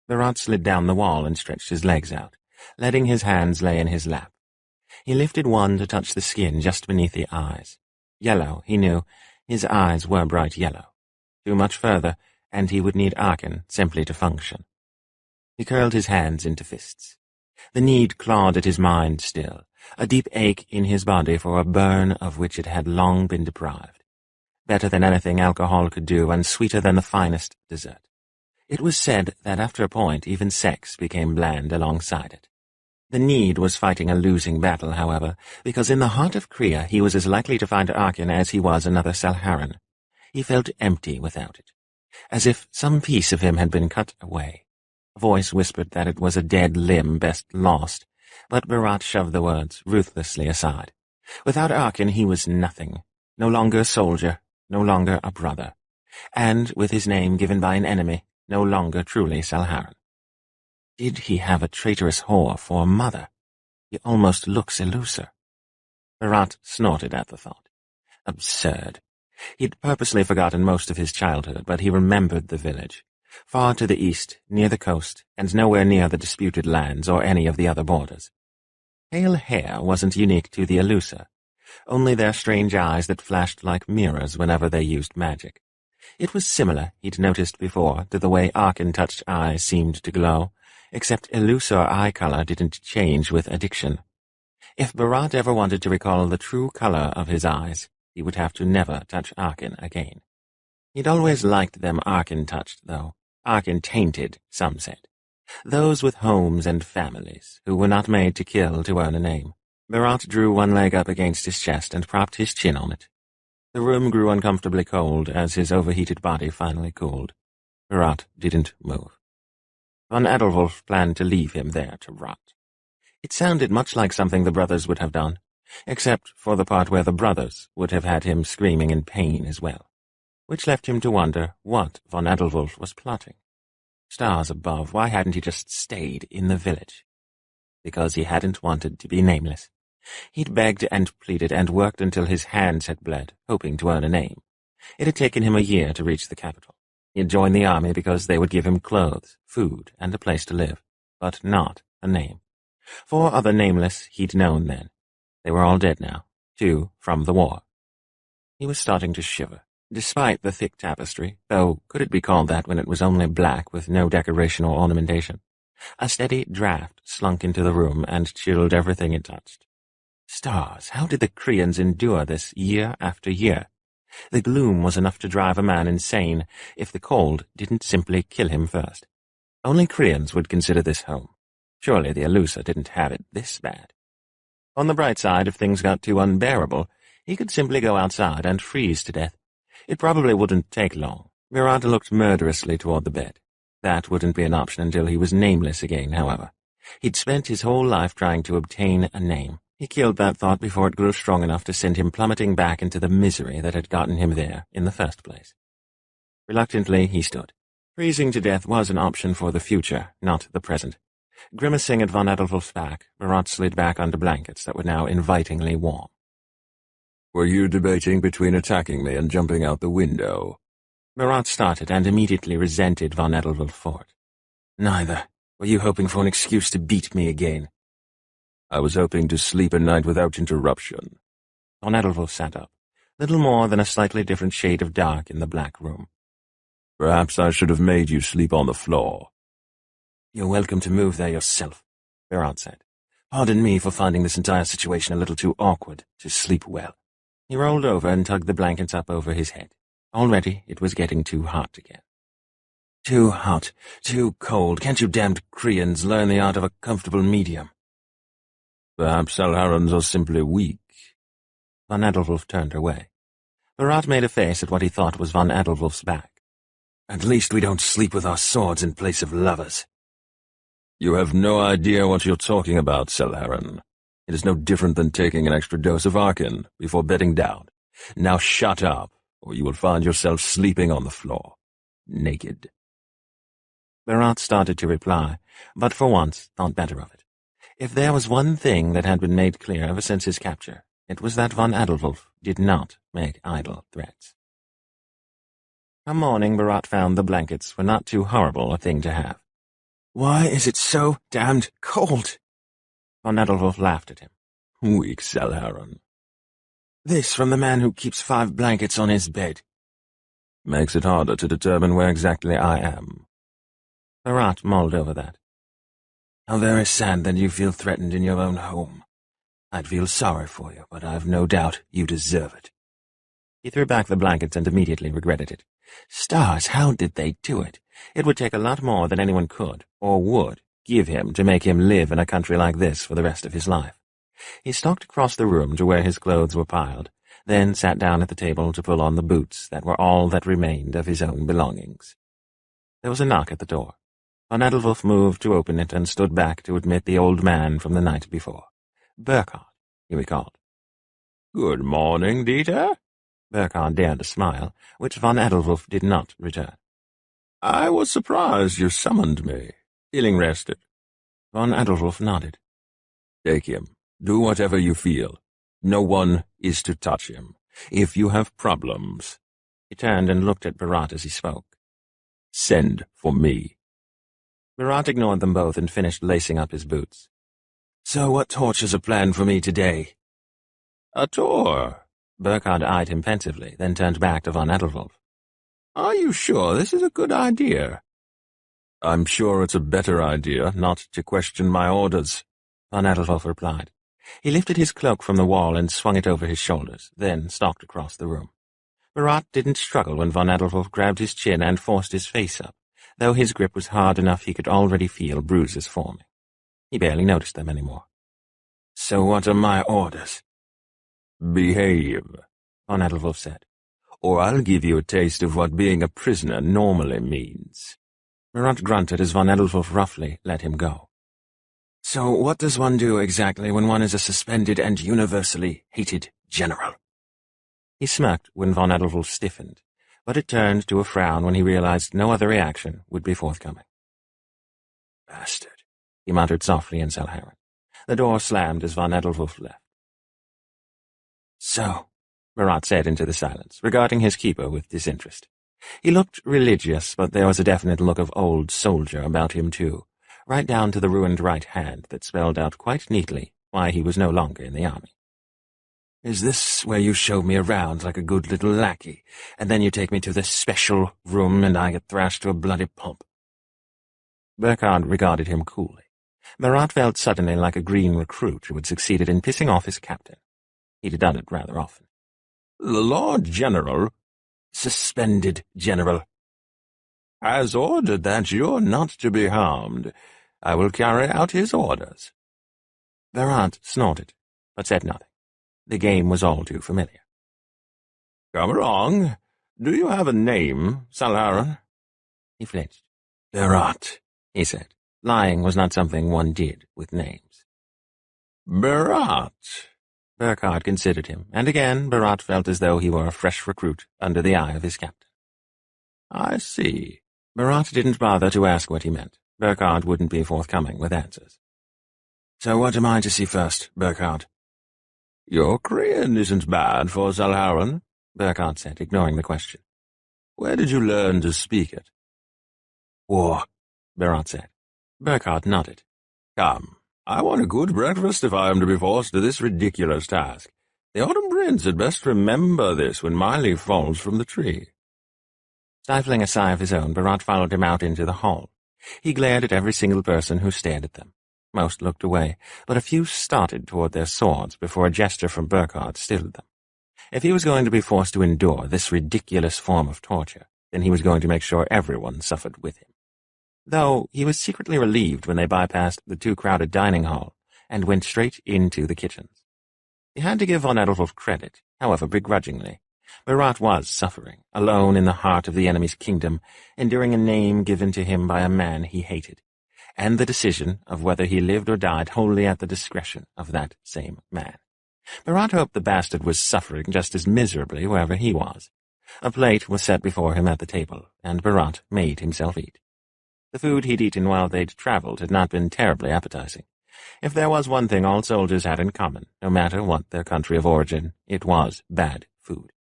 Berat slid down the wall and stretched his legs out, letting his hands lay in his lap. He lifted one to touch the skin just beneath the eyes. Yellow, he knew. His eyes were bright yellow. Too much further, and he would need Arkan simply to function. He curled his hands into fists. The need clawed at his mind still, a deep ache in his body for a burn of which it had long been deprived. Better than anything alcohol could do, and sweeter than the finest dessert. It was said that after a point even sex became bland alongside it. The need was fighting a losing battle, however, because in the heart of Kriya he was as likely to find Arkan as he was another Salharan. He felt empty without it, as if some piece of him had been cut away. A voice whispered that it was a dead limb best lost, but Berat shoved the words ruthlessly aside. Without Arkan he was nothing, no longer a soldier, no longer a brother, and, with his name given by an enemy, no longer truly Salharan. Did he have a traitorous whore for a mother? He almost looks Elusor. Berat snorted at the thought. Absurd. He'd purposely forgotten most of his childhood, but he remembered the village. Far to the east, near the coast, and nowhere near the disputed lands or any of the other borders. Pale hair wasn't unique to the Elusor, only their strange eyes that flashed like mirrors whenever they used magic. It was similar, he'd noticed before, to the way Arkan-touched eyes seemed to glow, except Elusor eye color didn't change with addiction. If Berat ever wanted to recall the true color of his eyes, he would have to never touch Arkan again. He'd always liked them Arkan-touched, though. Arkan-tainted, some said. Those with homes and families, who were not made to kill to earn a name. Berat drew one leg up against his chest and propped his chin on it. The room grew uncomfortably cold as his overheated body finally cooled. Berat didn't move. Von Edelwulf planned to leave him there to rot. It sounded much like something the brothers would have done, except for the part where the brothers would have had him screaming in pain as well, which left him to wonder what von Edelwulf was plotting. Stars above, why hadn't he just stayed in the village? Because he hadn't wanted to be nameless. He'd begged and pleaded and worked until his hands had bled, hoping to earn a name. It had taken him a year to reach the capital. He had joined the army because they would give him clothes, food, and a place to live, but not a name. 4 other nameless he'd known then. They were all dead now, 2 from the war. He was starting to shiver, despite the thick tapestry, though could it be called that when it was only black with no decoration or ornamentation? A steady draft slunk into the room and chilled everything it touched. Stars, how did the Krians endure this year after year? The gloom was enough to drive a man insane if the cold didn't simply kill him first. Only Krians would consider this home. Surely the Alusa didn't have it this bad. On the bright side, if things got too unbearable, he could simply go outside and freeze to death. It probably wouldn't take long. Virata looked murderously toward the bed. That wouldn't be an option until he was nameless again, however. He'd spent his whole life trying to obtain a name. He killed that thought before it grew strong enough to send him plummeting back into the misery that had gotten him there in the first place. Reluctantly, he stood. Freezing to death was an option for the future, not the present. Grimacing at von Edelwulf's back, Barat slid back under blankets that were now invitingly warm. "Were you debating between attacking me and jumping out the window?" Barat started and immediately resented von Edelwulf for it. "Neither. Were you hoping for an excuse to beat me again?" "I was hoping to sleep a night without interruption." Von Edelwulf sat up, little more than a slightly different shade of dark in the black room. "Perhaps I should have made you sleep on the floor." "You're welcome to move there yourself," Barat said. "Pardon me for finding this entire situation a little too awkward to sleep well." He rolled over and tugged the blankets up over his head. Already it was getting too hot again. "Too hot, too cold. Can't you damned Krians learn the art of a comfortable medium?" "Perhaps Salharans are simply weak." Von Edelwulf turned away. Barat made a face at what he thought was von Edelwulf's back. "At least we don't sleep with our swords in place of lovers." "You have no idea what you're talking about, Salharan. It is no different than taking an extra dose of Arkin before bedding down. Now shut up, or you will find yourself sleeping on the floor, naked." Barat started to reply, but for once thought better of it. If there was one thing that had been made clear ever since his capture, it was that von Edelwulf did not make idle threats. Come morning, Barat found the blankets were not too horrible a thing to have. "Why is it so damned cold?" Von Edelwulf laughed at him. "Weak, Salharan." "This from the man who keeps 5 blankets on his bed." "Makes it harder to determine where exactly I am." Barat mulled over that. "How very sad that you feel threatened in your own home. I'd feel sorry for you, but I've no doubt you deserve it." He threw back the blankets and immediately regretted it. Stars, how did they do it? It would take a lot more than anyone could, or would, give him to make him live in a country like this for the rest of his life. He stalked across the room to where his clothes were piled, then sat down at the table to pull on the boots that were all that remained of his own belongings. There was a knock at the door. Von Edelwulf moved to open it and stood back to admit the old man from the night before. Burkhard, he recalled. "Good morning, Dieter." Burkhard dared a smile, which von Edelwulf did not return. "I was surprised you summoned me. Feeling rested?" Von Edelwulf nodded. "Take him. Do whatever you feel. No one is to touch him. If you have problems—" He turned and looked at Barat as he spoke. "Send for me." Barat ignored them both and finished lacing up his boots. "So what tortures are planned for me today?" "A tour." Burkhard eyed him pensively, then turned back to von Edelwulf. "Are you sure this is a good idea?" "I'm sure it's a better idea not to question my orders," von Edelwulf replied. He lifted his cloak from the wall and swung it over his shoulders, then stalked across the room. Barat didn't struggle when von Edelwulf grabbed his chin and forced his face up, though his grip was hard enough he could already feel bruises forming. He barely noticed them anymore. "So what are my orders?" "Behave," von Edelwulf said, "or I'll give you a taste of what being a prisoner normally means." Barat grunted as von Edelwulf roughly let him go. "So what does one do exactly when one is a suspended and universally hated general?" He smirked when von Edelwulf stiffened, but it turned to a frown when he realized no other reaction would be forthcoming. "Bastard," he muttered softly in Salharan. The door slammed as von Edelwulf left. "So," Barat said into the silence, regarding his keeper with disinterest. He looked religious, but there was a definite look of old soldier about him too, right down to the ruined right hand that spelled out quite neatly why he was no longer in the army. "Is this where you show me around like a good little lackey, and then you take me to this special room and I get thrashed to a bloody pulp?" Burkhard regarded him coolly. Berat felt suddenly like a green recruit who had succeeded in pissing off his captain. He'd done it rather often. The Lord General, Suspended General, has ordered that you're not to be harmed. I will carry out his orders. Berat snorted, but said nothing. The game was all too familiar. Come along. Do you have a name, Salharan? He flinched. Berat, he said. Lying was not something one did with names. Berat. Burkhard considered him, and again Berat felt as though he were a fresh recruit under the eye of his captain. I see. Berat didn't bother to ask what he meant. Burkhard wouldn't be forthcoming with answers. So what am I to see first, Burkhard? Your Korean isn't bad for Salharan, Burkhard said, ignoring the question. Where did you learn to speak it? War, Berat said. Burkhard nodded. Come, I want a good breakfast if I am to be forced to this ridiculous task. The Autumn Prince had best remember this when my leaf falls from the tree. Stifling a sigh of his own, Berat followed him out into the hall. He glared at every single person who stared at them. Most looked away, but a few started toward their swords before a gesture from Burkhard stilled them. If he was going to be forced to endure this ridiculous form of torture, then he was going to make sure everyone suffered with him. Though he was secretly relieved when they bypassed the too-crowded dining hall and went straight into the kitchens. He had to give von Edelwulf credit, however begrudgingly. Berat was suffering, alone in the heart of the enemy's kingdom, enduring a name given to him by a man he hated, and the decision of whether he lived or died wholly at the discretion of that same man. Berat hoped the bastard was suffering just as miserably wherever he was. A plate was set before him at the table, and Berat made himself eat. The food he'd eaten while they'd traveled had not been terribly appetizing. If there was one thing all soldiers had in common, no matter what their country of origin, it was bad food.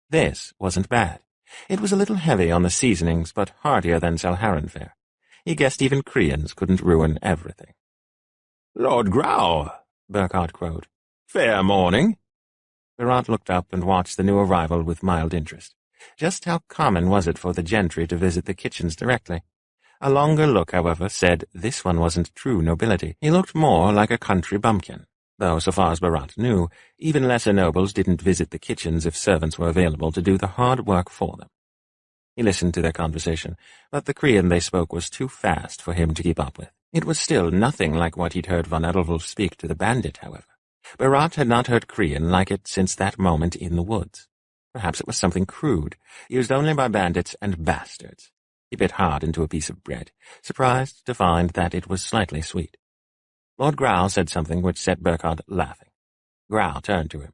This wasn't bad. It was a little heavy on the seasonings, but heartier than Salharan fare. He guessed even Koreans couldn't ruin everything. Lord Grau, Burkhard crowed. Fair morning. Berat looked up and watched the new arrival with mild interest. Just how common was it for the gentry to visit the kitchens directly? A longer look, however, said this one wasn't true nobility. He looked more like a country bumpkin, though so far as Berat knew, even lesser nobles didn't visit the kitchens if servants were available to do the hard work for them. He listened to their conversation, but the Korean they spoke was too fast for him to keep up with. It was still nothing like what he'd heard von Edelwulf speak to the bandit, however. Berat had not heard Korean like it since that moment in the woods. Perhaps it was something crude, used only by bandits and bastards. He bit hard into a piece of bread, surprised to find that it was slightly sweet. Lord Grau said something which set Burkhard laughing. Grau turned to him.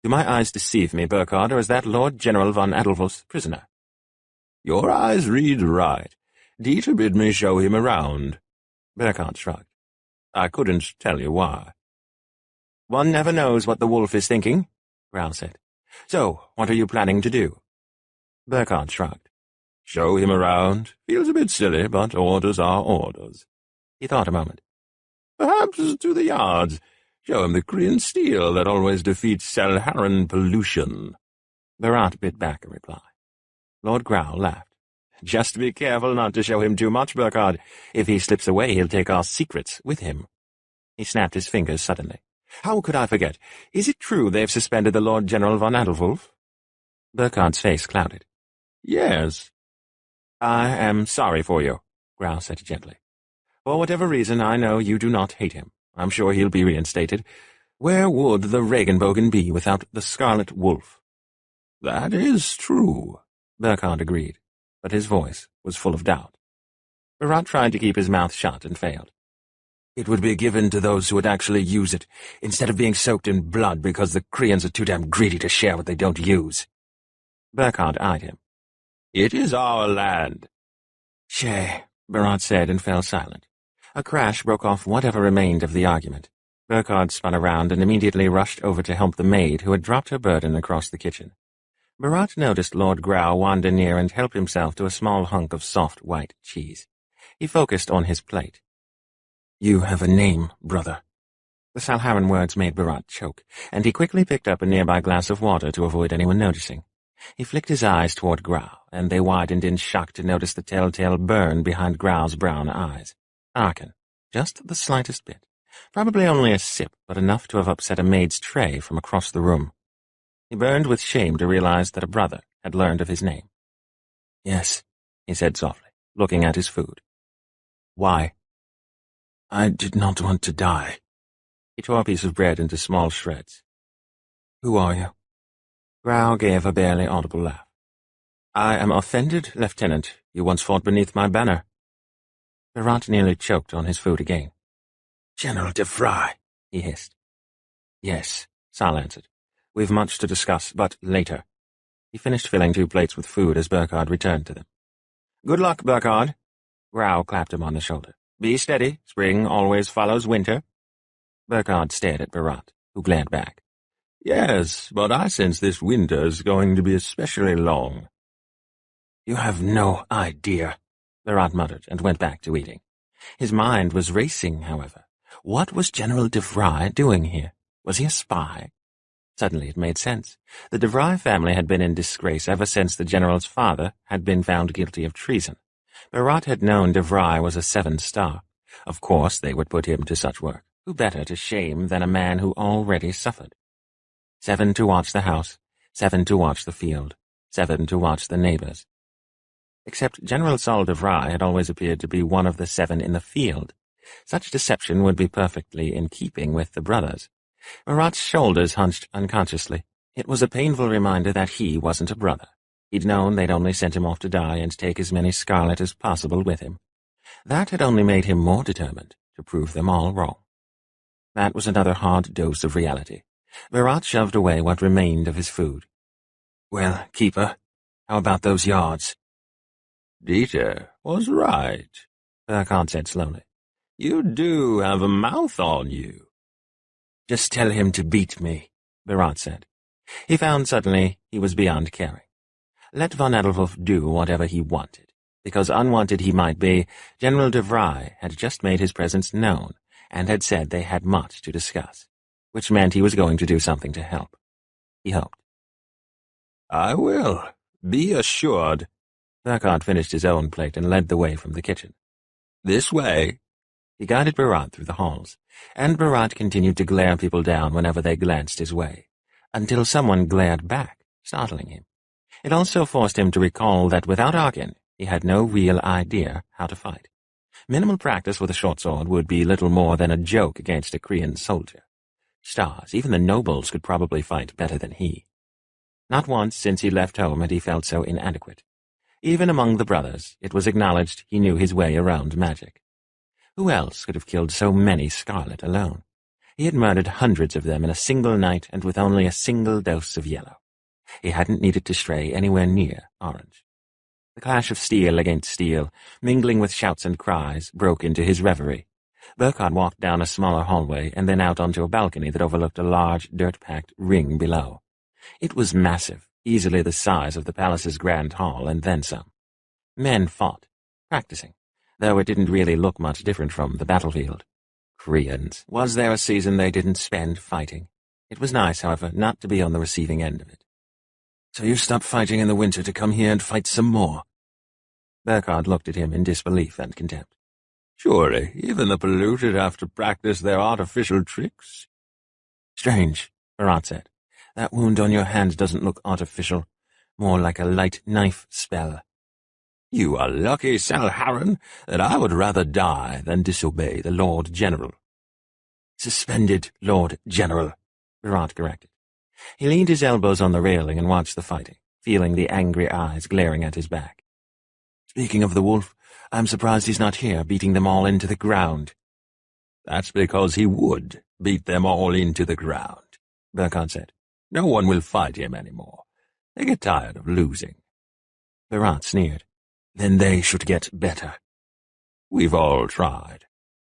Do my eyes deceive me, Burkhard, or is that Lord General von Edelwulf's prisoner? Your eyes read right. Dieter bid me show him around. Burkhard shrugged. I couldn't tell you why. One never knows what the wolf is thinking, Grau said. So, what are you planning to do? Burkhard shrugged. Show him around. Feels a bit silly, but orders are orders. He thought a moment. Perhaps to the yards. Show him the Korean steel that always defeats Salharan pollution. Berat bit back a reply. Lord Grau laughed. Just be careful not to show him too much, Burkhard. If he slips away, he'll take our secrets with him. He snapped his fingers suddenly. How could I forget? Is it true they've suspended the Lord General von Edelwulf? Burkhard's face clouded. Yes. I am sorry for you, Grau said gently. For whatever reason, I know you do not hate him. I'm sure he'll be reinstated. Where would the Regenbogen be without the Scarlet Wolf? That is true, Burkhard agreed, but his voice was full of doubt. Berat tried to keep his mouth shut and failed. It would be given to those who would actually use it, instead of being soaked in blood because the Koreans are too damn greedy to share what they don't use. Burkhard eyed him. It is our land. Shay, Berat said and fell silent. A crash broke off whatever remained of the argument. Burkhard spun around and immediately rushed over to help the maid who had dropped her burden across the kitchen. Berat noticed Lord Grau wander near and help himself to a small hunk of soft white cheese. He focused on his plate. You have a name, brother. The Salharan words made Berat choke, and he quickly picked up a nearby glass of water to avoid anyone noticing. He flicked his eyes toward Grau, and they widened in shock to notice the telltale burn behind Grau's brown eyes. Arkin. Just the slightest bit. Probably only a sip, but enough to have upset a maid's tray from across the room. He burned with shame to realize that a brother had learned of his name. "Yes," he said softly, looking at his food. "Why?" "I did not want to die." He tore a piece of bread into small shreds. "Who are you?" Grau gave a barely audible laugh. "I am offended, Lieutenant. You once fought beneath my banner." Berat nearly choked on his food again. "General de Vries," he hissed. "Yes," Sal answered. "We've much to discuss, but later." He finished filling 2 plates with food as Burkhard returned to them. "Good luck, Burkhard." Grau clapped him on the shoulder. "Be steady. Spring always follows winter." Burkhard stared at Berat, who glared back. "Yes, but I sense this winter is going to be especially long." "You have no idea," Berat muttered and went back to eating. His mind was racing, however. What was General de Vries doing here? Was he a spy? Suddenly it made sense. The de Vries family had been in disgrace ever since the general's father had been found guilty of treason. Berat had known de Vries was a 7-star. Of course they would put him to such work. Who better to shame than a man who already suffered? 7 to watch the house, 7 to watch the field, 7 to watch the neighbors. Except General Saul de Vries had always appeared to be one of the 7 in the field. Such deception would be perfectly in keeping with the brothers. Berat's shoulders hunched unconsciously. It was a painful reminder that he wasn't a brother. He'd known they'd only sent him off to die and take as many Scarlet as possible with him. That had only made him more determined to prove them all wrong. That was another hard dose of reality. Berat shoved away what remained of his food. "Well, Keeper, how about those yards?" "Dieter was right," Burkhard said slowly. "You do have a mouth on you." "Just tell him to beat me," Berat said. He found suddenly he was beyond caring. Let von Edelwulf do whatever he wanted. Because unwanted he might be, General de Vries had just made his presence known, and had said they had much to discuss, which meant he was going to do something to help. He hoped. "I will. Be assured." Burkhard finished his own plate and led the way from the kitchen. "This way." He guided Berat through the halls, and Berat continued to glare people down whenever they glanced his way, until someone glared back, startling him. It also forced him to recall that without Arkin, he had no real idea how to fight. Minimal practice with a short sword would be little more than a joke against a Korean soldier. Stars, even the nobles could probably fight better than he. Not once since he left home had he felt so inadequate. Even among the brothers, it was acknowledged he knew his way around magic. Who else could have killed so many Scarlet alone? He had murdered hundreds of them in a single night and with only a single dose of yellow. He hadn't needed to stray anywhere near orange. The clash of steel against steel, mingling with shouts and cries, broke into his reverie. Burkhard walked down a smaller hallway and then out onto a balcony that overlooked a large, dirt-packed ring below. It was massive, easily the size of the palace's grand hall and then some. Men fought, practicing, though it didn't really look much different from the battlefield. Koreans. Was there a season they didn't spend fighting? It was nice, however, not to be on the receiving end of it. "So you stopped fighting in the winter to come here and fight some more?" Burkhard looked at him in disbelief and contempt. "Surely, even the polluted have to practice their artificial tricks." "Strange," Berat said. "That wound on your hand doesn't look artificial. More like a light knife spell." "You are lucky, Salharan, that I would rather die than disobey the Lord General." "Suspended Lord General," Berat corrected. He leaned his elbows on the railing and watched the fighting, feeling the angry eyes glaring at his back. "Speaking of the wolf, I'm surprised he's not here, beating them all into the ground." "That's because he would beat them all into the ground," Burkhard said. "No one will fight him anymore. They get tired of losing." Berat sneered. "Then they should get better." "We've all tried,"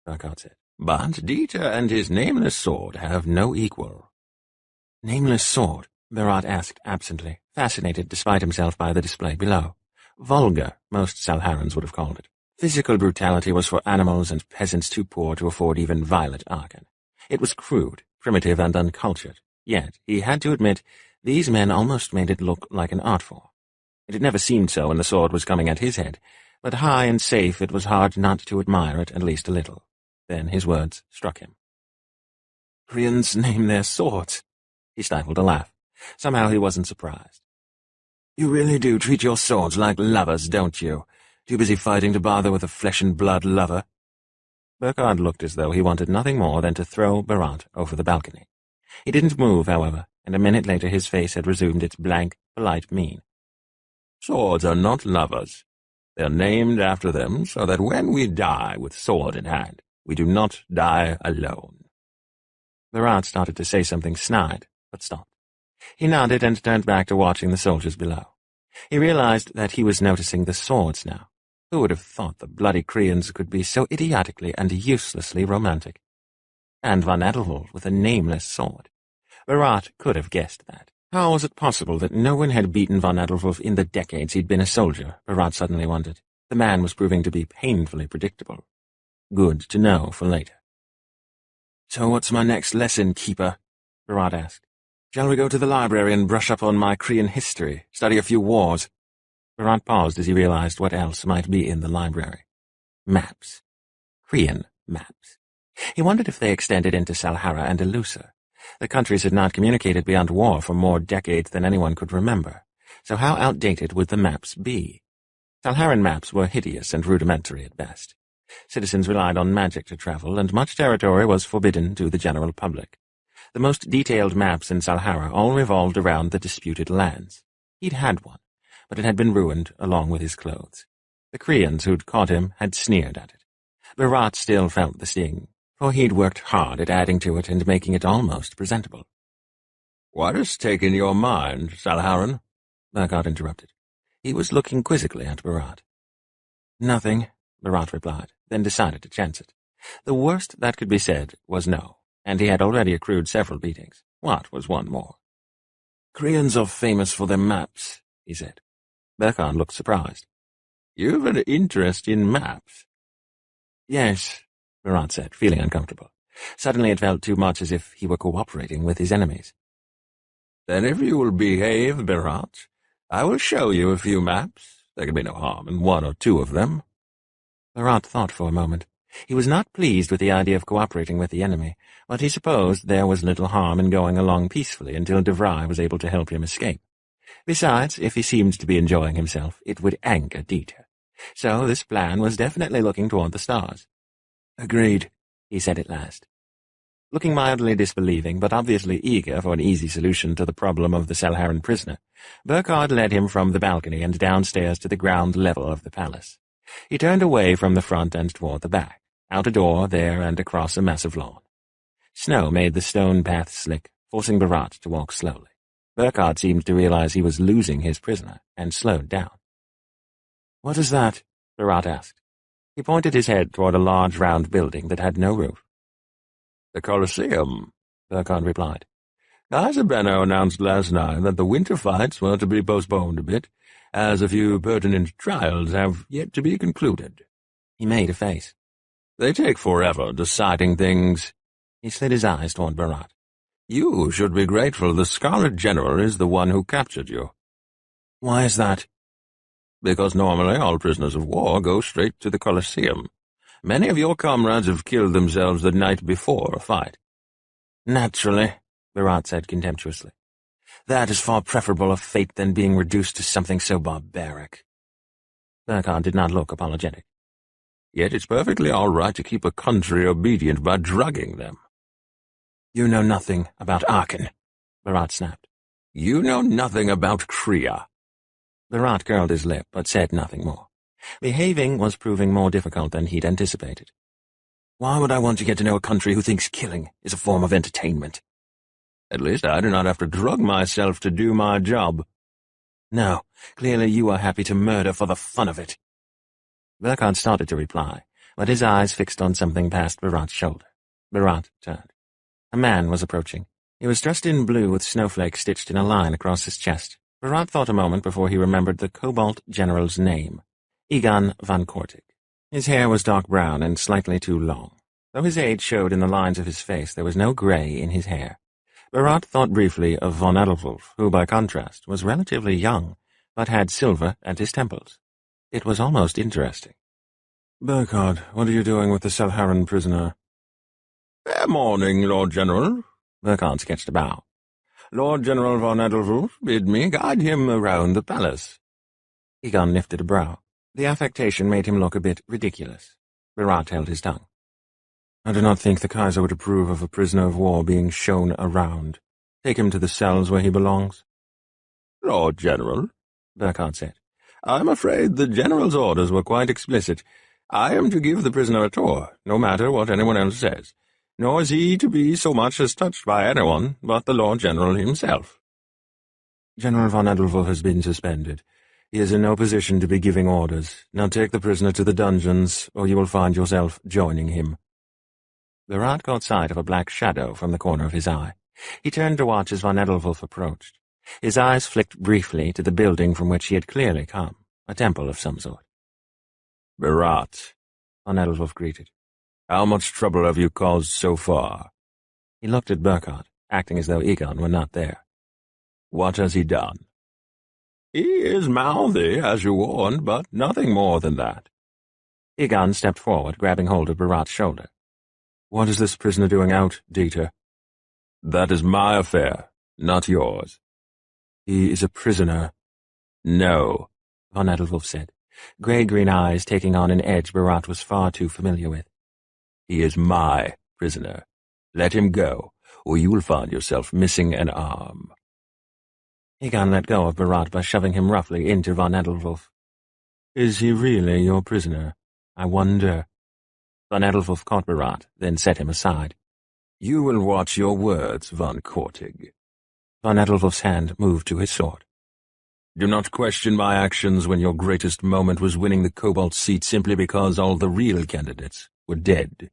Burkhard said. "but Dieter and his nameless sword have no equal." "Nameless sword?" Berat asked absently, fascinated despite himself by the display below. Vulgar, most Salharans would have called it. Physical brutality was for animals and peasants too poor to afford even violet Arkin. It was crude, primitive, and uncultured. Yet, he had to admit, These men almost made it look like an art form. It had never seemed so when the sword was coming at his head, but high and safe it was hard not to admire it at least a little. Then his words struck him. Koreans name their swords. He stifled a laugh. Somehow he wasn't surprised. You really do treat your swords like lovers, don't you? Too busy fighting to bother with a flesh-and-blood lover. Burkhard looked as though he wanted nothing more than to throw Berat over the balcony. He didn't move, however, and a minute later his face had resumed its blank, polite mien. Swords are not lovers. They are named after them so that when we die with sword in hand, we do not die alone. Berat started to say something snide, but stopped. He nodded and turned back to watching the soldiers below. He realized that he was noticing the swords now. Who would have thought the bloody Koreans could be so idiotically and uselessly romantic? And Von Edelwulf with a nameless sword. Berat could have guessed that. How was it possible that no one had beaten Von Edelwulf in the decades he'd been a soldier, Berat suddenly wondered. The man was proving to be painfully predictable. Good to know for later. So what's my next lesson, Keeper? Berat asked. Shall we go to the library and brush up on my Korean history, study a few wars? Berat paused as he realized what else might be in the library. Maps. Korean maps. He wondered if they extended into Salhara and Ilusa. The countries had not communicated beyond war for more decades than anyone could remember, so how outdated would the maps be? Salharan maps were hideous and rudimentary at best. Citizens relied on magic to travel, and much territory was forbidden to the general public. The most detailed maps in Salhara all revolved around the disputed lands. He'd had one, but it had been ruined along with his clothes. The Koreans who'd caught him had sneered at it. Berat still felt the sting, for he'd worked hard at adding to it and making it almost presentable. What has taken your mind, Salharan? Burkhard interrupted. He was looking quizzically at Berat. Nothing, Berat replied, then decided to chance it. The worst that could be said was no, and he had already accrued several beatings. What was one more? Koreans are famous for their maps, he said. Burkhard looked surprised. You've an interest in maps? Yes, Berat said, feeling uncomfortable. Suddenly it felt too much as if he were cooperating with his enemies. Then if you will behave, Berat, I will show you a few maps. There can be no harm in one or two of them. Berat thought for a moment. He was not pleased with the idea of cooperating with the enemy, but he supposed there was little harm in going along peacefully until De Vrij was able to help him escape. Besides, if he seemed to be enjoying himself, it would anger Dieter. So this plan was definitely looking toward the stars. Agreed, he said at last. Looking mildly disbelieving, but obviously eager for an easy solution to the problem of the Salharan prisoner, Burkhard led him from the balcony and downstairs to the ground level of the palace. He turned away from the front and toward the back, out a door there and across a massive lawn. Snow made the stone path slick, forcing Berat to walk slowly. Burkhard seemed to realize he was losing his prisoner, and slowed down. What is that? Berat asked. He pointed his head toward a large round building that had no roof. The Colosseum, Burkhard replied. Kaiser Benno announced last night that the winter fights were to be postponed a bit, as a few pertinent trials have yet to be concluded. He made a face. They take forever deciding things. He slid his eyes toward Berat. You should be grateful the Scarlet General is the one who captured you. Why is that? Because normally all prisoners of war go straight to the Colosseum. Many of your comrades have killed themselves the night before a fight. Naturally, Berat said contemptuously. That is far preferable a fate than being reduced to something so barbaric. Burkhard did not look apologetic. Yet it's perfectly all right to keep a country obedient by drugging them. You know nothing about Aachen, Berat snapped. You know nothing about Kriya. Berat curled his lip, but said nothing more. Behaving was proving more difficult than he'd anticipated. Why would I want to get to know a country who thinks killing is a form of entertainment? At least I do not have to drug myself to do my job. No, clearly you are happy to murder for the fun of it. Burkhard started to reply, but his eyes fixed on something past Berat's shoulder. Berat turned. A man was approaching. He was dressed in blue with snowflakes stitched in a line across his chest. Berat thought a moment before he remembered the Cobalt General's name, Egon van Kortic. His hair was dark brown and slightly too long. Though his age showed in the lines of his face, there was no gray in his hair. Berat thought briefly of von Edelwulf, who, by contrast, was relatively young, but had silver at his temples. It was almost interesting. Burkhard, what are you doing with the Selharan prisoner? Fair morning, Lord General. Burkhard sketched a bow. Lord General von Edelwulf bid me guide him around the palace. Egon lifted a brow. The affectation made him look a bit ridiculous. Berat held his tongue. I do not think the Kaiser would approve of a prisoner of war being shown around. Take him to the cells where he belongs. Lord General, Burkhard said, I am afraid the General's orders were quite explicit. I am to give the prisoner a tour, no matter what anyone else says, nor is he to be so much as touched by anyone but the Lord General himself. General von Edelwulf has been suspended. He is in no position to be giving orders. Now take the prisoner to the dungeons, or you will find yourself joining him. Berat caught sight of a black shadow from the corner of his eye. He turned to watch as von Edelwulf approached. His eyes flicked briefly to the building from which he had clearly come, a temple of some sort. Berat, von Edelwulf greeted. How much trouble have you caused so far? He looked at Burkhard, acting as though Egon were not there. What has he done? He is mouthy, as you warned, but nothing more than that. Egon stepped forward, grabbing hold of Berat's shoulder. What is this prisoner doing out, Dieter? That is my affair, not yours. He is a prisoner. No, von Edelwulf said, grey-green eyes taking on an edge Berat was far too familiar with. He is my prisoner. Let him go, or you will find yourself missing an arm. Egon let go of Berat by shoving him roughly into von Edelwulf. Is he really your prisoner? I wonder. Von Edelwulf caught Berat, then set him aside. You will watch your words, von Kortig. Von Edelwulf's hand moved to his sword. Do not question my actions when your greatest moment was winning the Cobalt seat simply because all the real candidates were dead.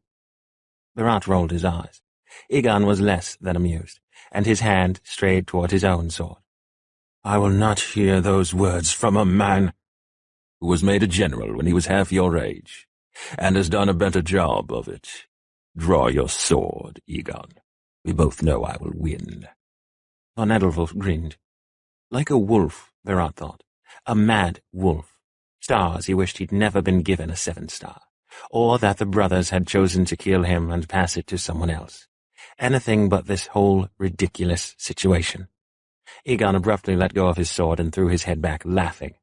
Berat rolled his eyes. Egon was less than amused, and his hand strayed toward his own sword. I will not hear those words from a man who was made a general when he was half your age, and has done a better job of it. Draw your sword, Egon. We both know I will win. Von Edelwulf grinned. Like a wolf, Berat thought. A mad wolf. Stars he wished he'd never been given a 7-star. Or that the brothers had chosen to kill him and pass it to someone else. Anything but this whole ridiculous situation. Egon abruptly let go of his sword and threw his head back, laughing.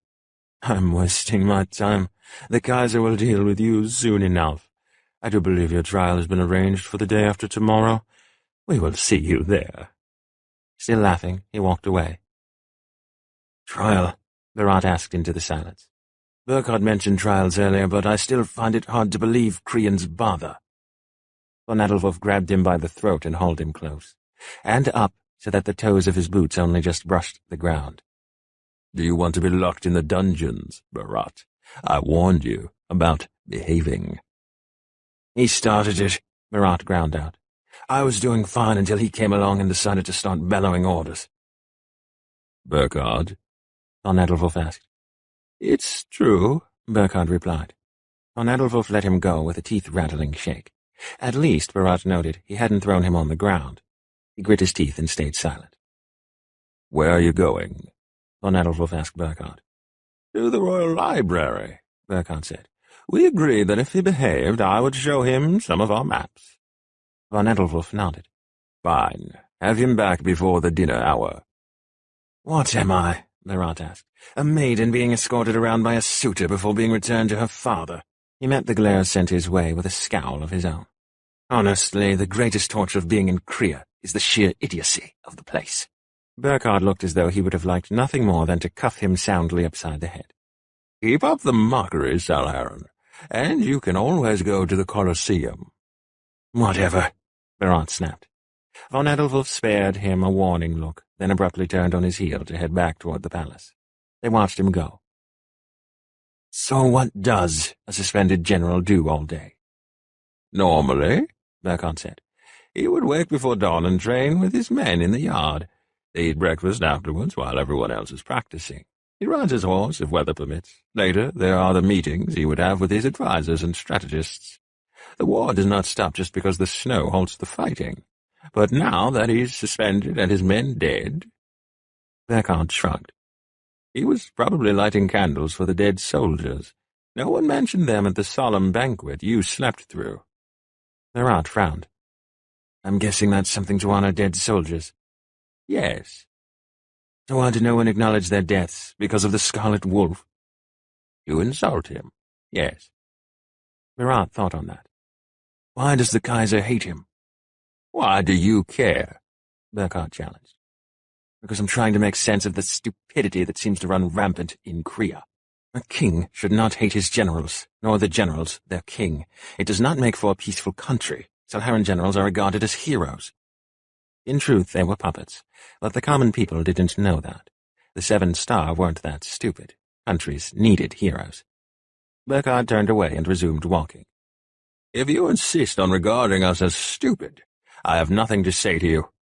I'm wasting my time. The Kaiser will deal with you soon enough. I do believe your trial has been arranged for the day after tomorrow. We will see you there. Still laughing, he walked away. Trial? Berat asked into the silence. Burkhard mentioned trials earlier, but I still find it hard to believe Krian's bother. Von Edelwulf grabbed him by the throat and hauled him close, and up so that the toes of his boots only just brushed the ground. Do you want to be locked in the dungeons, Berat? I warned you about behaving. He started it, Berat ground out. I was doing fine until he came along and decided to start bellowing orders. Burkhard? Von Edelwulf asked. It's true, Burkhard replied. Von Edelwulf let him go with a teeth-rattling shake. At least, Berat noted, he hadn't thrown him on the ground. He grit his teeth and stayed silent. Where are you going? Von Edelwulf asked Burkhard. To the Royal Library, Burkhard said. We agreed that if he behaved, I would show him some of our maps. Von Edelwulf nodded. Fine. Have him back before the dinner hour. What am I? Berat asked. A maiden being escorted around by a suitor before being returned to her father. He met the glare sent his way with a scowl of his own. Honestly, the greatest torture of being in Kria is the sheer idiocy of the place. Burkhard looked as though he would have liked nothing more than to cuff him soundly upside the head. Keep up the mockery, Selharan, and you can always go to the Colosseum. Whatever, Berat snapped. Von Edelwulf spared him a warning look, then abruptly turned on his heel to head back toward the palace. They watched him go. So what does a suspended general do all day? Normally, Burkhard said, he would wake before dawn and train with his men in the yard. They eat breakfast afterwards while everyone else is practicing. He rides his horse if weather permits. Later, there are the meetings he would have with his advisors and strategists. The war does not stop just because the snow halts the fighting. But now that he's suspended and his men dead—" Burkhardt shrugged. "He was probably lighting candles for the dead soldiers. No one mentioned them at the solemn banquet you slept through." Burkhardt frowned. "I'm guessing that's something to honor dead soldiers." "Yes." "So why did no one acknowledge their deaths because of the Scarlet Wolf?" "To insult him, yes." Burkhardt thought on that. "Why does the Kaiser hate him?" "Why do you care?" Burkhardt challenged. "Because I'm trying to make sense of the stupidity that seems to run rampant in Korea. A king should not hate his generals, nor the generals their king. It does not make for a peaceful country. Salharan generals are regarded as heroes." In truth, they were puppets, but the common people didn't know that. The 7-Star weren't that stupid. Countries needed heroes. Burkhardt turned away and resumed walking. "If you insist on regarding us as stupid, I have nothing to say to you,"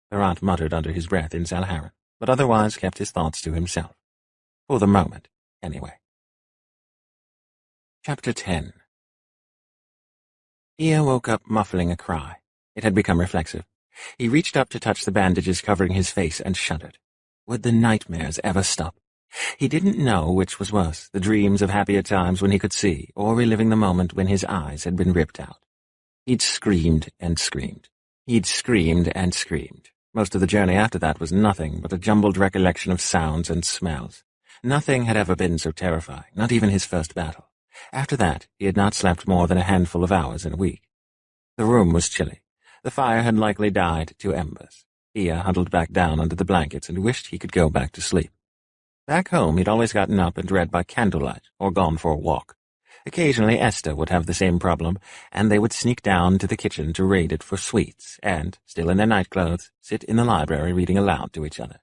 Burkhardt muttered under his breath in Salharan, but otherwise kept his thoughts to himself. For the moment, anyway. Chapter 10. Ia woke up muffling a cry. It had become reflexive. He reached up to touch the bandages covering his face and shuddered. Would the nightmares ever stop? He didn't know which was worse, the dreams of happier times when he could see, or reliving the moment when his eyes had been ripped out. He'd screamed and screamed. He'd screamed and screamed. Most of the journey after that was nothing but a jumbled recollection of sounds and smells. Nothing had ever been so terrifying, not even his first battle. After that, he had not slept more than a handful of hours in a week. The room was chilly. The fire had likely died to embers. Ia huddled back down under the blankets and wished he could go back to sleep. Back home, he'd always gotten up and read by candlelight or gone for a walk. Occasionally, Esther would have the same problem, and they would sneak down to the kitchen to raid it for sweets and, still in their nightclothes, sit in the library reading aloud to each other.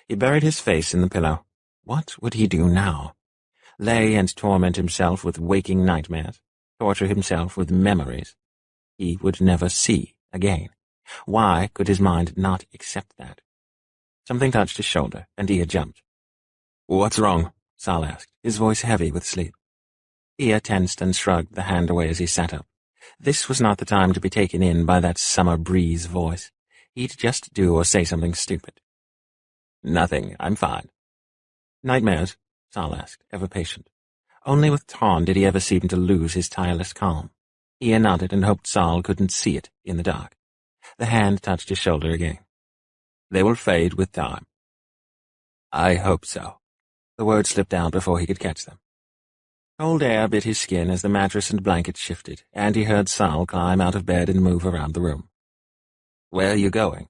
He buried his face in the pillow. What would he do now? Lay and torment himself with waking nightmares? Torture himself with memories he would never see again? Why could his mind not accept that? Something touched his shoulder, and Ia jumped. "What's wrong?" Sal asked, his voice heavy with sleep. Ia tensed and shrugged the hand away as he sat up. This was not the time to be taken in by that summer breeze voice. He'd just do or say something stupid. "Nothing. I'm fine." "Nightmares?" Sal asked, ever patient. Only with Ton did he ever seem to lose his tireless calm. Ia nodded and hoped Sal couldn't see it in the dark. The hand touched his shoulder again. "They will fade with time." "I hope so." The words slipped out before he could catch them. Cold air bit his skin as the mattress and blanket shifted, and he heard Sal climb out of bed and move around the room. "Where are you going?"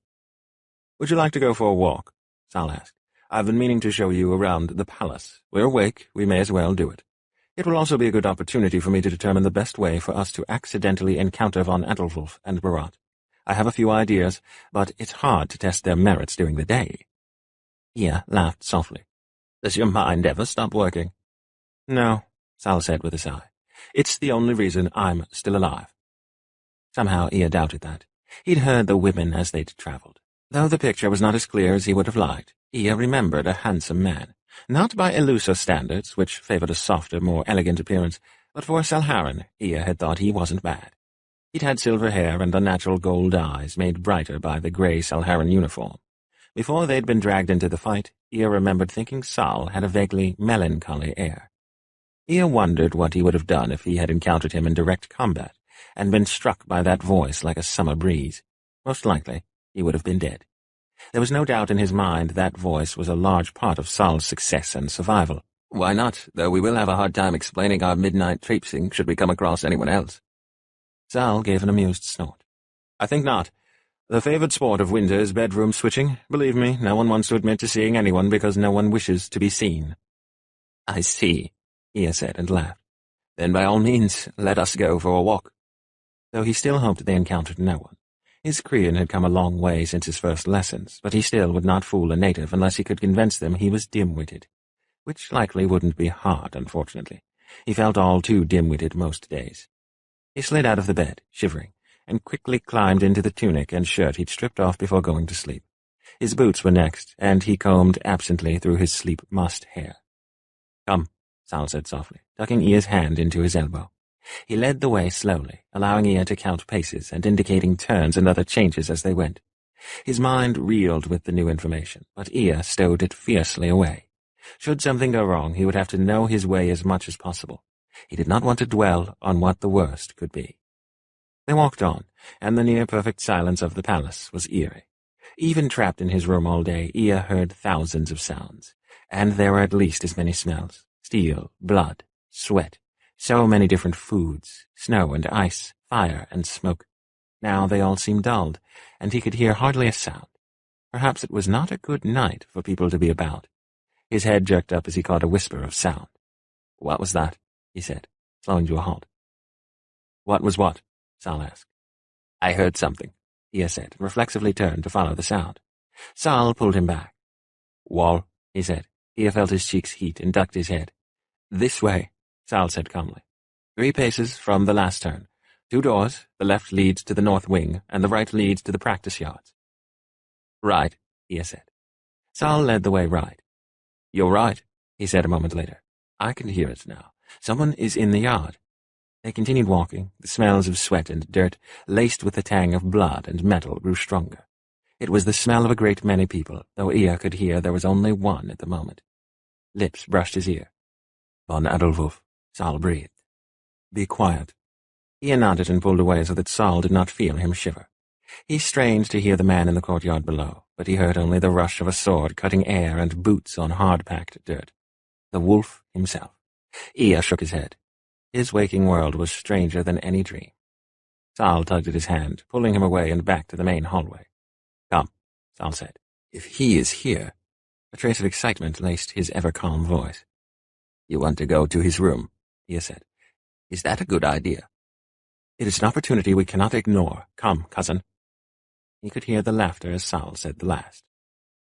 "Would you like to go for a walk?" Sal asked. "I've been meaning to show you around the palace. We're awake, we may as well do it. It will also be a good opportunity for me to determine the best way for us to accidentally encounter von Ethelwulf and Barat. I have a few ideas, but it's hard to test their merits during the day." Ia laughed softly. "Does your mind ever stop working?" "No," Sal said with a sigh. "It's the only reason I'm still alive." Somehow Ia doubted that. He'd heard the women as they'd traveled. Though the picture was not as clear as he would have liked, Ia remembered a handsome man. Not by Elusa standards, which favored a softer, more elegant appearance, but for Salharan, Ia had thought he wasn't bad. He'd had silver hair and unnatural gold eyes made brighter by the grey Salharan uniform. Before they'd been dragged into the fight, Ia remembered thinking Sal had a vaguely melancholy air. Ia wondered what he would have done if he had encountered him in direct combat and been struck by that voice like a summer breeze. Most likely, he would have been dead. There was no doubt in his mind that voice was a large part of Sal's success and survival. "Why not, though we will have a hard time explaining our midnight traipsing should we come across anyone else." Sal gave an amused snort. "I think not. The favored sport of winter is bedroom switching. Believe me, no one wants to admit to seeing anyone because no one wishes to be seen." "I see," Ia said and laughed. "Then by all means, let us go for a walk." Though he still hoped they encountered no one. His Korean had come a long way since his first lessons, but he still would not fool a native unless he could convince them he was dim-witted. Which likely wouldn't be hard, unfortunately. He felt all too dim-witted most days. He slid out of the bed, shivering, and quickly climbed into the tunic and shirt he'd stripped off before going to sleep. His boots were next, and he combed absently through his sleep-mussed hair. "Come," Sal said softly, tucking Ia's hand into his elbow. He led the way slowly, allowing Ia to count paces and indicating turns and other changes as they went. His mind reeled with the new information, but Ia stowed it fiercely away. Should something go wrong, he would have to know his way as much as possible. He did not want to dwell on what the worst could be. They walked on, and the near-perfect silence of the palace was eerie. Even trapped in his room all day, Ia heard thousands of sounds, and there were at least as many smells: steel, blood, sweat, so many different foods, snow and ice, fire and smoke. Now they all seemed dulled, and he could hear hardly a sound. Perhaps it was not a good night for people to be about. His head jerked up as he caught a whisper of sound. "What was that?" he said, slowing to a halt. "What was what?" Sal asked. "I heard something," Ia said, and reflexively turned to follow the sound. Sal pulled him back. "Wall," he said. Ia felt his cheeks heat and ducked his head. "This way," Sal said calmly. 3 paces from the last turn. 2 doors, the left leads to the north wing, and the right leads to the practice yards. "Right," Ia said. Sal led the way right. "You're right," he said a moment later. "I can hear it now. Someone is in the yard." They continued walking. The smells of sweat and dirt, laced with the tang of blood and metal, grew stronger. It was the smell of a great many people, though Ia could hear there was only one at the moment. Lips brushed his ear. "Von Adolwulf," Sal breathed. "Be quiet." Ia nodded and pulled away so that Sal did not feel him shiver. He strained to hear the man in the courtyard below, but he heard only the rush of a sword cutting air and boots on hard-packed dirt. The wolf himself. Ia shook his head. His waking world was stranger than any dream. Sal tugged at his hand, pulling him away and back to the main hallway. "Come," Sal said. "If he is here—" A trace of excitement laced his ever-calm voice. "You want to go to his room," Ia said. "Is that a good idea?" "It is an opportunity we cannot ignore. Come, cousin." He could hear the laughter as Sal said the last.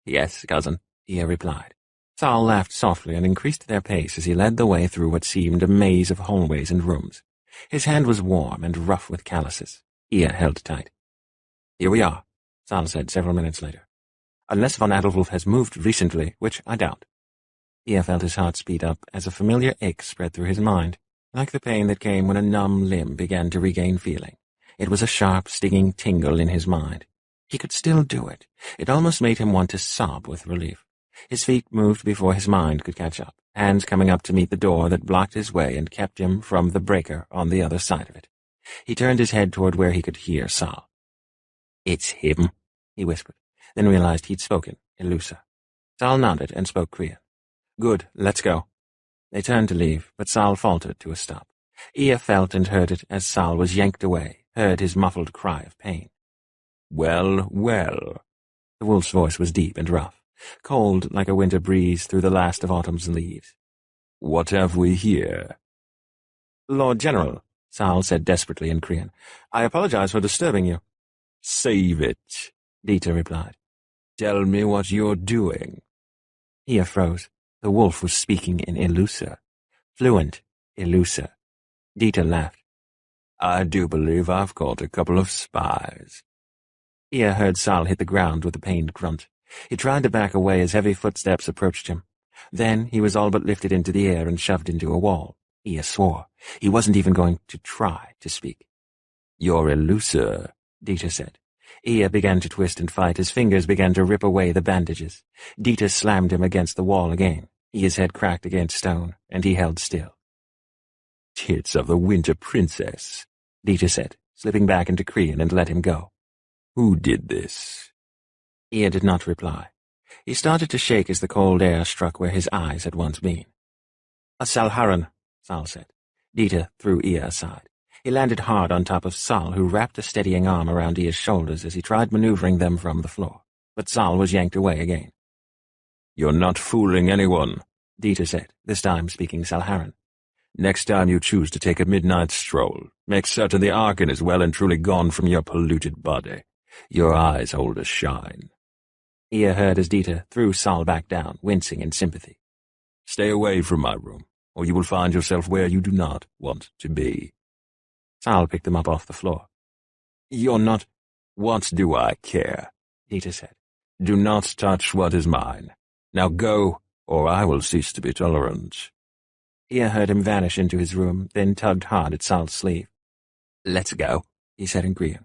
"Yes, cousin," Ia replied. Sal laughed softly and increased their pace as he led the way through what seemed a maze of hallways and rooms. His hand was warm and rough with calluses. Ia held tight. "Here we are," Sal said several minutes later. "Unless von Adolwulf has moved recently, which I doubt." Ia felt his heart speed up as a familiar ache spread through his mind, like the pain that came when a numb limb began to regain feeling. It was a sharp, stinging tingle in his mind. He could still do it. It almost made him want to sob with relief. His feet moved before his mind could catch up, hands coming up to meet the door that blocked his way and kept him from the breaker on the other side of it. He turned his head toward where he could hear Sal. "It's him," he whispered, then realized he'd spoken Ilusa. Sal nodded and spoke Korean. "Good, let's go." They turned to leave, but Sal faltered to a stop. Ia felt and heard it as Sal was yanked away, heard his muffled cry of pain. "Well, well." The wolf's voice was deep and rough, cold like a winter breeze through the last of autumn's leaves. "What have we here?" "Lord General," Sal said desperately in Korean, "I apologize for disturbing you." "Save it," Dieter replied. "Tell me what you're doing." Ia froze. The wolf was speaking in Ilusa. Fluent Ilusa. Dieter laughed. "I do believe I've caught a couple of spies." Ia heard Sal hit the ground with a pained grunt. He tried to back away as heavy footsteps approached him. Then he was all but lifted into the air and shoved into a wall. Ia swore. He wasn't even going to try to speak. "You're Ilusa," Dieter said. Ia began to twist and fight. His fingers began to rip away the bandages. Dieter slammed him against the wall again. Ia's head cracked against stone, and he held still. "Tits of the Winter Princess," Dieter said, slipping back into Korean and let him go. "Who did this?" Ia did not reply. He started to shake as the cold air struck where his eyes had once been. "A Salharan," Sal said. Dieter threw Ia aside. He landed hard on top of Sal, who wrapped a steadying arm around Ia's shoulders as he tried maneuvering them from the floor. But Sal was yanked away again. "You're not fooling anyone," Dieter said, this time speaking Salharan. "Next time you choose to take a midnight stroll, make certain the Arkan is well and truly gone from your polluted body. Your eyes hold a shine." Ia heard as Dieter threw Sal back down, wincing in sympathy. "Stay away from my room, or you will find yourself where you do not want to be." Sal picked them up off the floor. "You're not—" "What do I care?" Dieter said. "Do not touch what is mine. Now go, or I will cease to be tolerant." Ea heard him vanish into his room, then tugged hard at Sal's sleeve. "Let's go," he said in Korean.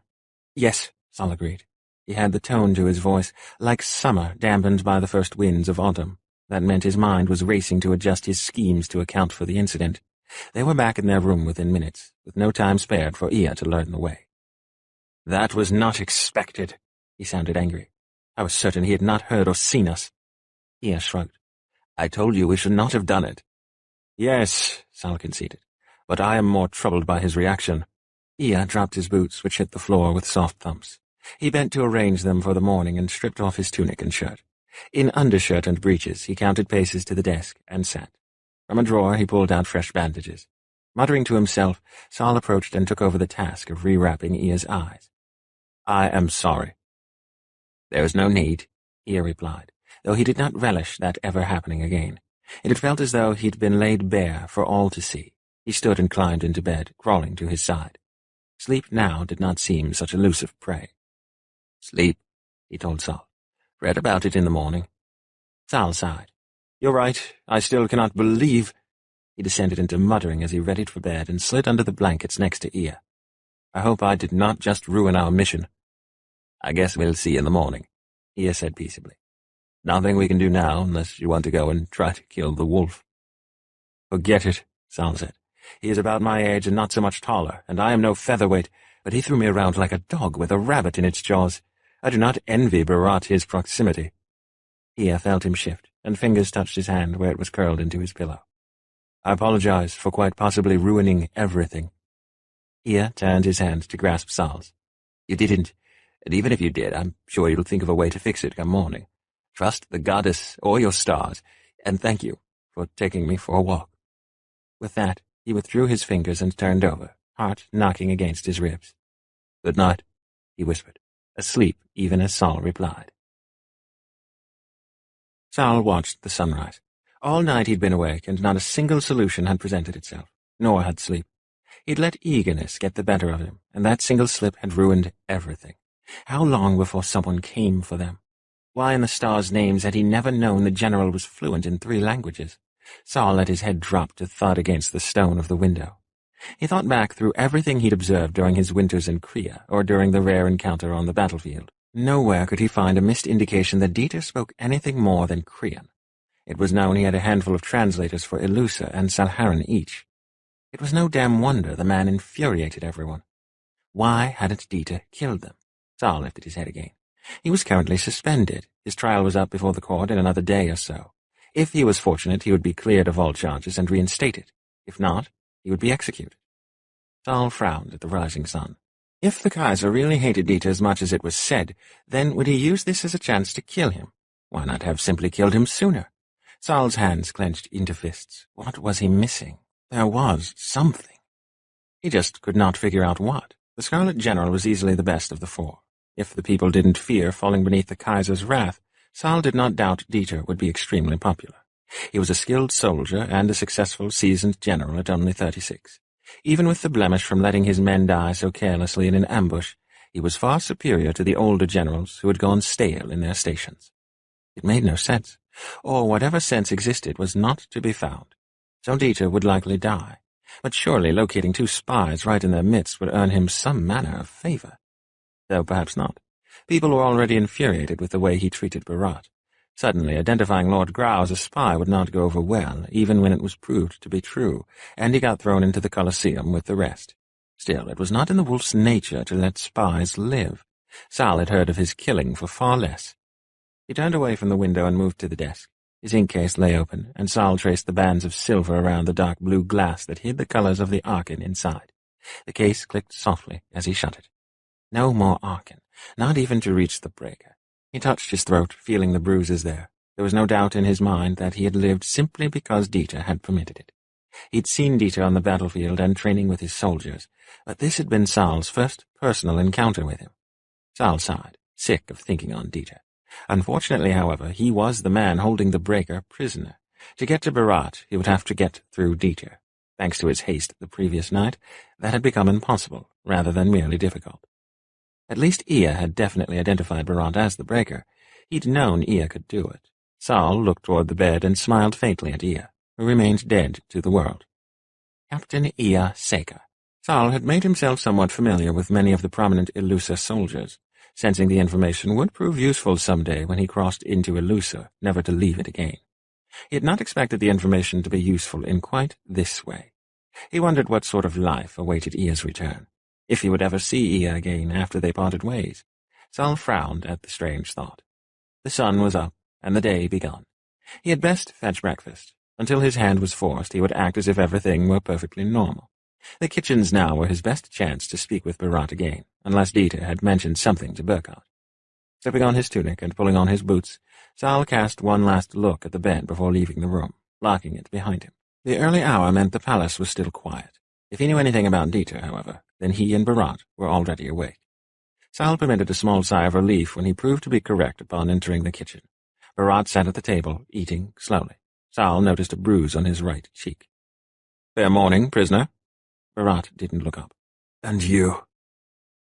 "Yes," Sal agreed. He had the tone to his voice, like summer dampened by the first winds of autumn. That meant his mind was racing to adjust his schemes to account for the incident. They were back in their room within minutes, with no time spared for Ea to learn the way. "That was not expected," he sounded angry. "I was certain he had not heard or seen us." Ea shrugged. "I told you we should not have done it." "Yes," Sal conceded, "but I am more troubled by his reaction." Ea dropped his boots, which hit the floor with soft thumps. He bent to arrange them for the morning and stripped off his tunic and shirt. In undershirt and breeches, he counted paces to the desk and sat. From a drawer, he pulled out fresh bandages. Muttering to himself, Sal approached and took over the task of rewrapping Ea's eyes. "I am sorry." "There is no need," Ea replied, though he did not relish that ever happening again. It had felt as though he'd been laid bare for all to see. He stood and climbed into bed, crawling to his side. Sleep now did not seem such elusive prey. "Sleep," he told Sal. "Read about it in the morning." Sal sighed. "You're right. I still cannot believe—" He descended into muttering as he readied for bed and slid under the blankets next to Ea. "I hope I did not just ruin our mission." "I guess we'll see in the morning," Ea said peaceably. "Nothing we can do now unless you want to go and try to kill the wolf." "Forget it," Sal said. "He is about my age and not so much taller, and I am no featherweight, but he threw me around like a dog with a rabbit in its jaws. I do not envy Barat his proximity." Ea felt him shift, and fingers touched his hand where it was curled into his pillow. "I apologize for quite possibly ruining everything." Ea turned his hand to grasp Sal's. "You didn't, and even if you did, I'm sure you'll think of a way to fix it come morning. Trust the goddess or your stars, and thank you for taking me for a walk." With that, he withdrew his fingers and turned over, heart knocking against his ribs. "Good night," he whispered, asleep even as Sal replied. Sal watched the sunrise. All night he'd been awake, and not a single solution had presented itself, nor had sleep. He'd let eagerness get the better of him, and that single slip had ruined everything. How long before someone came for them? Why in the stars' names had he never known the general was fluent in 3 languages? Sal let his head drop to thud against the stone of the window. He thought back through everything he'd observed during his winters in Korea, or during the rare encounter on the battlefield. Nowhere could he find a missed indication that Dieter spoke anything more than Korean. It was known he had a handful of translators for Ilusa and Salharan each. It was no damn wonder the man infuriated everyone. Why hadn't Dieter killed them? Sal lifted his head again. He was currently suspended. His trial was up before the court in another day or so. If he was fortunate, he would be cleared of all charges and reinstated. If not, he would be executed. Sal frowned at the rising sun. If the Kaiser really hated Dieter as much as it was said, then would he use this as a chance to kill him? Why not have simply killed him sooner? Sal's hands clenched into fists. What was he missing? There was something. He just could not figure out what. The Scarlet General was easily the best of the 4. If the people didn't fear falling beneath the Kaiser's wrath, Sal did not doubt Dieter would be extremely popular. He was a skilled soldier and a successful, seasoned general at only 36. Even with the blemish from letting his men die so carelessly in an ambush, he was far superior to the older generals who had gone stale in their stations. It made no sense, or whatever sense existed was not to be found. So Dieter would likely die, but surely locating 2 spies right in their midst would earn him some manner of favor. Though perhaps not. People were already infuriated with the way he treated Barat. Suddenly, identifying Lord Grau as a spy would not go over well, even when it was proved to be true, and he got thrown into the Colosseum with the rest. Still, it was not in the wolf's nature to let spies live. Sal had heard of his killing for far less. He turned away from the window and moved to the desk. His ink case lay open, and Sal traced the bands of silver around the dark blue glass that hid the colors of the Arkan inside. The case clicked softly as he shut it. No more Arkan, not even to reach the breaker. He touched his throat, feeling the bruises there. There was no doubt in his mind that he had lived simply because Dieter had permitted it. He'd seen Dieter on the battlefield and training with his soldiers, but this had been Sal's first personal encounter with him. Sal sighed, sick of thinking on Dieter. Unfortunately, however, he was the man holding the breaker prisoner. To get to Barat, he would have to get through Dieter. Thanks to his haste the previous night, that had become impossible, rather than merely difficult. At least Ea had definitely identified Barat as the breaker. He'd known Ea could do it. Sal looked toward the bed and smiled faintly at Ea. who remained dead to the world. Captain Ia Seka. Saul had made himself somewhat familiar with many of the prominent Ilusa soldiers, sensing the information would prove useful someday when he crossed into Ilusa, never to leave it again. He had not expected the information to be useful in quite this way. He wondered what sort of life awaited Ia's return, if he would ever see Ia again after they parted ways. Saul frowned at the strange thought. The sun was up, and the day begun. He had best fetch breakfast. Until his hand was forced, he would act as if everything were perfectly normal. The kitchens now were his best chance to speak with Berat again, unless Dieter had mentioned something to Burkhardt. Slipping on his tunic and pulling on his boots, Saul cast one last look at the bed before leaving the room, locking it behind him. The early hour meant the palace was still quiet. If he knew anything about Dieter, however, then he and Berat were already awake. Saul permitted a small sigh of relief when he proved to be correct upon entering the kitchen. Berat sat at the table, eating slowly. Saul noticed a bruise on his right cheek. "Fair morning, prisoner." Berat didn't look up. "And you?"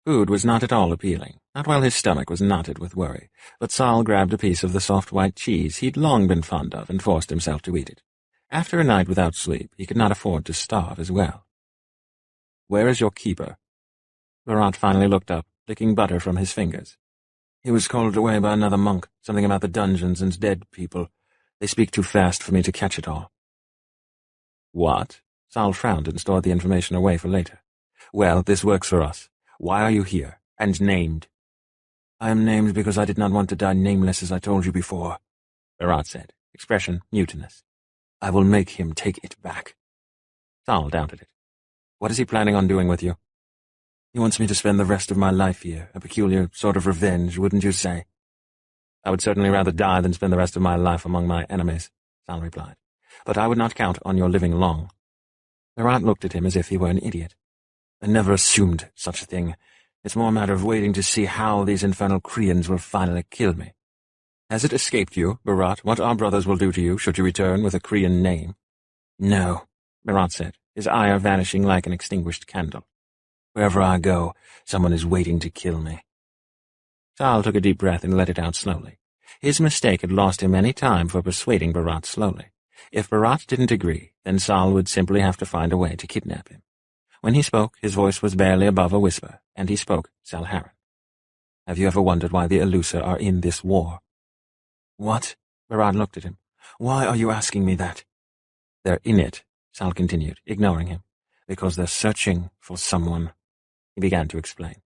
Food was not at all appealing, not while his stomach was knotted with worry, but Saul grabbed a piece of the soft white cheese he'd long been fond of and forced himself to eat it. After a night without sleep, he could not afford to starve as well. "Where is your keeper?" Berat finally looked up, licking butter from his fingers. "He was called away by another monk, something about the dungeons and dead people. They speak too fast for me to catch it all." "What?" Saul frowned and stored the information away for later. "Well, this works for us. Why are you here, and named?" "I am named because I did not want to die nameless, as I told you before," Berat said, expression mutinous. "I will make him take it back." Saul doubted it. "What is he planning on doing with you?" "He wants me to spend the rest of my life here, a peculiar sort of revenge, wouldn't you say?" "I would certainly rather die than spend the rest of my life among my enemies," Saul replied. "But I would not count on your living long." Berat looked at him as if he were an idiot. "I never assumed such a thing. It's more a matter of waiting to see how these infernal Krians will finally kill me." "Has it escaped you, Berat, what our brothers will do to you should you return with a Krian name?" "No," Berat said, his ire vanishing like an extinguished candle. "Wherever I go, someone is waiting to kill me." Saul took a deep breath and let it out slowly. His mistake had lost him any time for persuading Berat slowly. If Berat didn't agree, then Saul would simply have to find a way to kidnap him. When he spoke, his voice was barely above a whisper, and he spoke Salharan. "Have you ever wondered why the Ilusa are in this war?" "What?" Berat looked at him. "Why are you asking me that?" "They're in it," Saul continued, ignoring him, "because they're searching for someone," he began to explain.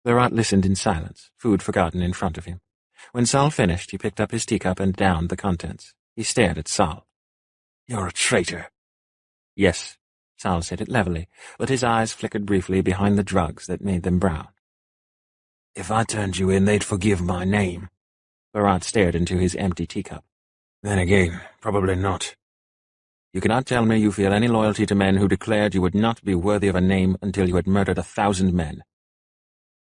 Berat listened in silence, food forgotten in front of him. When Saul finished, he picked up his teacup and downed the contents. He stared at Saul. "You're a traitor." "Yes," Saul said it levelly, but his eyes flickered briefly behind the drugs that made them brown. "If I turned you in, they'd forgive my name." Berat stared into his empty teacup. "Then again, probably not." "You cannot tell me you feel any loyalty to men who declared you would not be worthy of a name until you had murdered 1,000 men."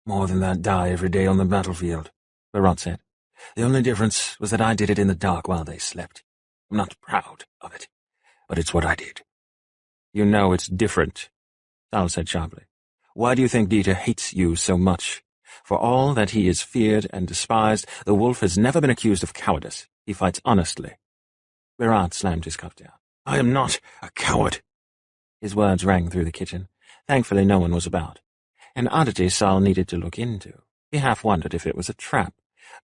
"More than that die every day on the battlefield," Berat said. "The only difference was that I did it in the dark while they slept. I'm not proud of it, but it's what I did." "You know it's different," Saul said sharply. "Why do you think Dieter hates you so much? For all that he is feared and despised, the wolf has never been accused of cowardice. He fights honestly." Berat slammed his cup down. "I am not a coward." His words rang through the kitchen. Thankfully no one was about. An oddity Saul needed to look into. He half wondered if it was a trap,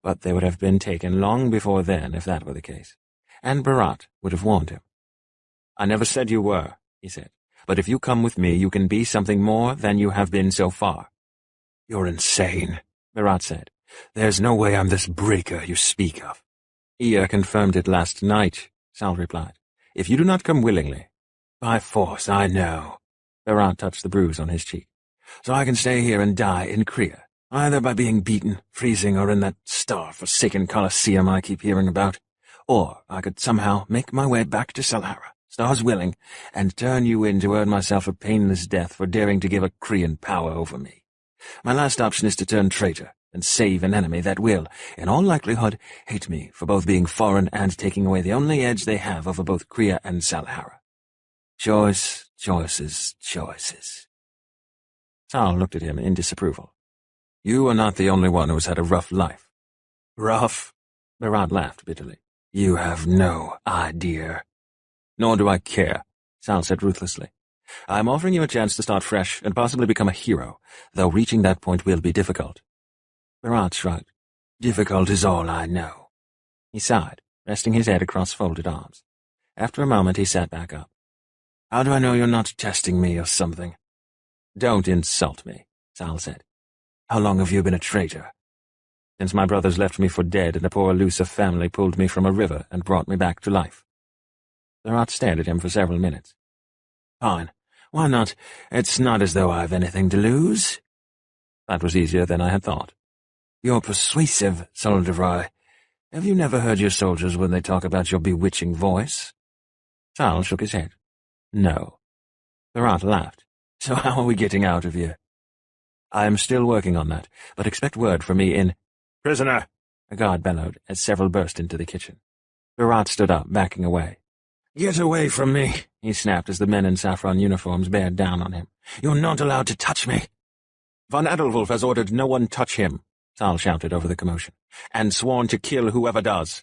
but they would have been taken long before then if that were the case. And Berat would have warned him. "I never said you were," he said. "But if you come with me, you can be something more than you have been so far." "You're insane," Berat said. "There's no way I'm this breaker you speak of." "Ia confirmed it last night," Saul replied. "If you do not come willingly—" "By force, I know." Berat touched the bruise on his cheek. "So I can stay here and die in Kriya, either by being beaten, freezing, or in that star-forsaken Colosseum I keep hearing about. Or I could somehow make my way back to Salhara, stars willing, and turn you in to earn myself a painless death for daring to give a Kriyan power over me. My last option is to turn traitor and save an enemy that will, in all likelihood, hate me for both being foreign and taking away the only edge they have over both Kriya and Salhara. Choices. Saul looked at him in disapproval. "You are not the only one who has had a rough life." "Rough?" Berat laughed bitterly. "You have no idea." Nor do I care, Sal said ruthlessly. I'm offering you a chance to start fresh and possibly become a hero, though reaching that point will be difficult. Berat shrugged. Difficult is all I know. He sighed, resting his head across folded arms. After a moment, he sat back up. How do I know you're not testing me or something? Don't insult me, Sal said. How long have you been a traitor? Since my brothers left me for dead and a poor elusive family pulled me from a river and brought me back to life. Berat stared at him for several minutes. Fine. Why not? It's not as though I've anything to lose. That was easier than I had thought. You're persuasive, Solderoy. Have you never heard your soldiers when they talk about your bewitching voice? Sal shook his head. No. Berat laughed. So how are we getting out of here? I am still working on that, but expect word from me in— Prisoner! A guard bellowed as several burst into the kitchen. Berat stood up, backing away. Get away from me, he snapped as the men in saffron uniforms bared down on him. You're not allowed to touch me. Von Adelwulf has ordered no one touch him, Sal shouted over the commotion, and sworn to kill whoever does.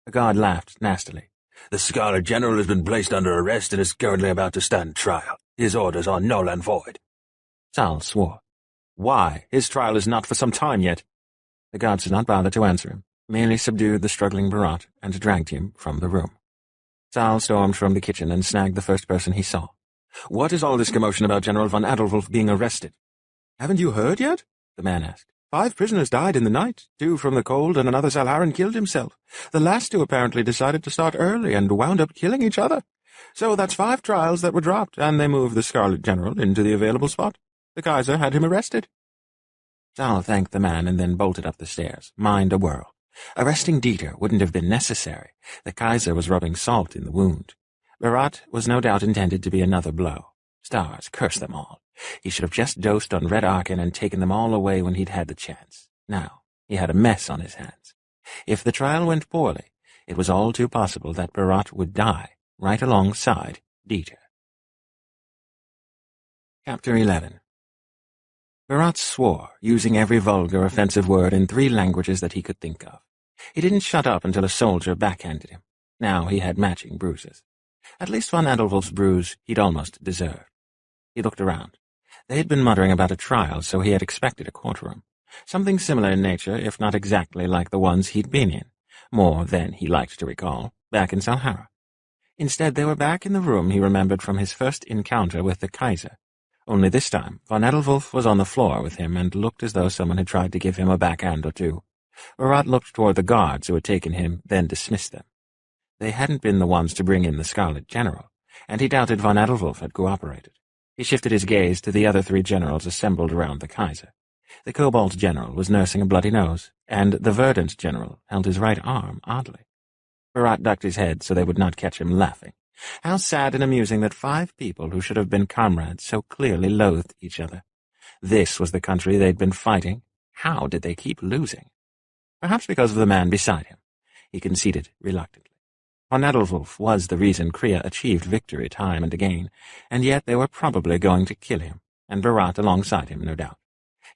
The guard laughed nastily. The Scarlet General has been placed under arrest and is currently about to stand trial. His orders are null and void. Sal swore. Why? His trial is not for some time yet. The guards did not bother to answer him, merely subdued the struggling Berat and dragged him from the room. Sal stormed from the kitchen and snagged the first person he saw. What is all this commotion about General von Adelwulf being arrested? Haven't you heard yet? The man asked. 5 prisoners died in the night, 2 from the cold, and another Salharan killed himself. The last 2 apparently decided to start early and wound up killing each other. So that's 5 trials that were dropped, and they moved the Scarlet General into the available spot. The Kaiser had him arrested. Sal thanked the man and then bolted up the stairs, mind a whirl. Arresting Dieter wouldn't have been necessary. The Kaiser was rubbing salt in the wound. Berat was no doubt intended to be another blow. Stars, curse them all. He should have just dosed on Red Arkin and taken them all away when he'd had the chance. Now, he had a mess on his hands. If the trial went poorly, it was all too possible that Berat would die right alongside Dieter. Chapter 11. Berat swore, using every vulgar, offensive word in 3 languages that he could think of. He didn't shut up until a soldier backhanded him. Now he had matching bruises. At least von Adelwulf's bruise he'd almost deserved. He looked around. They had been muttering about a trial, so he had expected a courtroom. Something similar in nature, if not exactly like the ones he'd been in. More than he liked to recall, back in Salhara. Instead, they were back in the room he remembered from his first encounter with the Kaiser. Only this time, von Adelwulf was on the floor with him and looked as though someone had tried to give him a backhand or 2. Berat looked toward the guards who had taken him, then dismissed them. They hadn't been the ones to bring in the Scarlet General, and he doubted von Adelwulf had cooperated. He shifted his gaze to the other 3 generals assembled around the Kaiser. The Cobalt General was nursing a bloody nose, and the Verdant General held his right arm oddly. Berat ducked his head so they would not catch him laughing. How sad and amusing that 5 people who should have been comrades so clearly loathed each other. This was the country they'd been fighting. How did they keep losing? Perhaps because of the man beside him. He conceded reluctantly. Von Adelwulf was the reason Kriya achieved victory time and again, and yet they were probably going to kill him, and Berat alongside him, no doubt.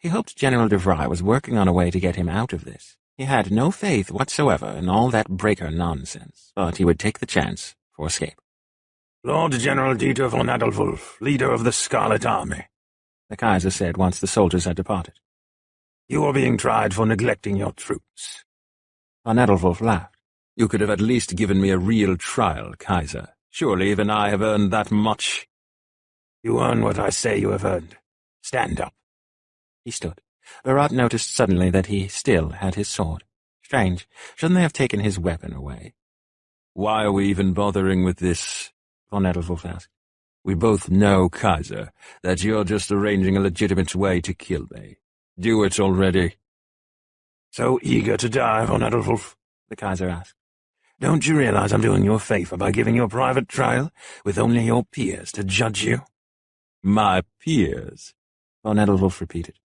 He hoped General de Vries was working on a way to get him out of this. He had no faith whatsoever in all that breaker nonsense, but he would take the chance for escape. Lord General Dieter von Adelwulf, leader of the Scarlet Army, the Kaiser said once the soldiers had departed. You are being tried for neglecting your troops. Von Adelwulf laughed. You could have at least given me a real trial, Kaiser. Surely even I have earned that much. You earn what I say you have earned. Stand up. He stood. Berat noticed suddenly that he still had his sword. Strange. Shouldn't they have taken his weapon away? Why are we even bothering with this? Von Adelwulf asked. We both know, Kaiser, that you're just arranging a legitimate way to kill me. Do it already. So eager to die, von Adelwulf? The Kaiser asked. Don't you realize I'm doing you a favor by giving you a private trial with only your peers to judge you? My peers? Von Adelwulf repeated.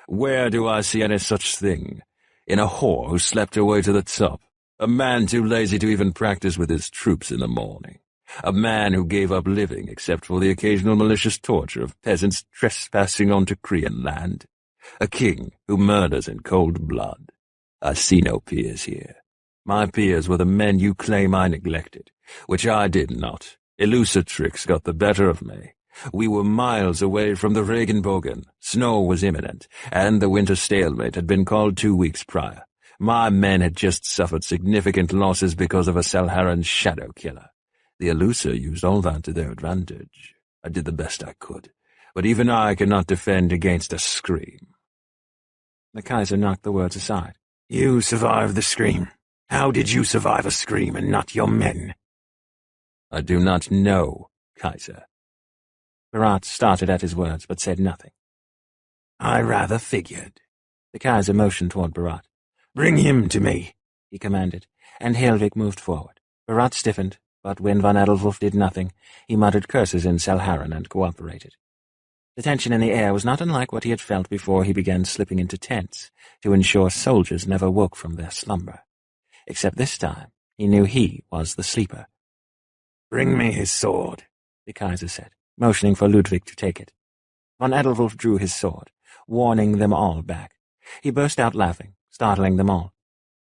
Where do I see any such thing? In a whore who slept her way to the top. A man too lazy to even practice with his troops in the morning. A man who gave up living except for the occasional malicious torture of peasants trespassing onto Kriyan land. A king who murders in cold blood. I see no peers here. My peers were the men you claim I neglected, which I did not, Elusive tricks got the better of me. We were miles away from the Regenbogen. Snow was imminent, and the winter stalemate had been called 2 weeks prior. My men had just suffered significant losses because of a Salharan shadow killer. The Elusa used all that to their advantage. I did the best I could, but even I cannot defend against a scream. The Kaiser knocked the words aside. You survived the scream. How did you survive a scream and not your men? I do not know, Kaiser. Berat started at his words, but said nothing. I rather figured. The Kaiser motioned toward Berat. Bring him to me, he commanded, and Helvig moved forward. Berat stiffened, but when von Edelwulf did nothing, he muttered curses in Salharan and cooperated. The tension in the air was not unlike what he had felt before he began slipping into tents to ensure soldiers never woke from their slumber. Except this time, he knew he was the sleeper. Bring me his sword, the Kaiser said, motioning for Ludwig to take it. Von Edelwulf drew his sword, warning them all back. He burst out laughing, startling them all.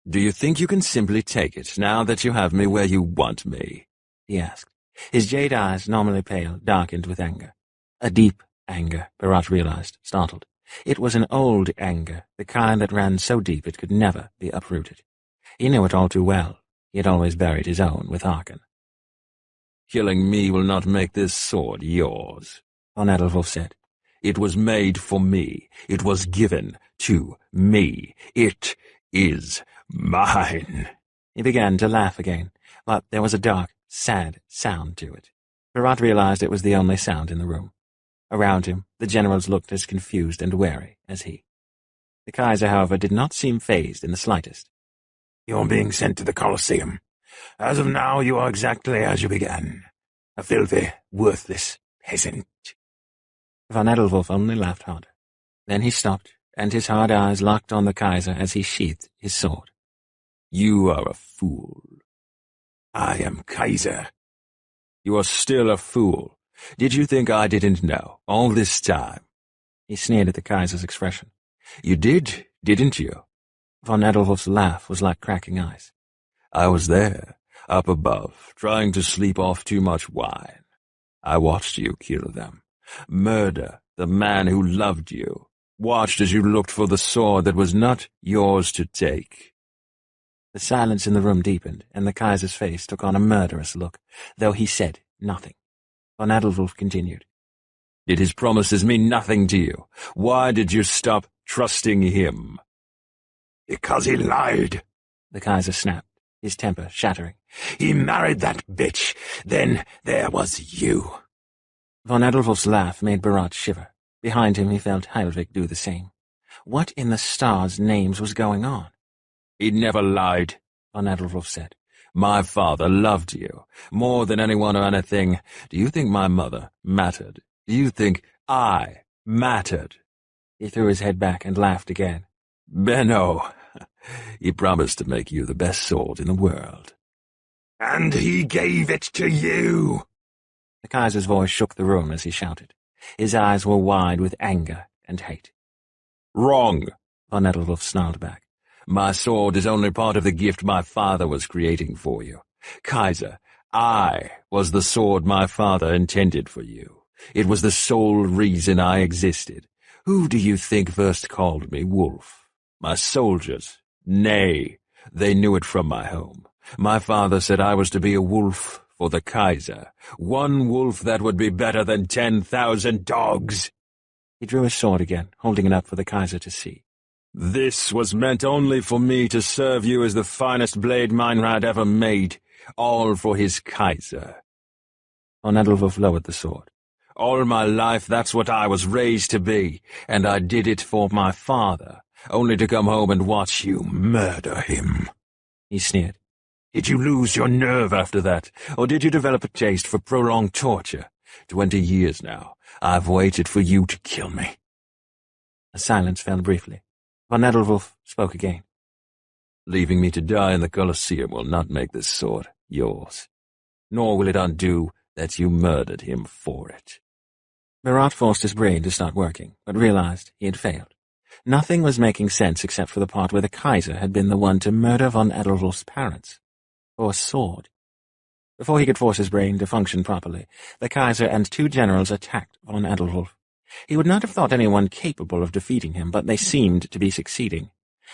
Do you think you can simply take it, now that you have me where you want me? He asked. His jade eyes, normally pale, darkened with anger. A deep anger, Berat realized, startled. It was an old anger, the kind that ran so deep it could never be uprooted. He knew it all too well. He had always buried his own with Harkon. Killing me will not make this sword yours, von Edelwulf said. It was made for me. It was given to me. It is mine. He began to laugh again, but there was a dark, sad sound to it. Berat realized it was the only sound in the room. Around him, the generals looked as confused and wary as he. The Kaiser, however, did not seem fazed in the slightest. You're being sent to the Colosseum. As of now, you are exactly as you began. A filthy, worthless peasant. Von Edelwulf only laughed harder. Then he stopped, and his hard eyes locked on the Kaiser as he sheathed his sword. You are a fool. I am Kaiser. You are still a fool. Did you think I didn't know, all this time? He sneered at the Kaiser's expression. You did, didn't you? Von Edelwulf's laugh was like cracking ice. I was there, up above, trying to sleep off too much wine. I watched you kill them. Murder the man who loved you. Watched as you looked for the sword that was not yours to take. The silence in the room deepened, and the Kaiser's face took on a murderous look, though he said nothing. Von Edelwulf continued. Did his promises mean nothing to you? Why did you stop trusting him? Because he lied, the Kaiser snapped, his temper shattering. He married that bitch. Then there was you. Von Edelwulf's laugh made Berat shiver. Behind him he felt Helvig do the same. What in the stars' names was going on? He never lied, von Edelwulf said. My father loved you, more than anyone or anything. Do you think my mother mattered? Do you think I mattered? He threw his head back and laughed again. Benno, he promised to make you the best sword in the world. And he gave it to you. The Kaiser's voice shook the room as he shouted. His eyes were wide with anger and hate. Wrong, von Edelwulf snarled back. My sword is only part of the gift my father was creating for you. Kaiser, I was the sword my father intended for you. It was the sole reason I existed. Who do you think first called me wolf? My soldiers? Nay, they knew it from my home. My father said I was to be a wolf for the Kaiser. One wolf that would be better than 10,000 dogs. He drew his sword again, holding it up for the Kaiser to see. This was meant only for me to serve you as the finest blade Meinrad ever made, all for his Kaiser. Von Edelwulf lowered the sword. All my life that's what I was raised to be, and I did it for my father, only to come home and watch you murder him. He sneered. Did you lose your nerve after that, or did you develop a taste for prolonged torture? 20 years now, I've waited for you to kill me. A silence fell briefly. Von Edelwulf spoke again. Leaving me to die in the Colosseum will not make this sword yours, nor will it undo that you murdered him for it. Berat forced his brain to start working, but realized he had failed. Nothing was making sense except for the part where the Kaiser had been the one to murder von Edelwulf's parents. For a sword. Before he could force his brain to function properly, the Kaiser and 2 generals attacked von Edelwulf. He would not have thought anyone capable of defeating him, but they seemed to be succeeding.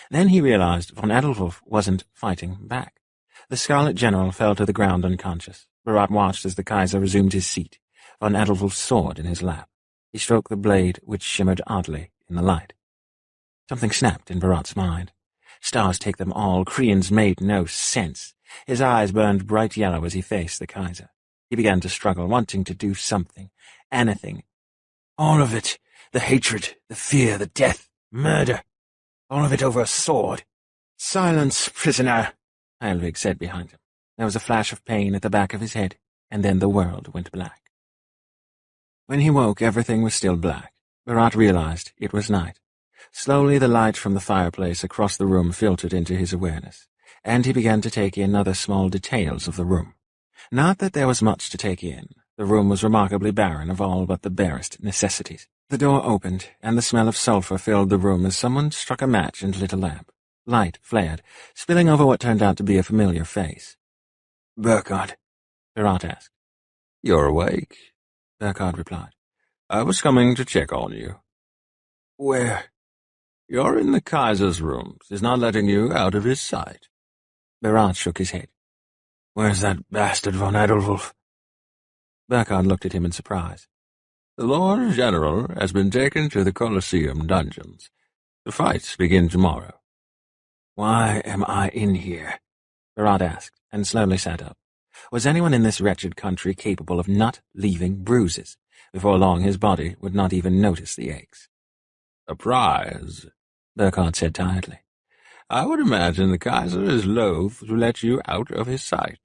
Then he realized von Edelwulf wasn't fighting back. The Scarlet General fell to the ground unconscious. Berat watched as the Kaiser resumed his seat, von Edelwulf's sword in his lap. He stroked the blade, which shimmered oddly in the light. Something snapped in Berat's mind. Stars take them all, Krians made no sense. His eyes burned bright yellow as he faced the Kaiser. He began to struggle, wanting to do something, anything. All of it, the hatred, the fear, the death, murder, all of it over a sword. "Silence, prisoner," Heilvig said behind him. There was a flash of pain at the back of his head, and then the world went black. When he woke, everything was still black. Berat realized it was night. Slowly the light from the fireplace across the room filtered into his awareness, and he began to take in other small details of the room. Not that there was much to take in. The room was remarkably barren of all but the barest necessities. The door opened, and the smell of sulphur filled the room as someone struck a match and lit a lamp. Light flared, spilling over what turned out to be a familiar face. "Burkhard?" Berat asked. "You're awake," Burkhard replied. "I was coming to check on you." "Where?" "You're in the Kaiser's rooms. He's not letting you out of his sight." Berat shook his head. "Where's that bastard von Edelwulf?" Burkhard looked at him in surprise. "The Lord General has been taken to the Colosseum dungeons. The fights begin tomorrow." "Why am I in here?" Berat asked, and slowly sat up. Was anyone in this wretched country capable of not leaving bruises? Before long his body would not even notice the aches. "A prize," Burkhard said tiredly. "I would imagine the Kaiser is loath to let you out of his sight."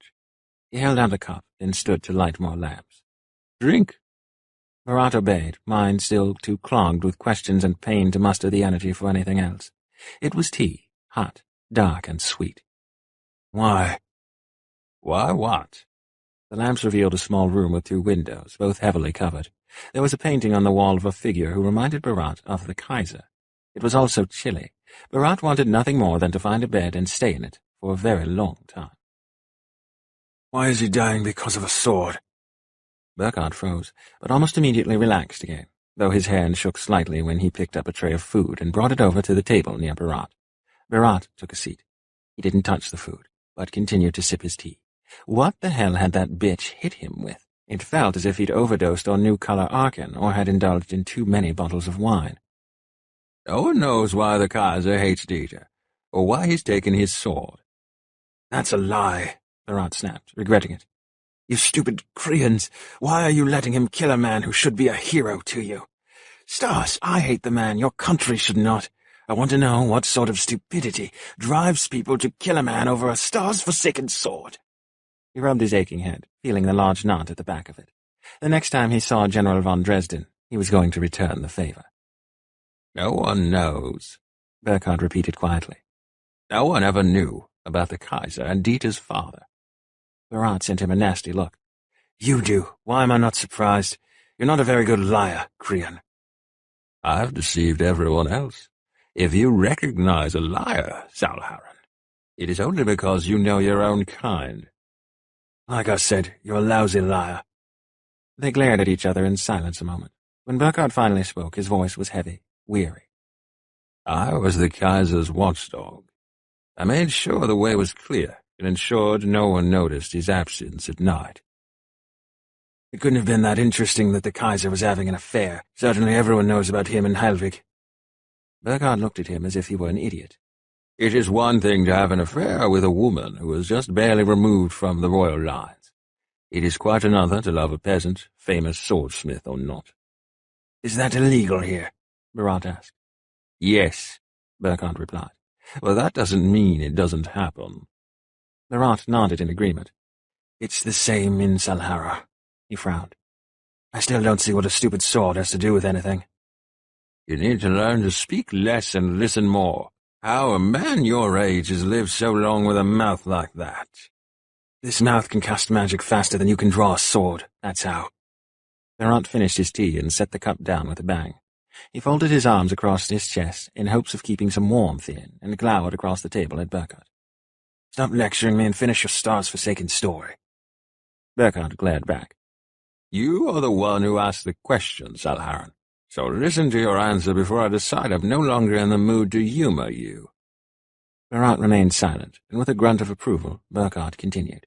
He held out the cup, then stood to light more lamps. "Drink." Berat obeyed, mind still too clogged with questions and pain to muster the energy for anything else. It was tea, hot, dark, and sweet. "Why?" "Why what?" The lamps revealed a small room with 2 windows, both heavily covered. There was a painting on the wall of a figure who reminded Berat of the Kaiser. It was also chilly. Berat wanted nothing more than to find a bed and stay in it for a very long time. "Why is he dying because of a sword?" Burkhard froze, but almost immediately relaxed again, though his hand shook slightly when he picked up a tray of food and brought it over to the table near Berat. Berat took a seat. He didn't touch the food, but continued to sip his tea. What the hell had that bitch hit him with? It felt as if he'd overdosed on New Color Arcan or had indulged in too many bottles of wine. "No one knows why the Kaiser hates Dieter, or why he's taken his sword." "That's a lie," Berat snapped, regretting it. "You stupid Krians, why are you letting him kill a man who should be a hero to you? Stas, I hate the man, your country should not. I want to know what sort of stupidity drives people to kill a man over a Stars-forsaken sword." He rubbed his aching head, feeling the large knot at the back of it. The next time he saw General von Dresden, he was going to return the favor. "No one knows," Burkhard repeated quietly. "No one ever knew about the Kaiser and Dieter's father." Berat sent him a nasty look. "You do. Why am I not surprised? You're not a very good liar, Krian." "I've deceived everyone else. If you recognize a liar, Salharan, it is only because you know your own kind." "Like I said, you're a lousy liar." They glared at each other in silence a moment. When Burkhard finally spoke, his voice was heavy, weary. "I was the Kaiser's watchdog. I made sure the way was clear and ensured no one noticed his absence at night." "It couldn't have been that interesting that the Kaiser was having an affair. Certainly everyone knows about him and Heilvig." Burkhard looked at him as if he were an idiot. "It is one thing to have an affair with a woman who is just barely removed from the royal lines. It is quite another to love a peasant, famous swordsmith or not." "Is that illegal here?" Berat asked. "Yes," Burkhard replied. "Well, that doesn't mean it doesn't happen." Berat nodded in agreement. "It's the same in Salhara," he frowned. "I still don't see what a stupid sword has to do with anything." "You need to learn to speak less and listen more. How a man your age has lived so long with a mouth like that?" "This mouth can cast magic faster than you can draw a sword, that's how." Berat finished his tea and set the cup down with a bang. He folded his arms across his chest in hopes of keeping some warmth in and glowered across the table at Burkhard. "Stop lecturing me and finish your Stars-forsaken story." Burkhardt glared back. You are the one who asked the question, Salharan. So listen to your answer before I decide I'm no longer in the mood to humor you. Berat remained silent, and with a grunt of approval, Burkhardt continued.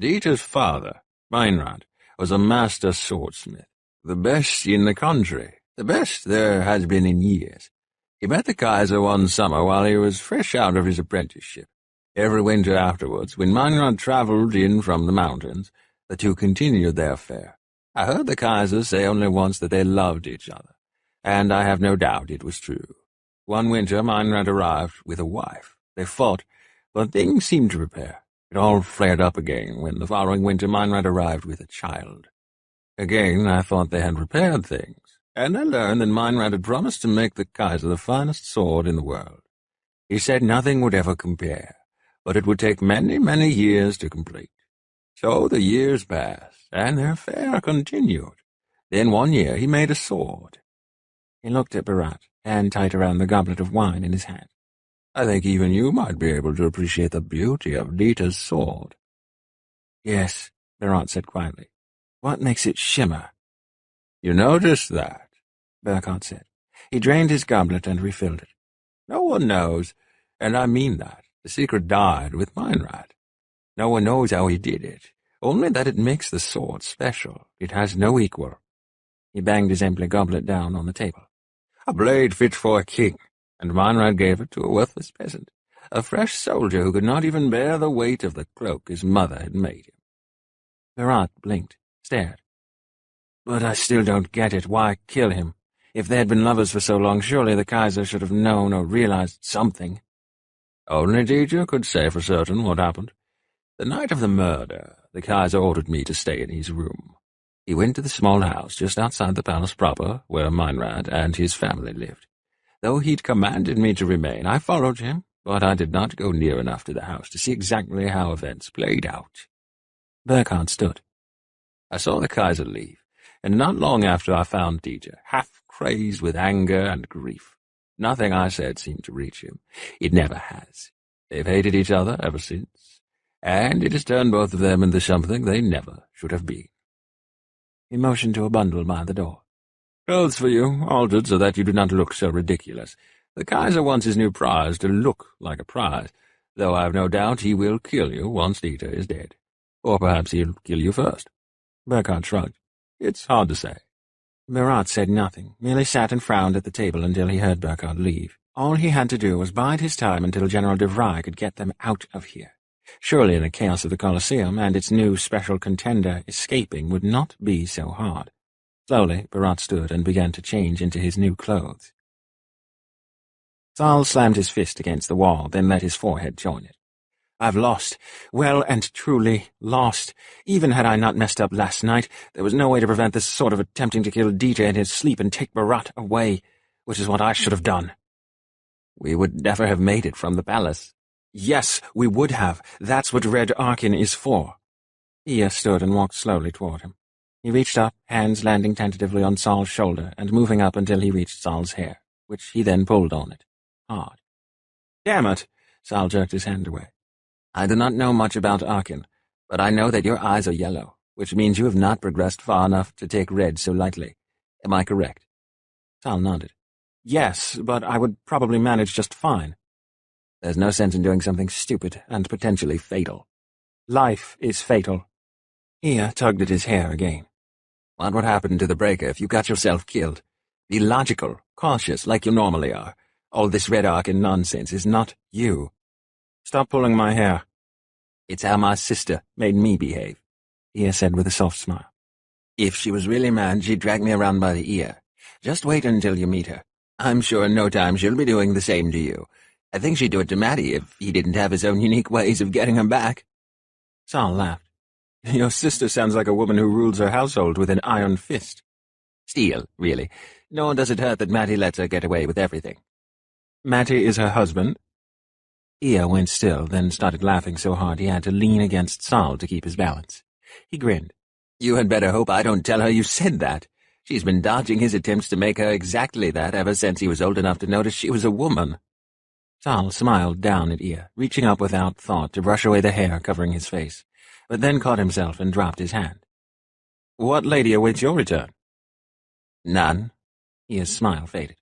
Dieter's father, Meinrad, was a master swordsmith, the best in the country, the best there has been in years. He met the Kaiser one summer while he was fresh out of his apprenticeship. Every winter afterwards, when Meinrad travelled in from the mountains, the two continued their affair. I heard the Kaiser say only once that they loved each other, and I have no doubt it was true. One winter Meinrad arrived with a wife. They fought, but things seemed to repair. It all flared up again when the following winter Meinrad arrived with a child. Again I thought they had repaired things, and I learned that Meinrad had promised to make the Kaiser the finest sword in the world. He said nothing would ever compare, but it would take many, many years to complete. So the years passed, and their affair continued. Then one year he made a sword. He looked at Berat, hand tight around the goblet of wine in his hand. I think even you might be able to appreciate the beauty of Dieter's sword. Yes, Berat said quietly. What makes it shimmer? You noticed that? Burkhardt said. He drained his goblet and refilled it. No one knows, and I mean that. The secret died with Meinrad. No one knows how he did it, only that it makes the sword special. It has no equal. He banged his empty goblet down on the table. A blade fit for a king, and Meinrad gave it to a worthless peasant, a fresh soldier who could not even bear the weight of the cloak his mother had made him. Berat blinked, stared. But I still don't get it. Why kill him? If they had been lovers for so long, surely the Kaiser should have known or realized something. Only Dieter could say for certain what happened. The night of the murder, the Kaiser ordered me to stay in his room. He went to the small house just outside the palace proper, where Meinrad and his family lived. Though he'd commanded me to remain, I followed him, but I did not go near enough to the house to see exactly how events played out. Burkhardt stood. I saw the Kaiser leave, and not long after I found Dieter, half crazed with anger and grief. Nothing I said seemed to reach him. It never has. They've hated each other ever since, and it has turned both of them into something they never should have been. He motioned to a bundle by the door. Clothes for you, altered so that you do not look so ridiculous. The Kaiser wants his new prize to look like a prize, though I have no doubt he will kill you once Dieter is dead. Or perhaps he'll kill you first. Burkhardt shrugged. It's hard to say. Berat said nothing, merely sat and frowned at the table until he heard Burkhardt leave. All he had to do was bide his time until General Derr could get them out of here. Surely in the chaos of the Colosseum and its new special contender, escaping would not be so hard. Slowly, Berat stood and began to change into his new clothes. Saul slammed his fist against the wall, then let his forehead join it. I've lost. Well and truly lost. Even had I not messed up last night, there was no way to prevent this sort of attempting to kill Dieter in his sleep and take Berat away, which is what I should have done. We would never have made it from the palace. Yes, we would have. That's what Red Arkin is for. Ia stood and walked slowly toward him. He reached up, hands landing tentatively on Saul's shoulder and moving up until he reached Saul's hair, which he then pulled on it. Hard. Damn it! Saul jerked his hand away. I do not know much about Arkin, but I know that your eyes are yellow, which means you have not progressed far enough to take red so lightly. Am I correct? Saul nodded. Yes, but I would probably manage just fine. There's no sense in doing something stupid and potentially fatal. Life is fatal. Ia tugged at his hair again. What would happen to the breaker if you got yourself killed? Be logical, cautious, like you normally are. All this Red Arkin nonsense is not you. Stop pulling my hair. It's how my sister made me behave, Ia said with a soft smile. If she was really mad, she'd drag me around by the ear. Just wait until you meet her. I'm sure in no time she'll be doing the same to you. I think she'd do it to Matty if he didn't have his own unique ways of getting her back. Saul laughed. Your sister sounds like a woman who rules her household with an iron fist. Steel, really. Nor does it hurt that Matty lets her get away with everything. Matty is her husband? Ia went still, then started laughing so hard he had to lean against Saul to keep his balance. He grinned. You had better hope I don't tell her you said that. She's been dodging his attempts to make her exactly that ever since he was old enough to notice she was a woman. Saul smiled down at Ia, reaching up without thought to brush away the hair covering his face. but then caught himself and dropped his hand. "What lady awaits your return?" "None." His smile faded.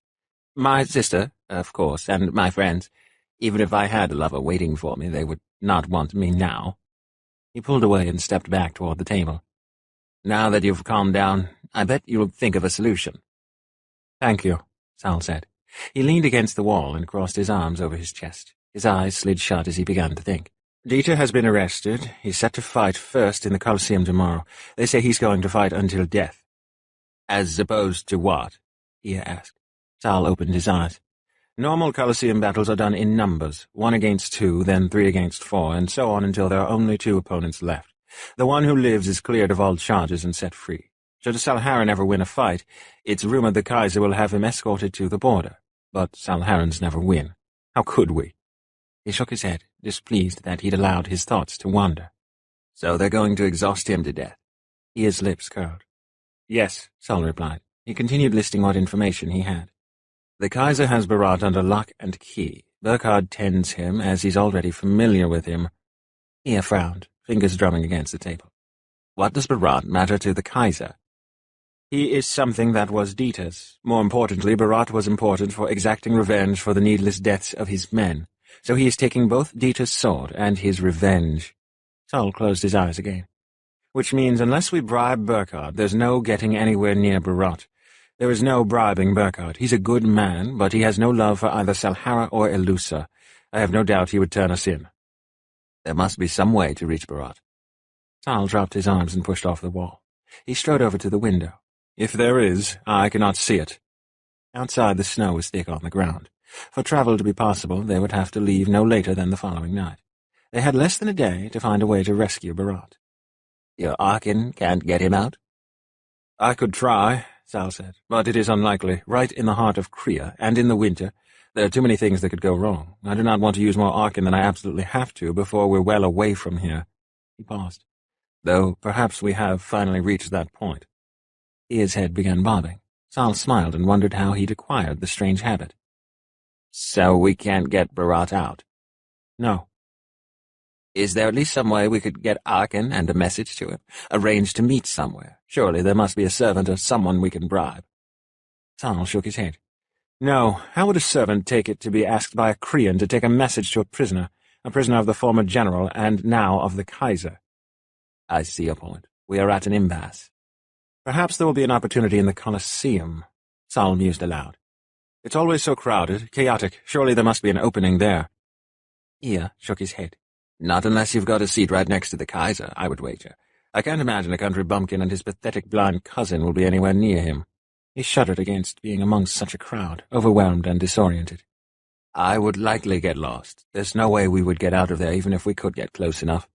"My sister, of course, and my friends. Even if I had a lover waiting for me, they would not want me now." He pulled away and stepped back toward the table. "Now that you've calmed down, I bet you'll think of a solution." "Thank you," Sal said. He leaned against the wall and crossed his arms over his chest. His eyes slid shut as he began to think. "Dieter has been arrested. He's set to fight first in the Colosseum tomorrow. They say he's going to fight until death." "As opposed to what?" Ia asked. Sal opened his eyes. "Normal Colosseum battles are done in numbers, 1 against 2, then 3 against 4, and so on until there are only 2 opponents left. The one who lives is cleared of all charges and set free. Should Salharan ever win a fight, it's rumored the Kaiser will have him escorted to the border. But Salharans never win. How could we?" He shook his head, displeased that he'd allowed his thoughts to wander. "So they're going to exhaust him to death?" His lips curled. "Yes," Sal replied. He continued listing what information he had. "The Kaiser has Barat under lock and key. Burkhard tends him, as he's already familiar with him." Ia frowned, fingers drumming against the table. "What does Barat matter to the Kaiser?" "He is something that was Dieter's. More importantly, Barat was important for exacting revenge for the needless deaths of his men. So he is taking both Dieter's sword and his revenge." Sal closed his eyes again. "Which means unless we bribe Burkhard, there's no getting anywhere near Barat. There is no bribing Burkhard. He's a good man, but he has no love for either Salhara or Elusa. I have no doubt he would turn us in." "There must be some way to reach Barat." Sal dropped his arms and pushed off the wall. He strode over to the window. "If there is, I cannot see it." Outside, the snow was thick on the ground. For travel to be possible, they would have to leave no later than the following night. They had less than a day to find a way to rescue Barat. "Your Arkin can't get him out?" "I could try," Sal said, "but it is unlikely. Right in the heart of Kria, and in the winter, there are too many things that could go wrong. I do not want to use more Arkin than I absolutely have to before we're well away from here." He paused. "Though perhaps we have finally reached that point." His head began bobbing. Sal smiled and wondered how he'd acquired the strange habit. "So we can't get Barat out?" "No." "Is there at least some way we could get Arkin and a message to him? Arrange to meet somewhere? Surely there must be a servant or someone we can bribe." Sal shook his head. "No, how would a servant take it to be asked by a Krian to take a message to a prisoner of the former general and now of the Kaiser?" "I see your point. We are at an impasse." "Perhaps there will be an opportunity in the Colosseum," Sal mused aloud. "It's always so crowded, chaotic. Surely there must be an opening there." Ia shook his head. "Not unless you've got a seat right next to the Kaiser, I would wager. I can't imagine a country bumpkin and his pathetic blind cousin will be anywhere near him." He shuddered against being amongst such a crowd, overwhelmed and disoriented. "I would likely get lost. There's no way we would get out of there even if we could get close enough."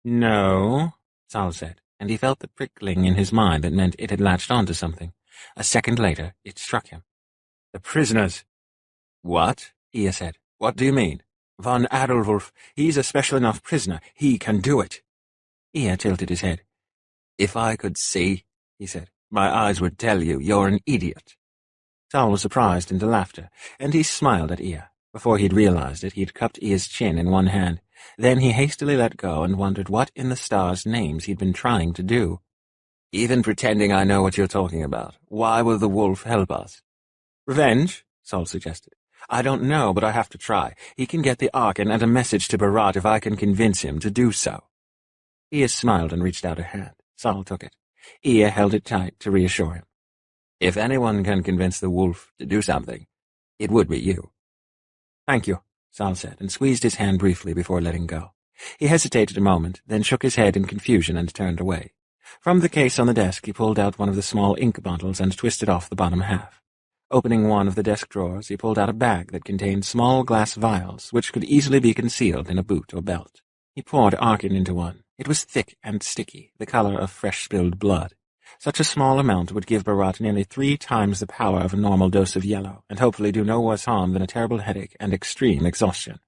"No," Sal said, and he felt the prickling in his mind that meant it had latched onto something. A second later, it struck him. "The prisoners." "What?" Ia said. "What do you mean?" "Von Adolwulf. He's a special enough prisoner. He can do it." Ia tilted his head. "If I could see," he said, "my eyes would tell you you're an idiot." Sal was surprised into laughter, and he smiled at Ia. Before he'd realized it, he'd cupped Ia's chin in one hand. Then he hastily let go and wondered what in the stars' names he'd been trying to do. "Even pretending I know what you're talking about, why will the wolf help us?" "Revenge?" Sol suggested. "I don't know, but I have to try. He can get the Arkin and a message to Barat if I can convince him to do so." Ia smiled and reached out a hand. Sol took it. Ia held it tight to reassure him. "If anyone can convince the wolf to do something, it would be you." "Thank you," Sal said, and squeezed his hand briefly before letting go. He hesitated a moment, then shook his head in confusion and turned away. From the case on the desk he pulled out one of the small ink bottles and twisted off the bottom half. Opening one of the desk drawers, he pulled out a bag that contained small glass vials, which could easily be concealed in a boot or belt. He poured Arkin into one. It was thick and sticky, the color of fresh spilled blood. Such a small amount would give Barat nearly 3 times the power of a normal dose of yellow, and hopefully do no worse harm than a terrible headache and extreme exhaustion.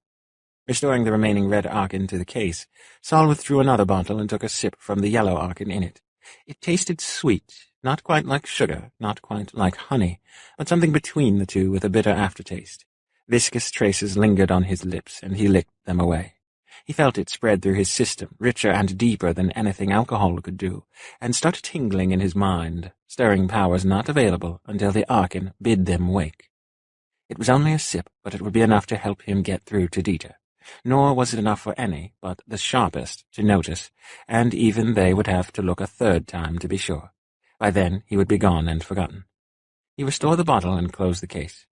Restoring the remaining red Arkin to the case, Sol withdrew another bottle and took a sip from the yellow Arkin in it. It tasted sweet, not quite like sugar, not quite like honey, but something between the two with a bitter aftertaste. Viscous traces lingered on his lips, and he licked them away. He felt it spread through his system, richer and deeper than anything alcohol could do, and start tingling in his mind, stirring powers not available until the Archon bid them wake. It was only a sip, but it would be enough to help him get through to Derr. Nor was it enough for any but the sharpest to notice, and even they would have to look a third time to be sure. By then he would be gone and forgotten. He restored the bottle and closed the case.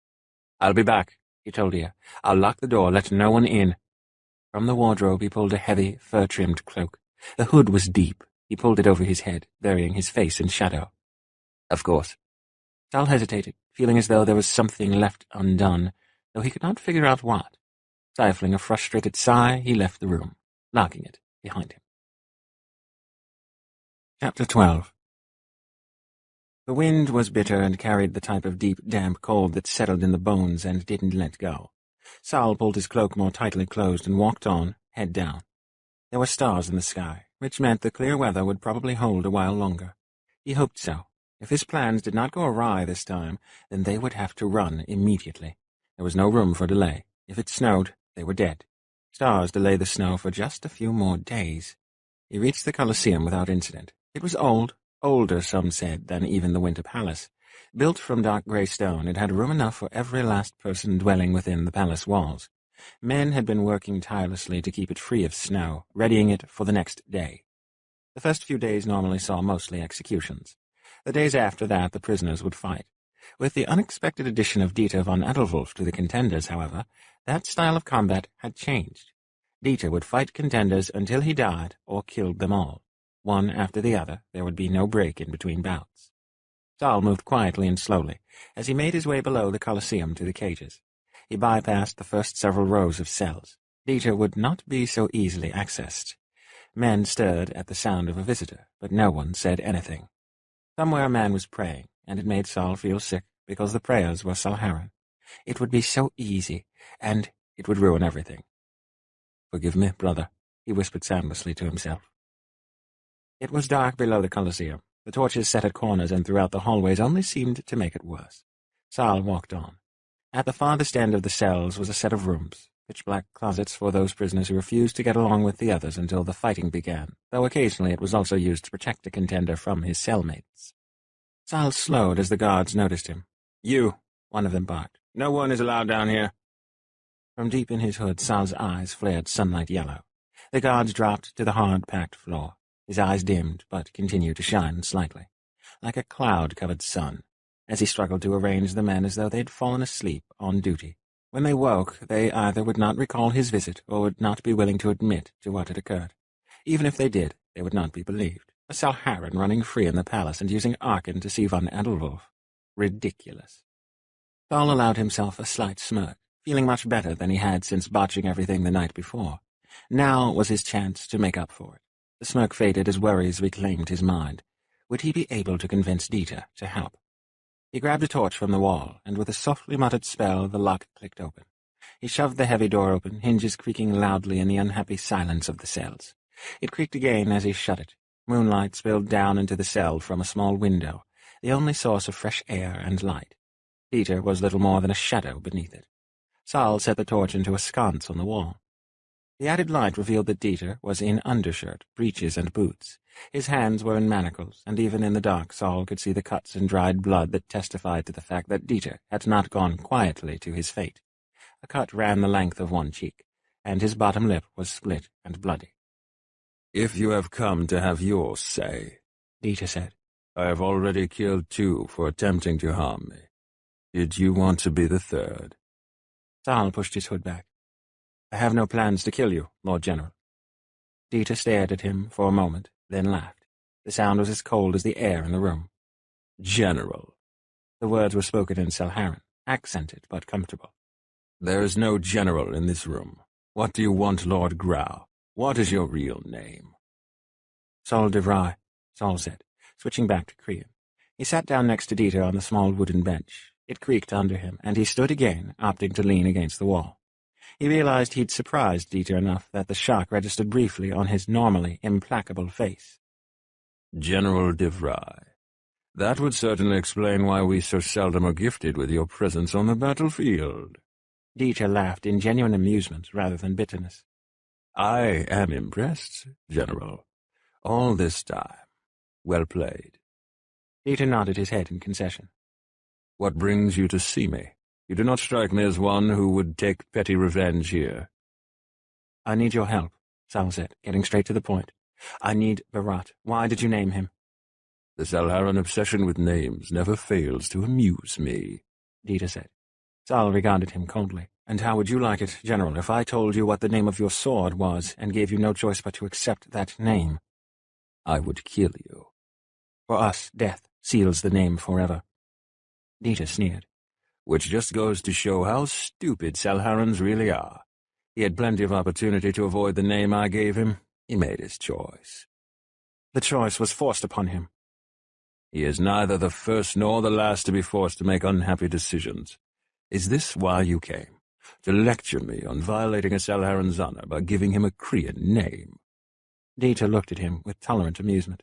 "I'll be back," he told Derr. "I'll lock the door, let no one in." From the wardrobe he pulled a heavy, fur-trimmed cloak. The hood was deep. He pulled it over his head, burying his face in shadow. "Of course." Saul hesitated, feeling as though there was something left undone, though he could not figure out what. Stifling a frustrated sigh, he left the room, locking it behind him. Chapter 12. The wind was bitter and carried the type of deep, damp cold that settled in the bones and didn't let go. Saul pulled his cloak more tightly closed and walked on, head down. There were stars in the sky, which meant the clear weather would probably hold a while longer. He hoped so. If his plans did not go awry this time, then they would have to run immediately. There was no room for delay. If it snowed, they were dead. Stars delayed the snow for just a few more days. He reached the Colosseum without incident. It was old, older, some said, than even the Winter Palace. Built from dark grey stone, it had room enough for every last person dwelling within the palace walls. Men had been working tirelessly to keep it free of snow, readying it for the next day. The first few days normally saw mostly executions. The days after that the prisoners would fight. With the unexpected addition of Derr von Edelwulf to the contenders, however, that style of combat had changed. Derr would fight contenders until he died or killed them all. One after the other, there would be no break in between bouts. Saul moved quietly and slowly, as he made his way below the Colosseum to the cages. He bypassed the first several rows of cells. Derr would not be so easily accessed. Men stirred at the sound of a visitor, but no one said anything. Somewhere a man was praying, and it made Saul feel sick because the prayers were Salharan. It would be so easy, and it would ruin everything. "Forgive me, brother," he whispered soundlessly to himself. It was dark below the Colosseum. The torches set at corners and throughout the hallways only seemed to make it worse. Saul walked on. At the farthest end of the cells was a set of rooms, pitch-black closets for those prisoners who refused to get along with the others until the fighting began, though occasionally it was also used to protect the contender from his cellmates. Saul slowed as the guards noticed him. "You," one of them barked. "No one is allowed down here." From deep in his hood, Saul's eyes flared sunlight yellow. The guards dropped to the hard, packed floor. His eyes dimmed, but continued to shine slightly, like a cloud-covered sun, as he struggled to arrange the men as though they'd fallen asleep on duty. When they woke, they either would not recall his visit or would not be willing to admit to what had occurred. Even if they did, they would not be believed. A Salharan running free in the palace and using Archon to see von Edelwulf. Ridiculous. Saul allowed himself a slight smirk, feeling much better than he had since botching everything the night before. Now was his chance to make up for it. The smirk faded as worries reclaimed his mind. Would he be able to convince Derr to help? He grabbed a torch from the wall, and with a softly muttered spell the lock clicked open. He shoved the heavy door open, hinges creaking loudly in the unhappy silence of the cells. It creaked again as he shut it. Moonlight spilled down into the cell from a small window, the only source of fresh air and light. Derr was little more than a shadow beneath it. Saul set the torch into a sconce on the wall. The added light revealed that Derr was in undershirt, breeches, and boots. His hands were in manacles, and even in the dark Saul could see the cuts and dried blood that testified to the fact that Derr had not gone quietly to his fate. A cut ran the length of one cheek, and his bottom lip was split and bloody. "If you have come to have your say," Derr said, "I have already killed 2 for attempting to harm me. Did you want to be the 3rd? Saul pushed his hood back. "I have no plans to kill you, Lord General." Derr stared at him for a moment, then laughed. The sound was as cold as the air in the room. "General." The words were spoken in Salharan, accented but comfortable. "There is no general in this room. What do you want, Lord Grau? What is your real name?" "Saul de Vry," Saul said, switching back to Korean. He sat down next to Derr on the small wooden bench. It creaked under him, and he stood again, opting to lean against the wall. He realized he'd surprised Derr enough that the shock registered briefly on his normally implacable face. "General de Vry. That would certainly explain why we so seldom are gifted with your presence on the battlefield." Derr laughed in genuine amusement rather than bitterness. I am impressed, General. All this time. Well played. Dieter nodded his head in concession. What brings you to see me? You do not strike me as one who would take petty revenge here. I need your help, Sal said, getting straight to the point. I need Berat. Why did you name him? The Salharan obsession with names never fails to amuse me, Dieter said. Sal regarded him coldly. And how would you like it, General, if I told you what the name of your sword was and gave you no choice but to accept that name? I would kill you. For us, death seals the name forever. Dieter sneered. Which just goes to show how stupid Salharans really are. He had plenty of opportunity to avoid the name I gave him. He made his choice. The choice was forced upon him. He is neither the first nor the last to be forced to make unhappy decisions. Is this why you came? To lecture me on violating a Salharan's honor by giving him a Krian name? Dieter looked at him with tolerant amusement.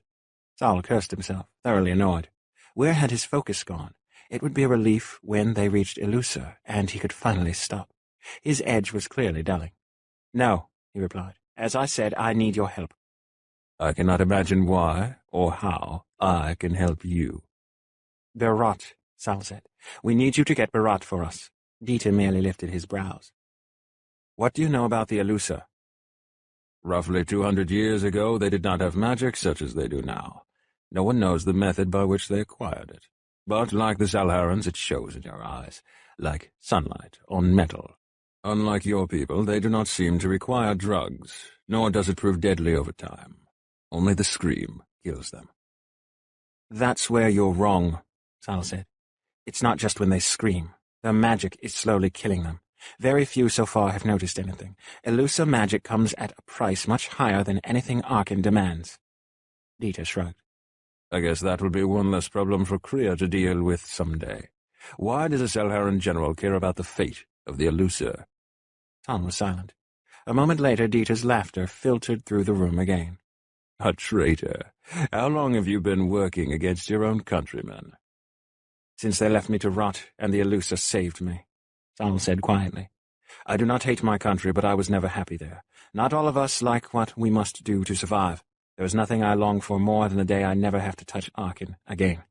Sal cursed himself, thoroughly annoyed. Where had his focus gone? It would be a relief when they reached Illusa, and he could finally stop. His edge was clearly dulling. No, he replied. As I said, I need your help. I cannot imagine why or how I can help you. Berat, Sal said. We need you to get Berat for us. Dieter merely lifted his brows. What do you know about the Illusa? Roughly 200 years ago, they did not have magic such as they do now. No one knows the method by which they acquired it. But like the Salharans, it shows in your eyes, like sunlight on metal. Unlike your people, they do not seem to require drugs, nor does it prove deadly over time. Only the scream kills them. That's where you're wrong, Sal said. It's not just when they scream. Their magic is slowly killing them. Very few so far have noticed anything. Illusa magic comes at a price much higher than anything Arkan demands. Dieter shrugged. I guess that will be one less problem for Kriya to deal with someday. Why does a Salharan general care about the fate of the Illusa? Tom was silent. A moment later, Dieter's laughter filtered through the room again. A traitor. How long have you been working against your own countrymen? Since they left me to rot, and the Illusa saved me, Sal said quietly. I do not hate my country, but I was never happy there. Not all of us like what we must do to survive. There is nothing I long for more than the day I never have to touch Arkan again.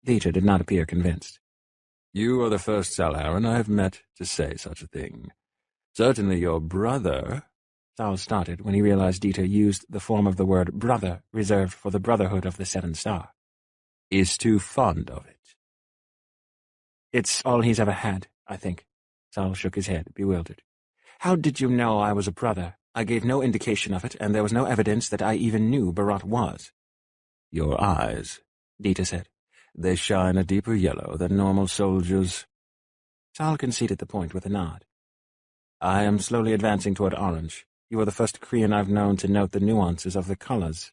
Dieter did not appear convinced. You are the first Salharan I have met to say such a thing. Certainly your brother— Sal started when he realized Dieter used the form of the word brother reserved for the Brotherhood of the Seven Star. —is too fond of it. It's all he's ever had, I think. Sal shook his head, bewildered. How did you know I was a brother? I gave no indication of it, and there was no evidence that I even knew Berat was. Your eyes, Dieter said. They shine a deeper yellow than normal soldiers. Sal conceded the point with a nod. I am slowly advancing toward orange. You are the first Krian I've known to note the nuances of the colors.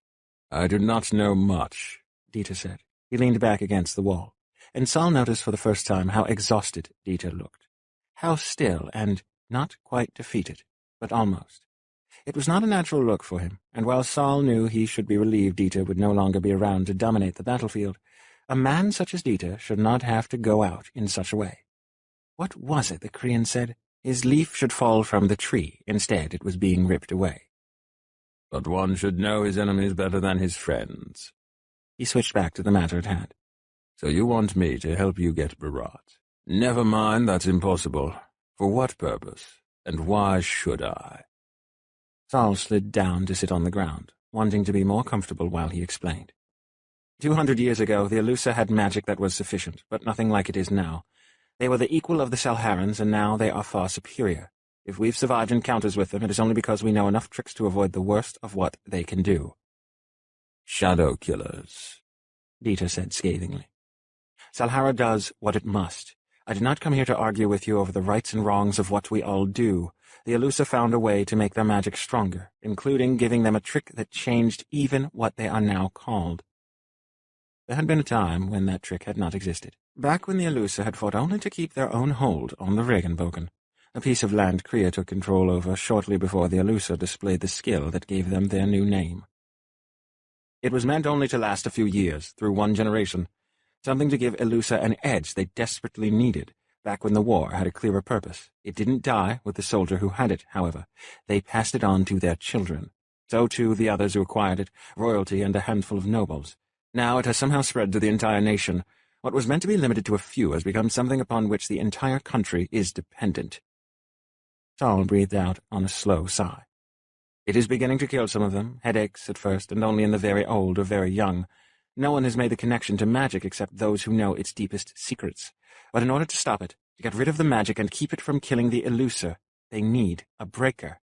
I do not know much, Dieter said. He leaned back against the wall, and Sal noticed for the first time how exhausted Dieter looked. How still and not quite defeated, but almost. It was not a natural look for him, and while Sal knew he should be relieved Dieter would no longer be around to dominate the battlefield, a man such as Dieter should not have to go out in such a way. What was it the Krian said? His leaf should fall from the tree. Instead, it was being ripped away. But one should know his enemies better than his friends. He switched back to the matter at hand. So you want me to help you get Berat? Never mind, that's impossible. For what purpose? And why should I? Sal slid down to sit on the ground, wanting to be more comfortable while he explained. 200 years ago, the Illusa had magic that was sufficient, but nothing like it is now. They were the equal of the Salharans, and now they are far superior. If we've survived encounters with them, it is only because we know enough tricks to avoid the worst of what they can do. Shadow killers, Dieter said scathingly. Salhara does what it must. I did not come here to argue with you over the rights and wrongs of what we all do. The Illusa found a way to make their magic stronger, including giving them a trick that changed even what they are now called. There had been a time when that trick had not existed, back when the Illusa had fought only to keep their own hold on the Regenbogen, a piece of land Kriya took control over shortly before the Illusa displayed the skill that gave them their new name. It was meant only to last a few years, through one generation, something to give Illusa an edge they desperately needed, back when the war had a clearer purpose. It didn't die with the soldier who had it, however. They passed it on to their children. So too the others who acquired it, royalty and a handful of nobles. Now it has somehow spread to the entire nation. What was meant to be limited to a few has become something upon which the entire country is dependent. Saul breathed out on a slow sigh. It is beginning to kill some of them, headaches at first, and only in the very old or very young. No one has made the connection to magic except those who know its deepest secrets. But in order to stop it, to get rid of the magic and keep it from killing the eluser, they need a breaker.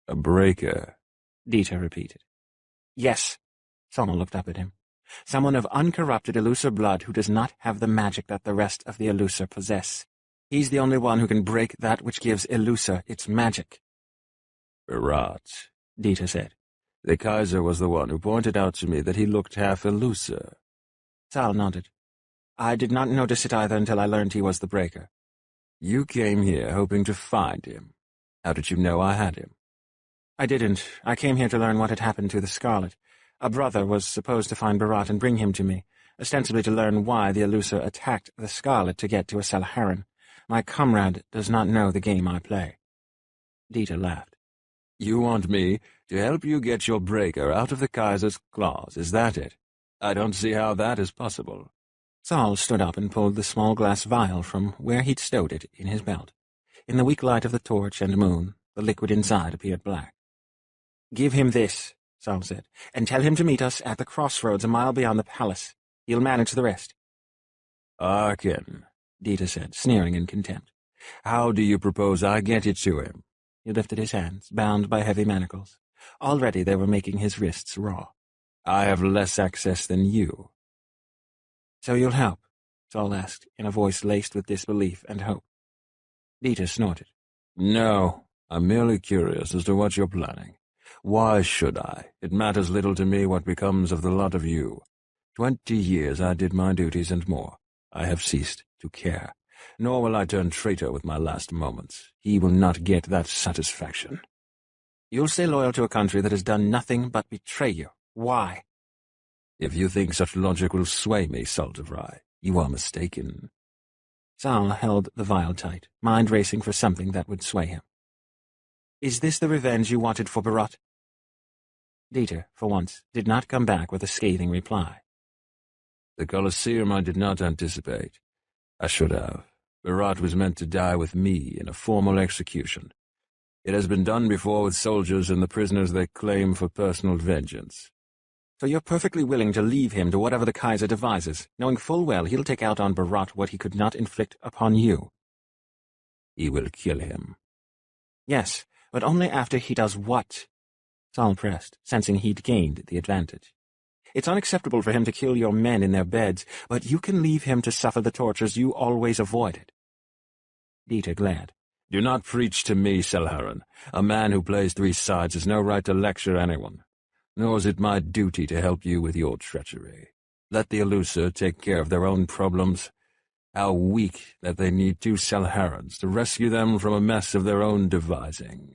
A breaker? Dieter repeated. Yes. Saul looked up at him. Someone of uncorrupted eluser blood who does not have the magic that the rest of the eluser possess. He's the only one who can break that which gives eluser its magic. Berat, Dieter said. The Kaiser was the one who pointed out to me that he looked half eluser. Saul nodded. I did not notice it either until I learned he was the breaker. You came here hoping to find him. How did you know I had him? I didn't. I came here to learn what had happened to the Scarlet. A brother was supposed to find Berat and bring him to me, ostensibly to learn why the eluser attacked the Scarlet to get to a Salharan. My comrade does not know the game I play. Dieter laughed. You want me to help you get your breaker out of the Kaiser's claws, is that it? I don't see how that is possible. Saul stood up and pulled the small glass vial from where he'd stowed it in his belt. In the weak light of the torch and moon, the liquid inside appeared black. Give him this, Saul said, and tell him to meet us at the crossroads a mile beyond the palace. He'll manage the rest. Hearken, Dieter said, sneering in contempt. How do you propose I get it to him? He lifted his hands, bound by heavy manacles. Already they were making his wrists raw. I have less access than you. So you'll help? Saul asked, in a voice laced with disbelief and hope. Dieter snorted. No, I'm merely curious as to what you're planning. Why should I? It matters little to me what becomes of the lot of you. 20 years I did my duties and more. I have ceased to care. Nor will I turn traitor with my last moments. He will not get that satisfaction. You'll stay loyal to a country that has done nothing but betray you. Why? If you think such logic will sway me, Salt of Rye, you are mistaken. Saul held the vial tight, mind racing for something that would sway him. Is this the revenge you wanted for Berat? Dieter, for once, did not come back with a scathing reply. The Colosseum I did not anticipate. I should have. Berat was meant to die with me in a formal execution. It has been done before with soldiers and the prisoners they claim for personal vengeance. So you're perfectly willing to leave him to whatever the Kaiser devises, knowing full well he'll take out on Berat what he could not inflict upon you. He will kill him. Yes, but only after he does what? Saul pressed, sensing he'd gained the advantage. It's unacceptable for him to kill your men in their beds, but you can leave him to suffer the tortures you always avoided. Dieter glared. Do not preach to me, Salharan. A man who plays 3 sides has no right to lecture anyone. Nor is it my duty to help you with your treachery. Let the eluser take care of their own problems. How weak that they need 2 Salharans to rescue them from a mess of their own devising.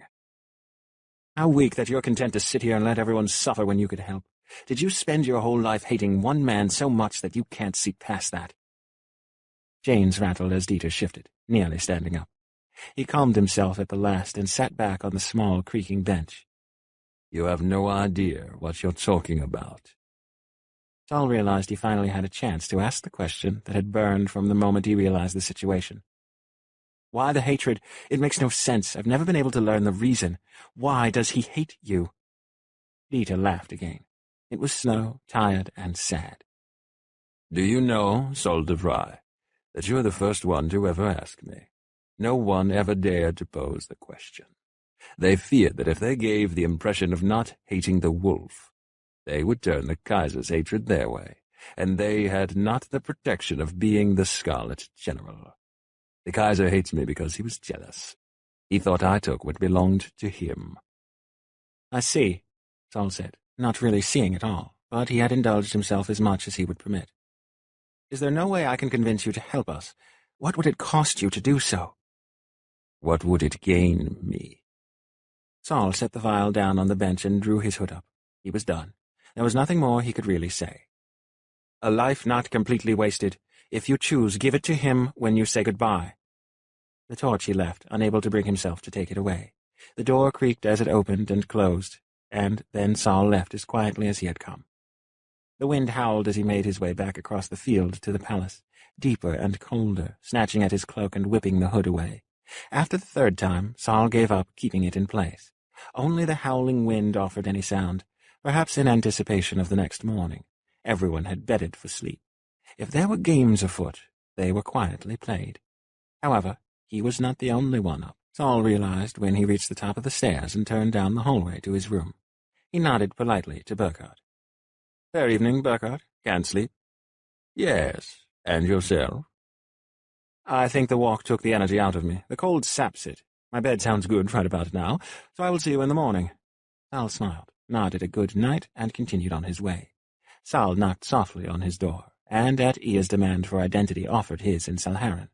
How weak that you're content to sit here and let everyone suffer when you could help. Did you spend your whole life hating one man so much that you can't see past that? Chains rattled as Dieter shifted, nearly standing up. He calmed himself at the last and sat back on the small, creaking bench. You have no idea what you're talking about. Saul realized he finally had a chance to ask the question that had burned from the moment he realized the situation. Why the hatred? It makes no sense. I've never been able to learn the reason. Why does he hate you? Dieter laughed again. It was slow, tired, and sad. Do you know, Salt of Rye, that you're the first one to ever ask me? No one ever dared to pose the question. They feared that if they gave the impression of not hating the wolf, they would turn the Kaiser's hatred their way, and they had not the protection of being the Scarlet General. The Kaiser hates me because he was jealous. He thought I took what belonged to him. I see, Saul said, not really seeing at all, but he had indulged himself as much as he would permit. Is there no way I can convince you to help us? What would it cost you to do so? What would it gain me? Saul set the vial down on the bench and drew his hood up. He was done. There was nothing more he could really say. A life not completely wasted. If you choose, give it to him when you say goodbye." The torch he left, unable to bring himself to take it away. The door creaked as it opened and closed, and then Saul left as quietly as he had come. The wind howled as he made his way back across the field to the palace, deeper and colder, snatching at his cloak and whipping the hood away. After the third time, Saul gave up keeping it in place. Only the howling wind offered any sound, perhaps in anticipation of the next morning. Everyone had bedded for sleep. If there were games afoot, they were quietly played. However, he was not the only one up, Saul realized when he reached the top of the stairs and turned down the hallway to his room. He nodded politely to Burkhard. "Fair evening, Burkhard. Can't sleep?" "Yes. And yourself?" "I think the walk took the energy out of me. The cold saps it. My bed sounds good right about now, so I will see you in the morning." Saul smiled, nodded a good night, and continued on his way. Saul knocked softly on his door, and at Ea's demand for identity offered his in Salharan.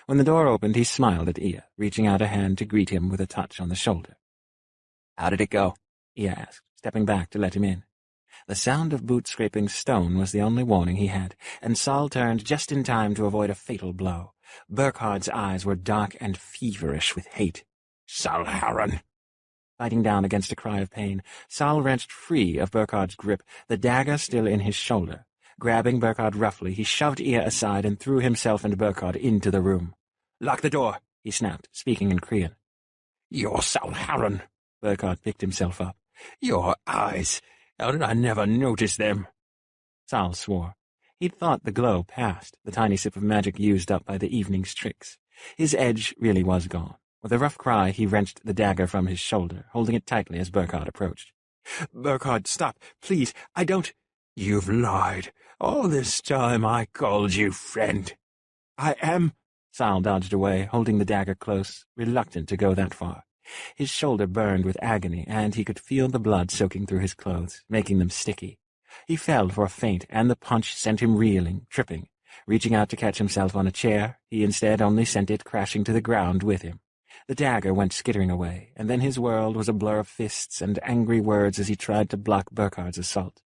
When the door opened, he smiled at Ea, reaching out a hand to greet him with a touch on the shoulder. "How did it go?" Ea asked, stepping back to let him in. The sound of boots scraping stone was the only warning he had, and Saul turned just in time to avoid a fatal blow. Burkhard's eyes were dark and feverish with hate. "Salharan!" Fighting down against a cry of pain, Saul wrenched free of Burkhard's grip, the dagger still in his shoulder. Grabbing Burkhard roughly, he shoved Ea aside and threw himself and Burkhard into the room. "Lock the door," he snapped, speaking in Korean. "You're Salharan!" Burkhard picked himself up. "Your eyes! How did I never notice them?" Saul swore. He'd thought the glow passed, the tiny sip of magic used up by the evening's tricks. His edge really was gone. With a rough cry, he wrenched the dagger from his shoulder, holding it tightly as Burkhard approached. "Burkhard, stop, please, I don't—" "You've lied. All this time I called you friend." "I am—" Saul dodged away, holding the dagger close, reluctant to go that far. His shoulder burned with agony, and he could feel the blood soaking through his clothes, making them sticky. He fell for a feint, and the punch sent him reeling, tripping. Reaching out to catch himself on a chair, he instead only sent it crashing to the ground with him. The dagger went skittering away, and then his world was a blur of fists and angry words as he tried to block Burkhard's assault.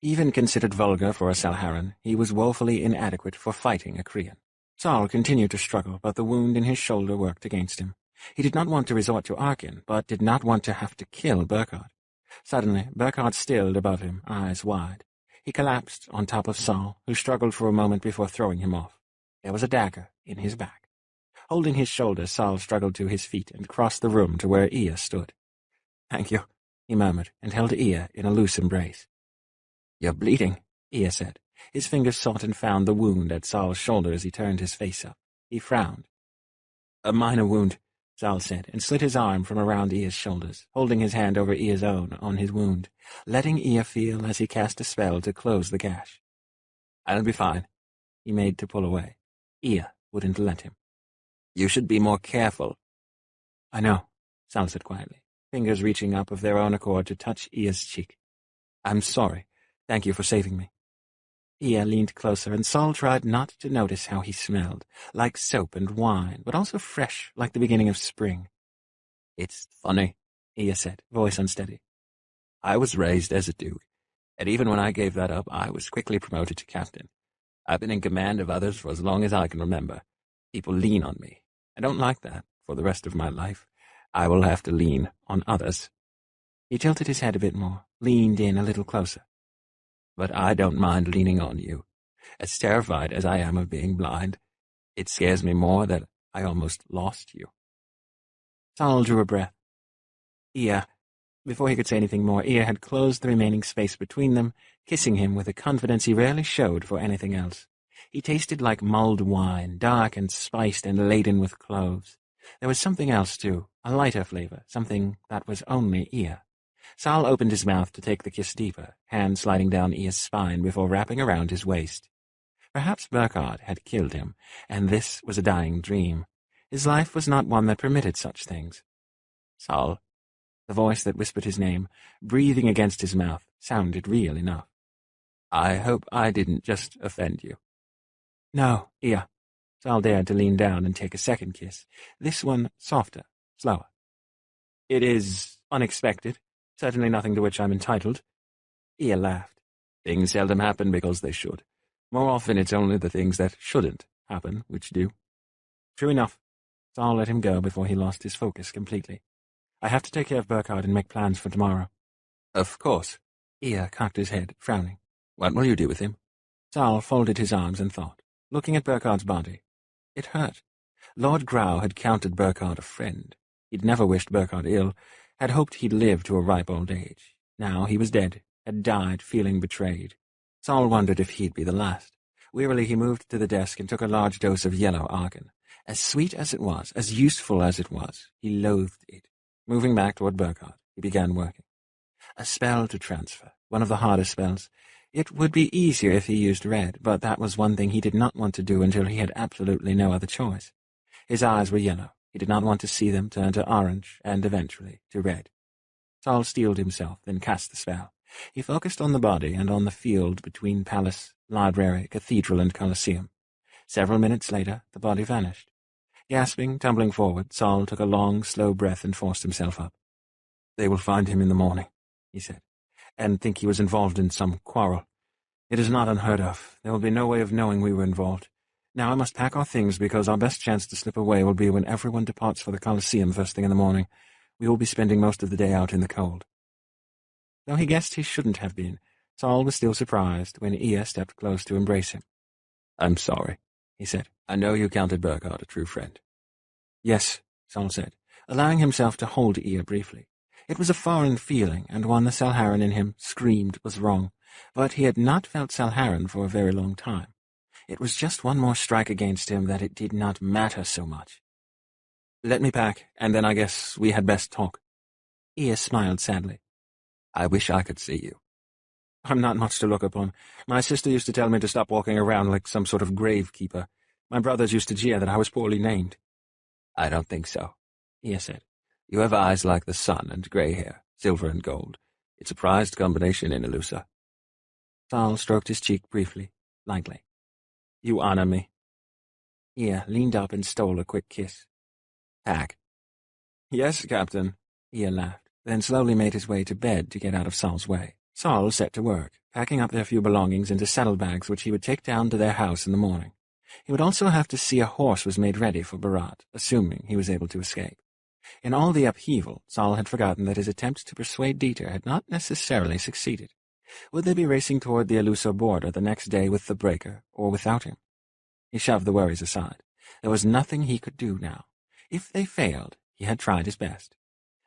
Even considered vulgar for a Salharan, he was woefully inadequate for fighting a Korean. Saul continued to struggle, but the wound in his shoulder worked against him. He did not want to resort to Arkin, but did not want to have to kill Burkhard. Suddenly, Burkhard stilled above him, eyes wide. He collapsed on top of Saul, who struggled for a moment before throwing him off. There was a dagger in his back. Holding his shoulder, Saul struggled to his feet and crossed the room to where Ea stood. "Thank you," he murmured, and held Ea in a loose embrace. "You're bleeding," Ea said. His fingers sought and found the wound at Saul's shoulder as he turned his face up. He frowned. "A minor wound," Saul said, and slid his arm from around Ea's shoulders, holding his hand over Ea's own on his wound, letting Ea feel as he cast a spell to close the gash. "I'll be fine," he made to pull away. Ea wouldn't let him. "You should be more careful." "I know," Saul said quietly, fingers reaching up of their own accord to touch Ea's cheek. "I'm sorry. Thank you for saving me." Ea leaned closer, and Saul tried not to notice how he smelled, like soap and wine, but also fresh, like the beginning of spring. "It's funny," Ea said, voice unsteady. "I was raised as a duke, and even when I gave that up, I was quickly promoted to captain. I've been in command of others for as long as I can remember. People lean on me. I don't like that. For the rest of my life, I will have to lean on others." He tilted his head a bit more, leaned in a little closer. "But I don't mind leaning on you. As terrified as I am of being blind, it scares me more that I almost lost you." Saul drew a breath. Ea. Before he could say anything more, Ea had closed the remaining space between them, kissing him with a confidence he rarely showed for anything else. He tasted like mulled wine, dark and spiced and laden with cloves. There was something else, too, a lighter flavor, something that was only Ea. Saul opened his mouth to take the kiss deeper, hand sliding down Ea's spine before wrapping around his waist. Perhaps Burkhard had killed him, and this was a dying dream. His life was not one that permitted such things. "Saul," the voice that whispered his name, breathing against his mouth, sounded real enough. "I hope I didn't just offend you." "No, Ea." Saul dared to lean down and take a second kiss, this one softer, slower. "It is unexpected. Certainly nothing to which I'm entitled." Ea laughed. "Things seldom happen because they should. More often it's only the things that shouldn't happen which do. True enough. Saul let him go before he lost his focus completely. I have to take care of Burkhardt and make plans for tomorrow. Of course. Ia cocked his head, frowning. What will you do with him? Saul folded his arms and thought, looking at Burkhardt's body. It hurt. Lord Grau had counted Burkhardt a friend. He'd never wished Burkhardt ill, had hoped he'd live to a ripe old age. Now he was dead, had died feeling betrayed. Saul wondered if he'd be the last. Wearily he moved to the desk and took a large dose of yellow argan. As sweet as it was, as useful as it was, he loathed it. Moving back toward Burkhardt, he began working. A spell to transfer, one of the hardest spells. It would be easier if he used red, but that was one thing he did not want to do until he had absolutely no other choice. His eyes were yellow. He did not want to see them turn to orange, and eventually to red. Saul steeled himself, then cast the spell. He focused on the body and on the field between palace, library, cathedral, and Colosseum. Several minutes later, the body vanished. Gasping, tumbling forward, Saul took a long, slow breath and forced himself up. "They will find him in the morning," he said, "and think he was involved in some quarrel. It is not unheard of. There will be no way of knowing we were involved. Now I must pack our things because our best chance to slip away will be when everyone departs for the Colosseum first thing in the morning. We will be spending most of the day out in the cold." Though he guessed he shouldn't have been, Saul was still surprised when Ia stepped close to embrace him. "I'm sorry," he said. "I know you counted Burkhardt a true friend." "Yes," Saul said, allowing himself to hold Ia briefly. It was a foreign feeling, and one the Salharan in him screamed was wrong, but he had not felt Salharan for a very long time. It was just one more strike against him that it did not matter so much. "Let me pack, and then I guess we had best talk." Ia smiled sadly. "I wish I could see you." "I'm not much to look upon. My sister used to tell me to stop walking around like some sort of gravekeeper. My brothers used to jeer that I was poorly named." "I don't think so," Ia said. "You have eyes like the sun and grey hair, silver and gold. It's a prized combination in Ilusa." Saul stroked his cheek briefly, lightly. "You honor me." Ia leaned up and stole a quick kiss. "Pack." "Yes, Captain," Ia laughed, then slowly made his way to bed to get out of Saul's way. Saul set to work, packing up their few belongings into saddlebags which he would take down to their house in the morning. He would also have to see a horse was made ready for Berat, assuming he was able to escape. In all the upheaval, Saul had forgotten that his attempt to persuade Dieter had not necessarily succeeded. Would they be racing toward the Ilusa border the next day with the breaker, or without him? He shoved the worries aside. There was nothing he could do now. If they failed, he had tried his best.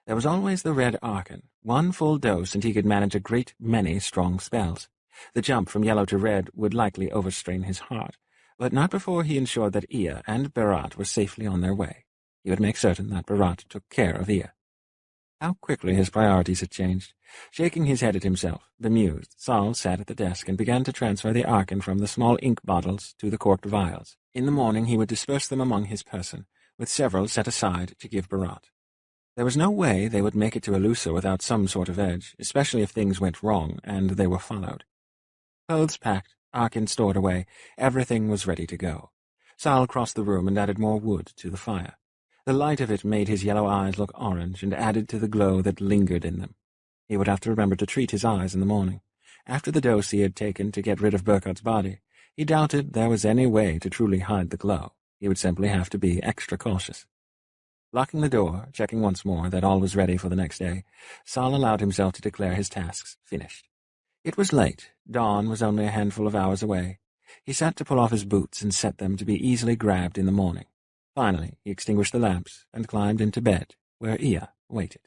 There was always the red arcan. One full dose and he could manage a great many strong spells. The jump from yellow to red would likely overstrain his heart, but not before he ensured that Ia and Berat were safely on their way. He would make certain that Berat took care of Ia. How quickly his priorities had changed. Shaking his head at himself, bemused, Saul sat at the desk and began to transfer the arcan from the small ink bottles to the corked vials. In the morning he would disperse them among his person, with several set aside to give Berat. There was no way they would make it to Ilusa without some sort of edge, especially if things went wrong and they were followed. Clothes packed, arcan stored away, everything was ready to go. Saul crossed the room and added more wood to the fire. The light of it made his yellow eyes look orange and added to the glow that lingered in them. He would have to remember to treat his eyes in the morning. After the dose he had taken to get rid of Burkhardt's body, he doubted there was any way to truly hide the glow. He would simply have to be extra cautious. Locking the door, checking once more that all was ready for the next day, Saul allowed himself to declare his tasks finished. It was late. Dawn was only a handful of hours away. He sat to pull off his boots and set them to be easily grabbed in the morning. Finally, he extinguished the lamps and climbed into bed, where Ia waited.